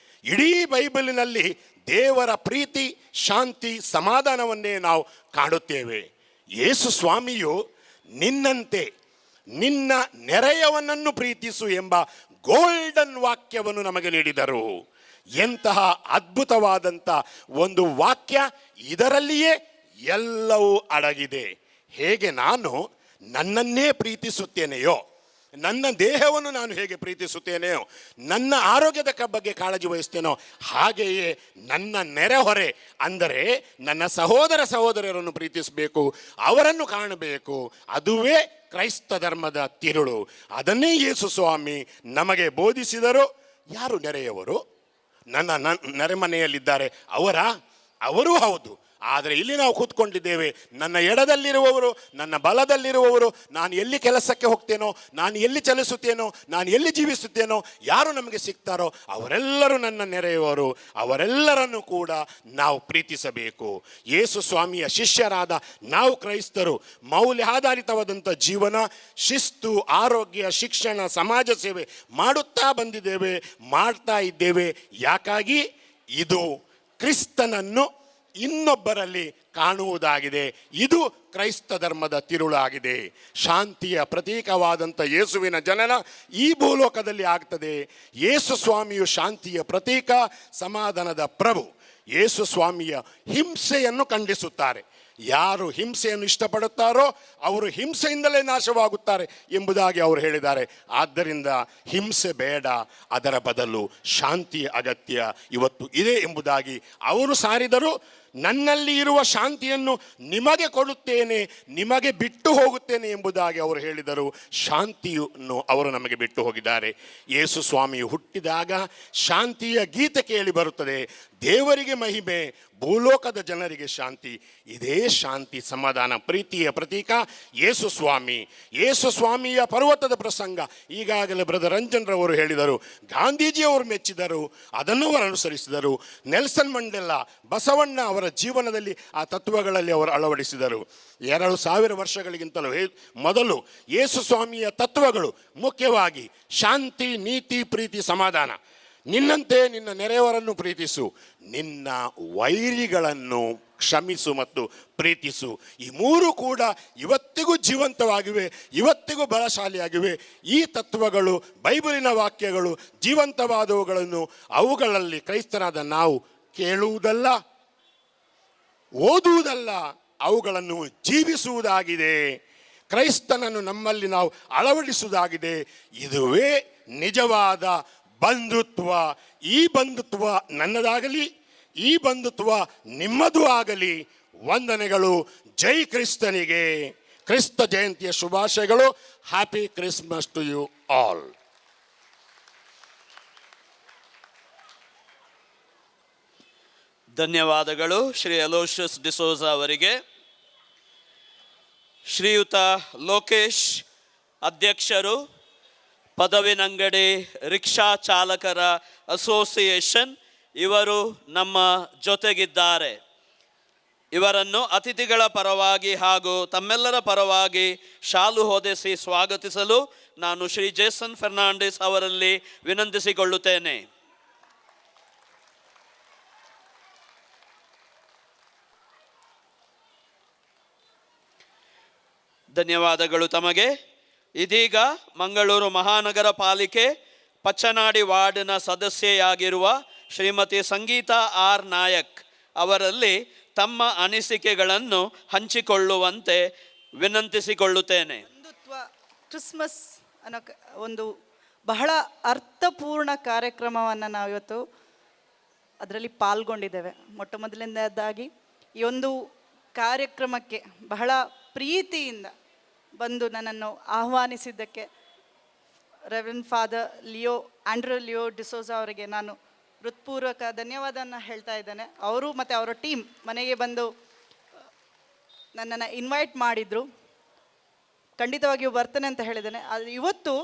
ಇಡೀ ಬೈಬಲಿನಲ್ಲಿ ದೇವರ ಪ್ರೀತಿ, ಶಾಂತಿ, ಸಮಾಧಾನವನ್ನೇ ನಾವು ಕಾಣುತ್ತೇವೆ. ಯೇಸು ಸ್ವಾಮಿಯು ನಿನ್ನಂತೆ ನಿನ್ನ ನೆರೆಯವನನ್ನು ಪ್ರೀತಿಸು ಎಂಬ ಗೋಲ್ಡನ್ ವಾಕ್ಯವನ್ನು ನಮಗೆ ನೀಡಿದರು. ಎಂತಹ ಅದ್ಭುತವಾದಂಥ ಒಂದು ವಾಕ್ಯ! ಇದರಲ್ಲಿಯೇ ಎಲ್ಲವೂ ಅಡಗಿದೆ. ಹೇಗೆ ನಾನು ನನ್ನನ್ನೇ ಪ್ರೀತಿಸುತ್ತೇನೆಯೋ, ನನ್ನ ದೇಹವನ್ನು ನಾನು ಹೇಗೆ ಪ್ರೀತಿಸುತ್ತೇನೆಯೋ, ನನ್ನ ಆರೋಗ್ಯದ ಬಗ್ಗೆ ಕಾಳಜಿ ವಹಿಸ್ತೇನೋ, ಹಾಗೆಯೇ ನನ್ನ ನೆರೆಹೊರೆ ಅಂದರೆ ನನ್ನ ಸಹೋದರರನ್ನು ಪ್ರೀತಿಸಬೇಕು, ಅವರನ್ನು ಕಾಣಬೇಕು. ಅದುವೇ ಕ್ರೈಸ್ತ ಧರ್ಮದ ತಿರುಳು. ಅದನ್ನೇ ಯೇಸು ಸ್ವಾಮಿ ನಮಗೆ ಬೋಧಿಸಿದರು. ಯಾರು ನೆರೆಯವರು? ನನ್ನ ನೆರೆಮನೆಯಲ್ಲಿದ್ದಾರೆ ಅವರೂ ಹೌದು. ಆದರೆ ಇಲ್ಲಿ ನಾವು ಕೂತ್ಕೊಂಡಿದ್ದೇವೆ. ನನ್ನ ಎಡದಲ್ಲಿರುವವರು, ನನ್ನ ಬಲದಲ್ಲಿರುವವರು, ನಾನು ಎಲ್ಲಿ ಕೆಲಸಕ್ಕೆ ಹೋಗ್ತೇನೋ, ನಾನು ಎಲ್ಲಿ ಚಲಿಸುತ್ತೇನೋ, ನಾನು ಎಲ್ಲಿ ಜೀವಿಸುತ್ತೇನೋ, ಯಾರು ನಮಗೆ ಸಿಗ್ತಾರೋ ಅವರೆಲ್ಲರೂ ನನ್ನ ನೆರೆಯುವರು. ಅವರೆಲ್ಲರನ್ನು ಕೂಡ ನಾವು ಪ್ರೀತಿಸಬೇಕು. ಯೇಸು ಸ್ವಾಮಿಯ ಶಿಷ್ಯರಾದ ನಾವು ಕ್ರೈಸ್ತರು ಮೌಲ್ಯಾಧಾರಿತವಾದಂಥ ಜೀವನ, ಶಿಸ್ತು, ಆರೋಗ್ಯ, ಶಿಕ್ಷಣ, ಸಮಾಜ ಸೇವೆ ಮಾಡುತ್ತಾ ಬಂದಿದ್ದೇವೆ, ಮಾಡ್ತಾ ಇದ್ದೇವೆ. ಯಾಕಾಗಿ? ಇದು ಕ್ರಿಸ್ತನನ್ನು ಇನ್ನೊಬ್ಬರಲ್ಲಿ ಕಾಣುವುದಾಗಿದೆ. ಇದು ಕ್ರೈಸ್ತ ಧರ್ಮದ ತಿರುಳಾಗಿದೆ. ಶಾಂತಿಯ ಪ್ರತೀಕವಾದಂಥ ಯೇಸುವಿನ ಜನನ ಈ ಭೂಲೋಕದಲ್ಲಿ ಆಗ್ತದೆ. ಯೇಸು ಸ್ವಾಮಿಯು ಶಾಂತಿಯ ಪ್ರತೀಕ, ಸಮಾಧಾನದ ಪ್ರಭು. ಯೇಸು ಸ್ವಾಮಿಯ ಹಿಂಸೆಯನ್ನು ಖಂಡಿಸುತ್ತಾರೆ. ಯಾರು ಹಿಂಸೆಯನ್ನು ಇಷ್ಟಪಡುತ್ತಾರೋ ಅವರು ಹಿಂಸೆಯಿಂದಲೇ ನಾಶವಾಗುತ್ತಾರೆ ಎಂಬುದಾಗಿ ಅವರು ಹೇಳಿದ್ದಾರೆ. ಆದ್ದರಿಂದ ಹಿಂಸೆ ಬೇಡ, ಅದರ ಬದಲು ಶಾಂತಿ ಅಗತ್ಯ ಇವತ್ತು ಇದೆ ಎಂಬುದಾಗಿ ಅವರು ಸಾರಿದರು. ನನ್ನಲ್ಲಿ ಇರುವ ಶಾಂತಿಯನ್ನು ನಿಮಗೆ ಕೊಡುತ್ತೇನೆ, ನಿಮಗೆ ಬಿಟ್ಟು ಹೋಗುತ್ತೇನೆ ಎಂಬುದಾಗಿ ಅವರು ಹೇಳಿದರು. ಶಾಂತಿಯನ್ನು ಅವರು ನಮಗೆ ಬಿಟ್ಟು ಹೋಗಿದ್ದಾರೆ. ಯೇಸು ಸ್ವಾಮಿಯು ಹುಟ್ಟಿದಾಗ ಶಾಂತಿಯ ಗೀತೆ ಕೇಳಿ ಬರುತ್ತದೆ. ದೇವರಿಗೆ ಮಹಿಮೆ, ಭೂಲೋಕದ ಜನರಿಗೆ ಶಾಂತಿ. ಇದೇ ಶಾಂತಿ, ಸಮಾಧಾನ, ಪ್ರೀತಿಯ ಪ್ರತೀಕ ಯೇಸು ಸ್ವಾಮಿ. ಯೇಸು ಸ್ವಾಮಿಯ ಪರ್ವತದ ಪ್ರಸಂಗ ಈಗಾಗಲೇ ಬ್ರದರ್ ರಂಜನ್ ರವರು ಹೇಳಿದರು. ಗಾಂಧೀಜಿಯವರು ಮೆಚ್ಚಿದರು, ಅದನ್ನು ಅವರು ಅನುಸರಿಸಿದರು. ನೆಲ್ಸನ್ ಮಂಡೆಲ್ಲ, ಬಸವಣ್ಣ ಅವರ ಜೀವನದಲ್ಲಿ ಆ ತತ್ವಗಳಲ್ಲಿ ಅವರು ಅಳವಡಿಸಿದರು. 2000 ವರ್ಷಗಳಿಗಿಂತಲೂ ಮೊದಲು ಯೇಸು ಸ್ವಾಮಿಯ ತತ್ವಗಳು ಮುಖ್ಯವಾಗಿ ಶಾಂತಿ, ನೀತಿ, ಪ್ರೀತಿ, ಸಮಾಧಾನ. ನಿನ್ನಂತೆ ನಿನ್ನ ನೆರೆಯವರನ್ನು ಪ್ರೀತಿಸು, ನಿನ್ನ ವೈರಿಗಳನ್ನು ಕ್ಷಮಿಸು ಮತ್ತು ಪ್ರೀತಿಸು. ಈ 3 ಕೂಡ ಇವತ್ತಿಗೂ ಜೀವಂತವಾಗಿವೆ, ಇವತ್ತಿಗೂ ಬಲಶಾಲಿಯಾಗಿವೆ. ಈ ತತ್ವಗಳು, ಬೈಬಲಿನ ವಾಕ್ಯಗಳು ಜೀವಂತವಾದವುಗಳನ್ನು ಅವುಗಳಲ್ಲಿ ಕ್ರೈಸ್ತರಾದ ನಾವು ಕೇಳುವುದಲ್ಲ, ಓದುವುದಲ್ಲ, ಅವುಗಳನ್ನು ಜೀವಿಸುವುದಾಗಿದೆ. ಕ್ರೈಸ್ತನನ್ನು ನಮ್ಮಲ್ಲಿ ನಾವು ಅಳವಡಿಸುವುದಾಗಿದೆ. ಇದುವೇ ನಿಜವಾದ ಬಂಧುತ್ವ. ಈ ಬಂಧುತ್ವ ನನ್ನದಾಗಲಿ, ಈ ಬಂಧುತ್ವ ನಿಮ್ಮದು ಆಗಲಿ. ವಂದನೆಗಳು. ಜೈ ಕ್ರಿಸ್ತನಿಗೆ. ಕ್ರಿಸ್ತ ಜಯಂತಿಯ ಶುಭಾಶಯಗಳು. Happy Christmas to you all. ಧನ್ಯವಾದಗಳು ಶ್ರೀ ಅಲೋಷಿಯಸ್ ಡಿಸೋಜ ಅವರಿಗೆ. ಶ್ರೀಯುತ ಲೋಕೇಶ್, ಅಧ್ಯಕ್ಷರು, ಪದವಿನಂಗಡಿ ರಿಕ್ಷಾ ಚಾಲಕರ ಅಸೋಸಿಯೇಷನ್, ಇವರು ನಮ್ಮ ಜೊತೆಗಿದ್ದಾರೆ. ಇವರನ್ನು ಅತಿಥಿಗಳ ಪರವಾಗಿ ಹಾಗೂ ತಮ್ಮೆಲ್ಲರ ಪರವಾಗಿ ಶಾಲು ಹೊದಿಸಿ ಸ್ವಾಗತಿಸಲು ನಾನು ಶ್ರೀ ಜೇಸನ್ ಫೆರ್ನಾಂಡಿಸ್ ಅವರಲ್ಲಿ ವಿನಂತಿಸಿಕೊಳ್ಳುತ್ತೇನೆ. ಧನ್ಯವಾದಗಳು ತಮಗೆ. ಇದೀಗ ಮಂಗಳೂರು ಮಹಾನಗರ ಪಾಲಿಕೆ ಪಚ್ಚನಾಡಿ ವಾರ್ಡ್ನ ಸದಸ್ಯೆಯಾಗಿರುವ ಶ್ರೀಮತಿ ಸಂಗೀತಾ ಆರ್ ನಾಯಕ್ ಅವರಲ್ಲಿ ತಮ್ಮ ಅನಿಸಿಕೆಗಳನ್ನು ಹಂಚಿಕೊಳ್ಳುವಂತೆ ವಿನಂತಿಸಿಕೊಳ್ಳುತ್ತೇನೆ. ಬಂಧುತ್ವ ಕ್ರಿಸ್ಮಸ್ ಅನ್ನೋ ಒಂದು ಬಹಳ ಅರ್ಥಪೂರ್ಣ ಕಾರ್ಯಕ್ರಮವನ್ನು ನಾವಿವತ್ತು ಅದರಲ್ಲಿ ಪಾಲ್ಗೊಂಡಿದ್ದೇವೆ. ಮೊಟ್ಟ ಮೊದಲನೇದಾಗಿ ಈ ಒಂದು ಕಾರ್ಯಕ್ರಮಕ್ಕೆ ಬಹಳ ಪ್ರೀತಿಯಿಂದ ಬಂದು ನನ್ನನ್ನು ಆಹ್ವಾನಿಸಿದ್ದಕ್ಕೆ reverend father Andrew Leo D'Souza ಅವರಿಗೆ ನಾನು ಹೃತ್ಪೂರ್ವಕ ಧನ್ಯವಾದವನ್ನು ಹೇಳ್ತಾ ಇದ್ದೇನೆ. ಅವರು ಮತ್ತು ಅವರ ಟೀಮ್ ಮನೆಗೆ ಬಂದು ನನ್ನನ್ನು ಇನ್ವೈಟ್ ಮಾಡಿದರು. ಖಂಡಿತವಾಗಿಯೂ ಬರ್ತೇನೆ ಅಂತ ಹೇಳಿದ್ದೇನೆ. ಅದು ಇವತ್ತು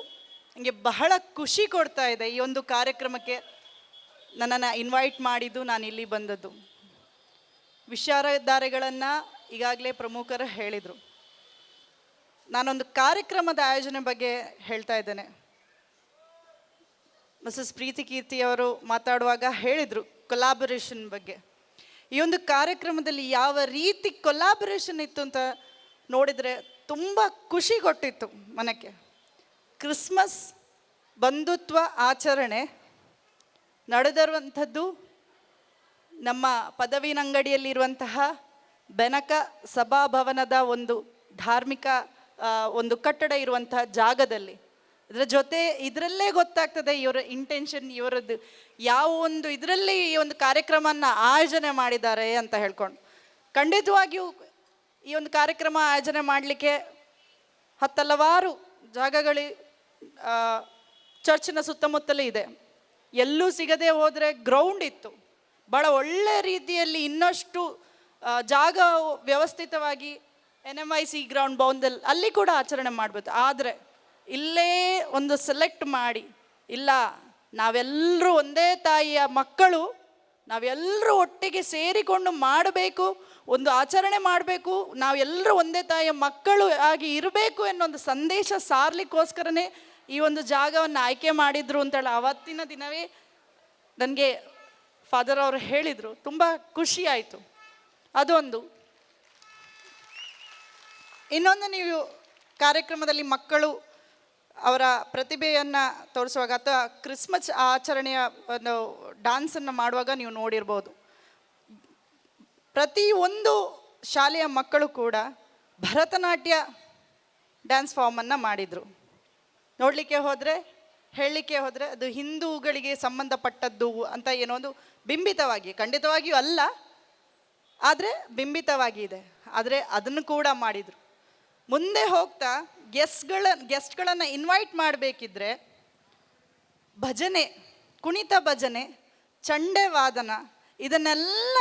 ನನಗೆ ಬಹಳ ಖುಷಿ ಕೊಡ್ತಾ ಇದೆ. ಈ ಒಂದು ಕಾರ್ಯಕ್ರಮಕ್ಕೆ ನನ್ನನ್ನು ಇನ್ವೈಟ್ ಮಾಡಿದ್ದು, ನಾನು ಇಲ್ಲಿ ಬಂದದ್ದು. ವಿಚಾರಧಾರೆಗಳನ್ನು ಈಗಾಗಲೇ ಪ್ರಮುಖರು ಹೇಳಿದರು. ನಾನೊಂದು ಕಾರ್ಯಕ್ರಮದ ಆಯೋಜನೆ ಬಗ್ಗೆ ಹೇಳ್ತಾ ಇದ್ದೇನೆ. ಮಿಸಸ್ ಪ್ರೀತಿ ಕೀರ್ತಿ ಅವರು ಮಾತಾಡುವಾಗ ಹೇಳಿದರು ಕೊಲಾಬರೇಷನ್ ಬಗ್ಗೆ. ಈ ಒಂದು ಕಾರ್ಯಕ್ರಮದಲ್ಲಿ ಯಾವ ರೀತಿ ಕೊಲಾಬರೇಷನ್ ಇತ್ತು ಅಂತ ನೋಡಿದರೆ ತುಂಬ ಖುಷಿ ಕೊಟ್ಟಿತ್ತು ಮನಕ್ಕೆ. ಕ್ರಿಸ್ಮಸ್ ಬಂಧುತ್ವ ಆಚರಣೆ ನಡೆದಿರುವಂಥದ್ದು ನಮ್ಮ ಪದವಿನಂಗಡಿಯಲ್ಲಿರುವಂತಹ ಬೆನಕ ಸಭಾಭವನದ ಒಂದು ಧಾರ್ಮಿಕ ಒಂದು ಕಟ್ಟಡ ಇರುವಂತಹ ಜಾಗದಲ್ಲಿ. ಇದರ ಜೊತೆ ಇದರಲ್ಲೇ ಗೊತ್ತಾಗ್ತದೆ ಇವರ ಇಂಟೆನ್ಷನ್, ಇವರದ್ದು ಯಾವ ಒಂದು ಇದರಲ್ಲಿ ಈ ಒಂದು ಕಾರ್ಯಕ್ರಮವನ್ನು ಆಯೋಜನೆ ಮಾಡಿದ್ದಾರೆ ಅಂತ ಹೇಳ್ಕೊಂಡು. ಖಂಡಿತವಾಗಿಯೂ ಈ ಒಂದು ಕಾರ್ಯಕ್ರಮ ಆಯೋಜನೆ ಮಾಡಲಿಕ್ಕೆ ಹಲವಾರು ಜಾಗಗಳು ಚರ್ಚಿನ ಸುತ್ತಮುತ್ತಲೇ ಇದೆ. ಎಲ್ಲೂ ಸಿಗದೆ ಹೋದರೆ ಗ್ರೌಂಡ್ ಇತ್ತು, ಭಾಳ ಒಳ್ಳೆ ರೀತಿಯಲ್ಲಿ ಇನ್ನಷ್ಟು ಜಾಗ ವ್ಯವಸ್ಥಿತವಾಗಿ NMIC ಗ್ರೌಂಡ್ ಬೌಂದಲ್ ಅಲ್ಲಿ ಕೂಡ ಆಚರಣೆ ಮಾಡ್ಬೋದು. ಆದರೆ ಇಲ್ಲೇ ಒಂದು ಸೆಲೆಕ್ಟ್ ಮಾಡಿ, ಇಲ್ಲ ನಾವೆಲ್ಲರೂ ಒಂದೇ ತಾಯಿಯ ಮಕ್ಕಳು, ನಾವೆಲ್ಲರೂ ಒಟ್ಟಿಗೆ ಸೇರಿಕೊಂಡು ಮಾಡಬೇಕು, ಒಂದು ಆಚರಣೆ ಮಾಡಬೇಕು, ನಾವೆಲ್ಲರೂ ಒಂದೇ ತಾಯಿಯ ಮಕ್ಕಳು ಆಗಿ ಇರಬೇಕು ಅನ್ನೋ ಒಂದು ಸಂದೇಶ ಸಾರಲಿಕ್ಕೋಸ್ಕರನೇ ಈ ಒಂದು ಜಾಗವನ್ನು ಆಯ್ಕೆ ಮಾಡಿದ್ರು ಅಂತೇಳಿ ಆವತ್ತಿನ ದಿನವೇ ನನಗೆ ಫಾದರ್ ಅವರು ಹೇಳಿದರು. ತುಂಬ ಖುಷಿ ಆಯಿತು. ಅದೊಂದು. ಇನ್ನೊಂದು, ನೀವು ಕಾರ್ಯಕ್ರಮದಲ್ಲಿ ಮಕ್ಕಳು ಅವರ ಪ್ರತಿಭೆಯನ್ನು ತೋರಿಸುವಾಗ ಅಥವಾ ಕ್ರಿಸ್ಮಸ್ ಆಚರಣೆಯ ಒಂದು ಡ್ಯಾನ್ಸನ್ನು ಮಾಡುವಾಗ ನೀವು ನೋಡಿರ್ಬೋದು, ಪ್ರತಿಯೊಂದು ಶಾಲೆಯ ಮಕ್ಕಳು ಕೂಡ ಭರತನಾಟ್ಯ ಡ್ಯಾನ್ಸ್ ಫಾರ್ಮನ್ನು ಮಾಡಿದರು. ನೋಡಲಿಕ್ಕೆ ಹೋದರೆ, ಹೇಳಲಿಕ್ಕೆ ಹೋದರೆ ಅದು ಹಿಂದೂಗಳಿಗೆ ಸಂಬಂಧಪಟ್ಟದ್ದು ಅಂತ ಏನೋ ಒಂದು ಬಿಂಬಿತವಾಗಿ, ಖಂಡಿತವಾಗಿಯೂ ಅಲ್ಲ, ಆದರೆ ಬಿಂಬಿತವಾಗಿ ಇದೆ. ಆದರೆ ಅದನ್ನು ಕೂಡ ಮಾಡಿದರು. ಮುಂದೆ ಹೋಗ್ತಾ ಗೆಸ್ಟ್ಗಳನ್ನು ಇನ್ವೈಟ್ ಮಾಡಬೇಕಿದ್ರೆ ಭಜನೆ, ಕುಣಿತ ಭಜನೆ, ಚಂಡೆ ವಾದನ ಇದನ್ನೆಲ್ಲ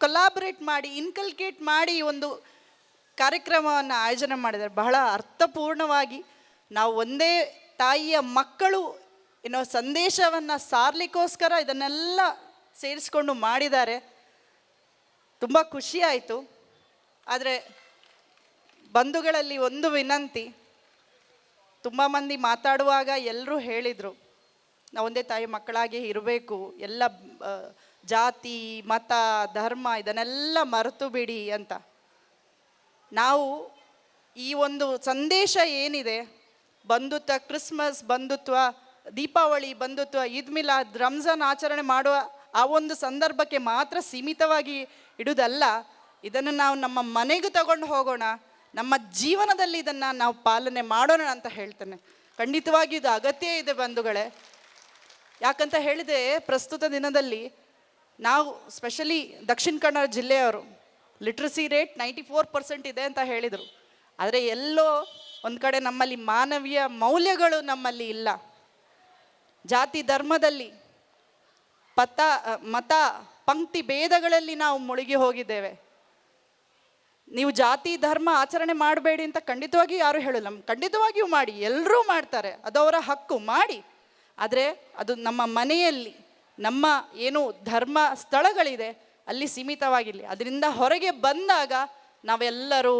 ಕೊಲಾಬ್ರೇಟ್ ಮಾಡಿ, ಇನ್ಕಲ್ಕೇಟ್ ಮಾಡಿ ಒಂದು ಕಾರ್ಯಕ್ರಮವನ್ನು ಆಯೋಜನೆ ಮಾಡಿದ್ದಾರೆ. ಬಹಳ ಅರ್ಥಪೂರ್ಣವಾಗಿ ನಾವು ಒಂದೇ ತಾಯಿಯ ಮಕ್ಕಳು ಏನೋ ಸಂದೇಶವನ್ನು ಸಾರಲಿಕ್ಕೋಸ್ಕರ ಇದನ್ನೆಲ್ಲ ಸೇರಿಸ್ಕೊಂಡು ಮಾಡಿದ್ದಾರೆ. ತುಂಬ ಖುಷಿಯಾಯಿತು. ಆದರೆ ಬಂಧುಗಳಲ್ಲಿ ಒಂದು ವಿನಂತಿ, ತುಂಬ ಮಂದಿ ಮಾತಾಡುವಾಗ ಎಲ್ಲರೂ ಹೇಳಿದರು ನಾವು ಒಂದೇ ತಾಯಿ ಮಕ್ಕಳಾಗಿ ಇರಬೇಕು, ಎಲ್ಲ ಜಾತಿ ಮತ ಧರ್ಮ ಇದನ್ನೆಲ್ಲ ಮರೆತು ಬಿಡಿ ಅಂತ. ನಾವು ಈ ಒಂದು ಸಂದೇಶ ಏನಿದೆ, ಬಂಧುತ್ವ, ಕ್ರಿಸ್ಮಸ್ ಬಂಧುತ್ವ, ದೀಪಾವಳಿ ಬಂಧುತ್ವ, ಈದ್ ಮಿಲಾದ್, ರಂಜಾನ್ ಆಚರಣೆ ಮಾಡುವ ಆ ಒಂದು ಸಂದರ್ಭಕ್ಕೆ ಮಾತ್ರ ಸೀಮಿತವಾಗಿ ಇಡುವುದಲ್ಲ, ಇದನ್ನು ನಾವು ನಮ್ಮ ಮನೆಗೂ ತಗೊಂಡು ಹೋಗೋಣ, ನಮ್ಮ ಜೀವನದಲ್ಲಿ ಇದನ್ನು ನಾವು ಪಾಲನೆ ಮಾಡೋಣ ಅಂತ ಹೇಳ್ತೇನೆ. ಖಂಡಿತವಾಗಿ ಇದು ಅಗತ್ಯ ಇದೆ ಬಂಧುಗಳೇ. ಯಾಕಂತ ಹೇಳಿದರೆ ಪ್ರಸ್ತುತ ದಿನದಲ್ಲಿ ನಾವು ಸ್ಪೆಷಲಿ ದಕ್ಷಿಣ ಕನ್ನಡ ಜಿಲ್ಲೆಯವರು ಲಿಟ್ರಸಿ ರೇಟ್ 94% ಇದೆ ಅಂತ ಹೇಳಿದರು. ಆದರೆ ಎಲ್ಲೋ ಒಂದು ಕಡೆ ನಮ್ಮಲ್ಲಿ ಮಾನವೀಯ ಮೌಲ್ಯಗಳು ನಮ್ಮಲ್ಲಿ ಇಲ್ಲ. ಜಾತಿ ಧರ್ಮದಲ್ಲಿ ಮತ ಪಂಕ್ತಿ ಭೇದಗಳಲ್ಲಿ ನಾವು ಮುಳುಗಿ ಹೋಗಿದ್ದೇವೆ. ನೀವು ಜಾತಿ ಧರ್ಮ ಆಚರಣೆ ಮಾಡಬೇಡಿ ಅಂತ ಖಂಡಿತವಾಗಿಯೂ ಯಾರು ಹೇಳಲ್ಲ. ಖಂಡಿತವಾಗಿಯೂ ಮಾಡಿ, ಎಲ್ಲರೂ ಮಾಡ್ತಾರೆ, ಅದವರ ಹಕ್ಕು ಮಾಡಿ. ಆದರೆ ಅದು ನಮ್ಮ ಮನೆಯಲ್ಲಿ, ನಮ್ಮ ಏನು ಧರ್ಮ ಸ್ಥಳಗಳಿದೆ ಅಲ್ಲಿ ಸೀಮಿತವಾಗಿರಲಿ. ಅದರಿಂದ ಹೊರಗೆ ಬಂದಾಗ ನಾವೆಲ್ಲರೂ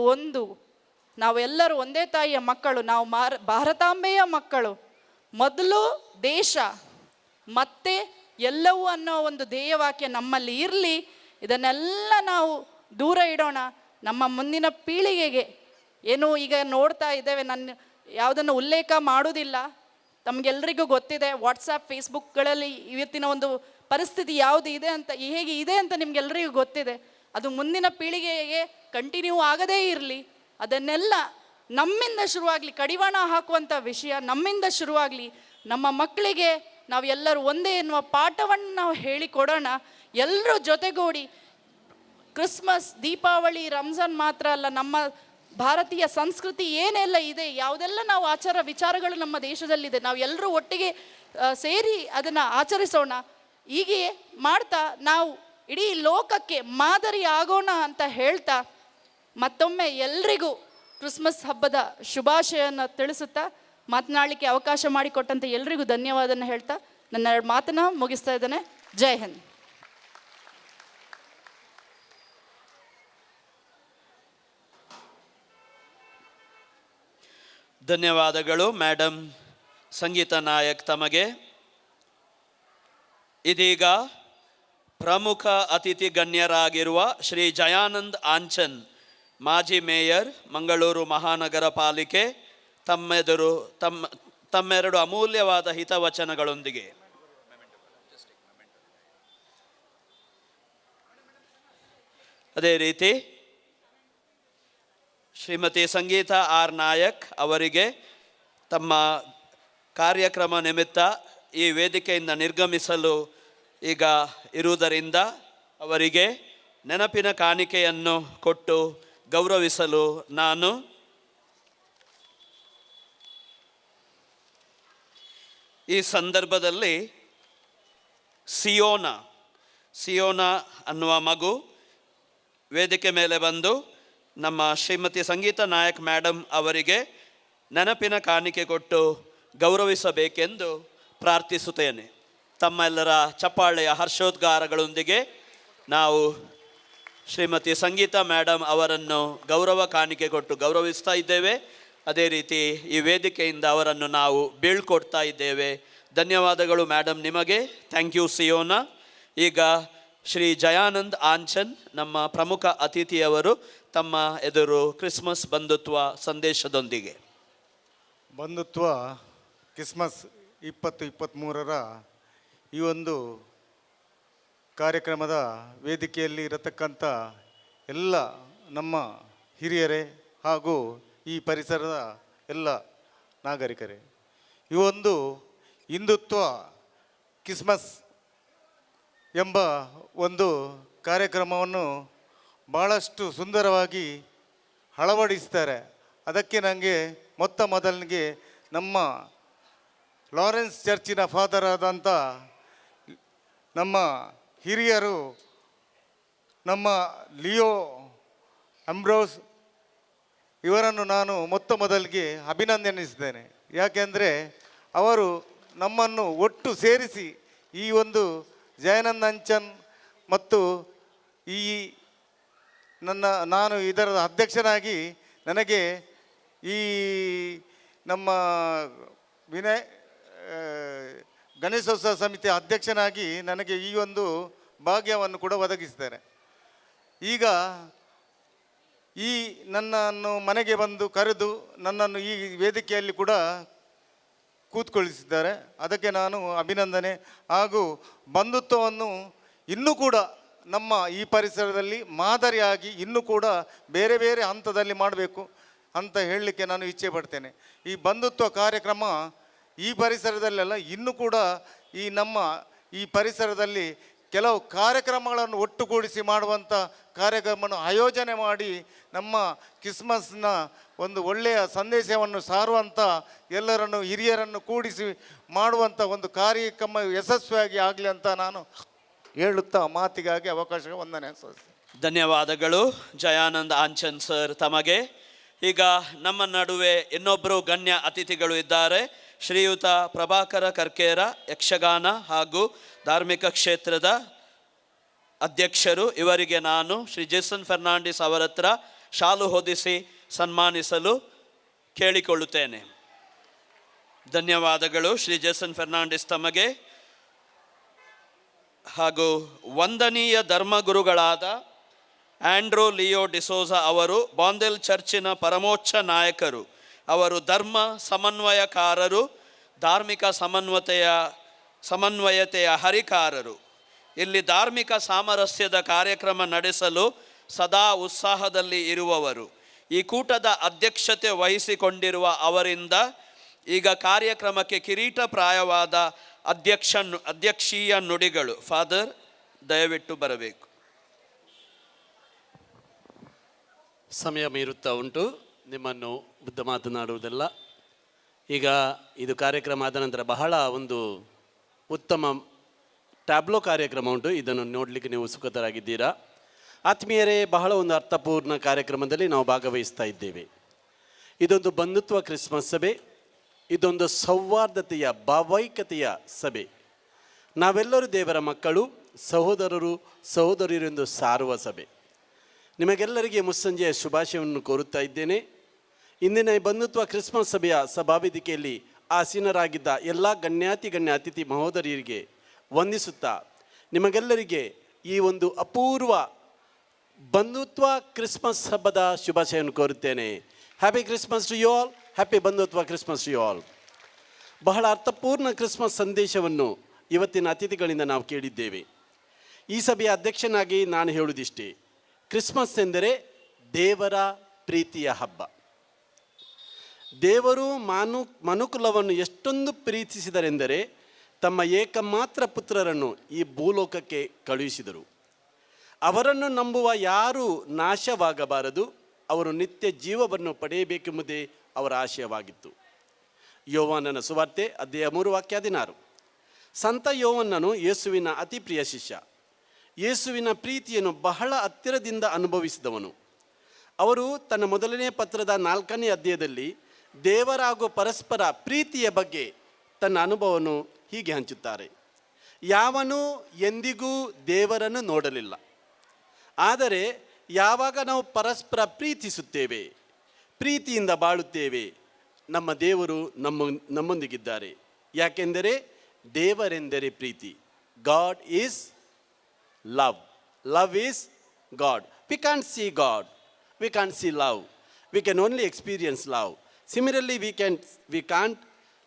ನಾವೆಲ್ಲರೂ ಒಂದೇ ತಾಯಿಯ ಮಕ್ಕಳು, ನಾವು ಭಾರತಾಂಬೆಯ ಮಕ್ಕಳು. ಮೊದಲು ದೇಶ ಮತ್ತೆ ಎಲ್ಲವೂ ಅನ್ನೋ ಒಂದು ಧ್ಯೇಯವಾಕ್ಯ ನಮ್ಮಲ್ಲಿ ಇರಲಿ. ಇದನ್ನೆಲ್ಲ ನಾವು ದೂರ ಇಡೋಣ. ನಮ್ಮ ಮುಂದಿನ ಪೀಳಿಗೆಗೆ ಏನು ಈಗ ನೋಡ್ತಾ ಇದ್ದೇವೆ, ನಾನು ಯಾವುದನ್ನು ಉಲ್ಲೇಖ ಮಾಡೋದಿಲ್ಲ, ತಮಗೆಲ್ಲರಿಗೂ ಗೊತ್ತಿದೆ. ವಾಟ್ಸಪ್ ಫೇಸ್ಬುಕ್ಗಳಲ್ಲಿ ಇವತ್ತಿನ ಒಂದು ಪರಿಸ್ಥಿತಿ ಯಾವುದು ಇದೆ ಅಂತ, ಹೇಗೆ ಇದೆ ಅಂತ ನಿಮ್ಗೆಲ್ಲರಿಗೂ ಗೊತ್ತಿದೆ. ಅದು ಮುಂದಿನ ಪೀಳಿಗೆಗೆ ಕಂಟಿನ್ಯೂ ಆಗದೇ ಇರಲಿ, ಅದನ್ನೆಲ್ಲ ನಮ್ಮಿಂದ ಶುರುವಾಗಲಿ. ಕಡಿವಾಣ ಹಾಕುವಂಥ ವಿಷಯ ನಮ್ಮಿಂದ ಶುರುವಾಗಲಿ. ನಮ್ಮ ಮಕ್ಕಳಿಗೆ ನಾವು ಎಲ್ಲರೂ ಒಂದೇ ಎನ್ನುವ ಪಾಠವನ್ನು ನಾವು ಹೇಳಿಕೊಡೋಣ. ಎಲ್ಲರೂ ಜೊತೆಗೂಡಿ ಕ್ರಿಸ್ಮಸ್, ದೀಪಾವಳಿ, ರಂಜಾನ್ ಮಾತ್ರ ಅಲ್ಲ, ನಮ್ಮ ಭಾರತೀಯ ಸಂಸ್ಕೃತಿ ಏನೆಲ್ಲ ಇದೆ, ಯಾವುದೆಲ್ಲ ನಾವು ಆಚಾರ ವಿಚಾರಗಳು ನಮ್ಮ ದೇಶದಲ್ಲಿದೆ, ನಾವು ಎಲ್ಲರೂ ಒಟ್ಟಿಗೆ ಸೇರಿ ಅದನ್ನು ಆಚರಿಸೋಣ. ಹೀಗೆ ಮಾಡ್ತಾ ನಾವು ಇಡೀ ಲೋಕಕ್ಕೆ ಮಾದರಿ ಆಗೋಣ ಅಂತ ಹೇಳ್ತಾ ಮತ್ತೊಮ್ಮೆ ಎಲ್ರಿಗೂ ಕ್ರಿಸ್ಮಸ್ ಹಬ್ಬದ ಶುಭಾಶಯನ ತಿಳಿಸುತ್ತಾ ಮಾತನಾಡಲಿಕ್ಕೆ ಅವಕಾಶ ಮಾಡಿಕೊಟ್ಟಂತೆ ಎಲ್ರಿಗೂ ಧನ್ಯವಾದನ ಹೇಳ್ತಾ ನನ್ನ ಮಾತನ್ನ ಮುಗಿಸ್ತಾ ಇದ್ದೇನೆ. ಜೈ ಹಿಂದ್. ಧನ್ಯವಾದಗಳು ಮೇಡಮ್ ಸಂಗೀತ ನಾಯಕ್ ತಮಗೆ. ಇದೀಗ ಪ್ರಮುಖ ಅತಿಥಿ ಗಣ್ಯರಾಗಿರುವ ಶ್ರೀ ಜಯಾನಂದ್ ಆಂಚನ್, ಮಾಜಿ ಮೇಯರ್, ಮಂಗಳೂರು ಮಹಾನಗರ ಪಾಲಿಕೆ, ತಮ್ಮೆರಡು ಅಮೂಲ್ಯವಾದ ಹಿತವಚನಗಳೊಂದಿಗೆ ಅದೇ ರೀತಿ ಶ್ರೀಮತಿ ಸಂಗೀತ ಆರ್ ನಾಯಕ್ ಅವರಿಗೆ ತಮ್ಮ ಕಾರ್ಯಕ್ರಮ ನಿಮಿತ್ತ ಈ ವೇದಿಕೆಯಿಂದ ನಿರ್ಗಮಿಸಲು ಈಗ ಇರುವುದರಿಂದ ಅವರಿಗೆ ನೆನಪಿನ ಕಾಣಿಕೆಯನ್ನು ಕೊಟ್ಟು ಗೌರವಿಸಲು ನಾನು ಈ ಸಂದರ್ಭದಲ್ಲಿ ಸಿಯೋನಾ ಅನ್ನುವ ಮಗು ವೇದಿಕೆ ಮೇಲೆ ಬಂದು ನಮ್ಮ ಶ್ರೀಮತಿ ಸಂಗೀತ ನಾಯಕ್ ಮೇಡಮ್ ಅವರಿಗೆ ನೆನಪಿನ ಕಾಣಿಕೆ ಕೊಟ್ಟು ಗೌರವಿಸಬೇಕೆಂದು ಪ್ರಾರ್ಥಿಸುತ್ತೇನೆ. ತಮ್ಮೆಲ್ಲರ ಚಪ್ಪಾಳೆಯ ಹರ್ಷೋದ್ಗಾರಗಳೊಂದಿಗೆ ನಾವು ಶ್ರೀಮತಿ ಸಂಗೀತ ಮೇಡಮ್ ಅವರನ್ನು ಗೌರವ ಕಾಣಿಕೆ ಕೊಟ್ಟು ಗೌರವಿಸ್ತಾ ಇದ್ದೇವೆ. ಅದೇ ರೀತಿ ಈ ವೇದಿಕೆಯಿಂದ ಅವರನ್ನು ನಾವು ಬೀಳ್ಕೊಡ್ತಾ ಇದ್ದೇವೆ. ಧನ್ಯವಾದಗಳು ಮೇಡಮ್ ನಿಮಗೆ. Thank you Siona. ಈಗ ಶ್ರೀ ಜಯಾನಂದ್ ಆಂಚನ್ ನಮ್ಮ ಪ್ರಮುಖ ಅತಿಥಿಯವರು ತಮ್ಮ ಎದುರು ಕ್ರಿಸ್ಮಸ್ ಬಂಧುತ್ವ ಸಂದೇಶದೊಂದಿಗೆ. ಬಂಧುತ್ವ ಕ್ರಿಸ್ಮಸ್ 2023ರ ಈ ಒಂದು ಕಾರ್ಯಕ್ರಮದ ವೇದಿಕೆಯಲ್ಲಿ ಇರತಕ್ಕಂಥ ಎಲ್ಲ ನಮ್ಮ ಹಿರಿಯರೇ ಹಾಗೂ ಈ ಪರಿಸರದ ಎಲ್ಲ ನಾಗರಿಕರೇ, ಈ ಒಂದು ಹಿಂದುತ್ವ ಕ್ರಿಸ್ಮಸ್ ಎಂಬ ಒಂದು ಕಾರ್ಯಕ್ರಮವನ್ನು ಭಾಳಷ್ಟು ಸುಂದರವಾಗಿ ಅಳವಡಿಸ್ತಾರೆ. ಅದಕ್ಕೆ ನನಗೆ ಮೊದಲಿಗೆ ನಮ್ಮ ಲಾರೆನ್ಸ್ ಚರ್ಚಿನ ಫಾದರ್ ಆದಂಥ ನಮ್ಮ ಹಿರಿಯರು ನಮ್ಮ ಲಿಯೋ ಅಂಬ್ರೋಸ್ ಇವರನ್ನು ನಾನು ಮೊದಲಿಗೆ ಅಭಿನಂದನಿಸಿದ್ದೇನೆ. ಯಾಕೆಂದರೆ ಅವರು ನಮ್ಮನ್ನು ಒಟ್ಟು ಸೇರಿಸಿ ಈ ಒಂದು ಜಯಾನಂದ್ ಅಂಚನ್ ಮತ್ತು ಈ ನಾನು ಇದರ ಅಧ್ಯಕ್ಷನಾಗಿ ನನಗೆ ಈ ನಮ್ಮ ಗಣೇಶೋತ್ಸವ ಸಮಿತಿಯ ಅಧ್ಯಕ್ಷನಾಗಿ ನನಗೆ ಈ ಒಂದು ಭಾಗ್ಯವನ್ನು ಕೂಡ ಒದಗಿಸಿದ್ದಾರೆ. ಈಗ ಈ ನನ್ನನ್ನು ಮನೆಗೆ ಬಂದು ಕರೆದು ನನ್ನನ್ನು ಈ ವೇದಿಕೆಯಲ್ಲಿ ಕೂಡ ಕೂತ್ಕೊಳ್ಳಿಸಿದ್ದಾರೆ. ಅದಕ್ಕೆ ನಾನು ಅಭಿನಂದನೆ ಹಾಗೂ ಬಂಧುತ್ವವನ್ನು ಇನ್ನೂ ಕೂಡ ನಮ್ಮ ಈ ಪರಿಸರದಲ್ಲಿ ಮಾದರಿಯಾಗಿ ಇನ್ನೂ ಕೂಡ ಬೇರೆ ಬೇರೆ ಹಂತದಲ್ಲಿ ಮಾಡಬೇಕು ಅಂತ ಹೇಳಲಿಕ್ಕೆ ನಾನು ಇಚ್ಛೆ ಪಡ್ತೇನೆ. ಈ ಬಂಧುತ್ವ ಕಾರ್ಯಕ್ರಮ ಈ ಪರಿಸರದಲ್ಲೆಲ್ಲ ಇನ್ನೂ ಕೂಡ ಈ ನಮ್ಮ ಈ ಪರಿಸರದಲ್ಲಿ ಕೆಲವು ಕಾರ್ಯಕ್ರಮಗಳನ್ನು ಒಟ್ಟುಗೂಡಿಸಿ ಮಾಡುವಂಥ ಕಾರ್ಯಕ್ರಮವನ್ನು ಆಯೋಜನೆ ಮಾಡಿ ನಮ್ಮ ಕ್ರಿಸ್ಮಸ್ನ ಒಂದು ಒಳ್ಳೆಯ ಸಂದೇಶವನ್ನು ಸಾರುವಂಥ ಎಲ್ಲರನ್ನು ಹಿರಿಯರನ್ನು ಕೂಡಿಸಿ ಮಾಡುವಂಥ ಒಂದು ಕಾರ್ಯಕ್ರಮ ಯಶಸ್ವಿಯಾಗಿ ಆಗಲಿ ಅಂತ ನಾನು ಹೇಳುತ್ತಾ ಮಾತಿಗಾಗಿ ಅವಕಾಶ ವಂದನೆ. ಧನ್ಯವಾದಗಳು ಜಯಾನಂದ್ ಆಂಚನ್ ಸರ್ ತಮಗೆ. ಈಗ ನಮ್ಮ ನಡುವೆ ಇನ್ನೊಬ್ಬರು ಗಣ್ಯ ಅತಿಥಿಗಳು ಇದ್ದಾರೆ. ಶ್ರೀಯುತ ಪ್ರಭಾಕರ ಕರ್ಕೇರ, ಯಕ್ಷಗಾನ ಹಾಗೂ ಧಾರ್ಮಿಕ ಕ್ಷೇತ್ರದ ಅಧ್ಯಕ್ಷರು. ಇವರಿಗೆ ನಾನು ಶ್ರೀ ಜೇಸನ್ ಫೆರ್ನಾಂಡಿಸ್ ಅವರ ಹತ್ರ ಶಾಲು ಹೊದಿಸಿ ಸನ್ಮಾನಿಸಲು ಕೇಳಿಕೊಳ್ಳುತ್ತೇನೆ. ಧನ್ಯವಾದಗಳು ಶ್ರೀ ಜೇಸನ್ ಫೆರ್ನಾಂಡಿಸ್ ತಮಗೆ. ಹಾಗೂ ವಂದನೀಯ ಧರ್ಮಗುರುಗಳಾದ ಆಂಡ್ರೂ ಲಿಯೋ ಡಿಸೋಜಾ ಅವರು ಬಾಂಡೆಲ್ ಚರ್ಚಿನ ಪರಮೋಚ್ಚ ನಾಯಕರು. ಅವರು ಧರ್ಮ ಸಮನ್ವಯಕಾರರು, ಧಾರ್ಮಿಕ ಸಮನ್ವಯತೆಯ ಹರಿಕಾರರು. ಇಲ್ಲಿ ಧಾರ್ಮಿಕ ಸಾಮರಸ್ಯದ ಕಾರ್ಯಕ್ರಮ ನಡೆಸಲು ಸದಾ ಉತ್ಸಾಹದಲ್ಲಿ ಇರುವವರು. ಈ ಕೂಟದ ಅಧ್ಯಕ್ಷತೆ ವಹಿಸಿಕೊಂಡಿರುವ ಅವರಿಂದ ಈಗ ಕಾರ್ಯಕ್ರಮಕ್ಕೆ ಕಿರೀಟಪ್ರಾಯವಾದ ಅಧ್ಯಕ್ಷೀಯ ನುಡಿಗಳು. ಫಾದರ್, ದಯವಿಟ್ಟು ಬರಬೇಕು. ಸಮಯ ಮೀರುತ್ತಾ ಉಂಟು, ನಿಮ್ಮನ್ನು ಉದ್ದ ಮಾತನಾಡುವುದಲ್ಲ. ಈಗ ಇದು ಕಾರ್ಯಕ್ರಮ ಆದ ನಂತರ ಬಹಳ ಒಂದು ಉತ್ತಮ ಟ್ಯಾಬ್ಲೋ ಕಾರ್ಯಕ್ರಮ ಉಂಟು. ಇದನ್ನು ನೋಡಲಿಕ್ಕೆ ನೀವು ಸುಖತರಾಗಿದ್ದೀರಾ. ಆತ್ಮೀಯರೇ, ಬಹಳ ಒಂದು ಅರ್ಥಪೂರ್ಣ ಕಾರ್ಯಕ್ರಮದಲ್ಲಿ ನಾವು ಭಾಗವಹಿಸ್ತಾ ಇದ್ದೇವೆ. ಇದೊಂದು ಬಂಧುತ್ವ ಕ್ರಿಸ್ಮಸ್ ಸಭೆ, ಇದೊಂದು ಸೌಹಾರ್ದತೆಯ ಭಾವೈಕ್ಯತೆಯ ಸಭೆ. ನಾವೆಲ್ಲರೂ ದೇವರ ಮಕ್ಕಳು, ಸಹೋದರರು ಸಹೋದರಿಯರೆಂದು ಸಾರುವ ಸಭೆ. ನಿಮಗೆಲ್ಲರಿಗೆ ಮುಸ್ಸಂಜೆಯ ಶುಭಾಶಯವನ್ನು ಕೋರುತ್ತಾ ಇದ್ದೇನೆ. ಇಂದಿನ ಈ ಬಂಧುತ್ವ ಕ್ರಿಸ್ಮಸ್ ಸಭೆಯ ಸಭಾವೇದಿಕೆಯಲ್ಲಿ ಆಸೀನರಾಗಿದ್ದ ಎಲ್ಲ ಗಣ್ಯ ಅತಿಥಿ ಮಹೋದರಿಯರಿಗೆ ವಂದಿಸುತ್ತಾ ನಿಮಗೆಲ್ಲರಿಗೆ ಈ ಒಂದು ಅಪೂರ್ವ ಬಂಧುತ್ವ ಕ್ರಿಸ್ಮಸ್ ಹಬ್ಬದ ಶುಭಾಶಯವನ್ನು ಕೋರುತ್ತೇನೆ. Happy Christmas to you all, happy ಬಂಧುತ್ವ ಕ್ರಿಸ್ಮಸ್ ಟು ಯು ಆಲ್. ಬಹಳ ಅರ್ಥಪೂರ್ಣ ಕ್ರಿಸ್ಮಸ್ ಸಂದೇಶವನ್ನು ಇವತ್ತಿನ ಅತಿಥಿಗಳಿಂದ ನಾವು ಕೇಳಿದ್ದೇವೆ. ಈ ಸಭೆಯ ಅಧ್ಯಕ್ಷನಾಗಿ ನಾನು ಹೇಳುವುದಿಷ್ಟೇ, ಕ್ರಿಸ್ಮಸ್ ಎಂದರೆ ದೇವರ ಪ್ರೀತಿಯ ಹಬ್ಬ. ದೇವರು ಮನುಕುಲವನ್ನು ಎಷ್ಟೊಂದು ಪ್ರೀತಿಸಿದರೆಂದರೆ ತಮ್ಮ ಏಕಮಾತ್ರ ಪುತ್ರರನ್ನು ಈ ಭೂಲೋಕಕ್ಕೆ ಕಳುಹಿಸಿದರು. ಅವರನ್ನು ನಂಬುವ ಯಾರೂ ನಾಶವಾಗಬಾರದು, ಅವರು ನಿತ್ಯ ಜೀವವನ್ನು ಪಡೆಯಬೇಕೆಂಬುದೇ ಅವರ ಆಶಯವಾಗಿತ್ತು. ಯೋವಾನನ ಸುವಾರ್ತೆ ಅಧ್ಯಾಯ 3 ವಾಕ್ಯ 16. ಸಂತ ಯೋವನ್ನನು ಯೇಸುವಿನ ಅತಿ ಪ್ರಿಯ ಶಿಷ್ಯ. ಯೇಸುವಿನ ಪ್ರೀತಿಯನ್ನು ಬಹಳ ಹತ್ತಿರದಿಂದ ಅನುಭವಿಸಿದವನು. ಅವರು ತನ್ನ ಮೊದಲನೇ ಪತ್ರದ 4ನೇ ಅಧ್ಯಾಯದಲ್ಲಿ ದೇವರ ಹಾಗೂ ಪರಸ್ಪರ ಪ್ರೀತಿಯ ಬಗ್ಗೆ ತನ್ನ ಅನುಭವವನ್ನು ಹೀಗೆ ಹಂಚುತ್ತಾರೆ. ಯಾವನೂ ಎಂದಿಗೂ ದೇವರನ್ನು ನೋಡಲಿಲ್ಲ, ಆದರೆ ಯಾವಾಗ ನಾವು ಪರಸ್ಪರ ಪ್ರೀತಿಸುತ್ತೇವೆ, ಪ್ರೀತಿಯಿಂದ ಬಾಳುತ್ತೇವೆ, ನಮ್ಮ ದೇವರು ನಮ್ಮೊಂದಿಗಿದ್ದಾರೆ. ಯಾಕೆಂದರೆ ದೇವರೆಂದರೆ ಪ್ರೀತಿ. God is love. Love is God. We can't see God, we can't see love, we can only experience love. Similarly, we can't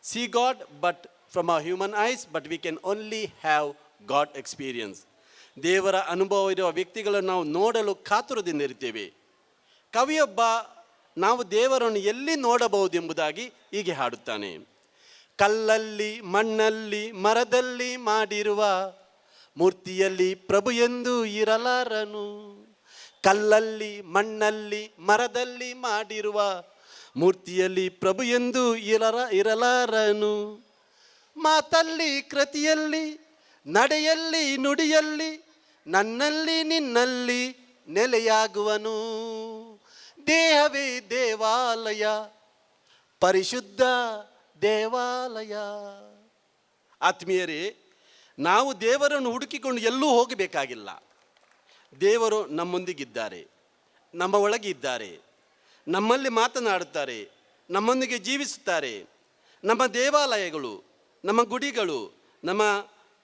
see God but from our human eyes, but we can only have God experience. ದೇವರ ಅನುಭವ ಇರುವ ವ್ಯಕ್ತಿಗಳನ್ನು ನಾವು ನೋಡಲು ಕಾತುರದಿಂದ ಇರ್ತೇವೆ. ಕವಿಯೊಬ್ಬ ನಾವು ದೇವರನ್ನು ಎಲ್ಲಿ ನೋಡಬಹುದು ಎಂಬುದಾಗಿ ಹೀಗೆ ಹಾಡುತ್ತಾನೆ. ಕಲ್ಲಲ್ಲಿ ಮಣ್ಣಲ್ಲಿ ಮರದಲ್ಲಿ ಮಾಡಿರುವ ಮೂರ್ತಿಯಲ್ಲಿ ಪ್ರಭು ಎಂದು ಇರಲಾರನು. ಕಲ್ಲಲ್ಲಿ ಮಣ್ಣಲ್ಲಿ ಮರದಲ್ಲಿ ಮಾಡಿರುವ ಮೂರ್ತಿಯಲ್ಲಿ ಪ್ರಭು ಎಂದು ಇರಲಾರನು. ಮಾತಲ್ಲಿ ಕೃತಿಯಲ್ಲಿ ನಡೆಯಲ್ಲಿ ನುಡಿಯಲ್ಲಿ ನನ್ನಲ್ಲಿ ನಿನ್ನಲ್ಲಿ ನೆಲೆಯಾಗುವನು. ದೇಹವೇ ದೇವಾಲಯ, ಪರಿಶುದ್ಧ ದೇವಾಲಯ. ಆತ್ಮೀಯರೇ, ನಾವು ದೇವರನ್ನು ಹುಡುಕಿಕೊಂಡು ಎಲ್ಲೂ ಹೋಗಬೇಕಾಗಿಲ್ಲ. ದೇವರು ನಮ್ಮೊಂದಿಗಿದ್ದಾರೆ, ನಮ್ಮ ಒಳಗೆ ಇದ್ದಾರೆ, ನಮ್ಮಲ್ಲಿ ಮಾತನಾಡುತ್ತಾರೆ, ನಮ್ಮೊಂದಿಗೆ ಜೀವಿಸುತ್ತಾರೆ. ನಮ್ಮ ದೇವಾಲಯಗಳು, ನಮ್ಮ ಗುಡಿಗಳು, ನಮ್ಮ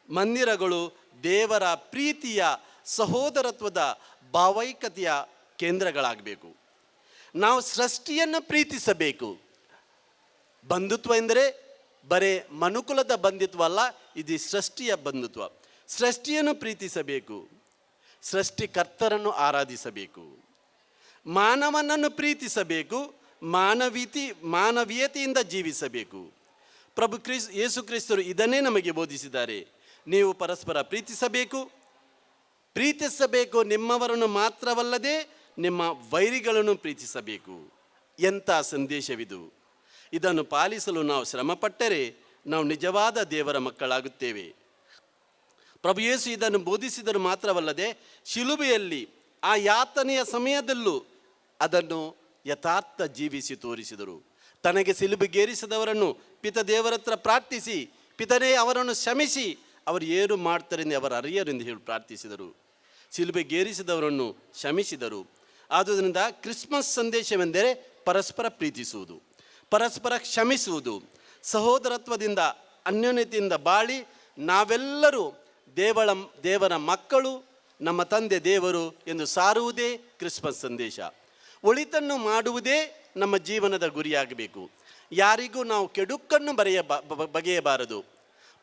ಮಂದಿರಗಳು ದೇವರ ಪ್ರೀತಿಯ ಸಹೋದರತ್ವದ ಭಾವೈಕ್ಯತೆಯ ಕೇಂದ್ರಗಳಾಗಬೇಕು. ನಾವು ಸೃಷ್ಟಿಯನ್ನು ಪ್ರೀತಿಸಬೇಕು. ಬಂಧುತ್ವ ಎಂದರೆ ಬರೇ ಮನುಕುಲದ ಬಂಧುತ್ವ ಅಲ್ಲ, ಇದು ಸೃಷ್ಟಿಯ ಬಂಧುತ್ವ. ಸೃಷ್ಟಿಯನ್ನು ಪ್ರೀತಿಸಬೇಕು, ಸೃಷ್ಟಿಕರ್ತರನ್ನು ಆರಾಧಿಸಬೇಕು, ಮಾನವನನ್ನು ಪ್ರೀತಿಸಬೇಕು, ಮಾನವೀಯತೆಯಿಂದ ಜೀವಿಸಬೇಕು. ಪ್ರಭು ಯೇಸು ಕ್ರಿಸ್ತರು ಇದನ್ನೇ ನಮಗೆ ಬೋಧಿಸಿದ್ದಾರೆ. ನೀವು ಪರಸ್ಪರ ಪ್ರೀತಿಸಬೇಕು, ನಿಮ್ಮವರನ್ನು ಮಾತ್ರವಲ್ಲದೆ ನಿಮ್ಮ ವೈರಿಗಳನ್ನು ಪ್ರೀತಿಸಬೇಕು. ಎಂಥ ಸಂದೇಶವಿದು! ಇದನ್ನು ಪಾಲಿಸಲು ನಾವು ಶ್ರಮಪಟ್ಟರೆ ನಾವು ನಿಜವಾದ ದೇವರ ಮಕ್ಕಳಾಗುತ್ತೇವೆ. ಪ್ರಭು ಯೇಸು ಇದನ್ನು ಬೋಧಿಸಿದರು ಮಾತ್ರವಲ್ಲದೆ ಶಿಲುಬೆಯಲ್ಲಿ ಆ ಯಾತನೆಯ ಸಮಯದಲ್ಲೂ ಅದನ್ನು ಯಥಾರ್ಥ ಜೀವಿಸಿ ತೋರಿಸಿದರು. ತನಗೆ ಸಿಲುಬೆಗೇರಿಸಿದವರನ್ನು ಪಿತ ದೇವರ ಹತ್ರ ಪ್ರಾರ್ಥಿಸಿ, ಪಿತನೇ ಅವರನ್ನು ಕ್ಷಮಿಸಿ, ಅವರು ಏನು ಮಾಡ್ತಾರೆಂದು ಅವರು ಅರಿಯರೆಂದು ಹೇಳಿ ಪ್ರಾರ್ಥಿಸಿದರು. ಸಿಲುಬೆಗೇರಿಸಿದವರನ್ನು ಕ್ಷಮಿಸಿದರು. ಆದುದರಿಂದ ಕ್ರಿಸ್ಮಸ್ ಸಂದೇಶವೆಂದರೆ ಪರಸ್ಪರ ಪ್ರೀತಿಸುವುದು, ಪರಸ್ಪರ ಕ್ಷಮಿಸುವುದು, ಸಹೋದರತ್ವದಿಂದ ಅನ್ಯೋನ್ಯತೆಯಿಂದ ಬಾಳಿ ನಾವೆಲ್ಲರೂ ದೇವರ ಮಕ್ಕಳು ನಮ್ಮ ತಂದೆ ದೇವರು ಎಂದು ಸಾರುವುದೇ ಕ್ರಿಸ್ಮಸ್ ಸಂದೇಶ. ಒಳಿತನ್ನು ಮಾಡುವುದೇ ನಮ್ಮ ಜೀವನದ ಗುರಿಯಾಗಬೇಕು. ಯಾರಿಗೂ ನಾವು ಕೆಡುಕನ್ನು ಬಗೆಯಬಾರದು.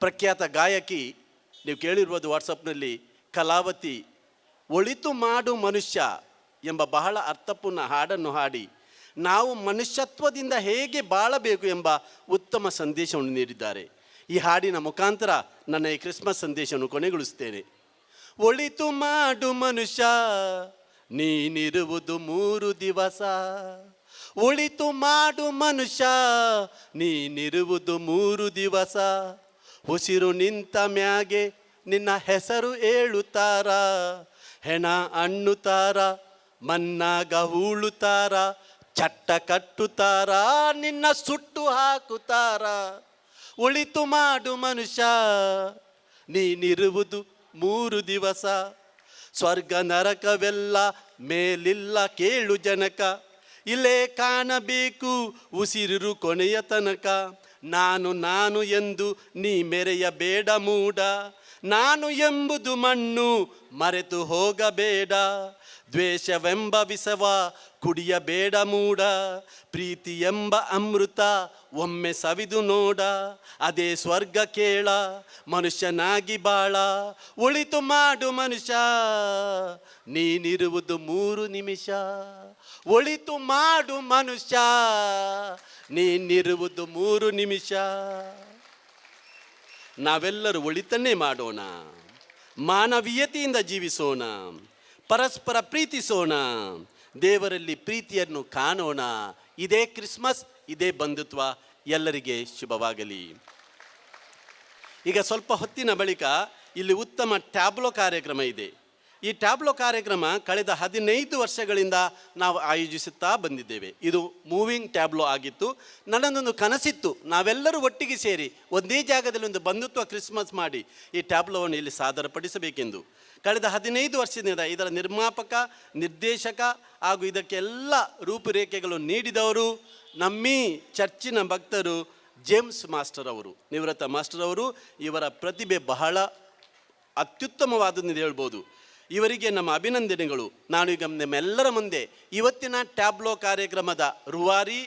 ಪ್ರಖ್ಯಾತ ಗಾಯಕಿ, ನೀವು ಕೇಳಿರುವುದು ವಾಟ್ಸಪ್ನಲ್ಲಿ, ಕಲಾವತಿ ಒಳಿತು ಮಾಡು ಮನುಷ್ಯ ಎಂಬ ಬಹಳ ಅರ್ಥಪೂರ್ಣ ಹಾಡನ್ನು ಹಾಡಿ ನಾವು ಮನುಷ್ಯತ್ವದಿಂದ ಹೇಗೆ ಬಾಳಬೇಕು ಎಂಬ ಉತ್ತಮ ಸಂದೇಶವನ್ನು ನೀಡಿದ್ದಾರೆ. ಈ ಹಾಡಿನ ಮುಖಾಂತರ ನನ್ನ ಈ ಕ್ರಿಸ್ಮಸ್ ಸಂದೇಶವನ್ನು ಕೊನೆಗೊಳಿಸುತ್ತೇನೆ. ಒಳಿತು ಮಾಡು ಮನುಷ್ಯ ನೀನಿರುವುದು 3 ದಿವಸ, ಒಳಿತು ಮಾಡು ಮನುಷ್ಯ ನೀನಿರುವುದು 3 ದಿವಸ, ಉಸಿರು ನಿಂತ ಮ್ಯಾಗೆ ನಿನ್ನ ಹೆಸರು ಹೇಳುತ್ತಾರ, ಹೆಣ ಅನ್ನುತ್ತಾರ, ಮನ್ನಾಗ ಹೂಳುತ್ತಾರ, ಚಟ್ಟ ಕಟ್ಟುತ್ತಾರ, ನಿನ್ನ ಸುಟ್ಟು ಹಾಕುತ್ತಾರ. ಒಳಿತು ಮಾಡು ಮನುಷ್ಯ ನೀನಿರುವುದು 3 ದಿವಸ, ಸ್ವರ್ಗ ನರಕವೆಲ್ಲ ಮೇಲಿಲ್ಲ ಕೇಳು ಜನಕ, ಇಲ್ಲೇ ಕಾಣಬೇಕು ಉಸಿರು ಕೊನೆಯ ತನಕ. ನಾನು ನಾನು ಎಂದು ನೀ ಮೆರೆಯಬೇಡ ಮೂಡ, ನಾನು ಎಂಬುದು ಮಣ್ಣು ಮರೆತು ಹೋಗಬೇಡ, ದ್ವೇಷವೆಂಬ ವಿಷವ ಕುಡಿಯಬೇಡ ಮೂಡ, ಪ್ರೀತಿ ಎಂಬ ಅಮೃತ ಒಮ್ಮೆ ಸವಿದು ನೋಡ, ಅದೇ ಸ್ವರ್ಗ ಕೇಳ ಮನುಷ್ಯನಾಗಿ ಬಾಳ. ಒಳಿತು ಮಾಡು ಮನುಷ್ಯ ನೀನಿರುವುದು 3 ನಿಮಿಷ, ಒಳಿತು ಮಾಡು ಮನುಷ್ಯ ನೀನಿರುವುದು 3 ನಿಮಿಷ. ನಾವೆಲ್ಲರೂ ಒಳಿತನ್ನೇ ಮಾಡೋಣ, ಮಾನವೀಯತೆಯಿಂದ ಜೀವಿಸೋಣ, ಪರಸ್ಪರ ಪ್ರೀತಿಸೋಣ, ದೇವರಲ್ಲಿ ಪ್ರೀತಿಯನ್ನು ಕಾಣೋಣ. ಇದೇ ಕ್ರಿಸ್ಮಸ್, ಇದೇ ಬಂಧುತ್ವ. ಎಲ್ಲರಿಗೆ ಶುಭವಾಗಲಿ. ಈಗ ಸ್ವಲ್ಪ ಹೊತ್ತಿನ ಬಳಿಕ ಇಲ್ಲಿ ಉತ್ತಮ ಟ್ಯಾಬ್ಲೋ ಕಾರ್ಯಕ್ರಮ ಇದೆ. ಈ ಟ್ಯಾಬ್ಲೋ ಕಾರ್ಯಕ್ರಮ ಕಳೆದ 15 ವರ್ಷಗಳಿಂದ ನಾವು ಆಯೋಜಿಸುತ್ತಾ ಬಂದಿದ್ದೇವೆ. ಇದು ಮೂವಿಂಗ್ ಟ್ಯಾಬ್ಲೋ ಆಗಿತ್ತು. ನನ್ನದೊಂದು ಕನಸಿತ್ತು, ನಾವೆಲ್ಲರೂ ಒಟ್ಟಿಗೆ ಸೇರಿ ಒಂದೇ ಜಾಗದಲ್ಲಿ ಒಂದು ಬಂಧುತ್ವ ಕ್ರಿಸ್ಮಸ್ ಮಾಡಿ ಈ ಟ್ಯಾಬ್ಲೋವನ್ನು ಇಲ್ಲಿ ಸಾದರಪಡಿಸಬೇಕೆಂದು. ಕಳೆದ 15 ವರ್ಷದಿಂದ ಇದರ ನಿರ್ಮಾಪಕ, ನಿರ್ದೇಶಕ ಹಾಗೂ ಇದಕ್ಕೆಲ್ಲ ರೂಪುರೇಖೆಗಳು ನೀಡಿದವರು ನಮ್ಮೀ ಚರ್ಚಿನ ಭಕ್ತರು ಜೇಮ್ಸ್ ಮಾಸ್ಟರ್ ಅವರು, ನಿವೃತ್ತ ಮಾಸ್ಟರ್ ಅವರು. ಇವರ ಪ್ರತಿಭೆ ಬಹಳ ಅತ್ಯುತ್ತಮವಾದದ್ದು ಹೇಳ್ಬೋದು. ಇವರಿಗೆ ನಮ್ಮ ಅಭಿನಂದನೆಗಳು. ನಾನು ಈಗ ನಿಮ್ಮೆಲ್ಲರ ಮುಂದೆ ಇವತ್ತಿನ ಟ್ಯಾಬ್ಲೋ ಕಾರ್ಯಕ್ರಮದ ರೂವಾರಿ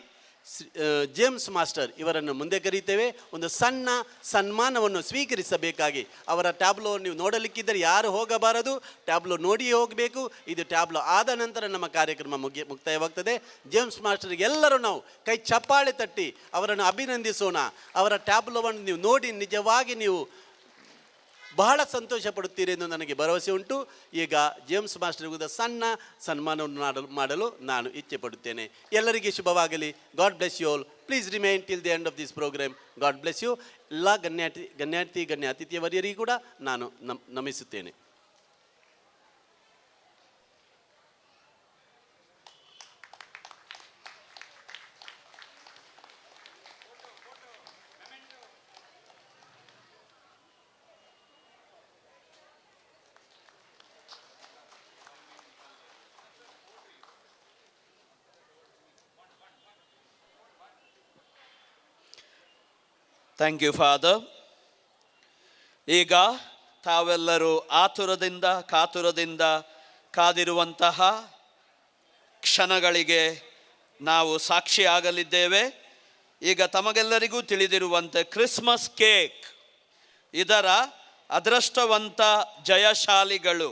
ಜೇಮ್ಸ್ ಮಾಸ್ಟರ್ ಇವರನ್ನು ಮುಂದೆ ಕರೀತೇವೆ. ಒಂದು ಸಣ್ಣ ಸನ್ಮಾನವನ್ನು ಸ್ವೀಕರಿಸಬೇಕಾಗಿ ಅವರ ಟ್ಯಾಬ್ಲೋವನ್ನು ನೀವು ನೋಡಲಿಕ್ಕಿದ್ದರೆ ಯಾರು ಹೋಗಬಾರದು, ಟ್ಯಾಬ್ಲೋ ನೋಡಿಯೇ ಹೋಗಬೇಕು. ಇದು ಟ್ಯಾಬ್ಲೋ ಆದ ನಂತರ ನಮ್ಮ ಕಾರ್ಯಕ್ರಮ ಮುಕ್ತಾಯವಾಗ್ತದೆ. ಜೇಮ್ಸ್ ಮಾಸ್ಟರ್ಗೆ ಎಲ್ಲರೂ ನಾವು ಕೈ ಚಪ್ಪಾಳೆ ತಟ್ಟಿ ಅವರನ್ನು ಅಭಿನಂದಿಸೋಣ. ಅವರ ಟ್ಯಾಬ್ಲೋವನ್ನು ನೀವು ನೋಡಿ ನಿಜವಾಗಿ ನೀವು ಬಹಳ ಸಂತೋಷ ಪಡುತ್ತೀರಿ ಎಂದು ನನಗೆ ಭರವಸೆ ಉಂಟು. ಈಗ ಜೇಮ್ಸ್ ಮಾಸ್ಟರ್ಗೂ ಸಣ್ಣ ಸನ್ಮಾನವನ್ನು ಮಾಡಲು ನಾನು ಇಚ್ಛೆ ಪಡುತ್ತೇನೆ. ಎಲ್ಲರಿಗೆ ಶುಭವಾಗಲಿ. God bless you all. Please remain till the end of this programme. God bless you. ಎಲ್ಲ ಗಣ್ಯ ಅತಿಥಿಯವರಿಗೂ ಕೂಡ ನಾನು ನಮಿಸುತ್ತೇನೆ. Thank you father. ಈಗ ತಾವೆಲ್ಲರೂ ಕಾತುರದಿಂದ ಕಾದಿರುವಂತಹ ಕ್ಷಣಗಳಿಗೆ ನಾವು ಸಾಕ್ಷಿಯಾಗಲಿದ್ದೇವೆ. ಈಗ ತಮಗೆಲ್ಲರಿಗೂ ತಿಳಿದಿರುವಂತೆ ಕ್ರಿಸ್ಮಸ್ ಕೇಕ್ ಇದರ ಅದೃಷ್ಟವಂತ ಜಯಶಾಲಿಗಳು,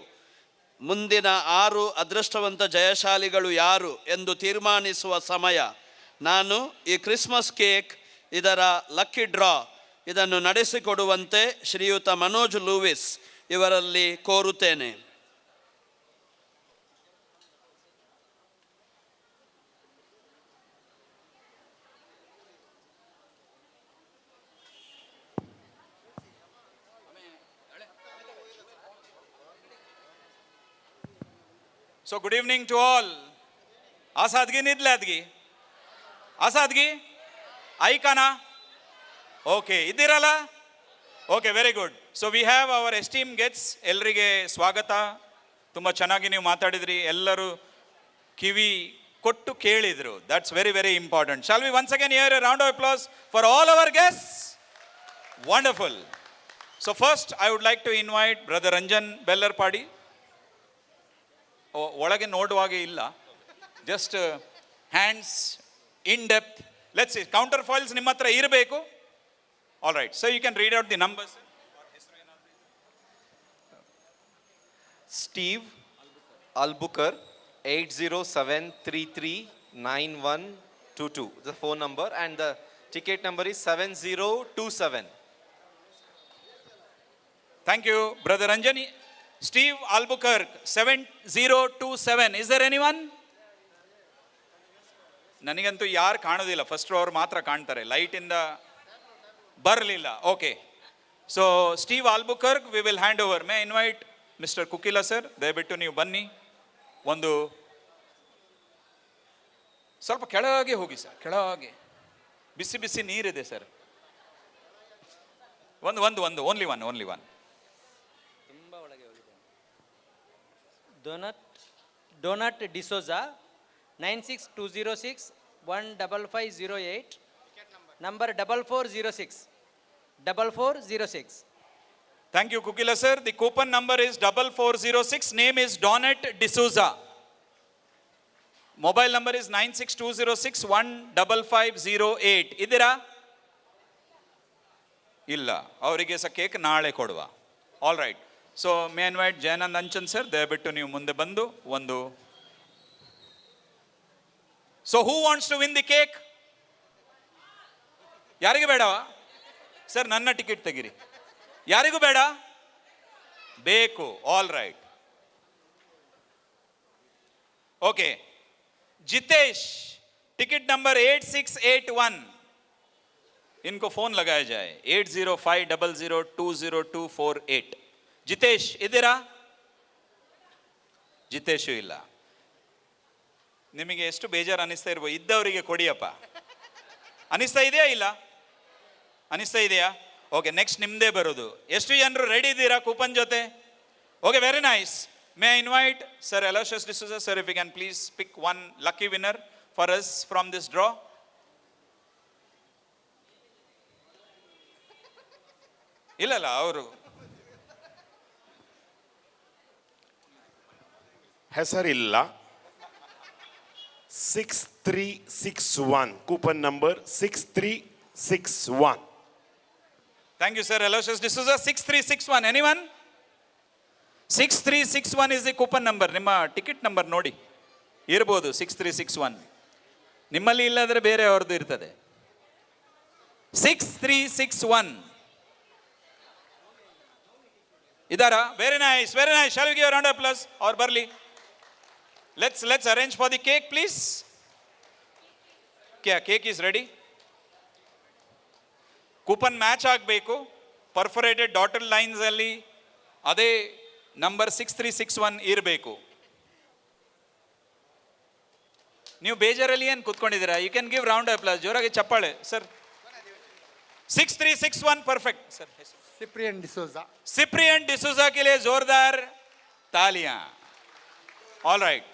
ಮುಂದಿನ 6 ಅದೃಷ್ಟವಂತ ಜಯಶಾಲಿಗಳು ಯಾರು ಎಂದು ತೀರ್ಮಾನಿಸುವ ಸಮಯ. ನಾನು ಈ ಕ್ರಿಸ್ಮಸ್ ಕೇಕ್ ಇದರ ಲಕ್ಕಿ ಡ್ರಾ ಇದನ್ನು ನಡೆಸಿಕೊಡುವಂತೆ ಶ್ರೀಯುತ ಮನೋಜ್ ಲೂವಿಸ್ ಇವರಲ್ಲಿ ಕೋರುತ್ತೇನೆ. So good evening to all. Asadgi nidladgi. Asadgi? Aikana? Okay, idirala? Okay, very good. So we have our esteemed guests. Elrige swagata. Tumba chanagi ನೀವು ಮಾತಾಡಿದ್ರಿ. ಎಲ್ಲರೂ ಕಿವಿ ಕೊಟ್ಟು ಕೇಳಿದ್ರು. That's very, very important. Shall we once again hear a round of applause for all our guests? Wonderful. So first I would like to invite Brother Ranjan Bellarpadi ಒಳಗೆ ನೋಡುವಾಗೆ ಇಲ್ಲ, just hands in depth. Let's see, counter foils ನಿಮ್ಮ ಹತ್ರ ಇರಬೇಕು. All right, so you can read out the numbers. Steve Albukar 807339122, the phone number, and the ticket number is 7027. Thank you, Brother Ranjani. Steve Albuquerque, 7027. Is there anyone? ನನಗಂತೂ ಯಾರು ಕಾಣೋದಿಲ್ಲ, ಫಸ್ಟ್ ರೋ ಅವ್ರು ಮಾತ್ರ ಕಾಣ್ತಾರೆ, ಲೈಟಿಂದ ಬರಲಿಲ್ಲ. Okay, so Steve Albuquerque we will hand over. May invite mister Kukila sir, ದಯವಿಟ್ಟು ನೀವು ಬನ್ನಿ. ಒಂದು ಸ್ವಲ್ಪ ಕೆಳಗೆ ಹೋಗಿ ಸರ್, ಕೆಳಗೆ ಬಿಸಿ ಬಿಸಿ ನೀರಿದೆ sir. Only one. Donat D'Souza 9620615508, number 4406. Thank you, Kukila sir. The coupon number is 4406. Name is Donat D'Souza. Mobile number is 9620615508. ಇದೀರಾ? ಇಲ್ಲ, ಅವರಿಗೆ ಸಹ ಕೇಕ್ ನಾಳೆ ಕೊಡುವ. All right, so may invite Jayanand Anchan sir, ದಯವಿಟ್ಟು ನೀವು ಮುಂದೆ ಬಂದು ಒಂದು. So who wants to win the cake? ಯಾರಿಗೂ ಬೇಡವಾ ಸರ್? ನನ್ನ ಟಿಕೆಟ್ ತೆಗಿರಿ. ಯಾರಿಗೂ ಬೇಡ? ಬೇಕು. All right, okay. Jitesh, ticket number 8681. इनको फोन लगाया जाए, 8050020248. ಜಿತೇಶ್ ಇದ್ದೀರಾ? ಜಿತೇಶು ಇಲ್ಲ. ನಿಮಗೆ ಎಷ್ಟು ಬೇಜಾರು ಅನಿಸ್ತಾ ಇರ್ಬೋದು, ಇದ್ದವರಿಗೆ ಕೊಡಿಯಪ್ಪ. ಅನಿಸ್ತಾ ಇದೆಯಾ? ಇಲ್ಲ ಅನಿಸ್ತಾ ಇದೆಯಾ? ಓಕೆ, ನೆಕ್ಸ್ಟ್ ನಿಮ್ಮದೇ ಬರೋದು. ಎಷ್ಟು ಜನರು ರೆಡಿ ಇದ್ದೀರಾ ಕೂಪನ್ ಜೊತೆ? Okay, very nice. May I invite Sir Aloysius D'Souza, sir, if you can please pick one lucky winner for us from this draw. ಇಲ್ಲ ಅವರು ಹೆಸರಿಲ್ಲ. 6361, coupon number 6361. Thank you, Sir Aloysius D'Souza. 6361. Anyone? 6361 is the coupon number. ನಿಮ್ಮ ಟಿಕೆಟ್ ನಂಬರ್ ನೋಡಿ ಇರ್ಬೋದು 6361. ನಿಮ್ಮಲ್ಲಿ ಇಲ್ಲದ್ರೆ ಬೇರೆ ಅವ್ರದ್ದು ಇರ್ತದೆ. 6361 ಇದಾರಾ? Very nice, very nice. Shall we give a round of applause? ಅವ್ರು ಬರಲಿ. Let's arrange for the cake please. Cake is ready. Coupon match ಆಗಬೇಕು. ಪರ್ಫೊರೇಟೆಡ್ ಡಾಟೆಡ್ ಲೈನ್ಸ್ ಅಲ್ಲಿ ಅದೇ ನಂಬರ್ 6361 ಇರಬೇಕು. ನೀವು ಬೇಜಾರಲ್ಲಿ ಏನು ಕೂತ್ಕೊಂಡಿದ್ದೀರಾ? You can give round applause. ಜೋರಾಗಿ ಚಪ್ಪಾಳೆ sir. 6361 perfect sir. Cyprian D'Souza. Cyprian D'Souza के लिए जोरदार तालियां. ಆಲ್ ರೈಟ್,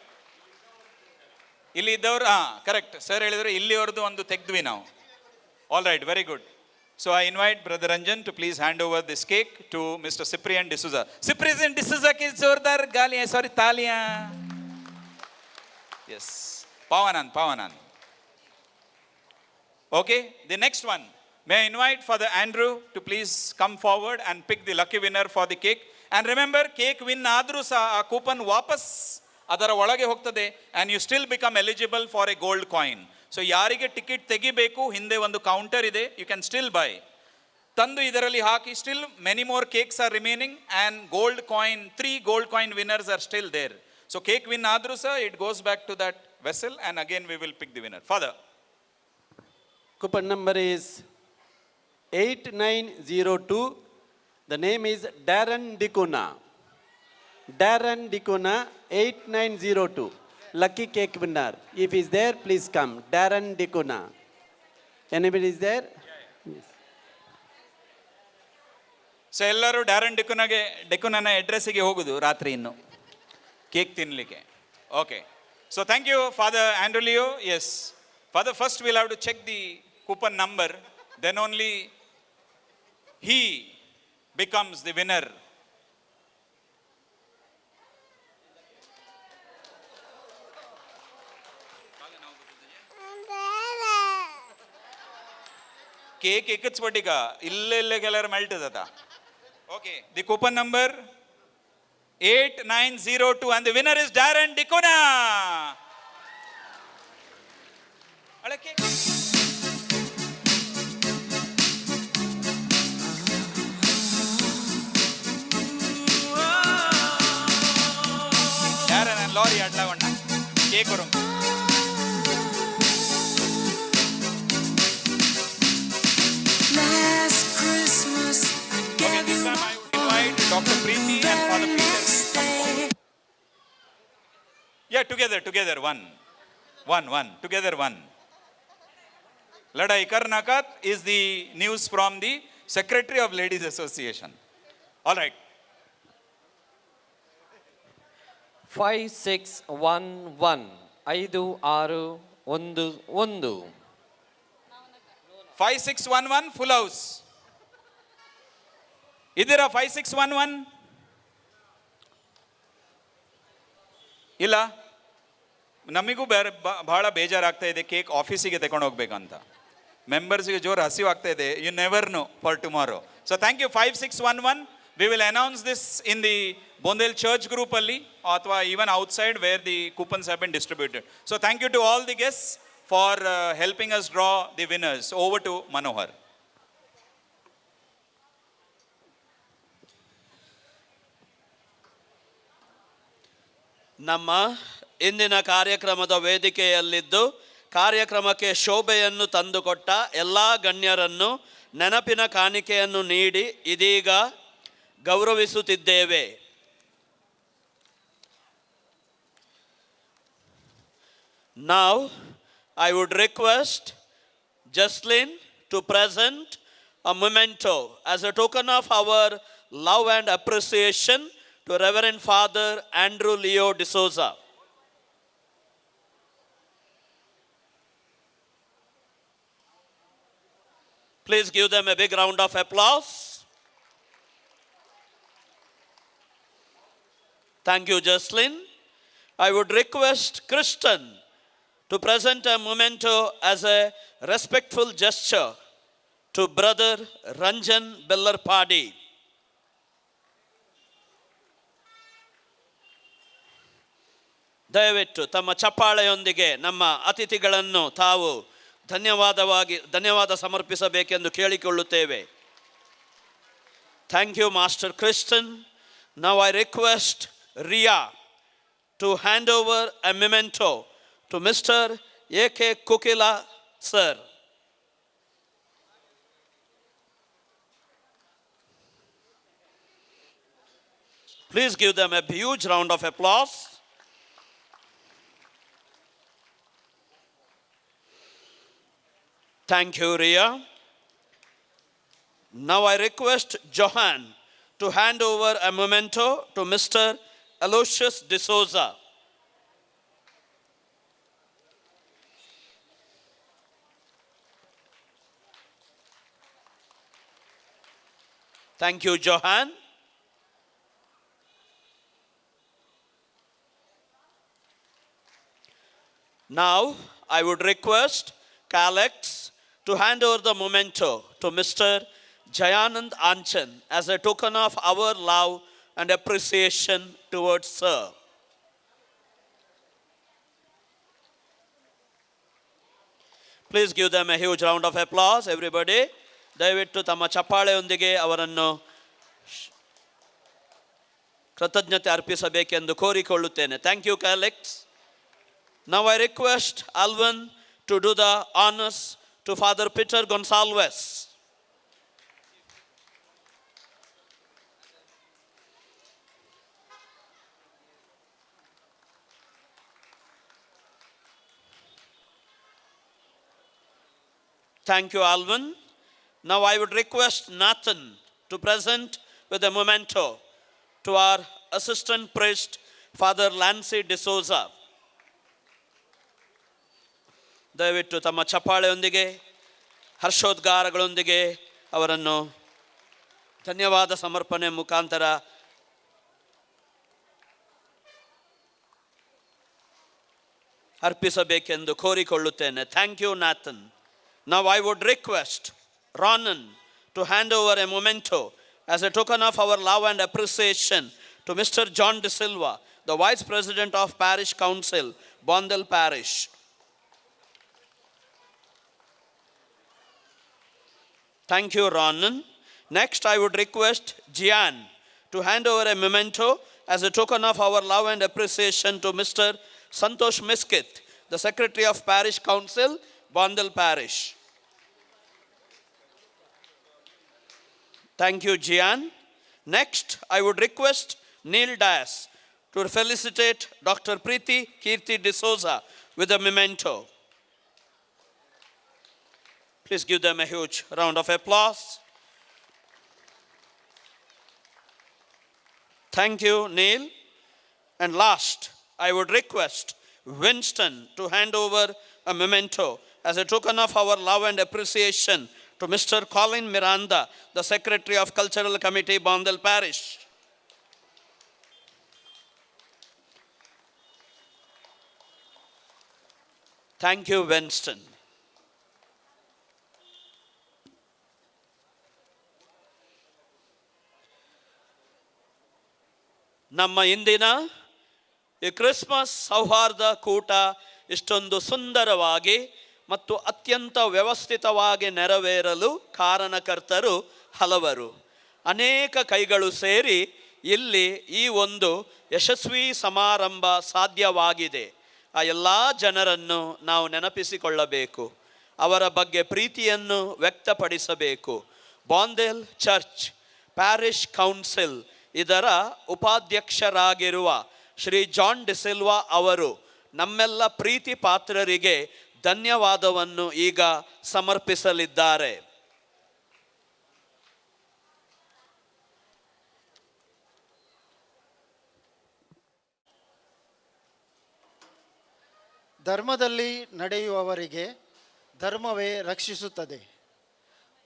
ಇಲ್ಲಿ ಇದ್ದವರು ಕರೆಕ್ಟ್ ಸರ್ ಹೇಳಿದ್ರು, ಇಲ್ಲಿವರೆದು ಒಂದು ತೆಗೆದ್ವಿ ನಾವು. All right, very good. So I invite Brother Ranjan to please hand over this cake to Mr. Cyprian D'Souza. Cyprian D'Souza ki zordar galiyan, sorry, taliyan. Yes, Pawanand. Okay, the next one. May I invite Father Andrew to please come forward and pick the lucky winner for the cake. And remember, cake win ಆದರೂ ಸಹ ಆ ಕೂಪನ್ ವಾಪಸ್ ಅದರ ಒಳಗೆ ಹೋಗ್ತದೆ, and you still become eligible for a gold coin. So ಯಾರಿಗೆ ಟಿಕೆಟ್ ತೆಗಿಬೇಕು, ಹಿಂದೆ ಒಂದು ಕೌಂಟರ್ ಇದೆ, ಯು ಕ್ಯಾನ್ ಸ್ಟಿಲ್ ಬೈ. ತಂದು ಇದರಲ್ಲಿ ಹಾಕಿ, still many more cakes are remaining and gold coin, 3 gold coin winners are still there. So cake win ಆದರೂ ಸಹ it goes back to that vessel and again we will pick the winner. Father, coupon number is 8902. The name is Darren Dicuna. Darren Dicuna 8902. Lucky cake winner. If he's there, please come. Darren Dicuna. Anybody is there? Yes. So ಎಲ್ಲರೂ ಡ್ಯಾರನ್ ಡಿಕುನನ ಅಡ್ರೆಸ್ಸಿಗೆ ಹೋಗುದು ರಾತ್ರಿ ಇನ್ನು ಕೇಕ್ ತಿನ್ನಲಿಕ್ಕೆ. Okay, so thank you father Andrelio. Yes father, first will have to check the coupon number, then only he becomes the winner. Cake ಎಕ್ಕಿಸ್ಬಿಟ್ಟಿಗ ಇಲ್ಲೇ ಕೆಲವರು ಮೆಲ್ಟದ. Okay, the coupon number 8902 and the winner is Darren Dicona. Alake Darren and Lori atla gonna cake korum. Last Christmas I gave you my Dr. Preeti and Father Peter. Yeah, together, one. Together, one. Ladai Karnakat is the news from the Secretary of Ladies Association. All right. 5611 5611 5611 full house. ಇದೀರಾ 5611? ಇಲ್ಲ, ನಮಗೂ ಬಹಳ ಬೇಜಾರಾಗ್ತಾ ಇದೆ. ಕೇಕ್ ಆಫೀಸಿಗೆ ತಗೊಂಡು ಹೋಗ್ಬೇಕಂತ ಮೆಂಬರ್ಸ್ಗೆ ಜೋರು ಹಸಿವಾಗ್ತಾ ಇದೆ. You never know for tomorrow. So thank you 5611. We will announce this in the Bondel church group ಅಲ್ಲಿ ಅಥವಾ even outside where the coupons have been distributed. So thank you to all the guests for helping us draw the winners. Over to Manohar. ನಮ್ಮ ಇಂದಿನ ಕಾರ್ಯಕ್ರಮದ ವೇದಿಕೆಯಲ್ಲಿದ್ದು ಕಾರ್ಯಕ್ರಮಕ್ಕೆ ಶೋಭೆಯನ್ನು ತಂದುಕೊಟ್ಟ ಎಲ್ಲ ಗಣ್ಯರನ್ನು ನೆನಪಿನ ಕಾಣಿಕೆಯನ್ನು ನೀಡಿ ಇದೀಗ ಗೌರವಿಸುತ್ತಿದ್ದೇವೆ. Now I would request Jocelyn to present a memento as a token of our love and appreciation to Reverend Father Andrew Leo D'Souza. Please give them a big round of applause. Thank you, Jocelyn. I would request Kristen to present a memento as a respectful gesture to Brother Ranjan Bellarpadi. ದಯವಿಟ್ಟು ತಮ್ಮ ಚಪ್ಪಾಳೆಯೊಂದಿಗೆ ನಮ್ಮ ಅತಿಥಿಗಳನ್ನು ತಾವು ಧನ್ಯವಾದ ಸಮರ್ಪಿಸಬೇಕೆಂದು ಕೇಳಿಕೊಳ್ಳುತ್ತೇವೆ. Thank you master Criston. Now I request Riya to hand over a memento to Mr. A.K. Kukila, sir. Please give them a huge round of applause. Thank you, Ria. Now I request Johan to hand over a memento to Mr. Aloysius D'Souza. Thank you, Johan. Now, I would request Kalex to hand over the memento to Mr. Jayanand Anchan as a token of our love and appreciation towards Sir. Please give them a huge round of applause, everybody. ದಯವಿಟ್ಟು ತಮ್ಮ ಚಪ್ಪಾಳೆಯೊಂದಿಗೆ ಅವರನ್ನು ಕೃತಜ್ಞತೆ ಅರ್ಪಿಸಬೇಕೆಂದು ಕೋರಿಕೊಳ್ಳುತ್ತೇನೆ. Thank you, Calex. Now I request Alvin to do the honours to father Peter Gonsalves. Thank you, Alvin. Now I would request Nathan to present with a memento to our assistant priest, Father Lancy D'Souza. ದಯವಿಟ್ಟು ತಮ್ಮ ಚಪ್ಪಾಳೆಯೊಂದಿಗೆ ಹರ್ಷೋದ್ಗಾರಗಳೊಂದಿಗೆ ಅವರನ್ನು ಧನ್ಯವಾದ ಸಮರ್ಪಣೆ ಮುಖಾಂತರ ಅರ್ಪಿಸಬೇಕೆಂದು ಕೋರಿಕೊಳ್ಳುತ್ತೇನೆ. Thank you, Nathan. Now I would request Ronan to hand over a memento as a token of our love and appreciation to Mr. John De Silva, the Vice President of Parish Council, Bondel Parish. Thank you, Ronan. Next, I would request Jian to hand over a memento as a token of our love and appreciation to Mr. Santosh Miskit, the Secretary of Parish Council, Bondel Parish. Thank you, Jian. Next, I would request Neil Das to felicitate Dr. Preeti Kirti D'Souza with a memento. Please give them a huge round of applause. Thank you, Neil. And last, I would request Winston to hand over a memento as a token of our love and appreciation to Mr. Colin Miranda, the Secretary of Cultural Committee, Bondel Parish. Thank you, Winston. ನಮ್ಮ ಇಂದಿನ ಈ ಕ್ರಿಸ್ಮಸ್ ಸೌಹಾರ್ದ ಕೂಟ ಇಷ್ಟೊಂದು ಸುಂದರವಾಗಿ ಮತ್ತು ಅತ್ಯಂತ ವ್ಯವಸ್ಥಿತವಾಗಿ ನೆರವೇರಲು ಕಾರಣಕರ್ತರು ಹಲವರು. ಅನೇಕ ಕೈಗಳು ಸೇರಿ ಇಲ್ಲಿ ಈ ಒಂದು ಯಶಸ್ವಿ ಸಮಾರಂಭ ಸಾಧ್ಯವಾಗಿದೆ. ಆ ಎಲ್ಲ ಜನರನ್ನು ನಾವು ನೆನಪಿಸಿಕೊಳ್ಳಬೇಕು, ಅವರ ಬಗ್ಗೆ ಪ್ರೀತಿಯನ್ನು ವ್ಯಕ್ತಪಡಿಸಬೇಕು. ಬಾಂಡೆಲ್ ಚರ್ಚ್ ಪ್ಯಾರಿಷ್ ಕೌನ್ಸಿಲ್ ಇದರ ಉಪಾಧ್ಯಕ್ಷರಾಗಿರುವ ಶ್ರೀ ಜಾನ್ ಡಿಸಿಲ್ವಾ ಅವರು ನಮ್ಮೆಲ್ಲ ಪ್ರೀತಿ ಪಾತ್ರರಿಗೆ ಧನ್ಯವಾದವನ್ನು ಈಗ ಸಮರ್ಪಿಸಲಿದ್ದಾರೆ. ಧರ್ಮದಲ್ಲಿ ನಡೆಯುವವರಿಗೆ ಧರ್ಮವೇ ರಕ್ಷಿಸುತ್ತದೆ.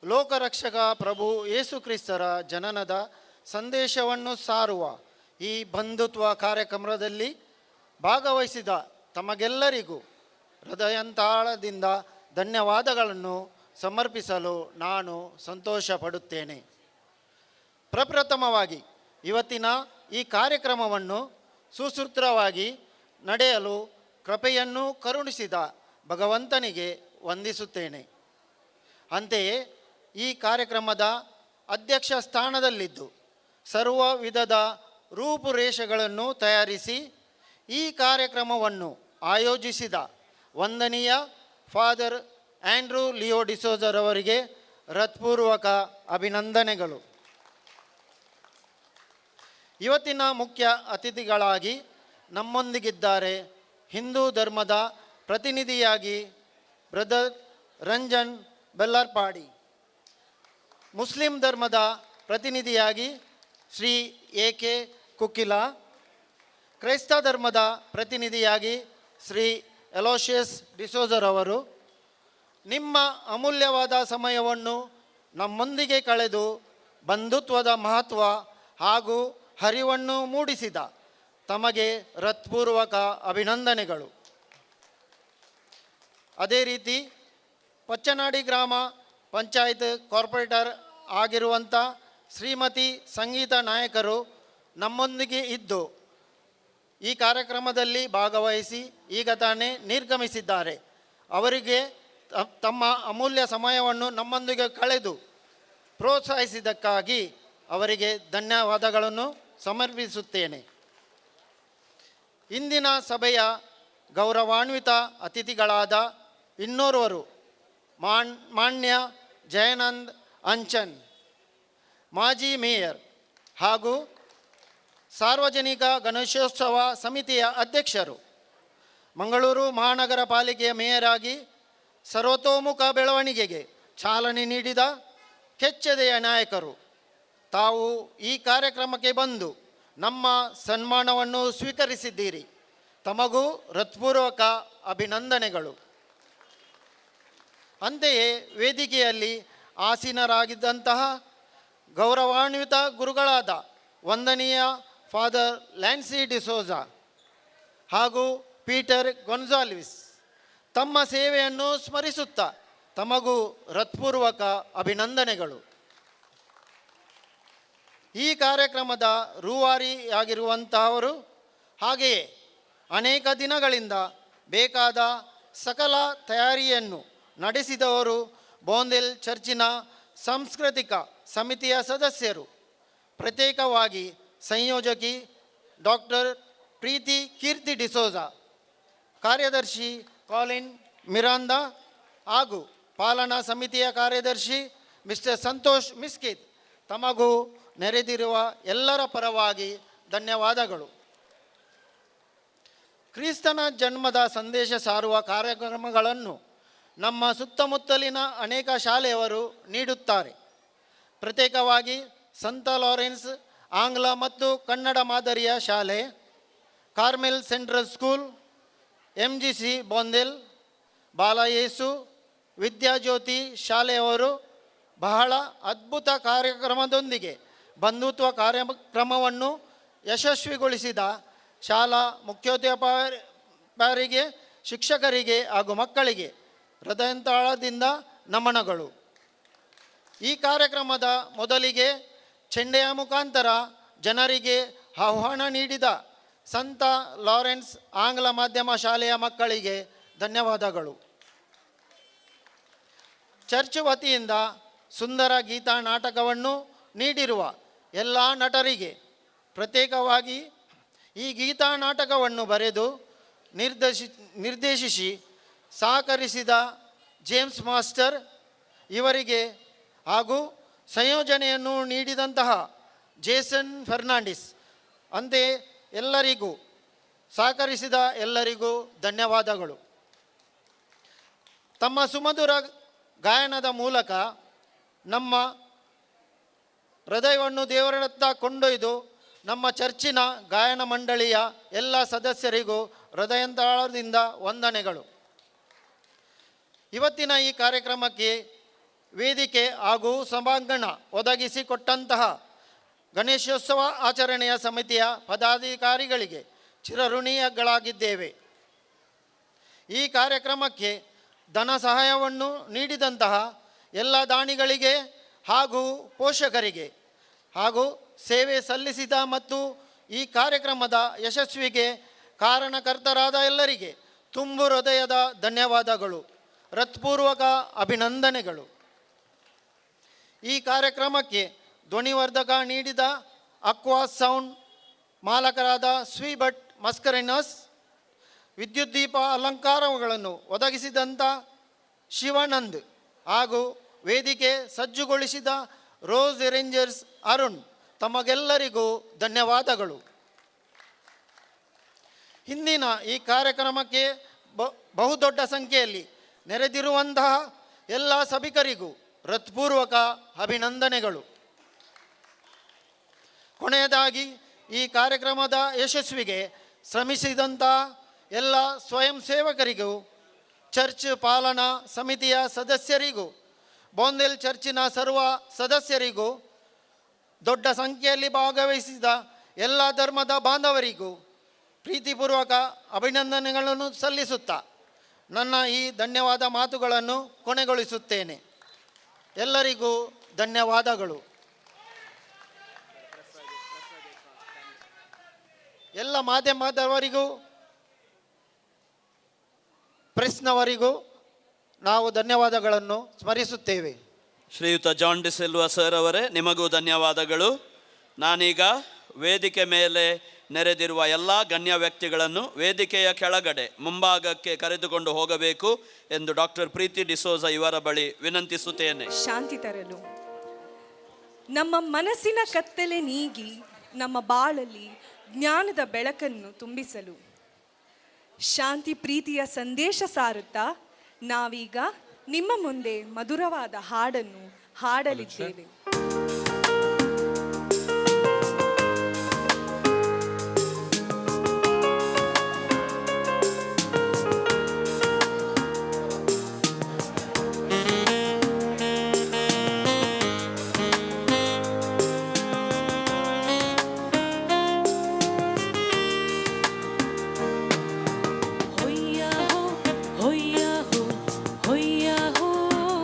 ಲೋಕರಕ್ಷಕ ಪ್ರಭು ಯೇಸು ಕ್ರಿಸ್ತರ ಜನನದ ಸಂದೇಶವನ್ನು ಸಾರುವ ಈ ಬಂಧುತ್ವ ಕಾರ್ಯಕ್ರಮದಲ್ಲಿ ಭಾಗವಹಿಸಿದ ತಮಗೆಲ್ಲರಿಗೂ ಹೃದಯಾಂತರಾಳದಿಂದ ಧನ್ಯವಾದಗಳನ್ನು ಸಮರ್ಪಿಸಲು ನಾನು ಸಂತೋಷ ಪಡುತ್ತೇನೆ. ಪ್ರಪ್ರಥಮವಾಗಿ ಇವತ್ತಿನ ಈ ಕಾರ್ಯಕ್ರಮವನ್ನು ಸುಸೂತ್ರವಾಗಿ ನಡೆಯಲು ಕೃಪೆಯನ್ನು ಕರುಣಿಸಿದ ಭಗವಂತನಿಗೆ ವಂದಿಸುತ್ತೇನೆ. ಅಂತೆಯೇ ಈ ಕಾರ್ಯಕ್ರಮದ ಅಧ್ಯಕ್ಷ ಸ್ಥಾನದಲ್ಲಿದ್ದು ಸರ್ವ ವಿಧದ ರೂಪುರೇಷೆಗಳನ್ನು ತಯಾರಿಸಿ ಈ ಕಾರ್ಯಕ್ರಮವನ್ನು ಆಯೋಜಿಸಿದ ವಂದನೀಯ ಫಾದರ್ ಆಂಡ್ರೂ ಲಿಯೋ ಡಿಸೋಜರವರಿಗೆ ಹೃತ್ಪೂರ್ವಕ ಅಭಿನಂದನೆಗಳು. ಇವತ್ತಿನ ಮುಖ್ಯ ಅತಿಥಿಗಳಾಗಿ ನಮ್ಮೊಂದಿಗಿದ್ದಾರೆ ಹಿಂದೂ ಧರ್ಮದ ಪ್ರತಿನಿಧಿಯಾಗಿ ಬ್ರದರ್ ರಂಜನ್ ಬೆಲ್ಲರ್ಪಾಡಿ, ಮುಸ್ಲಿಂ ಧರ್ಮದ ಪ್ರತಿನಿಧಿಯಾಗಿ ಶ್ರೀ ಎ ಕೆ ಕುಕ್ಕಿಲ, ಕ್ರೈಸ್ತ ಧರ್ಮದ ಪ್ರತಿನಿಧಿಯಾಗಿ ಶ್ರೀ ಎಲೋಷಿಯಸ್ ಡಿಸೋಜರವರು ನಿಮ್ಮ ಅಮೂಲ್ಯವಾದ ಸಮಯವನ್ನು ನಮ್ಮೊಂದಿಗೆ ಕಳೆದು ಬಂಧುತ್ವದ ಮಹತ್ವ ಹಾಗೂ ಹರಿವನ್ನು ಮೂಡಿಸಿದ ತಮಗೆ ಹೃತ್ಪೂರ್ವಕ ಅಭಿನಂದನೆಗಳು. ಅದೇ ರೀತಿ ಪಚ್ಚನಾಡಿ ಗ್ರಾಮ ಪಂಚಾಯತ್ ಕಾರ್ಪೊರೇಟರ್ ಆಗಿರುವಂಥ ಶ್ರೀಮತಿ ಸಂಗೀತ ನಾಯಕರು ನಮ್ಮೊಂದಿಗೆ ಇದ್ದು ಈ ಕಾರ್ಯಕ್ರಮದಲ್ಲಿ ಭಾಗವಹಿಸಿ ಈಗ ತಾನೇ ನಿರ್ಗಮಿಸಿದ್ದಾರೆ. ಅವರಿಗೆ ತಮ್ಮ ಅಮೂಲ್ಯ ಸಮಯವನ್ನು ನಮ್ಮೊಂದಿಗೆ ಕಳೆದು ಪ್ರೋತ್ಸಾಹಿಸಿದ್ದಕ್ಕಾಗಿ ಅವರಿಗೆ ಧನ್ಯವಾದಗಳನ್ನು ಸಮರ್ಪಿಸುತ್ತೇನೆ. ಇಂದಿನ ಸಭೆಯ ಗೌರವಾನ್ವಿತ ಅತಿಥಿಗಳಾದ ಇನ್ನೋರ್ವರು ಮಾನ್ಯ ಜಯನಂದ್ ಅಂಚನ್, ಮಾಜಿ ಮೇಯರ್ ಹಾಗೂ ಸಾರ್ವಜನಿಕ ಗಣೇಶೋತ್ಸವ ಸಮಿತಿಯ ಅಧ್ಯಕ್ಷರು, ಮಂಗಳೂರು ಮಹಾನಗರ ಪಾಲಿಕೆಯ ಮೇಯರ್ ಆಗಿ ಸರ್ವತೋಮುಖ ಬೆಳವಣಿಗೆಗೆ ಚಾಲನೆ ನೀಡಿದ ಕೆಚ್ಚೆದೆಯ ನಾಯಕರು, ತಾವು ಈ ಕಾರ್ಯಕ್ರಮಕ್ಕೆ ಬಂದು ನಮ್ಮ ಸನ್ಮಾನವನ್ನು ಸ್ವೀಕರಿಸಿದ್ದೀರಿ. ತಮಗೂ ಹೃತ್ಪೂರ್ವಕ ಅಭಿನಂದನೆಗಳು. ಅಂತೆಯೇ ವೇದಿಕೆಯಲ್ಲಿ ಆಸೀನರಾಗಿದ್ದಂತಹ ಗೌರವಾನ್ವಿತ ಗುರುಗಳಾದ ವಂದನೀಯ ಫಾದರ್ ಲ್ಯಾನ್ಸಿ ಡಿಸೋಜಾ ಹಾಗೂ ಪೀಟರ್ ಗೊನ್ಸಾಲ್ವಿಸ್ ತಮ್ಮ ಸೇವೆಯನ್ನು ಸ್ಮರಿಸುತ್ತಾ ತಮಗೂ ಹೃತ್ಪೂರ್ವಕ ಅಭಿನಂದನೆಗಳು. ಈ ಕಾರ್ಯಕ್ರಮದ ರೂವಾರಿಯಾಗಿರುವಂತಹವರು ಹಾಗೆಯೇ ಅನೇಕ ದಿನಗಳಿಂದ ಬೇಕಾದ ಸಕಲ ತಯಾರಿಯನ್ನು ನಡೆಸಿದವರು ಬೋಂದೆಲ್ ಚರ್ಚಿನ ಸಾಂಸ್ಕೃತಿಕ ಸಮಿತಿಯ ಸದಸ್ಯರು. ಪ್ರತ್ಯೇಕವಾಗಿ ಸಂಯೋಜಕಿ ಡಾಕ್ಟರ್ ಪ್ರೀತಿ ಕೀರ್ತಿ ಡಿಸೋಜಾ, ಕಾರ್ಯದರ್ಶಿ ಕಾಲಿನ್ ಮಿರಾಂದಾ ಹಾಗೂ ಪಾಲನಾ ಸಮಿತಿಯ ಕಾರ್ಯದರ್ಶಿ ಮಿಸ್ಟರ್ ಸಂತೋಷ್ ಮಿಸ್ಕಿತ್, ತಮಗೂ ನೆರೆದಿರುವ ಎಲ್ಲರ ಪರವಾಗಿ ಧನ್ಯವಾದಗಳು. ಕ್ರಿಸ್ತನ ಜನ್ಮದ ಸಂದೇಶ ಸಾರುವ ಕಾರ್ಯಕ್ರಮಗಳನ್ನು ನಮ್ಮ ಸುತ್ತಮುತ್ತಲಿನ ಅನೇಕ ಶಾಲೆಯವರು ನೀಡುತ್ತಾರೆ. ಪ್ರತ್ಯೇಕವಾಗಿ ಸಂತ ಲಾರೆನ್ಸ್ ಆಂಗ್ಲ ಮತ್ತು ಕನ್ನಡ ಮಾದರಿಯ ಶಾಲೆ, Carmel central school, MGC Bondel, Balayesu Vidyajyothi ಶಾಲೆಯವರು ಬಹಳ ಅದ್ಭುತ ಕಾರ್ಯಕ್ರಮದೊಂದಿಗೆ ಬಂಧುತ್ವ ಕಾರ್ಯಕ್ರಮವನ್ನು ಯಶಸ್ವಿಗೊಳಿಸಿದ ಶಾಲಾ ಮುಖ್ಯೋಪಾಧ್ಯಾಯರಿಗೆ, ಶಿಕ್ಷಕರಿಗೆ ಹಾಗೂ ಮಕ್ಕಳಿಗೆ ಹೃದಯಾಂತರಾಳದಿಂದ ನಮನಗಳು. ಈ ಕಾರ್ಯಕ್ರಮದ ಮೊದಲಿಗೆ ಚೆಂಡೆಯ ಮುಖಾಂತರ ಜನರಿಗೆ ಆಹ್ವಾನ ನೀಡಿದ ಸಂತ ಲಾರೆನ್ಸ್ ಆಂಗ್ಲ ಮಾಧ್ಯಮ ಶಾಲೆಯ ಮಕ್ಕಳಿಗೆ ಧನ್ಯವಾದಗಳು. ಚರ್ಚ್ ವತಿಯಿಂದ ಸುಂದರ ಗೀತಾ ನಾಟಕವನ್ನು ನೀಡಿರುವ ಎಲ್ಲ ನಟರಿಗೆ, ಪ್ರತ್ಯೇಕವಾಗಿ ಈ ಗೀತಾ ನಾಟಕವನ್ನು ಬರೆದು ನಿರ್ದೇಶಿಸಿ ಸಹಕರಿಸಿದ ಜೇಮ್ಸ್ ಮಾಸ್ಟರ್ ಇವರಿಗೆ ಹಾಗೂ ಸಂಯೋಜನೆಯನ್ನು ನೀಡಿದಂತಹ ಜೇಸನ್ ಫರ್ನಾಂಡಿಸ್, ಅಂತೆಯೇ ಎಲ್ಲರಿಗೂ ಸಹಕರಿಸಿದ ಎಲ್ಲರಿಗೂ ಧನ್ಯವಾದಗಳು. ತಮ್ಮ ಸುಮಧುರ ಗಾಯನದ ಮೂಲಕ ನಮ್ಮ ಹೃದಯವನ್ನು ದೇವರತ್ತ ಕೊಂಡೊಯ್ದು ನಮ್ಮ ಚರ್ಚಿನ ಗಾಯನ ಮಂಡಳಿಯ ಎಲ್ಲ ಸದಸ್ಯರಿಗೂ ಹೃದಯಾಂತರಾಳದಿಂದ ವಂದನೆಗಳು. ಇವತ್ತಿನ ಈ ಕಾರ್ಯಕ್ರಮಕ್ಕೆ ವೇದಿಕೆ ಹಾಗೂ ಸಭಾಂಗಣ ಒದಗಿಸಿಕೊಟ್ಟಂತಹ ಗಣೇಶೋತ್ಸವ ಆಚರಣೆಯ ಸಮಿತಿಯ ಪದಾಧಿಕಾರಿಗಳಿಗೆ ಚಿರಋಣಿಗಳಾಗಿದ್ದೇವೆ. ಈ ಕಾರ್ಯಕ್ರಮಕ್ಕೆ ಧನ ಸಹಾಯವನ್ನು ನೀಡಿದಂತಹ ಎಲ್ಲ ದಾನಿಗಳಿಗೆ ಹಾಗೂ ಪೋಷಕರಿಗೆ ಹಾಗೂ ಸೇವೆ ಸಲ್ಲಿಸಿದ ಮತ್ತು ಈ ಕಾರ್ಯಕ್ರಮದ ಯಶಸ್ವಿಗೆ ಕಾರಣಕರ್ತರಾದ ಎಲ್ಲರಿಗೆ ತುಂಬು ಹೃದಯದ ಧನ್ಯವಾದಗಳು, ಹೃತ್ಪೂರ್ವಕ ಅಭಿನಂದನೆಗಳು. ಈ ಕಾರ್ಯಕ್ರಮಕ್ಕೆ ಧ್ವನಿವರ್ಧಕ ನೀಡಿದ ಅಕ್ವಾ ಸೌಂಡ್ ಮಾಲಕರಾದ ಶ್ರೀ ಭಟ್ ಮಸ್ಕರಿನಸ್, ವಿದ್ಯುತ್ ದೀಪ ಅಲಂಕಾರಗಳನ್ನು ಒದಗಿಸಿದಂಥ ಶಿವಾನಂದ್ ಹಾಗೂ ವೇದಿಕೆ ಸಜ್ಜುಗೊಳಿಸಿದ ರೋಸ್ ರೇಂಜರ್ಸ್ ಅರುಣ್, ತಮಗೆಲ್ಲರಿಗೂ ಧನ್ಯವಾದಗಳು. ಹಿಂದಿನ ಈ ಕಾರ್ಯಕ್ರಮಕ್ಕೆ ಬಹುದೊಡ್ಡ ಸಂಖ್ಯೆಯಲ್ಲಿ ನೆರೆದಿರುವಂತಹ ಎಲ್ಲ ಸಭಿಕರಿಗೂ ಹೃತ್ಪೂರ್ವಕ ಅಭಿನಂದನೆಗಳು. ಕೊನೆಯದಾಗಿ ಈ ಕಾರ್ಯಕ್ರಮದ ಯಶಸ್ವಿಗೆ ಶ್ರಮಿಸಿದಂಥ ಎಲ್ಲ ಸ್ವಯಂ ಸೇವಕರಿಗೂ, ಚರ್ಚ್ ಪಾಲನಾ ಸಮಿತಿಯ ಸದಸ್ಯರಿಗೂ, ಬೋಂದೆಲ್ ಚರ್ಚಿನ ಸರ್ವ ಸದಸ್ಯರಿಗೂ, ದೊಡ್ಡ ಸಂಖ್ಯೆಯಲ್ಲಿ ಭಾಗವಹಿಸಿದ ಎಲ್ಲ ಧರ್ಮದ ಬಾಂಧವರಿಗೂ ಪ್ರೀತಿಪೂರ್ವಕ ಅಭಿನಂದನೆಗಳನ್ನು ಸಲ್ಲಿಸುತ್ತಾ ನನ್ನ ಈ ಧನ್ಯವಾದ ಮಾತುಗಳನ್ನು ಕೊನೆಗೊಳಿಸುತ್ತೇನೆ. ಎಲ್ಲರಿಗೂ ಧನ್ಯವಾದಗಳು. ಎಲ್ಲ ಮಾಧ್ಯಮದವರಿಗೂ ಪ್ರೆಸ್ನವರಿಗೂ ನಾವು ಧನ್ಯವಾದಗಳನ್ನು ಸ್ಮರಿಸುತ್ತೇವೆ. ಶ್ರೀಯುತ ಜಾನ್ ಡಿಸಿಲ್ವಾ ಸರ್ ಅವರೇ, ನಿಮಗೂ ಧನ್ಯವಾದಗಳು. ನಾನೀಗ ವೇದಿಕೆ ಮೇಲೆ ನೆರೆದಿರುವ ಎಲ್ಲ ಗಣ್ಯ ವ್ಯಕ್ತಿಗಳನ್ನು ವೇದಿಕೆಯ ಕೆಳಗಡೆ ಮುಂಭಾಗಕ್ಕೆ ಕರೆದುಕೊಂಡು ಹೋಗಬೇಕು ಎಂದು ಡಾಕ್ಟರ್ ಪ್ರೀತಿ ಡಿಸೋಜಾ ಇವರ ಬಳಿ ವಿನಂತಿಸುತ್ತೇನೆ. ಶಾಂತಿ ತರಲು, ನಮ್ಮ ಮನಸ್ಸಿನ ಕತ್ತಲೆ ನೀಗಿ ನಮ್ಮ ಬಾಳಲ್ಲಿ ಜ್ಞಾನದ ಬೆಳಕನ್ನು ತುಂಬಿಸಲು, ಶಾಂತಿ ಪ್ರೀತಿಯ ಸಂದೇಶ ಸಾರುತ್ತಾ ನಾವೀಗ ನಿಮ್ಮ ಮುಂದೆ ಮಧುರವಾದ ಹಾಡನ್ನು ಹಾಡಲಿದ್ದೇವೆ. Hoya ho, hoya ho, hoya ho.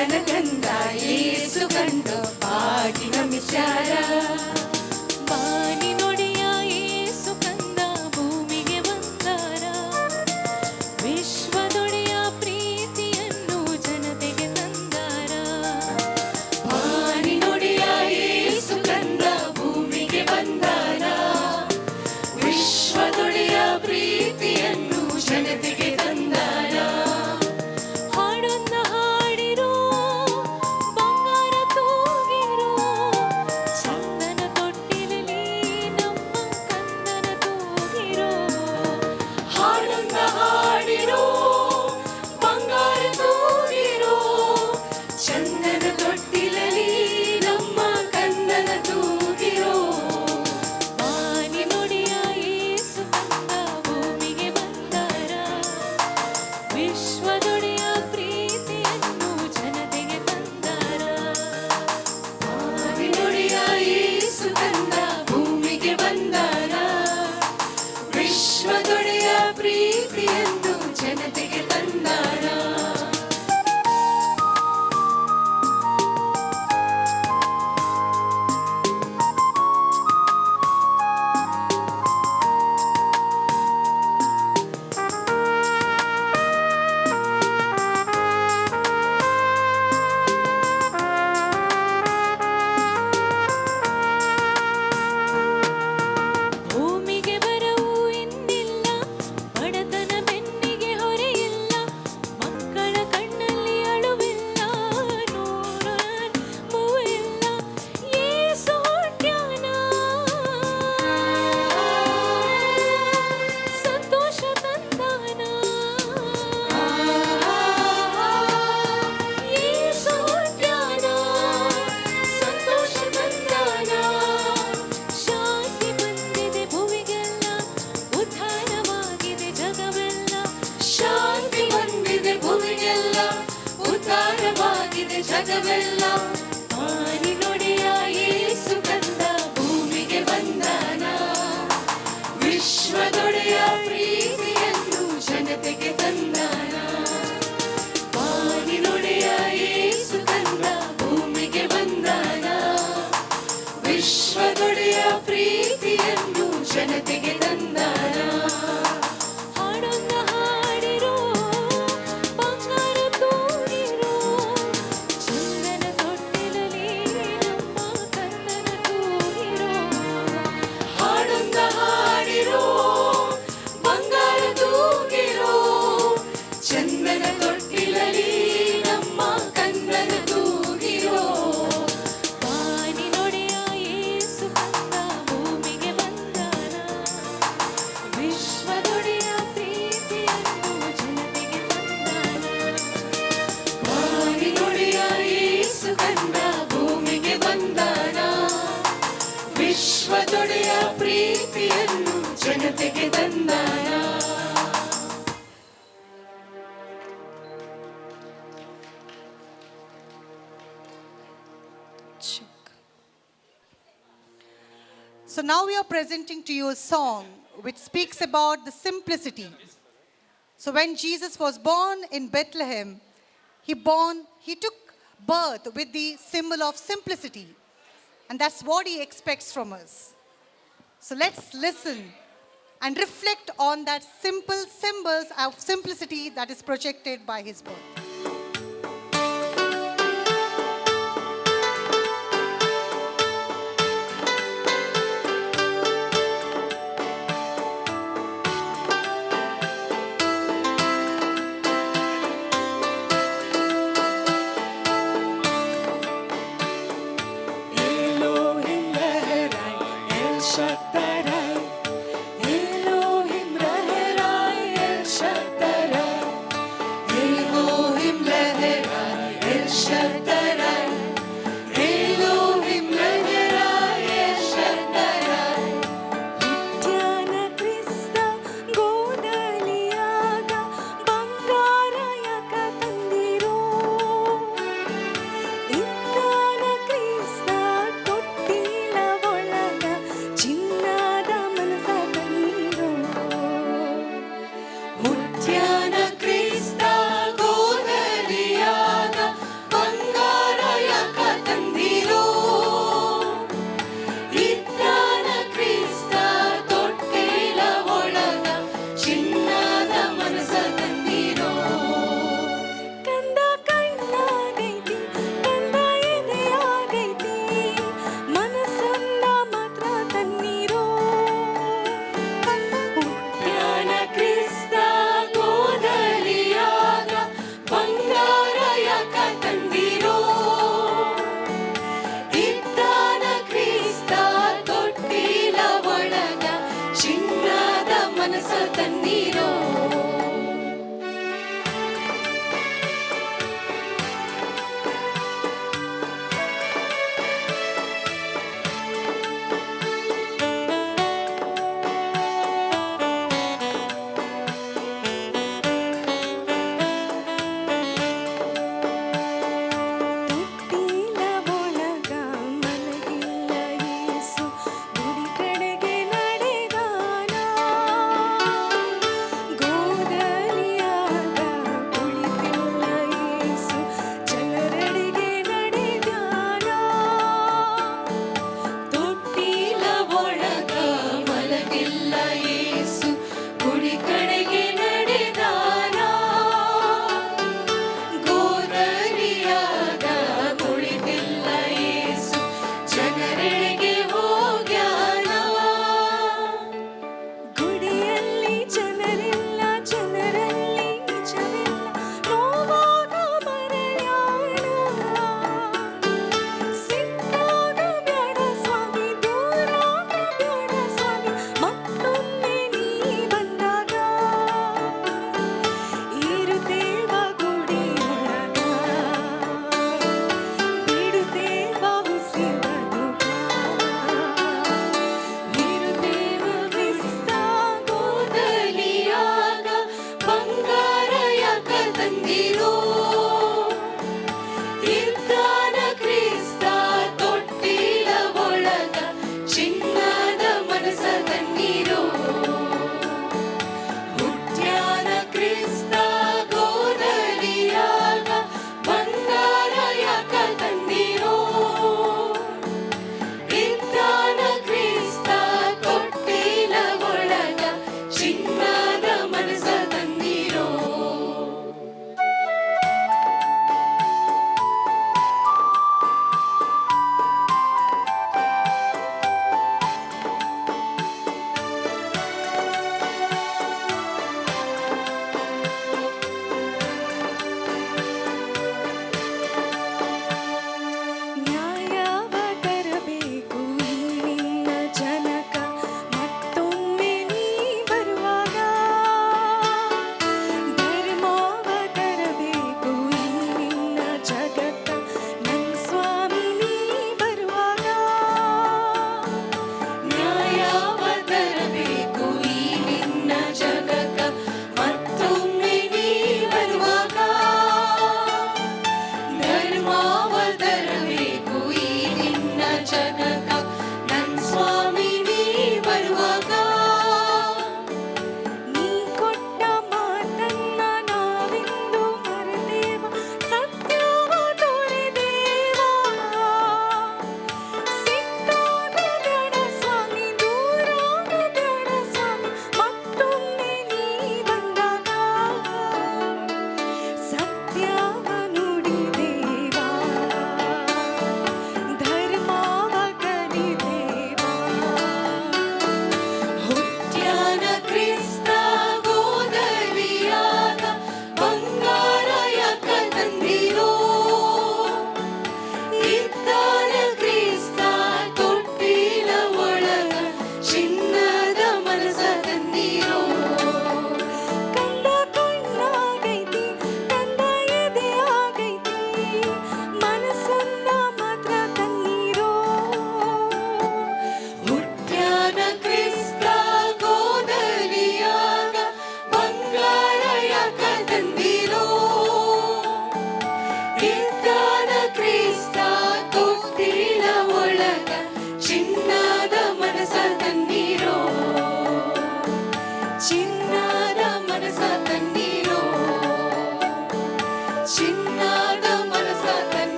ಕಂದನ ಕಂದ ಏಸು ಕಂಡು ಪಾಟಿನ ಮಿಚಾರ ಬಾನಿ ನುಡಿಯ ಏಸು ಕಂದ ಭೂಮಿಗೆ ಬಂದಾರ ವಿಶ್ವದೊಡೆಯ ಪ್ರೀತಿಯನ್ನು ಜನತೆಗೆ ತಂದಾರ ಬಾನಿ ನುಡಿಯ ಏಸು ಕಂದ ಭೂಮಿಗೆ ಬಂದಾರ ವಿಶ್ವದೊಡೆಯ ಪ್ರೀತಿಯನ್ನು ಜನತೆಗೆ ತಂದಾರ ಹಾಡೊಂದ ಹಾಡಿರೋ ಬಂಗಾರ ತೂಗಿರೋ ಚಂದನ ತೊಟ್ಟಿಲಲ್ಲಿ ನಮ್ಮ ಕಂದನ ತೂಗಿರೋ ಹಾಡೊಂದ ಹಾಡಿರೋ ಬಂಗಾರ ತೂಗಿರೋ ಚಂದನ ತೊಟ್ಟಿಲಲ್ಲಿ ನಮ್ಮ ಕಂದನ ತೂಗಿರೋ ಬಾನಿ ನುಡಿಯ ಏಸು ಕಂದ ಭೂಮಿಗೆ ಬಂದಾರ ವಿಶ್ವದೊಡೆಯ ಪ್ರೀತಿಯನ್ನು ಜನತೆಗೆ ತಂದಾರ ನುಡಿಯ ಏಸು ಕಂದ ಭೂಮಿಗೆ ಬಂದಾರ ವಿಶ್ವದೊಡೆಯ ಪ್ರೀತಿಯನ್ನು ಜನತೆಗೆ ತಂದಾರ ಭೂಮಿಗೆ ಬರವು ಇನ್ನಿಲ್ಲ ಬಡತನ ಬೆನ್ನಿಗೆ ಹೊರೆಯಿಲ್ಲ ಮಕ್ಕಳ ಕಣ್ಣಲ್ಲಿ ಅಳುವಿಲ್ಲ ನೂರು ಮೂವಿಲ್ಲ ಏಸು ಹುಟ್ಟ್ಯಾನ ಸಂತೋಷ ತಂದಾನ ಏಸು ಹುಟ್ಟ್ಯಾನ ಸಂತೋಷ ತಂದಾನ ಶಾಂತಿ ಬಂದಿದೆ ಭುವಿಗೆಲ್ಲ ಉದ್ಧಾರವಾಗಿದೆ ಜಗವೆಲ್ಲ ಶಾಂತಿ ಬಂದಿದೆ ಭೂಮಿಗೆಲ್ಲ ಉದ್ಧಾರವಾಗಿದೆ ಜಗವೆಲ್ಲ ಬಾನಿ ನುಡಿಯ ಏಸು ಕಂದ ಭೂಮಿಗೆ ಬಂದಾನ ವಿಶ್ವದೊಡೆಯ ಪ್ರೀತಿಯನ್ನು ಜನತೆಗೆ ತಂದಾನ ಬಾನಿ ನುಡಿಯ ಏಸು ಕಂದ ಭೂಮಿಗೆ ಬಂದಾನ ವಿಶ್ವದೊಡೆಯ ಪ್ರೀತಿಯನ್ನು ಜನತೆಗೆ ತಂದಾನ ಹಾಡೊಂದ ಹಾಡಿರೋ ಬಂಗಾರ ತೂಗಿರೋ ಚಂದನ ತೊಟ್ಟಿಲಲ್ಲಿ ನಮ್ಮ ಕಂದನ ತೂಗಿರೋ ಹಾಡೊಂದ ಹಾಡಿರೋ ಬಂಗಾರ ತೂಗಿರೋ ಚಂದನ ತೊಟ್ಟಿಲಲ್ಲಿ ನಮ್ಮ ಕಂದನ ತೂಗಿರೋ ಬಾನಿ ನುಡಿಯ ಏಸು ಕಂದ ಭೂಮಿಗೆ ಬಂದಾನ ವಿಶ್ವದೊಡೆಯ ಪ್ರೀತಿಯನ್ನು ಜನತೆಗೆ ತಂದಾನ ಬಾನಿ ನುಡಿಯ ಏಸು ಕಂದ ಭೂಮಿಗೆ ಬಂದಾನ ವಿಶ್ವದೊಡೆಯ ಪ್ರೀತಿಯನ್ನು ಜನತೆಗೆ ತಂದಾನ So now we are presenting to you a song which speaks about the simplicity. So when Jesus was born in Bethlehem, he took birth with the symbol of simplicity. And that's what he expects from us. So let's listen and reflect on that simple symbols of simplicity that is projected by his birth. Elohim Leherai, El Shaddai. Elohim Leherai, El Shaddai. Elohim Leherai, El Shaddai. Elohim Leherai, El Shaddai. ಹುಟ್ಟ್ಯಾನ ಕ್ರಿಸ್ತ ಗೋದಲಿಯಾಗ ಬಂಗಾರ ಯಾಕ ತಂದಿರೋ ಇಂದಾನ ಕ್ರಿಸ್ತ ತೊಟ್ಟಿಲ ಒಳಗ ಚಿನ್ನದ ಮನಸ ತಂದಿರೋ ಹುಟ್ಟ್ಯಾನ ಕ್ರಿಸ್ತ ಗೋದಲಿಯಾಗ ಬಂಗಾರ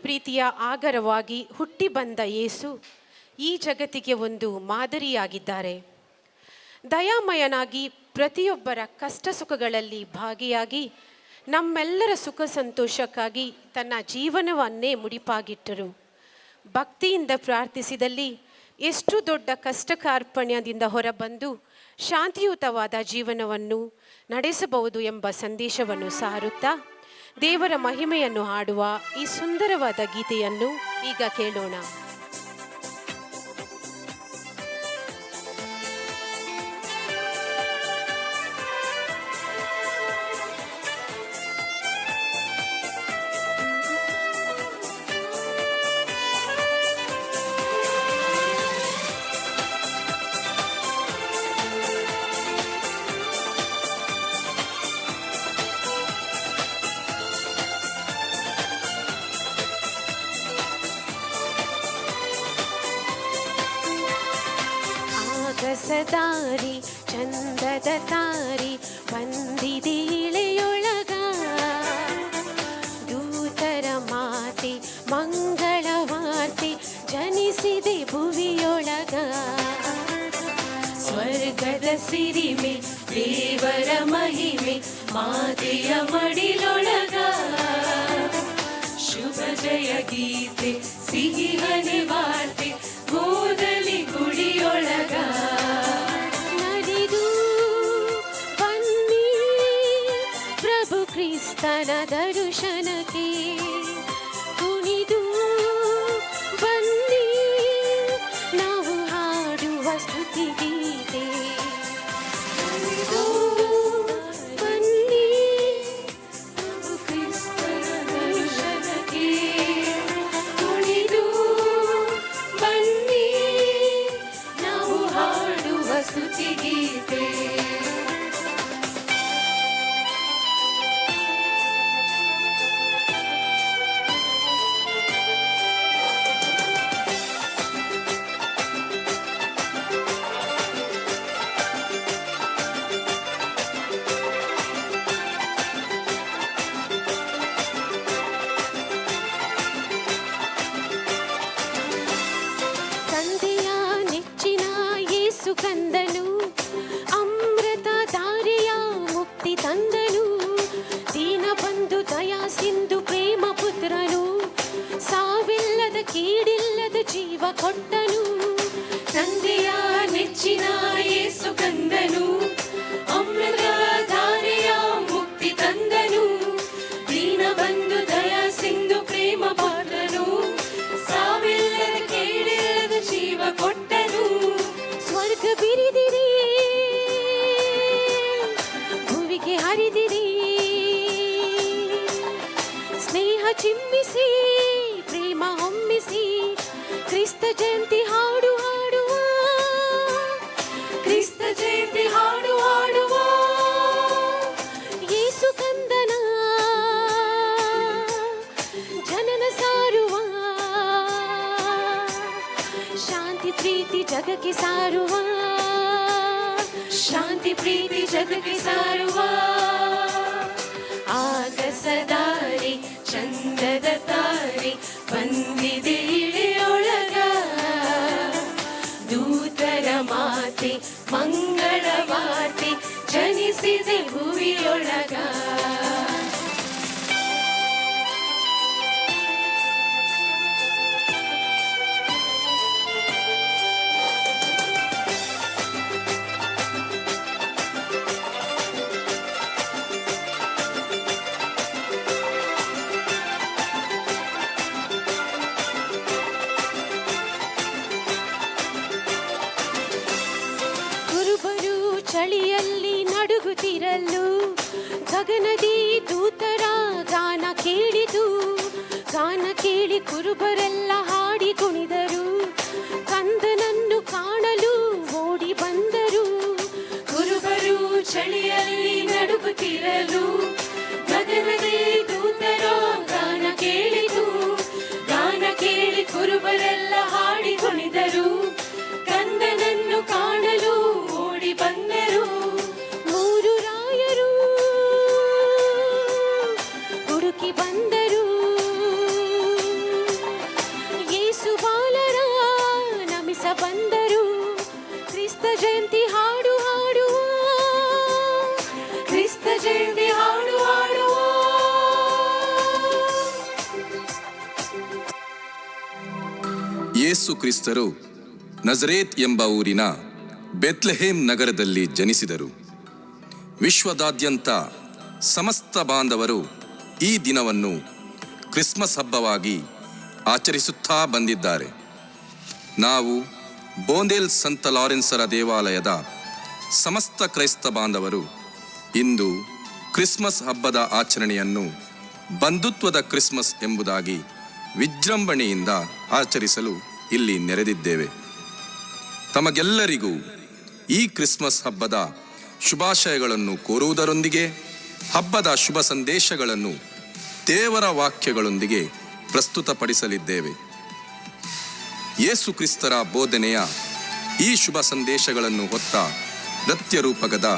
ಪ್ರೀತಿಯ ಆಗರವಾಗಿ ಹುಟ್ಟಿ ಬಂದ ಯೇಸು ಈ ಜಗತ್ತಿಗೆ ಒಂದು ಮಾದರಿಯಾಗಿದ್ದಾರೆ. ದಯಾಮಯನಾಗಿ ಪ್ರತಿಯೊಬ್ಬರ ಕಷ್ಟ ಸುಖಗಳಲ್ಲಿ ಭಾಗಿಯಾಗಿ ನಮ್ಮೆಲ್ಲರ ಸುಖ ಸಂತೋಷಕ್ಕಾಗಿ ತನ್ನ ಜೀವನವನ್ನೇ ಮುಡಿಪಾಗಿಟ್ಟರು. ಭಕ್ತಿಯಿಂದ ಪ್ರಾರ್ಥಿಸಿದಲ್ಲಿ ಎಷ್ಟು ದೊಡ್ಡ ಕಷ್ಟ ಕಾರ್ಪಣ್ಯದಿಂದ ಹೊರಬಂದು ಶಾಂತಿಯುತವಾದ ಜೀವನವನ್ನು ನಡೆಸಬಹುದು ಎಂಬ ಸಂದೇಶವನ್ನು ಸಾರುತ್ತಾ ದೇವರ ಮಹಿಮೆಯನ್ನು ಹಾಡುವ ಈ ಸುಂದರವಾದ ಗೀತೆಯನ್ನು ಈಗ ಕೇಳೋಣ. ಆಗಸದಾರಿ ಚಂದದ ತಾರಿ ಬಂದಿದೆ ಇಳೆಯೊಳಗ, ದೂತರ ಮಾತೆ ಮಂಗಳವಾರ್ತೆ ಜನಿಸಿದೆ ಭುವಿಯೊಳಗ. ಸ್ವರ್ಗದ ಸಿರಿಮೆ ದೇವರ ಮಹಿಮೆ ಮಾತೆಯ ಮಡಿಲೊಳಗ, ಶುಭ ಜಯ ಗೀತೆ ಸಿಹಿ ಹನಿ ವಾರ್ತೆ ಗೋದಲಿ ಗುಡಿಯೊಳಗ. ನಡೆದು ಬನ್ನಿ ಪ್ರಭು ಕ್ರಿಸ್ತನ ದರ್ಶನಕ್ಕೆ, ಕುಣಿದು ಬನ್ನಿ ನಾವು ಹಾಡುವ ಸ್ತುತಿ ಗೀತೆ. ಬನ್ನಿ ಪ್ರಭು ಕ್ರಿಸ್ತನ ದರ್ಶನಕ್ಕೆ, ಕುಣಿದು ಬನ್ನಿ ನಾವು ಹಾಡುವ ಸ್ತುತಿ ಗೀತೆ. ತಂದೆಯ ನೆಚ್ಚಿನ ಯೇಸು ಕಂದನು, ಅಮೃತ ದಾರಿಯ ಮುಕ್ತಿ ತಂದನು. ದೀನ ಬಂಧು ದಯಾ ಸಿಂಧು ಪ್ರೇಮ ಪುತ್ರನು, ಸಾವಿಲ್ಲದ ಕೀಡಿಲ್ಲದ ಜೀವ ಕೊಟ್ಟನು. ತಂದೆಯ ನೆಚ್ಚಿನ ಯೇಸು ಕಂದನು, ಅಮೃತ ದಾರಿಯ ಮುಕ್ತಿ ತಂದನು. ದೀನ ಬಂಧು ದಯಾ ಸಿಂಧು ಪ್ರೇಮ ಪುತ್ರನು, ಸಾವಿಲ್ಲದ ಕೇಳಿಲ್ಲದ ಜೀವ ಕೊಟ್ಟನು. ಸ್ವರ್ಗ ಬಿರಿದಿರಿ ಭುವಿಗೆ ಹರಿದಿರಿ, ಸ್ನೇಹ ಚಿಮ್ಮಿಸಿ ಪ್ರೇಮ ಹೊಮ್ಮಿಸಿ ಕ್ರಿಸ್ತ ಜಯಂತಿ ಹಾಡು ಹಾಡುವ, ಕ್ರಿಸ್ತ ಜಯಂತಿ ಹಾಡು ಹಾಡುವ. ಯೇಸು ಕಂದನ ಜನನ ಸಾರುವ, ಶಾಂತಿ ಪ್ರೀತಿ ಜಗಕ್ಕೆ ಸಾರುವ, ಶಾಂತಿ ಪ್ರೀತಿ ಜಗಕ್ಕೆ ಸಾರುವ. ಆಗಸದಾರಿ ಚಂದದ ತಾರೆ ಬಂದಿದೆ ಇಳೆಯೊಳಗ, ದೂತರ ಮಾತೆ ಮಂಗಳವಾರ್ತೆ ಜನಿಸಿದೆ ಭುವಿಯೊಳಗ. ಕುರುಬರು ಚಳಿಯಲ್ಲಿ ನಡುಗುತ್ತಿರಲು, ಗಗನದಿ ದೂತರ ಗಾನ ಕೇಳಿತು. ಗಾನ ಕೇಳಿ ಕುರುಬರೆಲ್ಲ ಹಾಡಿ ಕುಣಿದರು, ಕಂದನನ್ನು ಕಾಣಲು ಓಡಿ ಬಂದರು. ಕುರುಬರು ಚಳಿಯಲ್ಲಿ ನಡುಗುತ್ತಿರಲು, ಗಗನದಿ ದೂತರ ಗಾನ ಕೇಳಿತು. ಗಾನ ಕೇಳಿ ಕುರುಬರೆಲ್ಲ ಹಾಡಿ ಕುಣಿದರು, ಕಂದನನ್ನು ಕಾಣಲು ಓಡಿ ಬಂದರು. ಮೂರು ರಾಯರು ಹುಡುಕಿ ಬಂದರು, ಬಂದರು. ಕ್ರಿಸ್ತ ಜಯಂತಿ ಹಾಡು ಹಾಡುವ, ಕ್ರಿಸ್ತ ಜಯಂತಿ ಹಾಡು ಹಾಡುವ. ಯೇಸು ಕ್ರಿಸ್ತರು ನಜರೇತ್ ಎಂಬ ಊರಿನ ಬೆತ್ಲೆಹೇಮ್ ನಗರದಲ್ಲಿ ಜನಿಸಿದರು. ವಿಶ್ವದಾದ್ಯಂತ ಸಮಸ್ತ ಬಾಂಧವರು ಈ ದಿನವನ್ನು ಕ್ರಿಸ್ಮಸ್ ಹಬ್ಬವಾಗಿ ಆಚರಿಸುತ್ತಾ ಬಂದಿದ್ದಾರೆ. ನಾವು ಬೋಂದೇಲ್ ಸಂತ ಲಾರೆನ್ಸರ ದೇವಾಲಯದ ಸಮಸ್ತ ಕ್ರೈಸ್ತ ಬಾಂಧವರು ಇಂದು ಕ್ರಿಸ್ಮಸ್ ಹಬ್ಬದ ಆಚರಣೆಯನ್ನು ಬಂಧುತ್ವದ ಕ್ರಿಸ್ಮಸ್ ಎಂಬುದಾಗಿ ವಿಜೃಂಭಣೆಯಿಂದ ಆಚರಿಸಲು ಇಲ್ಲಿ ನೆರೆದಿದ್ದೇವೆ. ತಮಗೆಲ್ಲರಿಗೂ ಈ ಕ್ರಿಸ್ಮಸ್ ಹಬ್ಬದ ಶುಭಾಶಯಗಳನ್ನು ಕೋರುವುದರೊಂದಿಗೆ ಹಬ್ಬದ ಶುಭ ಸಂದೇಶಗಳನ್ನು ದೇವರ ವಾಕ್ಯಗಳೊಂದಿಗೆ ಪ್ರಸ್ತುತಪಡಿಸಲಿದ್ದೇವೆ. ಯೇಸು ಕ್ರಿಸ್ತರ ಬೋಧನೆಯ ಈ ಶುಭ ಸಂದೇಶಗಳನ್ನು ಹೊತ್ತ ನೃತ್ಯ ರೂಪಕದ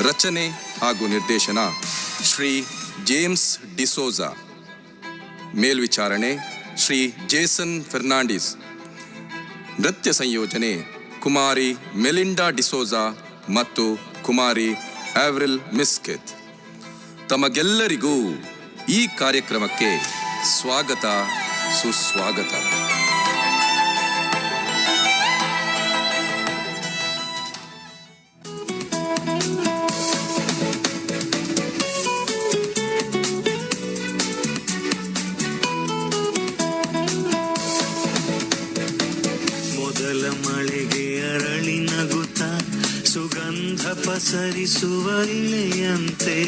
ರಚನೆ ಹಾಗೂ ನಿರ್ದೇಶನ ಶ್ರೀ ಜೇಮ್ಸ್ ಡಿಸೋಜಾ, ಮೇಲ್ವಿಚಾರಣೆ ಶ್ರೀ ಜೇಸನ್ ಫೆರ್ನಾಂಡಿಸ್, ನೃತ್ಯ ಸಂಯೋಜನೆ ಕುಮಾರಿ ಮೆಲಿಂಡಾ ಡಿಸೋಜಾ ಮತ್ತು ಕುಮಾರಿ ಆವ್ರಿಲ್ ಮಿಸ್ಕೆತ್. ತಮಗೆಲ್ಲರಿಗೂ ಈ ಕಾರ್ಯಕ್ರಮಕ್ಕೆ ಸ್ವಾಗತ, ಸುಸ್ವಾಗತ. ಮೊದಲ ಮಳೆಗೆ ಅರಳಿ ನಗುತ್ತ ಸುಗಂಧ ಪಸರಿಸುವ ಇಳೆಯಂತೆ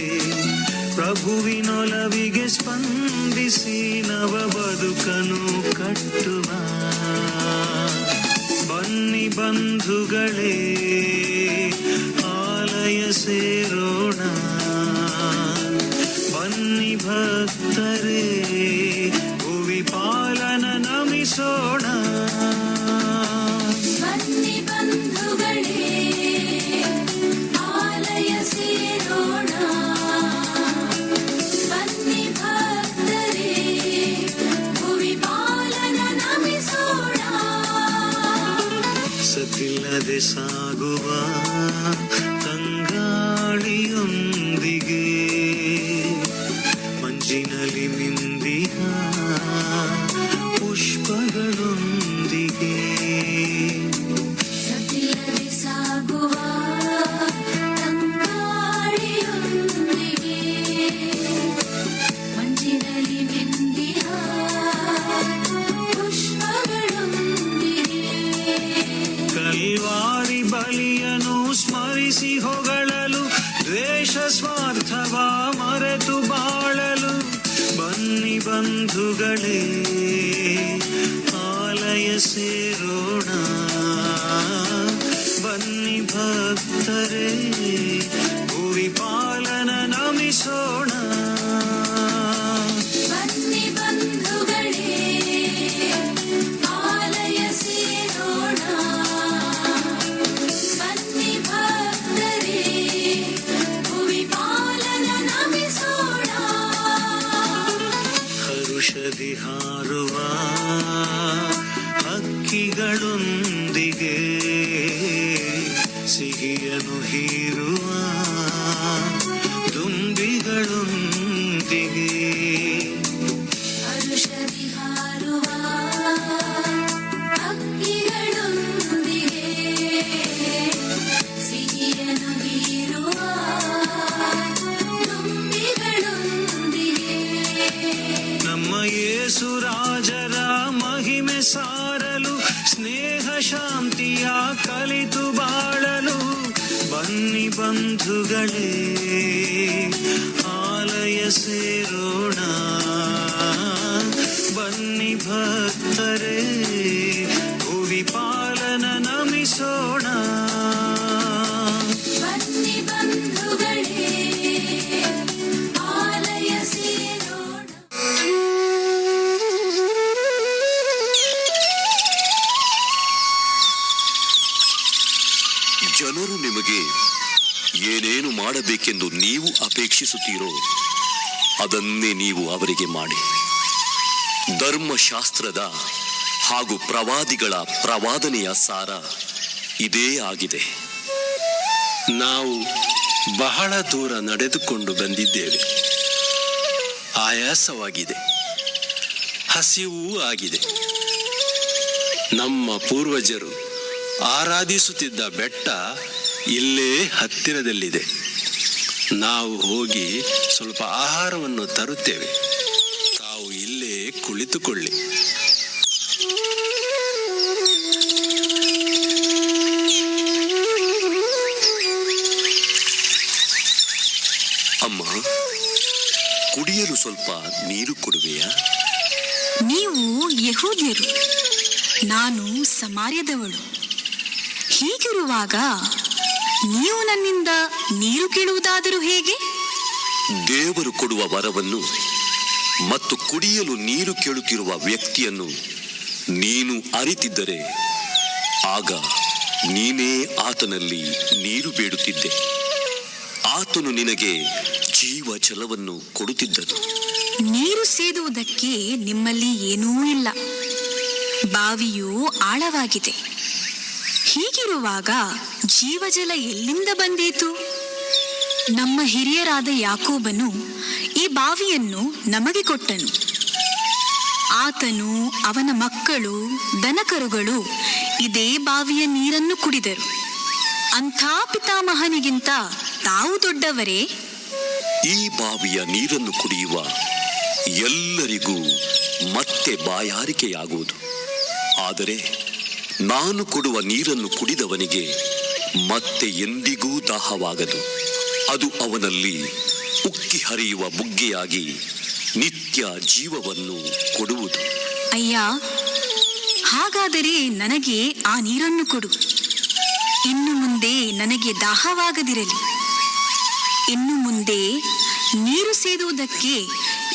ಪ್ರಭುವಿನೊಲವಿಗೆ ಸ್ಪಂದಿಸಿ ನವ ಬದುಕನು ಕಟ್ಟುವ. ಬನ್ನಿ ಬಂಧುಗಳೇ ಆಲಯ ಸೇರೋಣ, ಬನ್ನಿ ಭಕ್ತರೇ ಭುವಿ ಪಾಲನ ನಮಿಸೋಣ. ಬನ್ನಿ ಬಂಧುಗಳೇ ಆಲಯ ಸೇರೋಣ, ಬನ್ನಿ ಭಕ್ತರೇ ಭುವಿ ಪಾಲನ ನಮಿಸೋಣ. ಸತಿಲ್ಲದೆ ಸಾಗುವ ತಂಗಾಳಿಯೊಂದಿಗೆ ಮಂಜಿನಲ್ಲಿ ಮಿಂದಿಹ ಪುಷ್ಪಗಳೊಂದಿಗೆ ಸತಿಲ್ಲದೆ ಸಾಗುವ ತಂಗಾಳಿಯೊಂದಿಗೆ ಮಂಜಿನಲ್ಲಿ ಮಿಂದಿಹ ಪುಷ್ಪಗಳೊಂದಿಗೆ ಕಲ್ವಾರಿ ಬಲಿಯನು ಸ್ಮರಿಸಿ ಹೊಗಳಲು, ದ್ವೇಷ ಸ್ವಾರ್ಥವ ಮರೆತು ಬಾಳಲು. ಬನ್ನಿ ಬಂಧುಗಳೇ ಆಲಯ ಸೇರೋಣ, ಬನ್ನಿ ಭಕ್ತರೇ ಭುವಿ ಪಾಲನ ನಮಿಸೋಣ. ಬನ್ನಿ ಬಂಧುಗಳೇ ಆಲಯ ಸೇರೋಣ, ಬನ್ನಿ ಭಕ್ತರೇ ಭುವಿ ಪಾಲನ ನಮಿಸೋಣ. ಹರುಷದಿ ಹಾರುವ ಹಕ್ಕಿಗಳೊಂದಿಗೆ ಸಿಹಿಯನು ಹೀರುವ ತುಂಬಿಗಳೊಂದಿಗೆ ಹರುಷದಿ ಹಾರುವ ಹಕ್ಕಿಗಳೊಂದಿಗೆ ಸಿಹಿಯನ್ನು ಬೀರುವ ತುಂಬಿಗಳೊಂದಿಗೆ ನಮ್ಮ ಯೇಸು ರಾಜರ ಮಹಿಮೆ ಸಾರಲು, ಸ್ನೇಹ ಶಾಂತಿಯ ಕಲಿತು ಬಾಳಲು. ಬನ್ನಿ ಬಂಧುಗಳೇ ಆಲಯ ಸೇರೋಣ, ಬನ್ನಿ ಭಕ್ತರೇ ಭುವಿ ಪಾಲನ ನಮಿಸೋಣ. ಬನ್ನಿ ಬಂಧುಗಳೇ ಆಲಯ ಸೇರೋಣ. ಜನರು ನಿಮಗೆ ಏನೇನು ಮಾಡಬೇಕೆಂದು ನೀವು ಅಪೇಕ್ಷಿಸುತ್ತೀರೋ ಅದನ್ನೇ ನೀವು ಅವರಿಗೆ ಮಾಡಿ. ಧರ್ಮಶಾಸ್ತ್ರದ ಹಾಗೂ ಪ್ರವಾದಿಗಳ ಪ್ರವಾದನೆಯ ಸಾರ ಇದೇ ಆಗಿದೆ. ನಾವು ಬಹಳ ದೂರ ನಡೆದುಕೊಂಡು ಬಂದಿದ್ದೇವೆ. ಆಯಾಸವಾಗಿದೆ, ಹಸಿವೂ ಆಗಿದೆ. ನಮ್ಮ ಪೂರ್ವಜರು ಆರಾಧಿಸುತ್ತಿದ್ದ ಬೆಟ್ಟ ಇಲ್ಲೇ ಹತ್ತಿರದಲ್ಲಿದೆ. ನಾವು ಹೋಗಿ ಸ್ವಲ್ಪ ಆಹಾರವನ್ನು ತರುತ್ತೇವೆ. ತಾವು ಇಲ್ಲೇ ಕುಳಿತುಕೊಳ್ಳಿ. ಅಮ್ಮ, ಕುಡಿಯಲು ಸ್ವಲ್ಪ ನೀರು ಕೊಡುವೆಯಾ? ನೀವು ಯಹೂದ್ಯರು, ನಾನು ಸಮಾರ್ಯದವಳು. ಹೀಗಿರುವಾಗ ನೀವು ನನ್ನಿಂದ ನೀರು ಕೇಳುವುದಾದರೂ ಹೇಗೆ? ದೇವರು ಕೊಡುವ ವರವನ್ನು ಮತ್ತು ಕುಡಿಯಲು ನೀರು ಕೇಳುತ್ತಿರುವ ವ್ಯಕ್ತಿಯನ್ನು ನೀನು ಅರಿತಿದ್ದರೆ ಆಗ ನೀನೇ ಆತನಲ್ಲಿ ನೀರು ಬೇಡುತ್ತಿದ್ದೆ. ಆತನು ನಿನಗೆ ಜೀವ ಜಲವನ್ನು ಕೊಡುತ್ತಿದ್ದನು. ನೀರು ಸೇದುವುದಕ್ಕೆ ನಿಮ್ಮಲ್ಲಿ ಏನೂ ಇಲ್ಲ. ಬಾವಿಯೂ ಆಳವಾಗಿದೆ. ಹೀಗಿರುವಾಗ ಜೀವಜಲ ಎಲ್ಲಿಂದ ಬಂದೀತು? ನಮ್ಮ ಹಿರಿಯರಾದ ಯಾಕೋಬನು ಈ ಬಾವಿಯನ್ನು ನಮಗೆ ಕೊಟ್ಟನು. ಆತನು, ಅವನ ಮಕ್ಕಳು, ದನಕರುಗಳು ಇದೇ ಬಾವಿಯ ನೀರನ್ನು ಕುಡಿದರು. ಅಂಥ ಪಿತಾಮಹನಿಗಿಂತ ತಾವು ದೊಡ್ಡವರೇ? ಈ ಬಾವಿಯ ನೀರನ್ನು ಕುಡಿಯುವ ಎಲ್ಲರಿಗೂ ಮತ್ತೆ ಬಾಯಾರಿಕೆಯಾಗುವುದು. ಆದರೆ ನಾನು ಕೊಡುವ ನೀರನ್ನು ಕುಡಿದವನಿಗೆ ಮತ್ತೆ ಎಂದಿಗೂ ದಾಹವಾಗದು. ಅದು ಅವನಲ್ಲಿ ಉಕ್ಕಿ ಹರಿಯುವ ಬುಗ್ಗೆಯಾಗಿ ನಿತ್ಯ ಜೀವವನ್ನು ಕೊಡುವುದು. ಅಯ್ಯ, ಹಾಗಾದರೆ ನನಗೆ ಆ ನೀರನ್ನು ಕೊಡು. ಇನ್ನು ಮುಂದೆ ನನಗೆ ದಾಹವಾಗದಿರಲಿ. ಇನ್ನು ಮುಂದೆ ನೀರು ಸೇದುವುದಕ್ಕೆ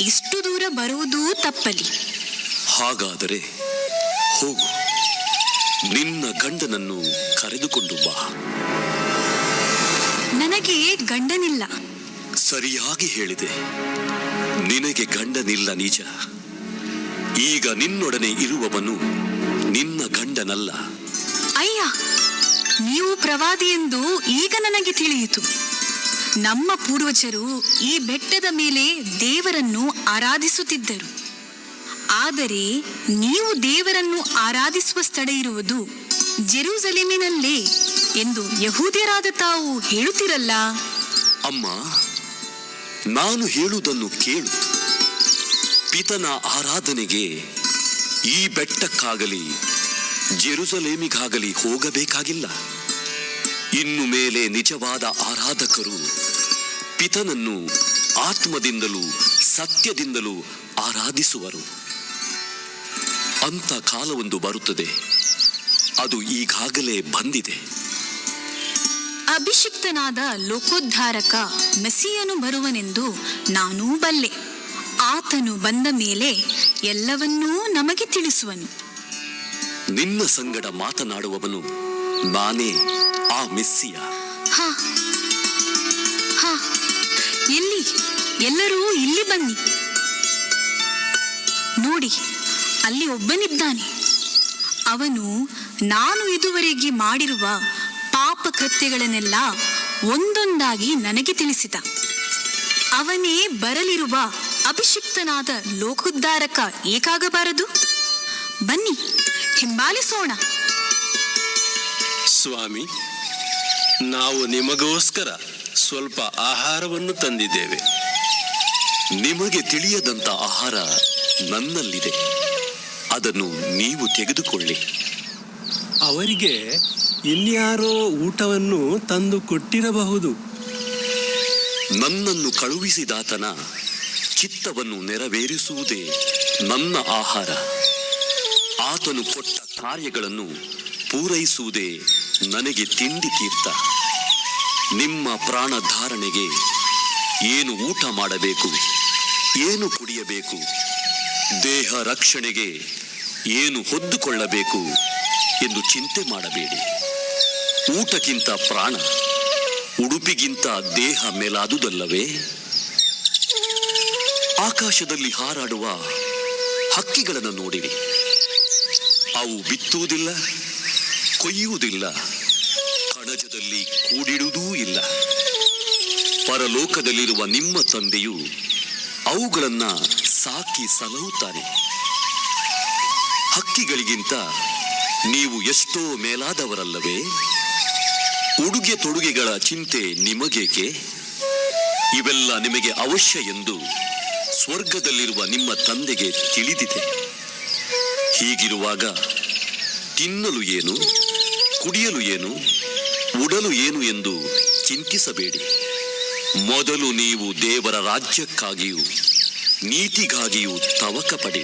ಇಷ್ಟು ದೂರ ಬರುವುದೂ ತಪ್ಪಲಿ. ಹಾಗಾದರೆ ಹೋಗು, ನಿನ್ನ ಗಂಡನನ್ನು ಕರೆದುಕೊಂಡು ಬಾ. ನನಗೆ ಗಂಡನಿಲ್ಲ. ಸರಿಯಾಗಿ ಹೇಳಿದೆ, ನಿನಗೆ ಗಂಡನಿಲ್ಲ ನಿಜ. ಈಗ ನಿನ್ನೊಡನೆ ಇರುವವನು ನಿನ್ನ ಗಂಡನಲ್ಲ. ಅಯ್ಯ, ನೀವು ಪ್ರವಾದಿ ಎಂದು ಈಗ ನನಗೆ ತಿಳಿಯಿತು. ನಮ್ಮ ಪೂರ್ವಜರು ಈ ಬೆಟ್ಟದ ಮೇಲೆ ದೇವರನ್ನು ಆರಾಧಿಸುತ್ತಿದ್ದರು. ಆದರೆ ನೀವು ದೇವರನ್ನು ಆರಾಧಿಸುವ ಸ್ಥಳ ಇರುವುದು ಜೆರೂಸಲೇಮಿನಲ್ಲೇ ಎಂದು ಯಹೂದ್ಯರಾದ ತಾವು ಹೇಳುತ್ತಿರಲ್ಲ. ಅಮ್ಮ, ನಾನು ಹೇಳುವುದನ್ನು ಕೇಳು. ಪಿತನ ಆರಾಧನೆಗೆ ಈ ಬೆಟ್ಟಕ್ಕಾಗಲಿ ಜೆರುಸಲೇಮಿಗಾಗಲಿ ಹೋಗಬೇಕಾಗಿಲ್ಲ. ಇನ್ನು ಮೇಲೆ ನಿಜವಾದ ಆರಾಧಕರು ಪಿತನನ್ನು ಆತ್ಮದಿಂದಲೂ ಸತ್ಯದಿಂದಲೂ ಆರಾಧಿಸುವರು. ಅಂಥ ಕಾಲವೊಂದು ಬರುತ್ತದೆ, ಅದು ಈಗಾಗಲೇ ಬಂದಿದೆ. ಅಭಿಷಿಕ್ತನಾದ ಲೋಕೋದ್ಧಾರಕ ಮೆಸ್ಸಿಯನು ಬರುವನೆಂದು ನಾನೂ ಬಲ್ಲೆ. ಆತನು ಬಂದ ಮೇಲೆ ಎಲ್ಲವನ್ನೂ ನಮಗೆ ತಿಳಿಸುವನು. ನಿನ್ನ ಸಂಗಡ ಮಾತನಾಡುವವನು ನಾನೇ, ಆ ಮೆಸ್ಸಿಯ. ಹಾ ಹಾ, ಎಲ್ಲಿ? ಎಲ್ಲರೂ ಇಲ್ಲಿ ಬನ್ನಿ. ನೋಡಿ, ಅಲ್ಲಿ ಒಬ್ಬನಿದ್ದಾನೆ. ಅವನು ನಾನು ಇದುವರೆಗೆ ಮಾಡಿರುವ ಪಾಪ ಕೃತ್ಯಗಳನ್ನೆಲ್ಲ ಒಂದೊಂದಾಗಿ ನನಗೆ ತಿಳಿಸಿದ. ಅವನೇ ಬರಲಿರುವ ಅಭಿಷಿಕ್ತನಾದ ಲೋಕೋದ್ಧಾರಕ ಏಕಾಗಬಾರದು? ಬನ್ನಿ, ಹಿಂಬಾಲಿಸೋಣ. ಸ್ವಾಮಿ, ನಾವು ನಿಮಗೋಸ್ಕರ ಸ್ವಲ್ಪ ಆಹಾರವನ್ನು ತಂದಿದ್ದೇವೆ. ನಿಮಗೆ ತಿಳಿಯದಂತ ಆಹಾರ ನನ್ನಲ್ಲಿದೆ, ಅದನ್ನು ನೀವು ತೆಗೆದುಕೊಳ್ಳಿ. ಅವರಿಗೆ ಇನ್ಯಾರೋ ಊಟವನ್ನು ತಂದು ಕೊಟ್ಟಿರಬಹುದು. ನನ್ನನ್ನು ಕಳುಹಿಸಿದಾತನ ಚಿತ್ತವನ್ನು ನೆರವೇರಿಸುವುದೇ ನನ್ನ ಆಹಾರ. ಆತನು ಕೊಟ್ಟ ಕಾರ್ಯಗಳನ್ನು ಪೂರೈಸುವುದೇ ನನಗೆ ತಿಂಡಿ ತೀರ್ಥ. ನಿಮ್ಮ ಪ್ರಾಣಧಾರಣೆಗೆ ಏನು ಊಟ ಮಾಡಬೇಕು, ಏನು ಕುಡಿಯಬೇಕು, ದೇಹ ರಕ್ಷಣೆಗೆ ಏನು ಹೊದ್ದುಕೊಳ್ಳಬೇಕು ಎಂದು ಚಿಂತೆ ಮಾಡಬೇಡಿ. ಊಟಕ್ಕಿಂತ ಪ್ರಾಣ, ಉಡುಪಿಗಿಂತ ದೇಹ ಮೇಲಾದುದಲ್ಲವೇ? ಆಕಾಶದಲ್ಲಿ ಹಾರಾಡುವ ಹಕ್ಕಿಗಳನ್ನು ನೋಡಿರಿ. ಅವು ಬಿತ್ತುವುದಿಲ್ಲ, ಕೊಯ್ಯುವುದಿಲ್ಲ, ಕಣಜದಲ್ಲಿ ಕೂಡಿಡುವುದೂ ಇಲ್ಲ. ಪರಲೋಕದಲ್ಲಿರುವ ನಿಮ್ಮ ತಂದೆಯು ಅವುಗಳನ್ನ ಸಾಕಿ ಸಲಹುತ್ತಾನೆ. ಹಕ್ಕಿಗಳಿಗಿಂತ ನೀವು ಎಷ್ಟೋ ಮೇಲಾದವರಲ್ಲವೇ? ಉಡುಗೆ ತೊಡುಗೆಗಳ ಚಿಂತೆ ನಿಮಗೇಕೆ? ಇವೆಲ್ಲ ನಿಮಗೆ ಅವಶ್ಯ ಎಂದು ಸ್ವರ್ಗದಲ್ಲಿರುವ ನಿಮ್ಮ ತಂದೆಗೆ ತಿಳಿದಿದೆ. ಹೀಗಿರುವಾಗ ತಿನ್ನಲು ಏನು, ಕುಡಿಯಲು ಏನು, ಉಡಲು ಏನು ಎಂದು ಚಿಂತಿಸಬೇಡಿ. ಮೊದಲು ನೀವು ದೇವರ ರಾಜ್ಯಕ್ಕಾಗಿಯೂ ನೀತಿಗಾಗಿಯೂ ತವಕ ಪಡಿ,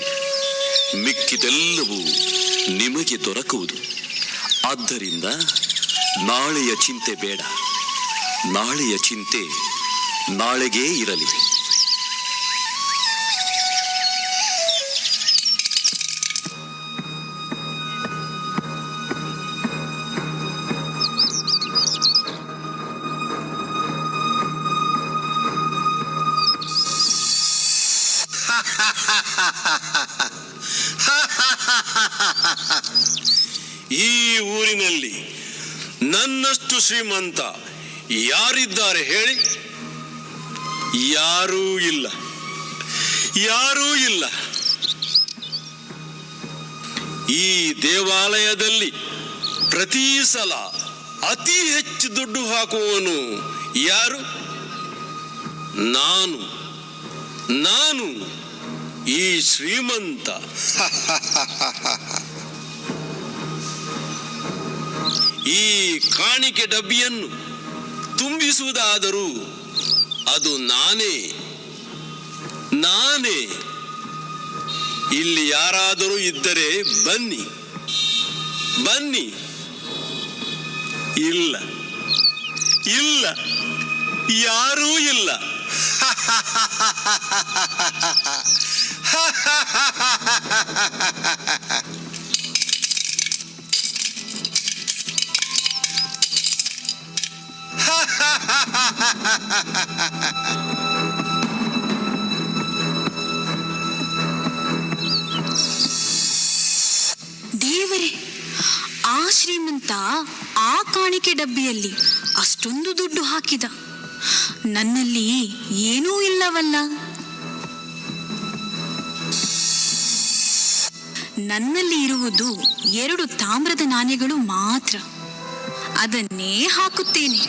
ಮಿಕ್ಕಿದೆಲ್ಲವೂ ನಿಮಗೆ ದೊರಕುವುದು. ಆದ್ದರಿಂದ ನಾಳೆಯ ಚಿಂತೆ ಬೇಡ, ನಾಳೆಯ ಚಿಂತೆ ನಾಳೆಗೇ ಇರಲಿ. ಈ ಊರಿನಲ್ಲಿ ನನ್ನಷ್ಟು ಶ್ರೀಮಂತ ಯಾರಿದ್ದಾರೆ ಹೇಳಿ? ಯಾರೂ ಇಲ್ಲ, ಯಾರೂ ಇಲ್ಲ. ಈ ದೇವಾಲಯದಲ್ಲಿ ಪ್ರತಿ ಸಲ ಅತಿ ಹೆಚ್ಚು ದುಡ್ಡು ಹಾಕುವವನು ಯಾರು? ನಾನು ನಾನು ಈ ಶ್ರೀಮಂತ. ಈ ಕಾಣಿಕೆ ಡಬ್ಬಿಯನ್ನು ತುಂಬಿಸುವುದಾದರೂ ಅದು ನಾನೇ. ಇಲ್ಲಿ ಯಾರಾದರೂ ಇದ್ದರೆ ಬನ್ನಿ, ಬನ್ನಿ. ಇಲ್ಲ, ಇಲ್ಲ, ಯಾರೂ ಇಲ್ಲ. ದೇವರೇ, ಆ ಶ್ರೀಮಂತ ಆ ಕಾಣಿಕೆ ಡಬ್ಬಿಯಲ್ಲಿ ಅಷ್ಟೊಂದು ದುಡ್ಡು ಹಾಕಿದ, ನನ್ನಲ್ಲಿ ಏನೂ ಇಲ್ಲವಲ್ಲ. ನನ್ನಲ್ಲಿ ಇರುವುದು 2 ತಾಮ್ರದ ನಾಣ್ಯಗಳು ಮಾತ್ರ. ಅದನ್ನೇ ಹಾಕುತ್ತೇನೆ.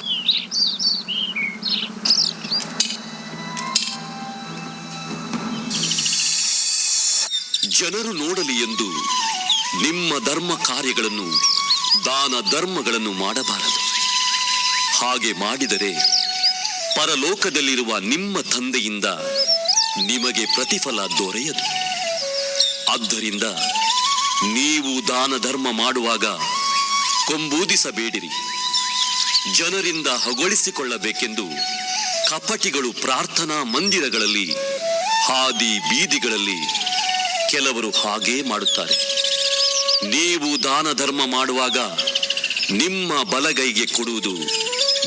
ಜನರು ನೋಡಲಿ ಎಂದು ನಿಮ್ಮ ಧರ್ಮ ಕಾರ್ಯಗಳನ್ನು, ದಾನ ಧರ್ಮಗಳನ್ನು ಮಾಡಬಾರದು. ಹಾಗೆ ಮಾಡಿದರೆ ಪರಲೋಕದಲ್ಲಿರುವ ನಿಮ್ಮ ತಂದೆಯಿಂದ ನಿಮಗೆ ಪ್ರತಿಫಲ ದೊರೆಯದು. ಆದ್ದರಿಂದ ನೀವು ದಾನ ಧರ್ಮ ಮಾಡುವಾಗ ಕೊಂಬೂದಿಸಬೇಡಿರಿ. ಜನರಿಂದ ಹೊಗಳಿಸಿಕೊಳ್ಳಬೇಕೆಂದು ಕಪಟಿಗಳು ಪ್ರಾರ್ಥನಾ ಮಂದಿರಗಳಲ್ಲಿ, ಹಾದಿ ಬೀದಿಗಳಲ್ಲಿ ಕೆಲವರು ಹಾಗೇ ಮಾಡುತ್ತಾರೆ. ನೀವು ದಾನ ಧರ್ಮ ಮಾಡುವಾಗ ನಿಮ್ಮ ಬಲಗೈಗೆ ಕೊಡುವುದು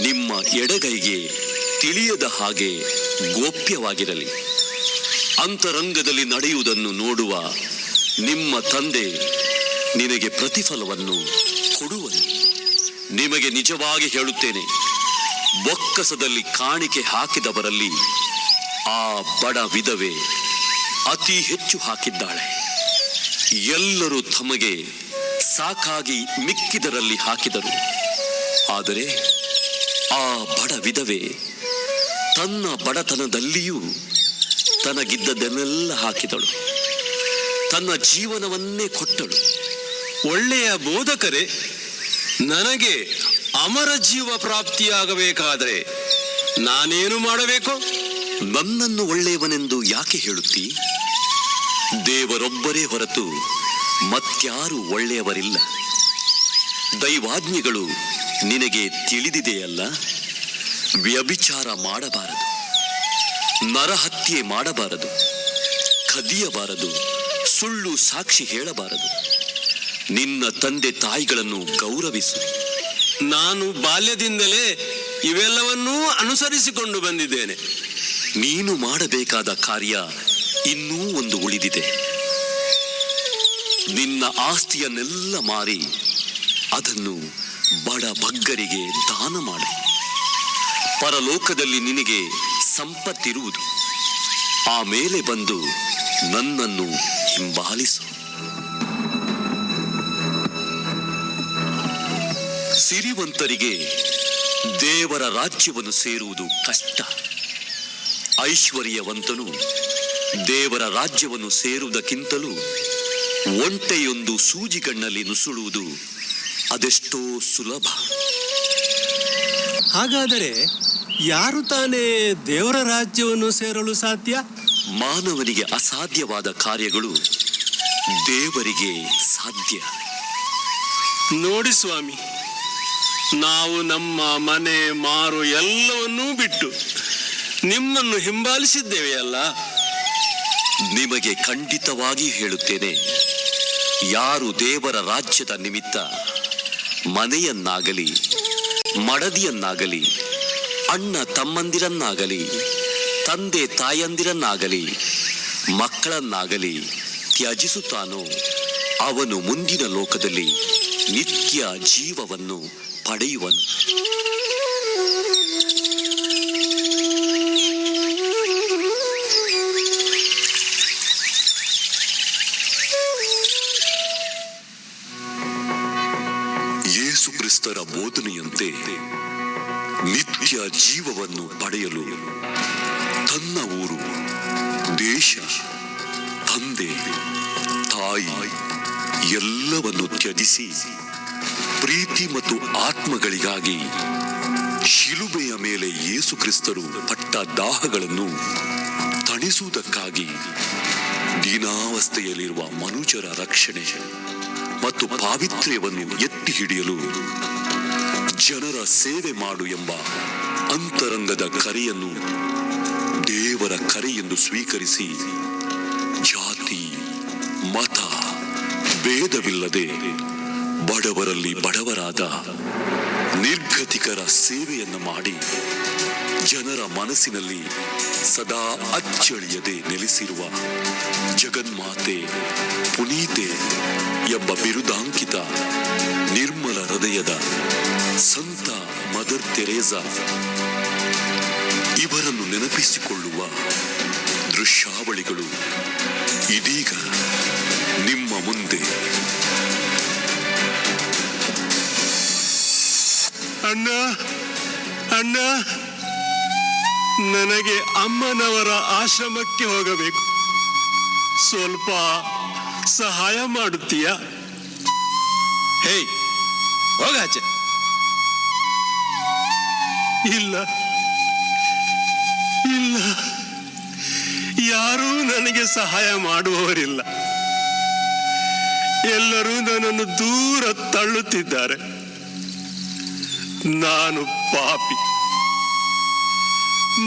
ನಿಮ್ಮ ಎಡಗೈಗೆ ತಿಳಿಯದ ಹಾಗೆ ಗೋಪ್ಯವಾಗಿರಲಿ. ಅಂತರಂಗದಲ್ಲಿ ನಡೆಯುವುದನ್ನು ನೋಡುವ ನಿಮ್ಮ ತಂದೆ ನಿನಗೆ ಪ್ರತಿಫಲವನ್ನು ಕೊಡುವನು. ನಿಮಗೆ ನಿಜವಾಗಿ ಹೇಳುತ್ತೇನೆ, ಬೊಕ್ಕಸದಲ್ಲಿ ಕಾಣಿಕೆ ಹಾಕಿದವರಲ್ಲಿ ಆ ಬಡ ವಿಧವೆ ಅತಿ ಹೆಚ್ಚು ಹಾಕಿದ್ದಾಳೆ. ಎಲ್ಲರೂ ತಮಗೆ ಸಾಕಾಗಿ ಮಿಕ್ಕಿದರಲ್ಲಿ ಹಾಕಿದರು. ಆದರೆ ಆ ಬಡ ವಿಧವೆ ತನ್ನ ಬಡತನದಲ್ಲಿಯೂ ತನಗಿದ್ದದನ್ನೆಲ್ಲ ಹಾಕಿದಳು, ತನ್ನ ಜೀವನವನ್ನೇ ಕೊಟ್ಟಳು. ಒಳ್ಳೆಯ ಬೋಧಕರೇ, ನನಗೆ ಅಮರ ಜೀವ ಪ್ರಾಪ್ತಿಯಾಗಬೇಕಾದರೆ ನಾನೇನು ಮಾಡಬೇಕು? ನನ್ನನ್ನು ಒಳ್ಳೆಯವನೆಂದು ಯಾಕೆ ಹೇಳುತ್ತೀ? ದೇವರೊಬ್ಬರೇ ಹೊರತು ಮತ್ಯಾರು ಒಳ್ಳೆಯವರಿಲ್ಲ. ದೈವಾಜ್ಞೆಗಳು ನಿನಗೆ ತಿಳಿದಿದೆಯಲ್ಲ. ವ್ಯಭಿಚಾರ ಮಾಡಬಾರದು, ನರಹತ್ಯೆ ಮಾಡಬಾರದು, ಕದಿಯಬಾರದು, ಸುಳ್ಳು ಸಾಕ್ಷಿ ಹೇಳಬಾರದು, ನಿನ್ನ ತಂದೆ ತಾಯಿಗಳನ್ನು ಗೌರವಿಸು. ನಾನು ಬಾಲ್ಯದಿಂದಲೇ ಇವೆಲ್ಲವನ್ನೂ ಅನುಸರಿಸಿಕೊಂಡು ಬಂದಿದ್ದೇನೆ. ನೀನು ಮಾಡಬೇಕಾದ ಕಾರ್ಯ ಇನ್ನೂ ಒಂದು ಉಳಿದಿದೆ. ನಿನ್ನ ಆಸ್ತಿಯನ್ನೆಲ್ಲ ಮಾರಿ ಅದನ್ನು ಬಡ ಬಗ್ಗರಿಗೆ ದಾನ ಮಾಡು. ಪರಲೋಕದಲ್ಲಿ ನಿನಗೆ ಸಂಪತ್ತಿರುವುದು. ಆಮೇಲೆ ಬಂದು ನನ್ನನ್ನು ಹಿಂಬಾಲಿಸು. ಸಿರಿವಂತರಿಗೆ ದೇವರ ರಾಜ್ಯವನ್ನು ಸೇರುವುದು ಕಷ್ಟ. ಐಶ್ವರ್ಯವಂತನು ದೇವರ ರಾಜ್ಯವನ್ನು ಸೇರುವುದಕ್ಕಿಂತಲೂ ಒಂಟೆಯೊಂದು ಸೂಜಿಗಣ್ಣಲ್ಲಿ ನುಸುಳುವುದು ಅದೆಷ್ಟೋ ಸುಲಭ. ಹಾಗಾದರೆ ಯಾರು ತಾನೇ ದೇವರ ರಾಜ್ಯವನ್ನು ಸೇರಲು ಸಾಧ್ಯ? ಮಾನವನಿಗೆ ಅಸಾಧ್ಯವಾದ ಕಾರ್ಯಗಳು ದೇವರಿಗೆ ಸಾಧ್ಯ. ನೋಡಿ ಸ್ವಾಮಿ, ನಾವು ನಮ್ಮ ಮನೆ ಮಾರು ಎಲ್ಲವನ್ನೂ ಬಿಟ್ಟು ನಿಮ್ಮನ್ನು ಹಿಂಬಾಲಿಸಿದ್ದೇವೆ ಅಲ್ಲ. ನಿಮಗೆ ಖಂಡಿತವಾಗಿ ಹೇಳುತ್ತೇನೆ, ಯಾರು ದೇವರ ರಾಜ್ಯದ ನಿಮಿತ್ತ ಮನೆಯನ್ನಾಗಲಿ, ಮಡದಿಯನ್ನಾಗಲಿ, ಅಣ್ಣ ತಮ್ಮಂದಿರನ್ನಾಗಲಿ, ತಂದೆ ತಾಯಂದಿರನ್ನಾಗಲಿ, ಮಕ್ಕಳನ್ನಾಗಲಿ ತ್ಯಜಿಸುತ್ತಾನೋ ಅವನು ಮುಂದಿನ ಲೋಕದಲ್ಲಿ ನಿತ್ಯ ಜೀವವನ್ನು ಪಡೆಯುವನು. ಯೇಸು ಕ್ರಿಸ್ತರ ಬೋಧನೆಯಂತೆ ನಿತ್ಯ ಜೀವವನ್ನು ಪಡೆಯಲು ತನ್ನ ಊರು, ದೇಶ, ತಂದೆ, ತಾಯಿ ಎಲ್ಲವನ್ನು ತ್ಯಜಿಸಿ ಪ್ರೀತಿ ಮತ್ತು ಆತ್ಮಗಳಿಗಾಗಿ ಶಿಲುಬೆಯ ಮೇಲೆ ಯೇಸು ಕ್ರಿಸ್ತರು ಪಟ್ಟ ದಾಹಗಳನ್ನು ತಣಿಸುವುದಕ್ಕಾಗಿ ದೀನಾವಸ್ಥೆಯಲ್ಲಿರುವ ಮನುಷ್ಯರ ರಕ್ಷಣೆ ಮತ್ತು ಪಾವಿತ್ರ್ಯವನ್ನು ಎತ್ತಿ ಹಿಡಿಯಲು ಜನರ ಸೇವೆ ಮಾಡು ಎಂಬ ಅಂತರಂಗದ ಕರೆಯನ್ನು ದೇವರ ಕರೆ ಎಂದು ಸ್ವೀಕರಿಸಿ ಜಾತಿ, ಮತ ಭೇದವಿಲ್ಲದೆ ಬಡವರಲ್ಲಿ ಬಡವರಾದ ನಿರ್ಗತಿಕರ ಸೇವೆಯನ್ನು ಮಾಡಿ ಜನರ ಮನಸ್ಸಿನಲ್ಲಿ ಸದಾ ಅಚ್ಚಳಿಯದೆ ನೆಲೆಸಿರುವ ಜಗನ್ಮಾತೆ ಪುನೀತೆ ಎಂಬ ಬಿರುದಾಂಕಿತ ನಿರ್ಮಲ ಹೃದಯದ ಸಂತ ಮದರ್ ತೆರೇಸಾ ಇವರನ್ನು ನೆನಪಿಸಿಕೊಳ್ಳುವ ದೃಶ್ಯಾವಳಿಗಳು ಇದೀಗ ನಿಮ್ಮ ಮುಂದೆ. ಅಣ್ಣ, ಅಣ್ಣ, ನನಗೆ ಅಮ್ಮನವರ ಆಶ್ರಮಕ್ಕೆ ಹೋಗಬೇಕು. ಸ್ವಲ್ಪ ಸಹಾಯ ಮಾಡುತ್ತೀಯಾ? ಹೇ, ಹೋಗಾಚೆ. ಇಲ್ಲ ಇಲ್ಲ, ಯಾರೂ ನನಗೆ ಸಹಾಯ ಮಾಡುವವರಿಲ್ಲ. ಎಲ್ಲರೂ ನನ್ನನ್ನು ದೂರ ತಳ್ಳುತ್ತಿದ್ದಾರೆ. ನಾನು ಪಾಪಿ.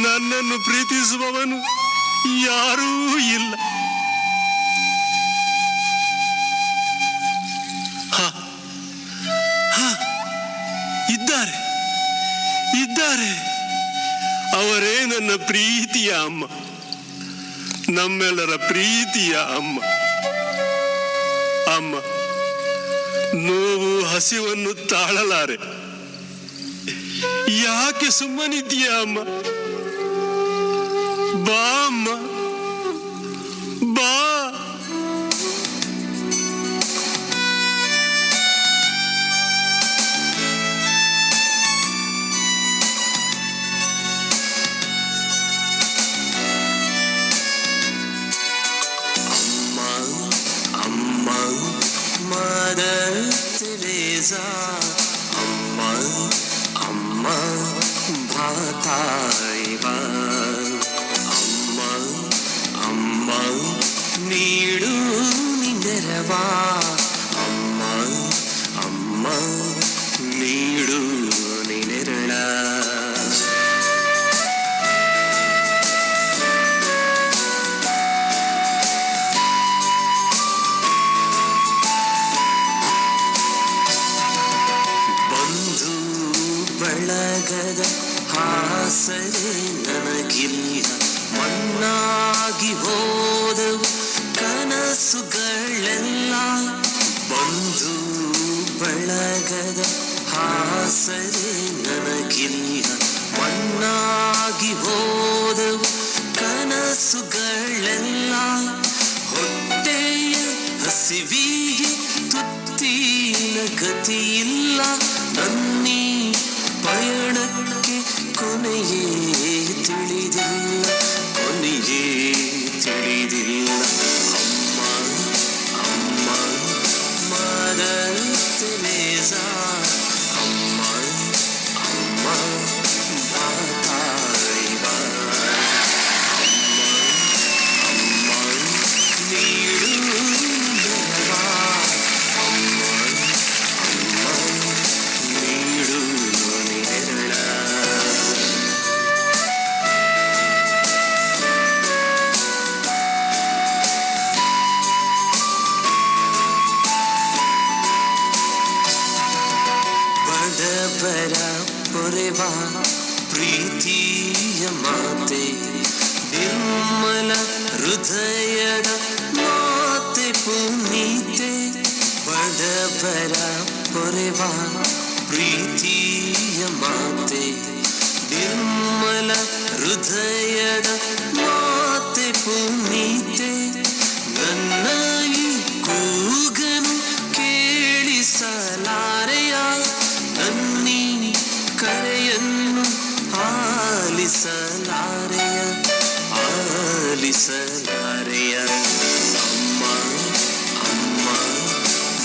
ನನ್ನನ್ನು ಪ್ರೀತಿಸುವವನು ಯಾರೂ ಇಲ್ಲ. ಇದ್ದಾರೆ ಇದ್ದಾರೆ, ಅವರೇ ನನ್ನ ಪ್ರೀತಿಯ ಅಮ್ಮ, ನಮ್ಮೆಲ್ಲರ ಪ್ರೀತಿಯ ಅಮ್ಮ. ಅಮ್ಮ, ನೋವು ಹಸಿವನ್ನು ತಾಳಲಾರೆ. ಯಾಕೆ ಸುಮ್ಮನಿದ್ದೀಯ ಅಮ್ಮ? ಬಾ ಅಮ್ಮ, ಬಾ. Mother Teresa, Amma, Amma, Bhataiva, Amma, Amma, Needu Ninderava, Amma, Amma, Needu Ninderala. ಬಳಗದ ಹಾಸರೆ ನನಗಿಲ್ಲ, ಮಣ್ಣಾಗಿ ಹೋದವು ಕನಸು ಕನಸುಗಳೆಲ್ಲ ಬಂದು ಬಳಗದ ಆಸರೆ ನನಗಿಲ್ಲ. ಮಣ್ಣಾಗಿ ಹೋದವು ಕನಸುಗಳೆಲ್ಲ, ಹೊಟ್ಟೆಯ ಹಸಿವಿಗೆ ತುತ್ತಿನ ಗತಿಯಿಲ್ಲ. ನನ್ನೀ ಪಯಣಕ್ಕೆ ಕೊನೆಯೇ ತಿಳಿದಿಲ್ಲ, ಕೊನೆಯೇ ತಿಳಿದಿಲ್ಲ. ಅಮ್ಮ ಅಮ್ಮ ಮದರ್ ತೆರೇಸಾ, ಅಮ್ಮ ಅಮ್ಮ ಬಾತಾಯಿ ಬಾ. ಅಮ್ಮ ನೀಡು ನೆರವಾ, ಅಮ್ಮ ಅಮ್ಮ ನೀಡು ನೆರಳ. ಬಡವರ ಪೊರೆವ ಪ್ರೀತಿಯ ಮಾತೆ, ನಿರ್ಮಲ ಹೃದಯದ ಮಾತೆ ಪುನೀತೆ. ಬಡವರ ಪೊರೆವ ಪ್ರೀತಿಯ ಮಾತೆ, ನಿರ್ಮಲ ಹೃದಯದ ಮಾತೆ ಪುನೀತೆ. ನನ್ನ ಈ ಕೂಗನು ಕೇಳಿಸಲಾರೆಯ, ನನ್ನೀ ಕರೆಯನ್ನು ಆಲಿಸಲಾರೆಯ, ಆಲಿಸಲಾರೆಯ. ಅಮ್ಮ ಅಮ್ಮ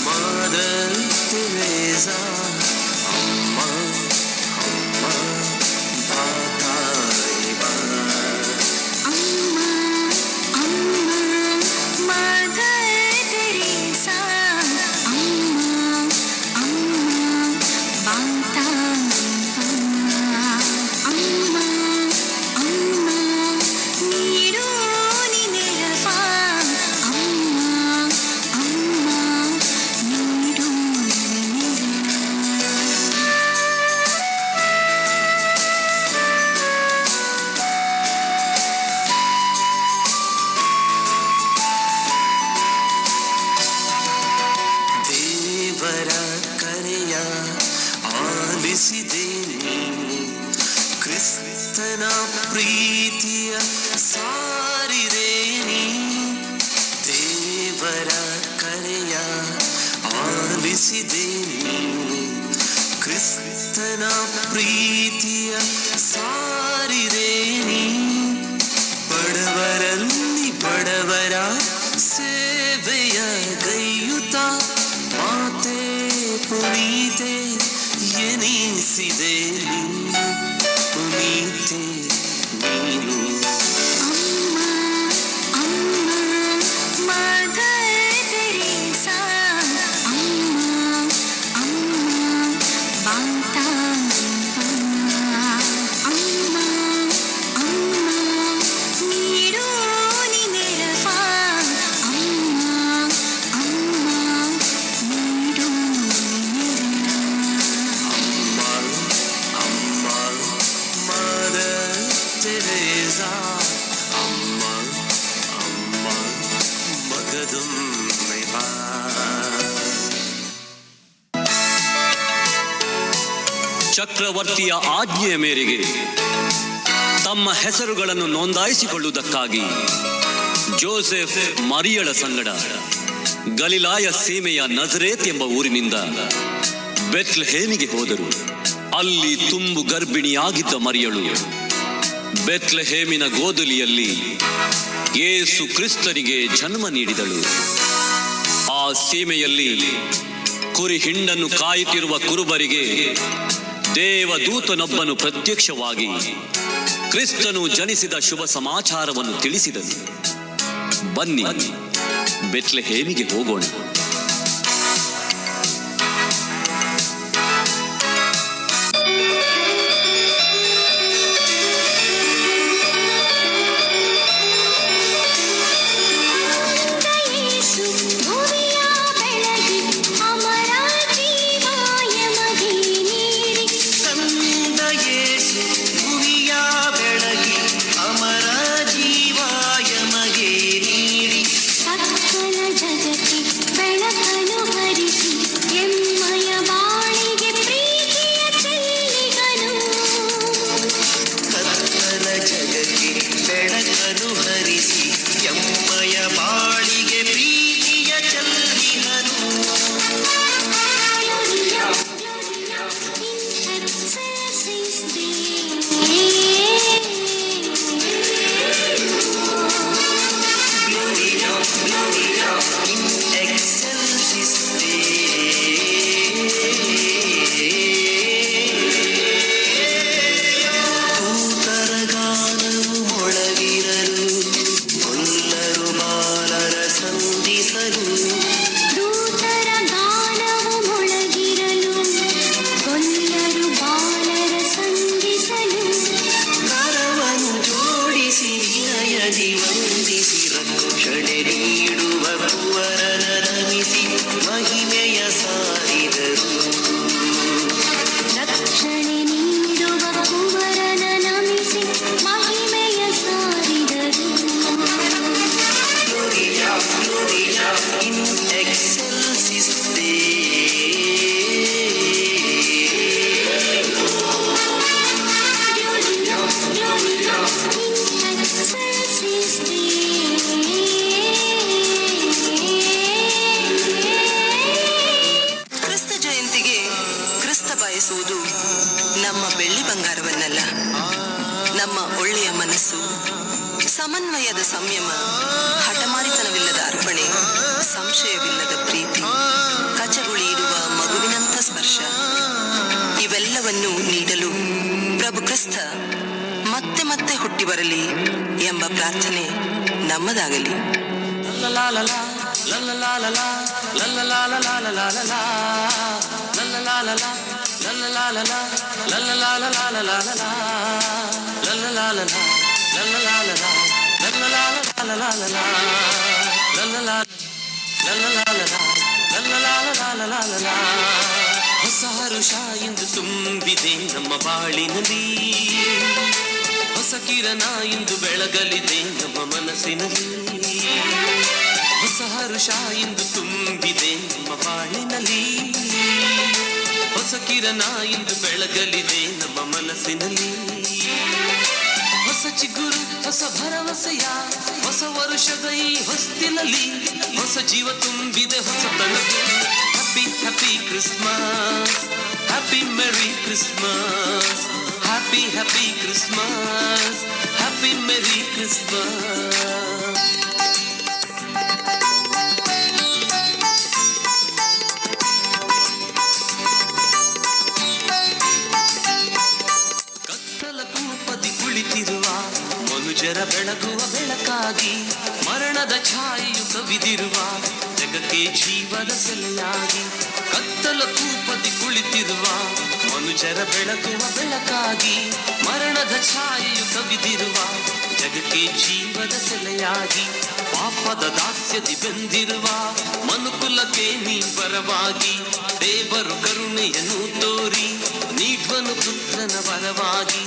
ಮದರ್ ತೆರೇಸಾ, ಅಮ್ಮ ಅಮ್ಮ ಬಾತಾಯಿ ಬಾ. ಅಮ್ಮ ಅಮ್ಮ ಮದರ್ ತೆರೇಸಾ, ಅಮ್ಮ ಅಮ್ಮ ಬಾತಾಯಿ ಬಾ. ಅಮ್ಮ ಅಮ್ಮ ನೀಡು ನೀ ನೆರವಾ, ಅಮ್ಮ ಅಮ್ಮ ನೀಡು ನೆರಳ. ದೇವರ ಕರೆಯ ಆಲಿಸಿದೆ ನೀನು, ಕ್ರಿಸ್ತನ ಪ್ರೀತಿಯ ಸಾರಿದೆ ನೀ. ದೇವರ ಕರೆಯ ಆಲಿಸಿದೆ ನೀನು, ಕ್ರಿಸ್ತನ ಪ್ರೀತಿಯ ಸಾರಿದೆ ನೀ. ಬಡವರಲ್ಲಿ ಬಡವರ ಸೇವೆಯ ಗೈಯುತ ಮಾತೆ ಪುನೀತೆ ಎನಿಸಿದೆ ನೀನು, ಪುನೀತೆ ನೀನು. ಅಮ್ಮ ಅಮ್ಮ ಮದರ್ ತೆರೇಸಾ, ಅಮ್ಮ ಅಮ್ಮ ಬಾತಾಯಿ ಬಾ. ಅಮ್ಮ ಅಮ್ಮ ನೀಡು ನೀ ನೆರವಾ, ಅಮ್ಮ ಅಮ್ಮ ನೀಡು ನೆರಳ. ಅಮ್ಮ ಅಮ್ಮ ಮದರ್ ತೆರೇಸಾ, ಅಮ್ಮ ಅಮ್ಮ ಮಗದೊಮ್ಮೆ ಬಾ. ಚಕ್ರವರ್ತಿಯ ಆಜ್ಞೆಯ ಮೇರೆಗೆ ತಮ್ಮ ಹೆಸರುಗಳನ್ನು ನೋಂದಾಯಿಸಿಕೊಳ್ಳುವುದಕ್ಕಾಗಿ ಜೋಸೆಫ್ ಮರಿಯಳ ಸಂಗಡ ಗಲಿಲಾಯ ಸೀಮೆಯ ನಜರೇತ್ ಎಂಬ ಊರಿನಿಂದ ಬೆತ್ಲೆಹೇಮಿಗೆ ಹೋದರು. ಅಲ್ಲಿ ತುಂಬು ಗರ್ಭಿಣಿಯಾಗಿದ್ದ ಮರಿಯಳು ಬೆತ್ಲೆಹೇಮಿನ ಗೋದಲಿಯಲ್ಲಿ ಯೇಸು ಕ್ರಿಸ್ತನಿಗೆ ಜನ್ಮ ನೀಡಿದಳು. ಆ ಸೀಮೆಯಲ್ಲಿ ಕುರಿ ಹಿಂಡನ್ನು ಕಾಯುತ್ತಿರುವ ಕುರುಬರಿಗೆ ದೇವದೂತನೊಬ್ಬನು ಪ್ರತ್ಯಕ್ಷವಾಗಿ ಕ್ರಿಸ್ತನು ಜನಿಸಿದ ಶುಭ ಸಮಾಚಾರವನ್ನು ತಿಳಿಸಿದನು. ಬನ್ನಿ ಬೆತ್ಲೆಹೇಮಿಗೆ ಹೋಗೋಣ. ಅಮರ ಜೀವಾಯ ಮಗೇ ನೀಡಿ ಬಯಸುವುದು ನಮ್ಮ ಬೆಳ್ಳಿ ಬಂಗಾರವನ್ನಲ್ಲ, ನಮ್ಮ ಒಳ್ಳೆಯ ಮನಸ್ಸು, ಸಮನ್ವಯದ ಸಂಯಮ, ಹಠಮಾರಿತನವಿಲ್ಲದ ಅರ್ಪಣೆ, ಸಂಶಯವಿಲ್ಲದ ಪ್ರೀತಿ, ಕಚಗುಳಿ ಇರುವ ಮಗುವಿನಂಥ ಸ್ಪರ್ಶ. ಇವೆಲ್ಲವನ್ನು ನೀಡಲು ಪ್ರಭು ಕ್ರಿಸ್ತ ಮತ್ತೆ ಮತ್ತೆ ಹುಟ್ಟಿ ಬರಲಿ ಎಂಬ ಪ್ರಾರ್ಥನೆ ನಮ್ಮದಾಗಲಿ. ಹೊಸ ಹರುಷ ಇಂದು ತುಂಬಿದೆ ನಮ್ಮ ಬಾಳಿನಲ್ಲಿ, ಹೊಸ ಕಿರಣ ಇಂದು ಬೆಳಗಲಿದೆ ನಮ್ಮ ಮನಸ್ಸಿನಲ್ಲಿ. ಹೊಸ ಹರುಷ ಇಂದು ತುಂಬಿದೆ ನಮ್ಮ ಬಾಳಿನಲ್ಲಿ, ಹೊಸ ಕಿರಣ ಇಂದು ಬೆಳಗಲಿದೆ ನಮ್ಮ ಮನಸ್ಸಿನಲ್ಲಿ. ಹೊಸ ಚಿಗುರು, ಹೊಸ ಭರವಸೆಯ ಹೊಸ ವರುಷದ ಈ ಹೊಸ್ತಿಲಲ್ಲಿ ಹೊಸ ಜೀವ ತುಂಬಿದೆ, ಹೊಸ ತನಕು. Happy happy Christmas, happy merry Christmas, happy happy Christmas, happy merry Christmas. ಕತ್ತಲ ಕೂಪದಿ ಕುಳಿತಿರುವ ಮನುಜರ ಬೆಳಗುವ ಬೆಳಕಾಗಿ, ಮರಣದ ಛಾಯೆಯು ಕವಿದಿರುವ ಜಗಕ್ಕೆ ಜೀವದ ಸೆಲೆಯಾಗಿ. ಕತ್ತಲ ಕೂಪದಿ ಕುಳಿತಿರುವ ಮನುಜರ ಬೆಳಗುವ ಬೆಳಕಾಗಿ, ಮರಣದ ಛಾಯೆಯು ಕವಿದಿರುವ ಜಗಕ್ಕೆ ಜೀವದ ಸೆಲೆಯಾಗಿ. ಪಾಪದ ದಾಸ್ಯದಿ ಬೆಂದಿರುವ ಮನುಕುಲಕ್ಕೆ ನೀ ಬರವಾಗಿ, ದೇವರು ಕರುಣೆಯನ್ನು ತೋರಿ ನೀಡ್ವನು ಪುತ್ರನ ವರವಾಗಿ.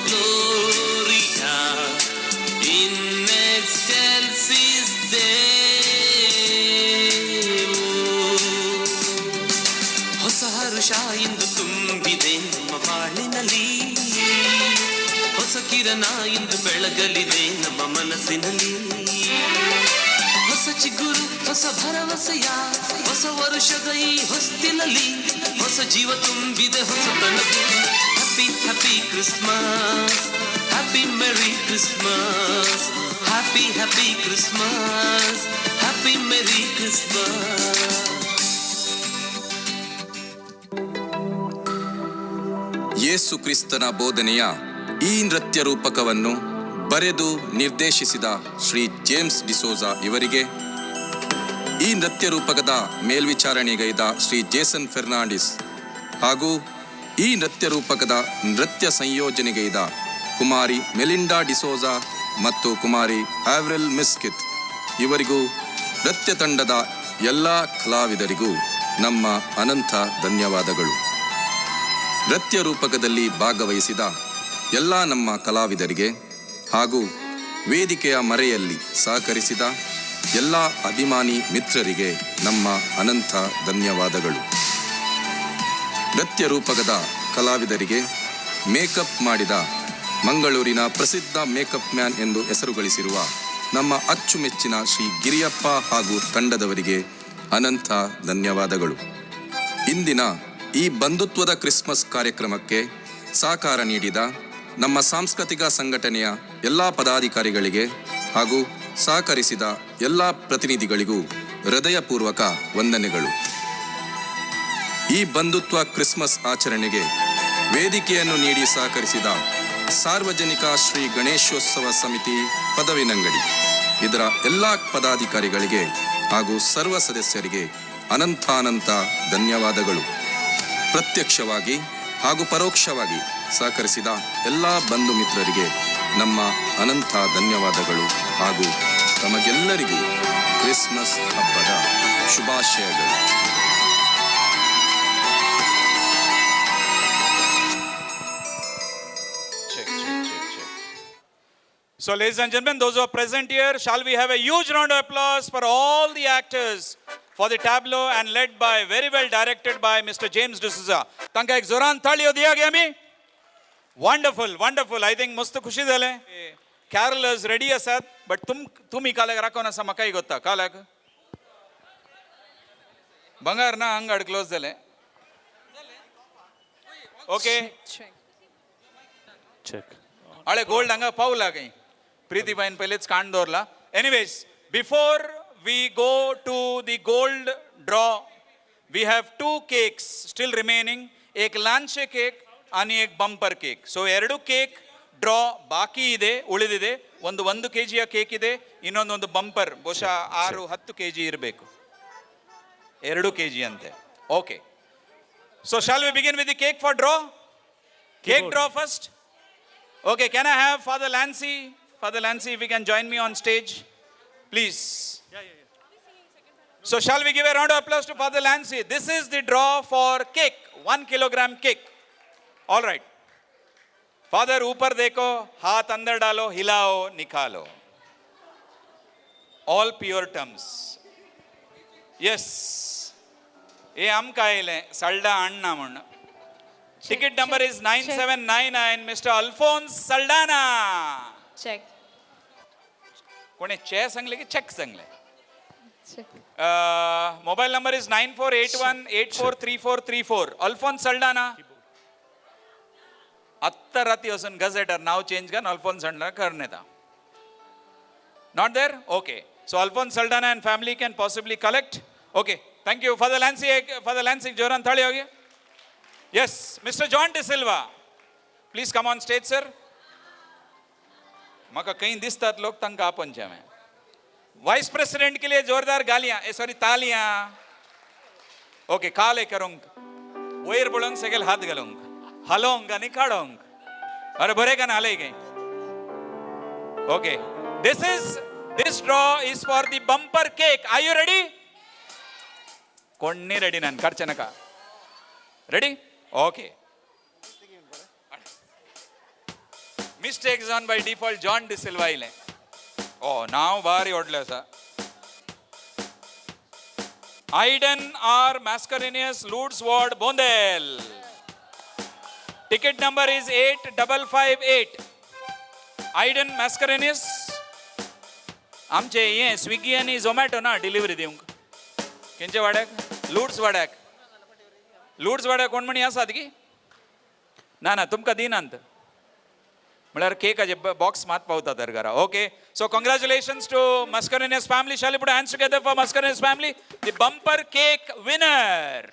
Gloria in excelsis Deo. ಹೊಸ ಹರುಷ ಇಂದು ತುಂಬಿದೆ ನಮ್ಮ ಬಾಳಿನಲ್ಲಿ, ಹೊಸ ಕಿರಣ ಇಂದು ಬೆಳಗಲಿದೆ ನಮ್ಮ ಮನಸ್ಸಿನಲ್ಲಿ. ಹೊಸ ಚಿಗುರು, ಹೊಸ ಭರವಸೆಯ ಹೊಸ ವರುಷದ ಈ ಹೊಸ್ತಿಲಲ್ಲಿ ಹೊಸ ಜೀವ ತುಂಬಿದೆ, ಹೊಸ ತನಕು. Happy happy Christmas, happy merry Christmas, happy happy Christmas, happy merry Christmas. Yesu ಕ್ರಿಸ್ತನ ಬೋಧನೆಯ ಈ ನೃತ್ಯ ರೂಪಕವನ್ನು ಬರೆದು ನಿರ್ದೇಶಿಸಿದ ಶ್ರೀ ಜೇಮ್ಸ್ ಡಿಸೋಜಾ ಇವರಿಗೆ, ಈ ನೃತ್ಯ ರೂಪಕದ ಮೇಲ್ವಿಚಾರಣೆಗೈದ ಶ್ರೀ ಜೇಸನ್ ಫೆರ್ನಾಂಡಿಸ್ ಹಾಗೂ ಈ ನೃತ್ಯ ರೂಪಕದ ನೃತ್ಯ ಸಂಯೋಜನೆಗೈದ ಕುಮಾರಿ ಮೆಲಿಂಡಾ ಡಿಸೋಜಾ ಮತ್ತು ಕುಮಾರಿ ಆವ್ರೆಲ್ ಮಿಸ್ಕಿತ್ ಇವರಿಗೂ, ನೃತ್ಯ ತಂಡದ ಎಲ್ಲ ಕಲಾವಿದರಿಗೂ ನಮ್ಮ ಅನಂತ ಧನ್ಯವಾದಗಳು. ನೃತ್ಯ ರೂಪಕದಲ್ಲಿ ಭಾಗವಹಿಸಿದ ಎಲ್ಲ ನಮ್ಮ ಕಲಾವಿದರಿಗೆ ಹಾಗೂ ವೇದಿಕೆಯ ಮರೆಯಲ್ಲಿ ಸಹಕರಿಸಿದ ಎಲ್ಲ ಅಭಿಮಾನಿ ಮಿತ್ರರಿಗೆ ನಮ್ಮ ಅನಂತ ಧನ್ಯವಾದಗಳು. ನೃತ್ಯ ರೂಪಕದ ಕಲಾವಿದರಿಗೆ ಮೇಕಪ್ ಮಾಡಿದ ಮಂಗಳೂರಿನ ಪ್ರಸಿದ್ಧ ಮೇಕಪ್ ಮ್ಯಾನ್ ಎಂದು ಹೆಸರು ಗಳಿಸಿರುವ ನಮ್ಮ ಅಚ್ಚುಮೆಚ್ಚಿನ ಶ್ರೀ ಗಿರಿಯಪ್ಪ ಹಾಗೂ ತಂಡದವರಿಗೆ ಅನಂತ ಧನ್ಯವಾದಗಳು. ಇಂದಿನ ಈ ಬಂಧುತ್ವದ ಕ್ರಿಸ್ಮಸ್ ಕಾರ್ಯಕ್ರಮಕ್ಕೆ ಸಹಕಾರ ನೀಡಿದ ನಮ್ಮ ಸಾಂಸ್ಕೃತಿಕ ಸಂಘಟನೆಯ ಎಲ್ಲ ಪದಾಧಿಕಾರಿಗಳಿಗೆ ಹಾಗೂ ಸಹಕರಿಸಿದ ಎಲ್ಲ ಪ್ರತಿನಿಧಿಗಳಿಗೂ ಹೃದಯಪೂರ್ವಕ ವಂದನೆಗಳು. ಈ ಬಂಧುತ್ವ ಕ್ರಿಸ್ಮಸ್ ಆಚರಣೆಗೆ ವೇದಿಕೆಯನ್ನು ನೀಡಿ ಸಹಕರಿಸಿದ ಸಾರ್ವಜನಿಕ ಶ್ರೀ ಗಣೇಶೋತ್ಸವ ಸಮಿತಿ ಪದವಿನಂಗಡಿ ಇದರ ಎಲ್ಲ ಪದಾಧಿಕಾರಿಗಳಿಗೆ ಹಾಗೂ ಸರ್ವ ಸದಸ್ಯರಿಗೆ ಅನಂತಾನಂತ ಧನ್ಯವಾದಗಳು. ಪ್ರತ್ಯಕ್ಷವಾಗಿ ಹಾಗೂ ಪರೋಕ್ಷವಾಗಿ ಸಹಕರಿಸಿದ ಎಲ್ಲ ಬಂಧು ಮಿತ್ರರಿಗೆ ನಮ್ಮ ಅನಂತ ಧನ್ಯವಾದಗಳು ಹಾಗೂ ತಮಗೆಲ್ಲರಿಗೂ ಕ್ರಿಸ್ಮಸ್ ಹಬ್ಬದ ಶುಭಾಶಯಗಳು. So, ladies and gentlemen, those who are present here, shall we have a huge round of applause for all the actors for the tableau and led by, very well directed by Mr. James D'Souza. Tanka ek zoran thali ho diya gaya mi? Wonderful, wonderful. I think mustu khushi dale. Carollers ready but, बट तुम्ही काल्याक राखोन आसा म्हाकाय गोत्ता. काल्याक बंगार ना अंगड क्लोज जालें. ओके हळे गोल्ड हांगा पावला खंय. प्रीतीबाईन पयलेच काण दवरला. Anyways, before we go to the gold draw we have 2 cakes still remaining. एक ಲ್ಲಾನ್ಶೆ ಕೇಕ್ आणि एक bumper cake. So 2 cake draw ಬಾಕಿ ಇದೆ, ಉಳಿದಿದೆ. ಒಂದು 1 kg ಕೇಕ್ ಇದೆ, ಇನ್ನೊಂದು ಬಂಪರ್ ಬಹುಶಃ 6-10 kg ಇರಬೇಕು. 2 kg ಅಂತೆ. Okay, so shall we begin with the cake for draw? Cake draw first. Okay, can I have father Lancy? Father Lancy, if you can join me on stage, please. So shall we give a round of applause to Father Lancy? This is the draw for cake, 1 kilogram cake. All right. Father, ऊपर देखो, हाथ अंदर डालो, हिलाओ, निकालो. All pure terms. Yes. ये हम कायले सल्डा अन्ना मुन्न. Ticket number is 9799, Mr. Alphonse Saldana. Check. कोणे चे सांगले की चेक सांगले? Mobile number is 9481843434. Alphons Saldanha. आत्ता राती वचून गजेटर नाव चेंज कर, Alphons Saldanha करनेता. Not there? Okay. So Alphonse Saldana and family can possibly collect. Okay. Thank you. Father Lancy, जोरान थाली होगी. Yes, Mr. John De Silva. Please come on stage, sir. मका कहीं दिसतात लोग तंका आपण में. वाइस प्रेसिडेंट के लिए जोरदार गालियां, तालियां. ओके, काले करूंग, वैर बोलोंग, सगल हाथ गलोंग, हलोंग आणि काढोंग. अरे बरे का नाले गए. Okay, this draw is for the bumper cake. Are you ready? कोणी रेडी नन खर्चनका. Ready? Okay. Mistakes on by default John De Silva ile. Oh, now bari odle sa. Aiden R. Mascarenhas, Lourdes Ward, Bondel. Ticket number is 8558. Aiden Mascarenhas. आमचे ये स्विगी आणि झोमॅटो ना डिलिव्हरी दिवंक. केंचे वाड्याक? लूड्स वाड्याक. कोण म्हणी आसात की? ना तुमकां दिनांत. म्हळ्यार केकाचे बॉक्स मात पावता तर घरा. Okay, so congratulations to Mascarenhas family. Shall we put hands together for Mascarenhas family? The bumper cake winner.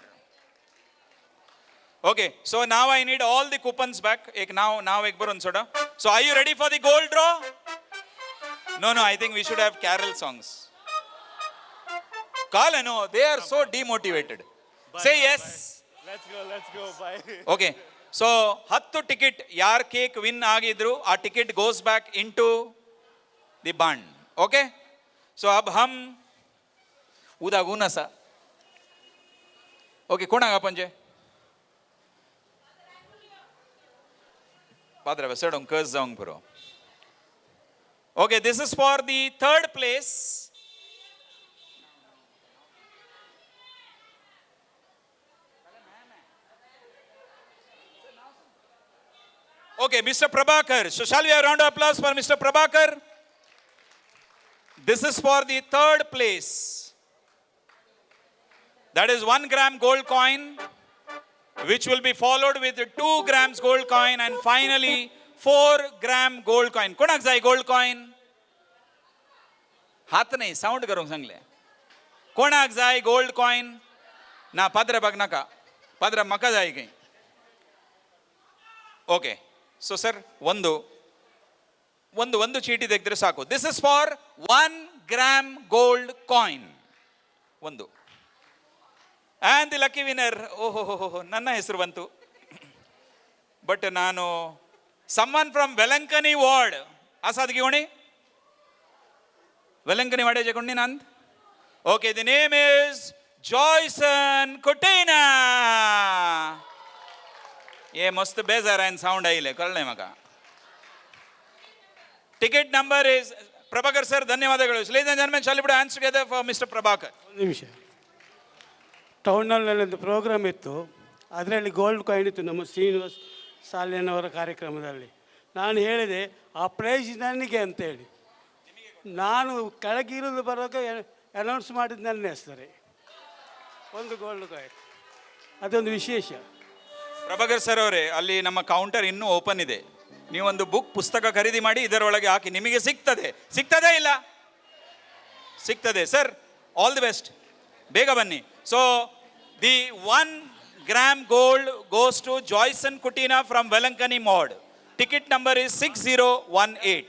Okay, so now I need all the coupons back. एक now एक बरोन soda. So are you ready for the gold draw? No, I think we should have carol songs. Kala, no, they are so demotivated. Say yes. Let's go. Bye. Okay. So 10 ticket ಯಾರ್ ಕೇಕ್ ವಿನ್ ಆಗಿದ್ರು ಆ ticket goes back into the bond. Okay, so अब हम उदा गुनसा. ओके, कोणाक आपण जे पाद्रे बसडोंग कस जावंक पुरो. Okay, this is for the 3rd place. Okay, Mr. Prabhakar. So shall we have a round of applause for Mr. Prabhakar? This is for the 3rd place. That is 1 gram gold coin, which will be followed with 2 grams gold coin and finally 4 gram gold coin. कोणाक जाय gold coin? हात नाही, साऊंड करूंक सांगले. कोणाक जाय gold coin? ना पाद्रे बघ नका. पाद्रे म्हाका जाय खंय. ओके, ಸೊ ಸರ್ ಒಂದು ಚೀಟಿ ತೆಗೆದ್ರೆ ಸಾಕು. This is for 1 gram gold coin. ಒಂದು. And the lucky winner. ಓಹೋ, ನನ್ನ ಹೆಸರು ಬಂತು. ಬಟ್ ನಾನು ಸಮ್ಮನ್ ಫ್ರಮ್ ವೆಲಂಕನಿ ವಾರ್ಡ್ ಆಸಾದ್ಗಿ ಓಣಿ ವೆಲಂಕನಿ ವಾಡೆ ಜಗೊಂಡಿ ನಂದ್. Okay, the name is Joyson Coutinho. ये मस्त बेजार आहे साऊंड आईले कळले म्हाका. Ticket number is Prabhakar sir. ಧನ್ಯವಾದಗಳು. Ladies and gentlemen, shall we put hands together for Mr. Prabhakar? ಒಂದು ನಿಮಿಷ. ಟೌನಲ್ಲಿ ಒಂದು ಪ್ರೋಗ್ರಾಮ್ ಇತ್ತು, ಅದರಲ್ಲಿ ಗೋಲ್ಡ್ ಕಾಯಿನ್ ಇತ್ತು ನಮ್ಮ ಶ್ರೀನಿವಾಸ್ ಸಾಲಿನವರ ಕಾರ್ಯಕ್ರಮದಲ್ಲಿ. ನಾನು ಹೇಳಿದೆ ಆ ಪ್ರೈಸ್ ನನಗೆ ಅಂತೇಳಿ. ನಾನು ಕೆಳಗಿಳಿದು ಬರೋಕೆ ಅನೌನ್ಸ್ ಮಾಡಿದ ನನ್ನ ಹೆಸರೇ, ಒಂದು ಗೋಲ್ಡ್ ಕಾಯಿನ್. ಅದೊಂದು ವಿಶೇಷ. ಪ್ರಭಾಕರ್ ಸರ್ ಅವರೇ, ಅಲ್ಲಿ ನಮ್ಮ ಕೌಂಟರ್ ಇನ್ನೂ ಓಪನ್ ಇದೆ. ನೀವೊಂದು ಪುಸ್ತಕ ಖರೀದಿ ಮಾಡಿ ಇದರೊಳಗೆ ಹಾಕಿ, ನಿಮಗೆ ಸಿಗ್ತದೆ ಇಲ್ಲ ಸಿಗ್ತದೆ. ಸರ್, ಆಲ್ ದಿ ಬೆಸ್ಟ್, ಬೇಗ ಬನ್ನಿ. So the 1 gram gold goes to Joyson Kutina from Velankani Mod. Ticket number is 6018.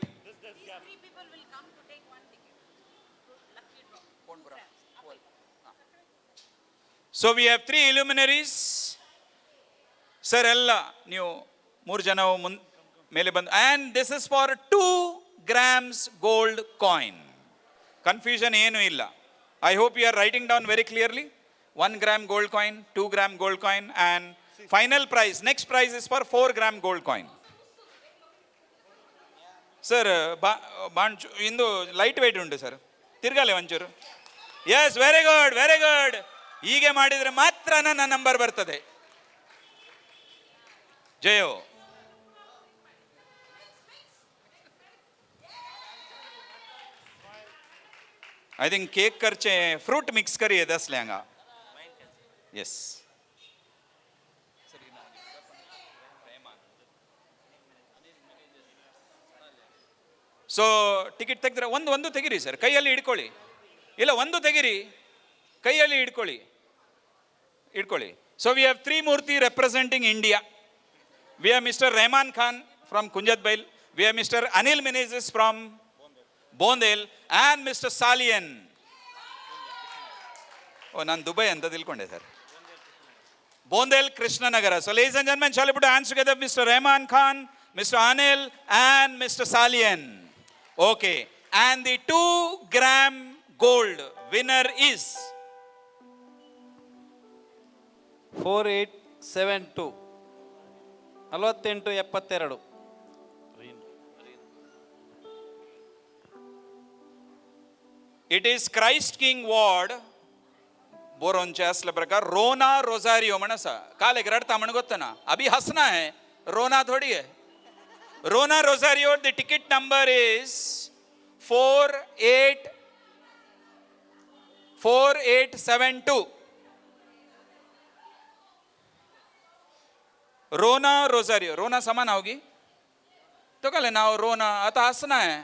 So we have 3 luminaries. Sir, alla ನೀವು 3 ಜನ ಮೇಲೆ ಬಂದು, and this is for 2 grams gold coin. Confusion ಏನು ಇಲ್ಲ. I hope you are writing down very clearly. 1 gram gold coin, 2 gram gold coin, and final prize, next prize is for 4 gram gold coin. Sir, ಇಂದು ಲೈಟ್ ವೆಯ್ಟ್ ಉಂಟು ಸರ್, ತಿರ್ಗಾಲೆ ಒಂಚೂರು. Yes, very good, very good. ಹೀಗೆ ಮಾಡಿದರೆ ಮಾತ್ರ ನನ್ನ ನಂಬರ್ ಬರ್ತದೆ. ಜಯೋ. आई थिंक केक करचे फ्रूट मिक्स करिए 10 लेंगा. यस. ಸೊ ಟಿಕೆಟ್ ತೆಗೆದ್ರೆ ಒಂದು ತೆಗಿರಿ ಸರ್, ಕೈಯಲ್ಲಿ ಹಿಡ್ಕೊಳ್ಳಿ. ಇಲ್ಲ, ಒಂದು ತೆಗಿರಿ, ಕೈಯಲ್ಲಿ ಹಿಡ್ಕೊಳ್ಳಿ. ಸೊ ವಿ ಹ್ಯಾವ್ 3 ಮೂರ್ತಿ representing India. We have mister Rehman Khan from Kunjathbail, we have mister Anil Menezes from Bondel, and Mr. Salian. Oh, ನಾನು ದುಬೈ ಅಂತ ತಿಳ್ಕೊಂಡೆ sir. Bondel, Krishnanagara. So ladies and gentlemen, shall we put our hands together, Mr. Rahman Khan, Mr. Anil, and Mr. Salian. Okay. And the 2 gram gold winner is 4872 4872. It is Christ King Ward बोरोंचे असल्या प्रकार रोना रोजारियो म्हणसा काल एक रडता म्हण गोत्तना अभी हसना है, रोना थोड़ी है. रोना Rosario, the ticket number is 4872. रोना रोजारियो. रोना समान होगी तो कल नाव रोना, आता हंसना है.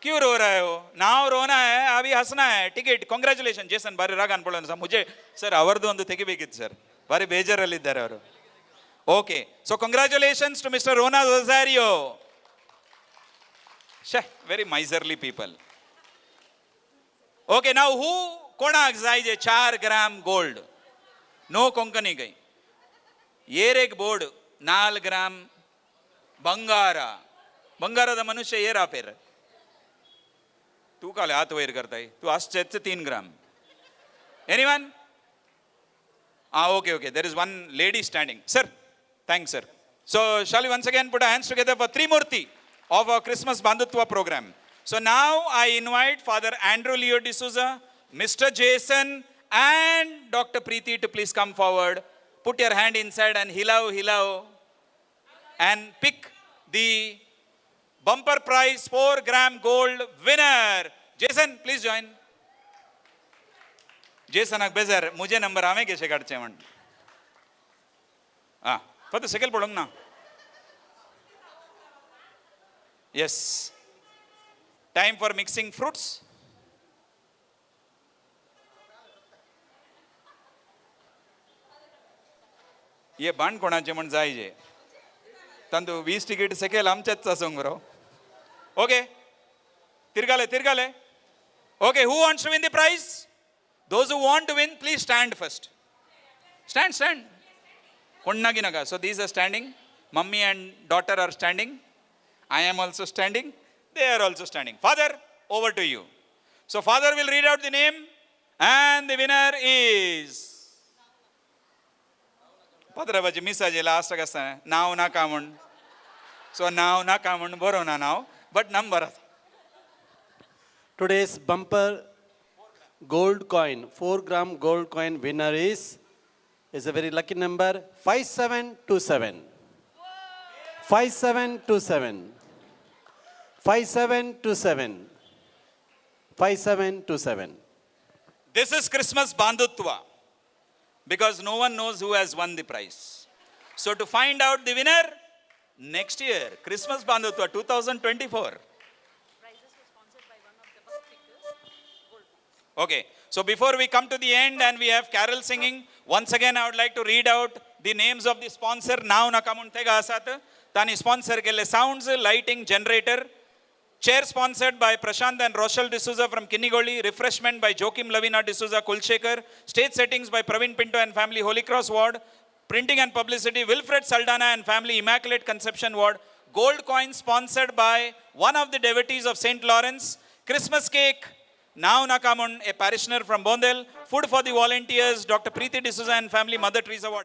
क्यों रो रहे हो? नाव रोना है, अभी हंसना है. टिಕೆಟ್, ಕಾಂಗ್ರ್ಯಾಚುಲೇಷನ್. ಜೇಸನ್ ಬಾರಿ ರಾಗ ಅನ್ಕೊಳ್ಳೋಣ ಸರ್. ಮುಜೆ ಸರ್ ಅವರದ್ದು ಒಂದು ತೆಗಿಬೇಕಿತ್ತು ಸರ್, ಬಾರಿ ಬೇಜಾರಲ್ಲಿದ್ದಾರೆ ಅವರು. Okay, so congratulations to mister Rona Rosario. Very miserly people. Okay, ನಾವು ಹೂ कोणाक जाय जे 4 ग्राम गोल्ड, नो कोंकणी गई ಏರೆಗ್ ಬೋರ್ಡ್ 4 ಗ್ರಾಮ್ ಬಂಗಾರದ ಮನುಷ್ಯ ಏರಾ ಪೇರ್ तू काले हाथ वैर करता है, तू आश्चर्य से 3 ग्राम. Anyone? Okay. There is one lady standing. Sir, thanks sir. So shall we once again put our hands together for 3 Murti of our Christmas Bandutva program. So now I invite Father Andrew Leo D'Souza, Mr. Jason, and Dr. Preeti to please come forward. Put your hand inside and hilao and pick the bumper prize 4 gram gold winner. Jason, please join. Jason ak bezer mujhe number ame kaise kadche man. Fatu second podong na. Yes. Time for mixing fruits. ये बाण कोणाचे म्हण जाय जे तंदू 20 तिकीट सेकेल आमचेच आसूंक बरो. Okay, तिरगाले. Okay, who wants to win the prize? Those who want to win, please stand first. Stand. Konnagi naga. So these are standing. Mummy and daughter are standing. I am also standing. They are also standing. Father, over to you. So Father will read out the name, and the winner is Padra baji message last agasta. Now na kamun. So now na kamun borona now, but number. Today's bumper gold coin, 4 gram gold coin winner is a very lucky number 5727. 5727. 5727. 5727. This is Christmas Bandutva, because no one knows who has won the prize. So to find out the winner, next year, Christmas Bandutva 2024. Okay, so before we come to the end and we have carol singing, once again I would like to read out the names of the sponsor. Now nakamuntega asat tani sponsor gelle sounds, lighting, generator. Chair sponsored by Prashant and Rochelle D'Souza from Kinnigoli. Refreshment by Joachim Lavina D'Souza Kulshekar. Stage settings by Praveen Pinto and family Holy Cross Ward. Printing and publicity Wilfred Saldana and family Immaculate Conception Ward. Gold coin sponsored by one of the devotees of St. Lawrence. Christmas cake, Now Nakamun, a parishioner from Bondel. Food for the volunteers, Dr. Preeti D'Souza and family Mother Teresa Ward.